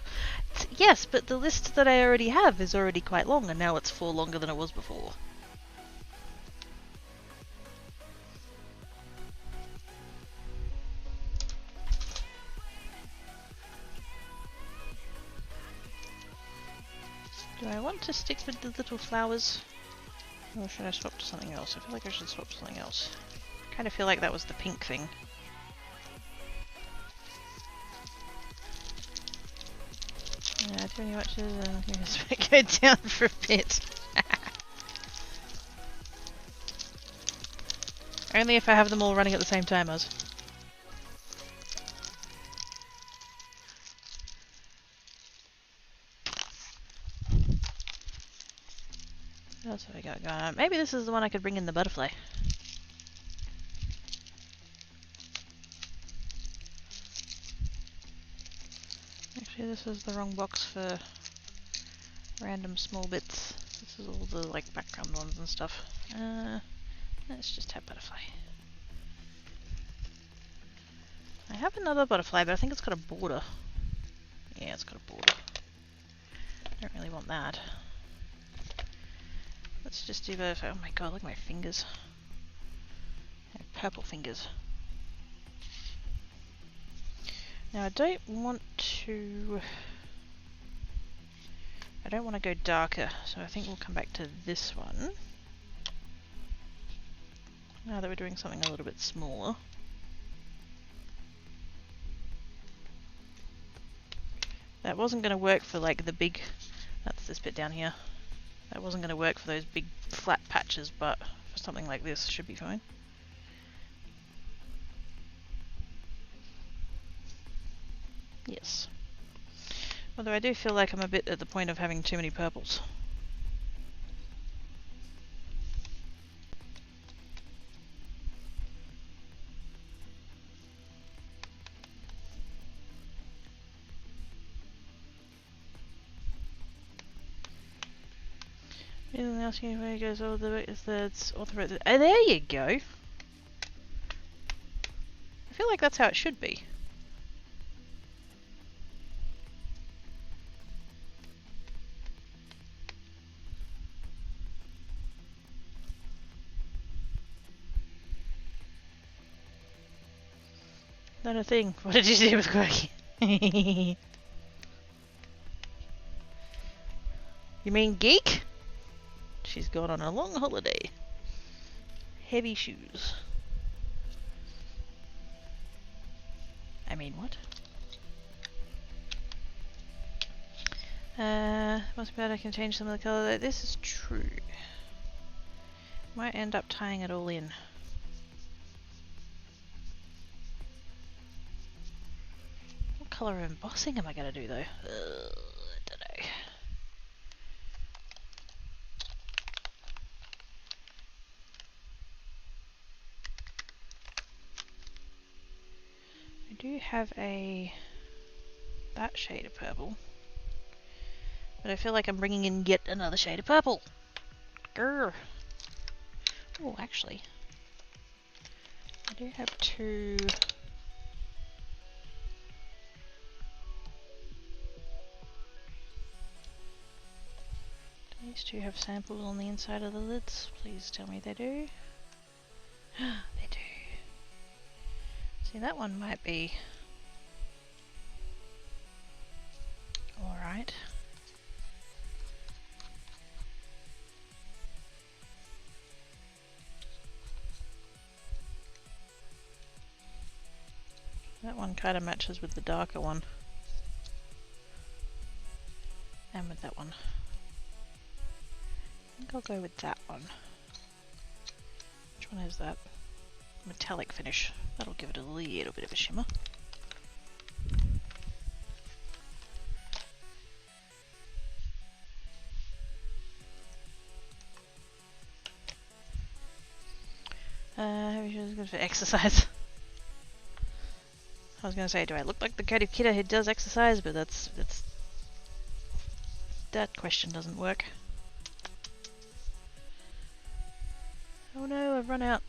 Yes, but the list that I already have is already quite long, and now it's 4 longer than it was before. Do I want to stick with the little flowers? Or should I swap to something else? I feel like I should swap to something else. I kind of feel like that was the pink thing. Yeah, too many watches and I'm gonna go down for a bit. Only if I have them all running at the same time, Oz. What else have I got going on? Maybe this is the one I could bring in the butterfly. Actually, this is the wrong box for random small bits. This is all the like background ones and stuff. Let's just have butterfly. I have another butterfly, but I think it's got a border. Yeah, it's got a border. Don't really want that. Let's just do the... Oh my god, look at my fingers. I have purple fingers. Now I don't want to... I don't want to go darker, so I think we'll come back to this one. Now that we're doing something a little bit smaller. That wasn't going to work for like the big... That's this bit down here. That wasn't going to work for those big flat patches, but for something like this, it should be fine. Yes. Although I do feel like I'm a bit at the point of having too many purples. Anything else where it goes all the way is that's authorized. Oh, there you go. I feel like that's how it should be. Not a thing. What did you do with Quirky? You mean Geek? She's gone on a long holiday. Heavy shoes. I mean, what? Must be bad I can change some of the colour. This is true. Might end up tying it all in. What colour of embossing am I going to do though? I don't know. do have that shade of purple, but I feel like I'm bringing in yet another shade of purple. Grr. Oh, actually, I do have two. Do these two have samples on the inside of the lids? Please tell me they do. They do. See, that one might be alright. That one kind of matches with the darker one. And with that one. I think I'll go with that one. Which one is that? Metallic finish. That'll give it a little bit of a shimmer. It's good for exercise. I was going to say, do I look like the creative kiddo who does exercise? But that question doesn't work. Oh no, I've run out.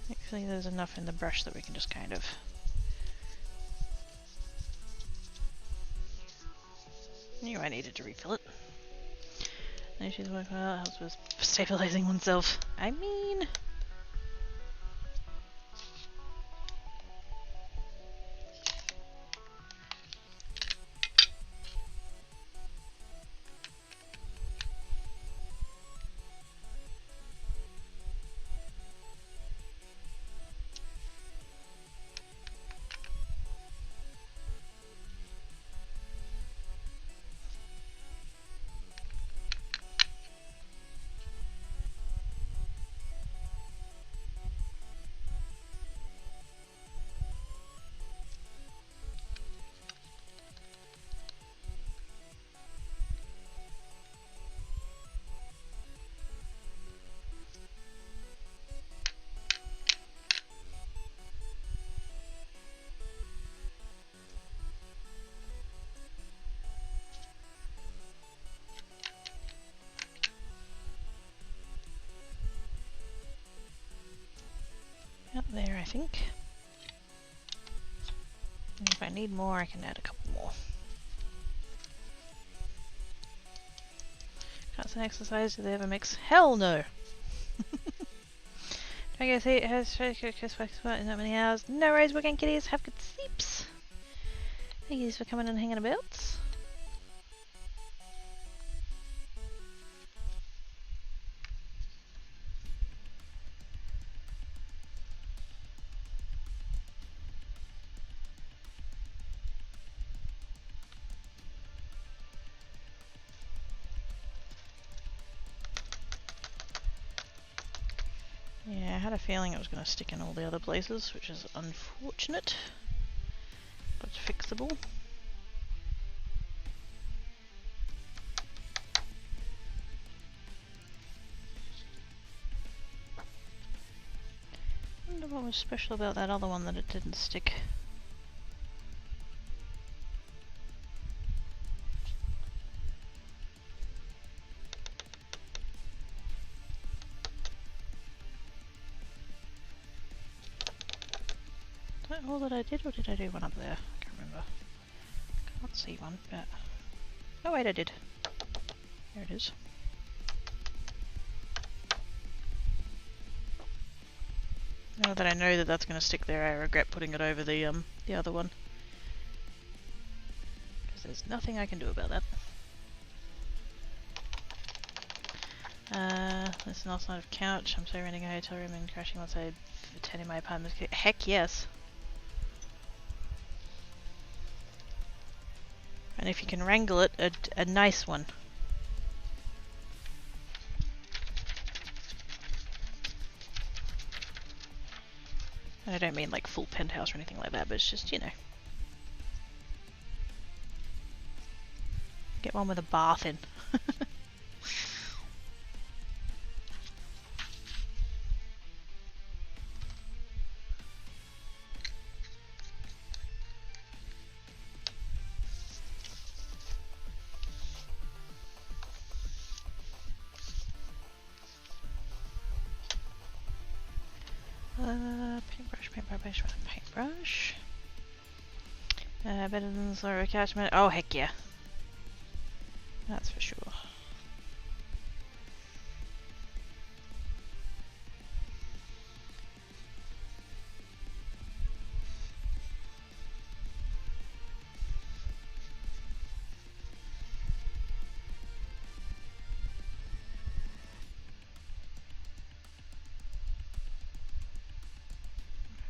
Hopefully there's enough in the brush that we can just kind of... Knew I needed to refill it. No issues working well, helps with stabilizing oneself. I mean... Up there, I think. And if I need more, I can add a couple more. Cuts and exercise, do they ever mix? Hell no! I guess it has in that many hours. No worries, weekend kitties, have good sleeps. Thank you for coming and hanging about. Yeah, I had a feeling it was going to stick in all the other places, which is unfortunate, but fixable. I wonder what was special about that other one that it didn't stick. Is that all that I did, or did I do one up there? I can't remember. Can't see one, but... Oh wait, I did. There it is. Now that I know that that's going to stick there, I regret putting it over the other one. Because there's nothing I can do about that. There's an alternative couch. I'm so renting a hotel room and crashing once I attend in my apartment. Heck yes! And if you can wrangle it, a nice one. And I don't mean like full penthouse or anything like that, but it's just, you know. Get one with a bath in. rubbish with a paintbrush. Better than slow catchment. Oh heck yeah. That's for sure.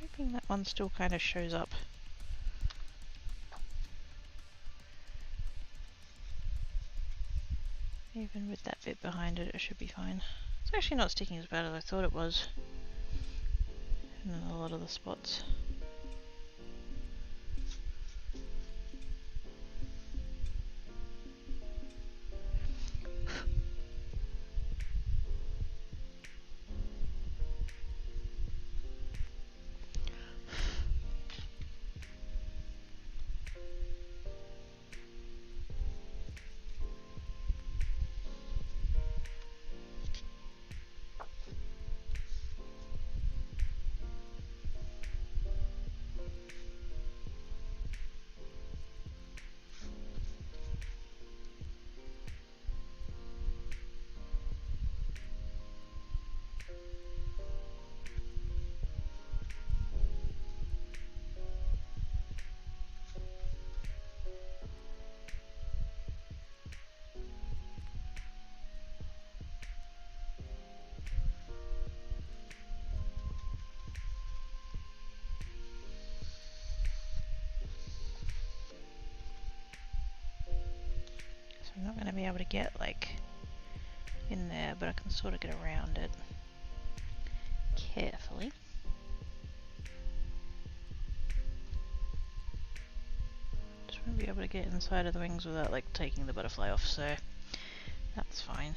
I'm hoping that one still kind of shows up. Even with that bit behind it, it should be fine. It's actually not sticking as bad as I thought it was in a lot of the spots. I'm not going to be able to get like in there, but I can sort of get around it carefully. Just won't be able to get inside of the wings without like taking the butterfly off, so that's fine.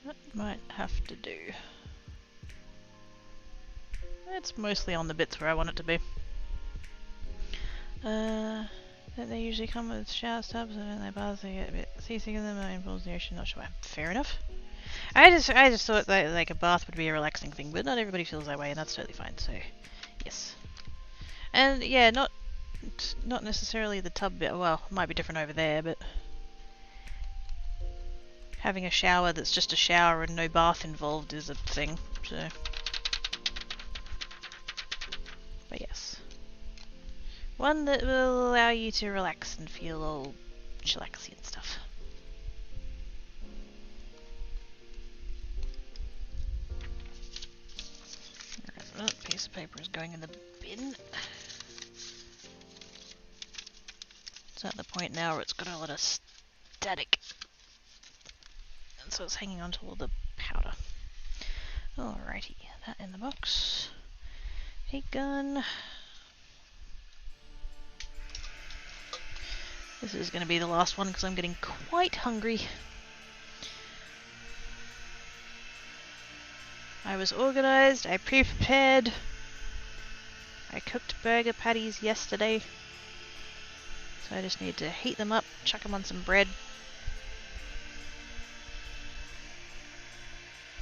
That might have to do. It's mostly on the bits where I want it to be. That they usually come with shower tubs and then they bath, they get a bit seasick in them and pools in the ocean, not sure why. Fair enough. I just thought that like a bath would be a relaxing thing, but not everybody feels that way and that's totally fine, so yes. And yeah, not necessarily the tub bit, well, it might be different over there, but having a shower that's just a shower and no bath involved is a thing, so. But yes. One that will allow you to relax and feel all chillaxy and stuff. Alright, that piece of paper is going in the bin. It's at the point now where it's got a lot of static. And so it's hanging onto all the powder. Alrighty, that in the box. Heat gun. This is going to be the last one because I'm getting quite hungry. I was organised, I pre-prepared. I cooked burger patties yesterday. So I just need to heat them up, chuck them on some bread.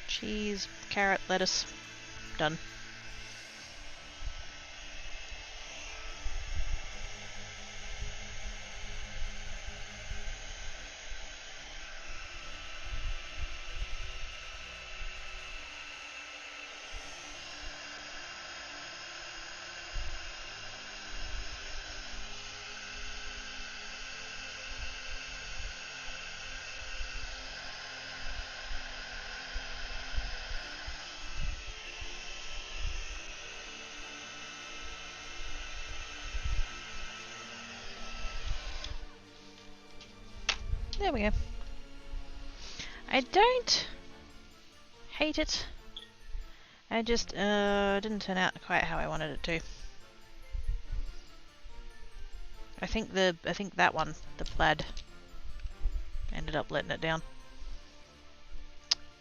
Cheese, carrot, lettuce. Done. There we go. I don't hate it. I just didn't turn out quite how I wanted it to. I think that one, the plaid, ended up letting it down.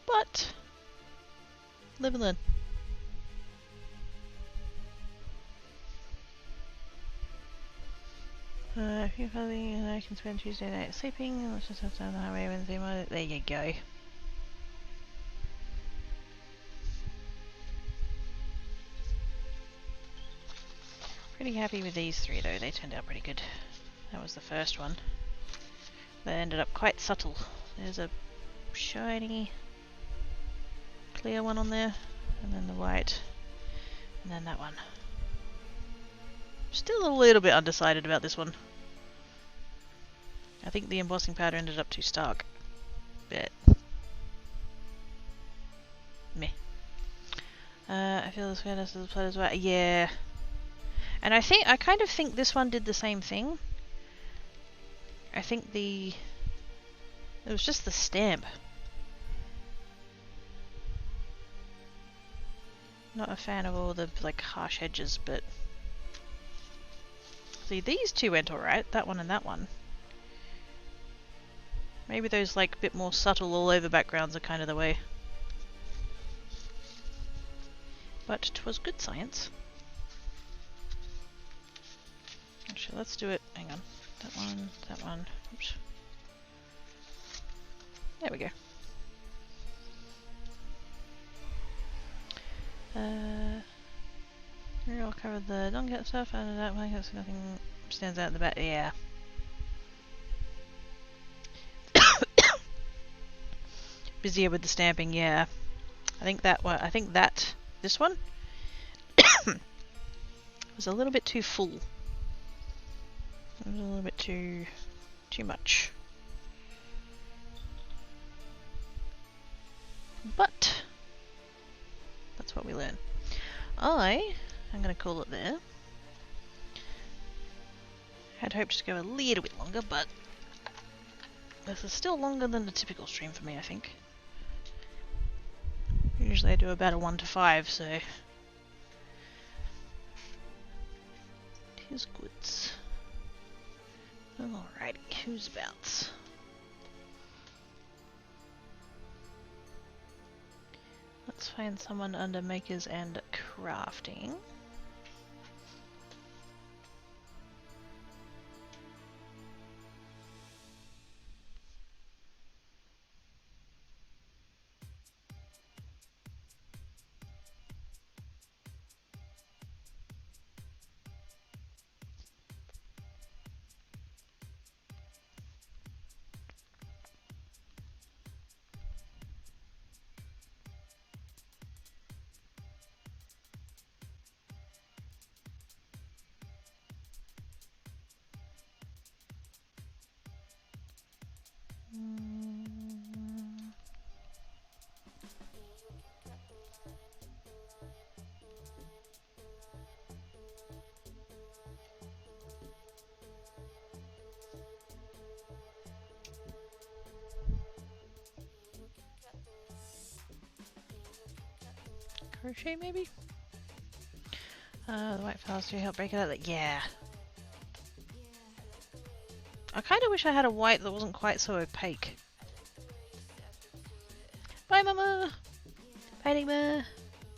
But live and learn. If you're feeling, and I can spend Tuesday night sleeping, let's just have down the highway Wednesday morning. There you go. Pretty happy with these three though, they turned out pretty good. That was the first one. They ended up quite subtle. There's a shiny clear one on there, and then the white, and then that one. Still a little bit undecided about this one. I think the embossing powder ended up too stark, but meh. I feel this fairness of the plot as well. Yeah, and I kind of think this one did the same thing. I think it was just the stamp. Not a fan of all the like harsh edges, but see, these two went alright, that one and that one. Maybe those like bit more subtle all over backgrounds are kind of the way. But 'twas good science. Actually, let's do it. Hang on. That one. Oops. There we go. I'll cover the non-cat stuff, and that one so nothing stands out in the back. Yeah. Busier with the stamping, yeah. I think that one. This one was a little bit too full. It was a little bit too much. But that's what we learn. I'm going to call it there. Had hoped to go a little bit longer, but this is still longer than the typical stream for me, I think. Usually I do about a 1 to 5, so here's goods. Alrighty, who's bouts? Let's find someone under makers and crafting. Crochet maybe? The white files to help break it out. Yeah. I kind of wish I had a white that wasn't quite so opaque. Bye, Mama! Bye, Enigma!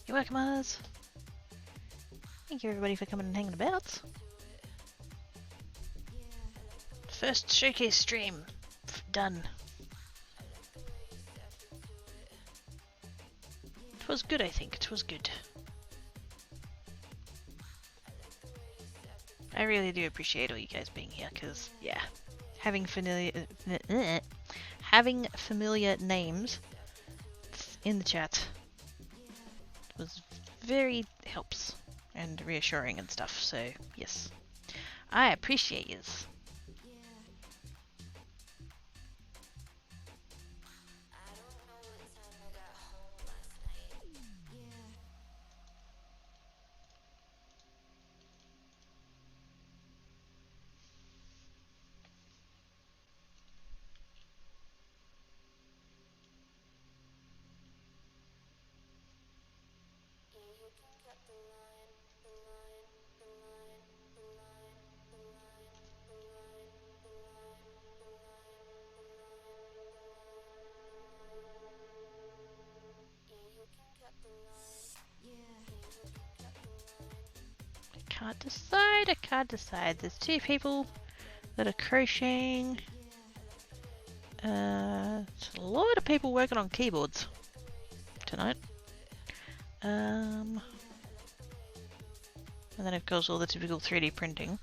You're welcome, Mars! Thank you, everybody, for coming and hanging about. First showcase stream. Done. 'Twas good, I think. 'Twas good. I really do appreciate all you guys being here, because, yeah, having familiar names in the chat was very helps and reassuring and stuff, so yes. I appreciate yous. can't decide. I can't decide. There's 2 people that are crocheting. It's a lot of people working on keyboards tonight. And then of course all the typical 3D printing.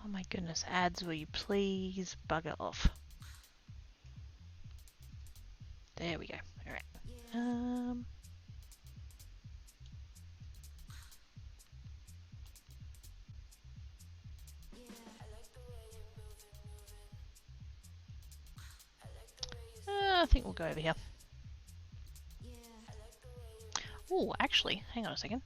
Oh my goodness, ads, will you please bugger off? There we go. Alright. I think we'll go over here. Oh, actually, hang on a second.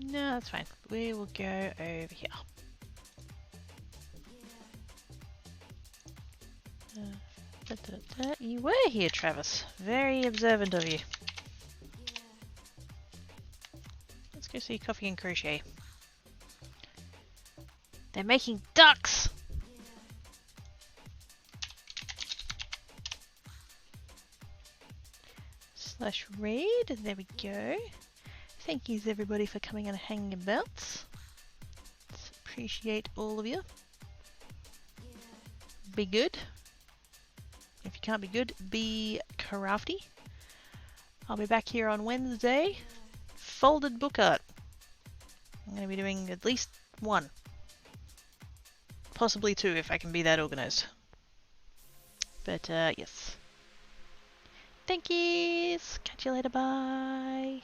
No, that's fine. We will go over here. You were here, Travis. Very observant of you. Let's go see Coffee and Crochet. They're making ducks! Slash read. There we go. Thank yous everybody for coming and hanging about. Appreciate all of you. Be good. If you can't be good, be crafty. I'll be back here on Wednesday. Folded book art. I'm going to be doing at least 1. Possibly 2 if I can be that organised. But yes. Thank yous. Catch you later. Bye.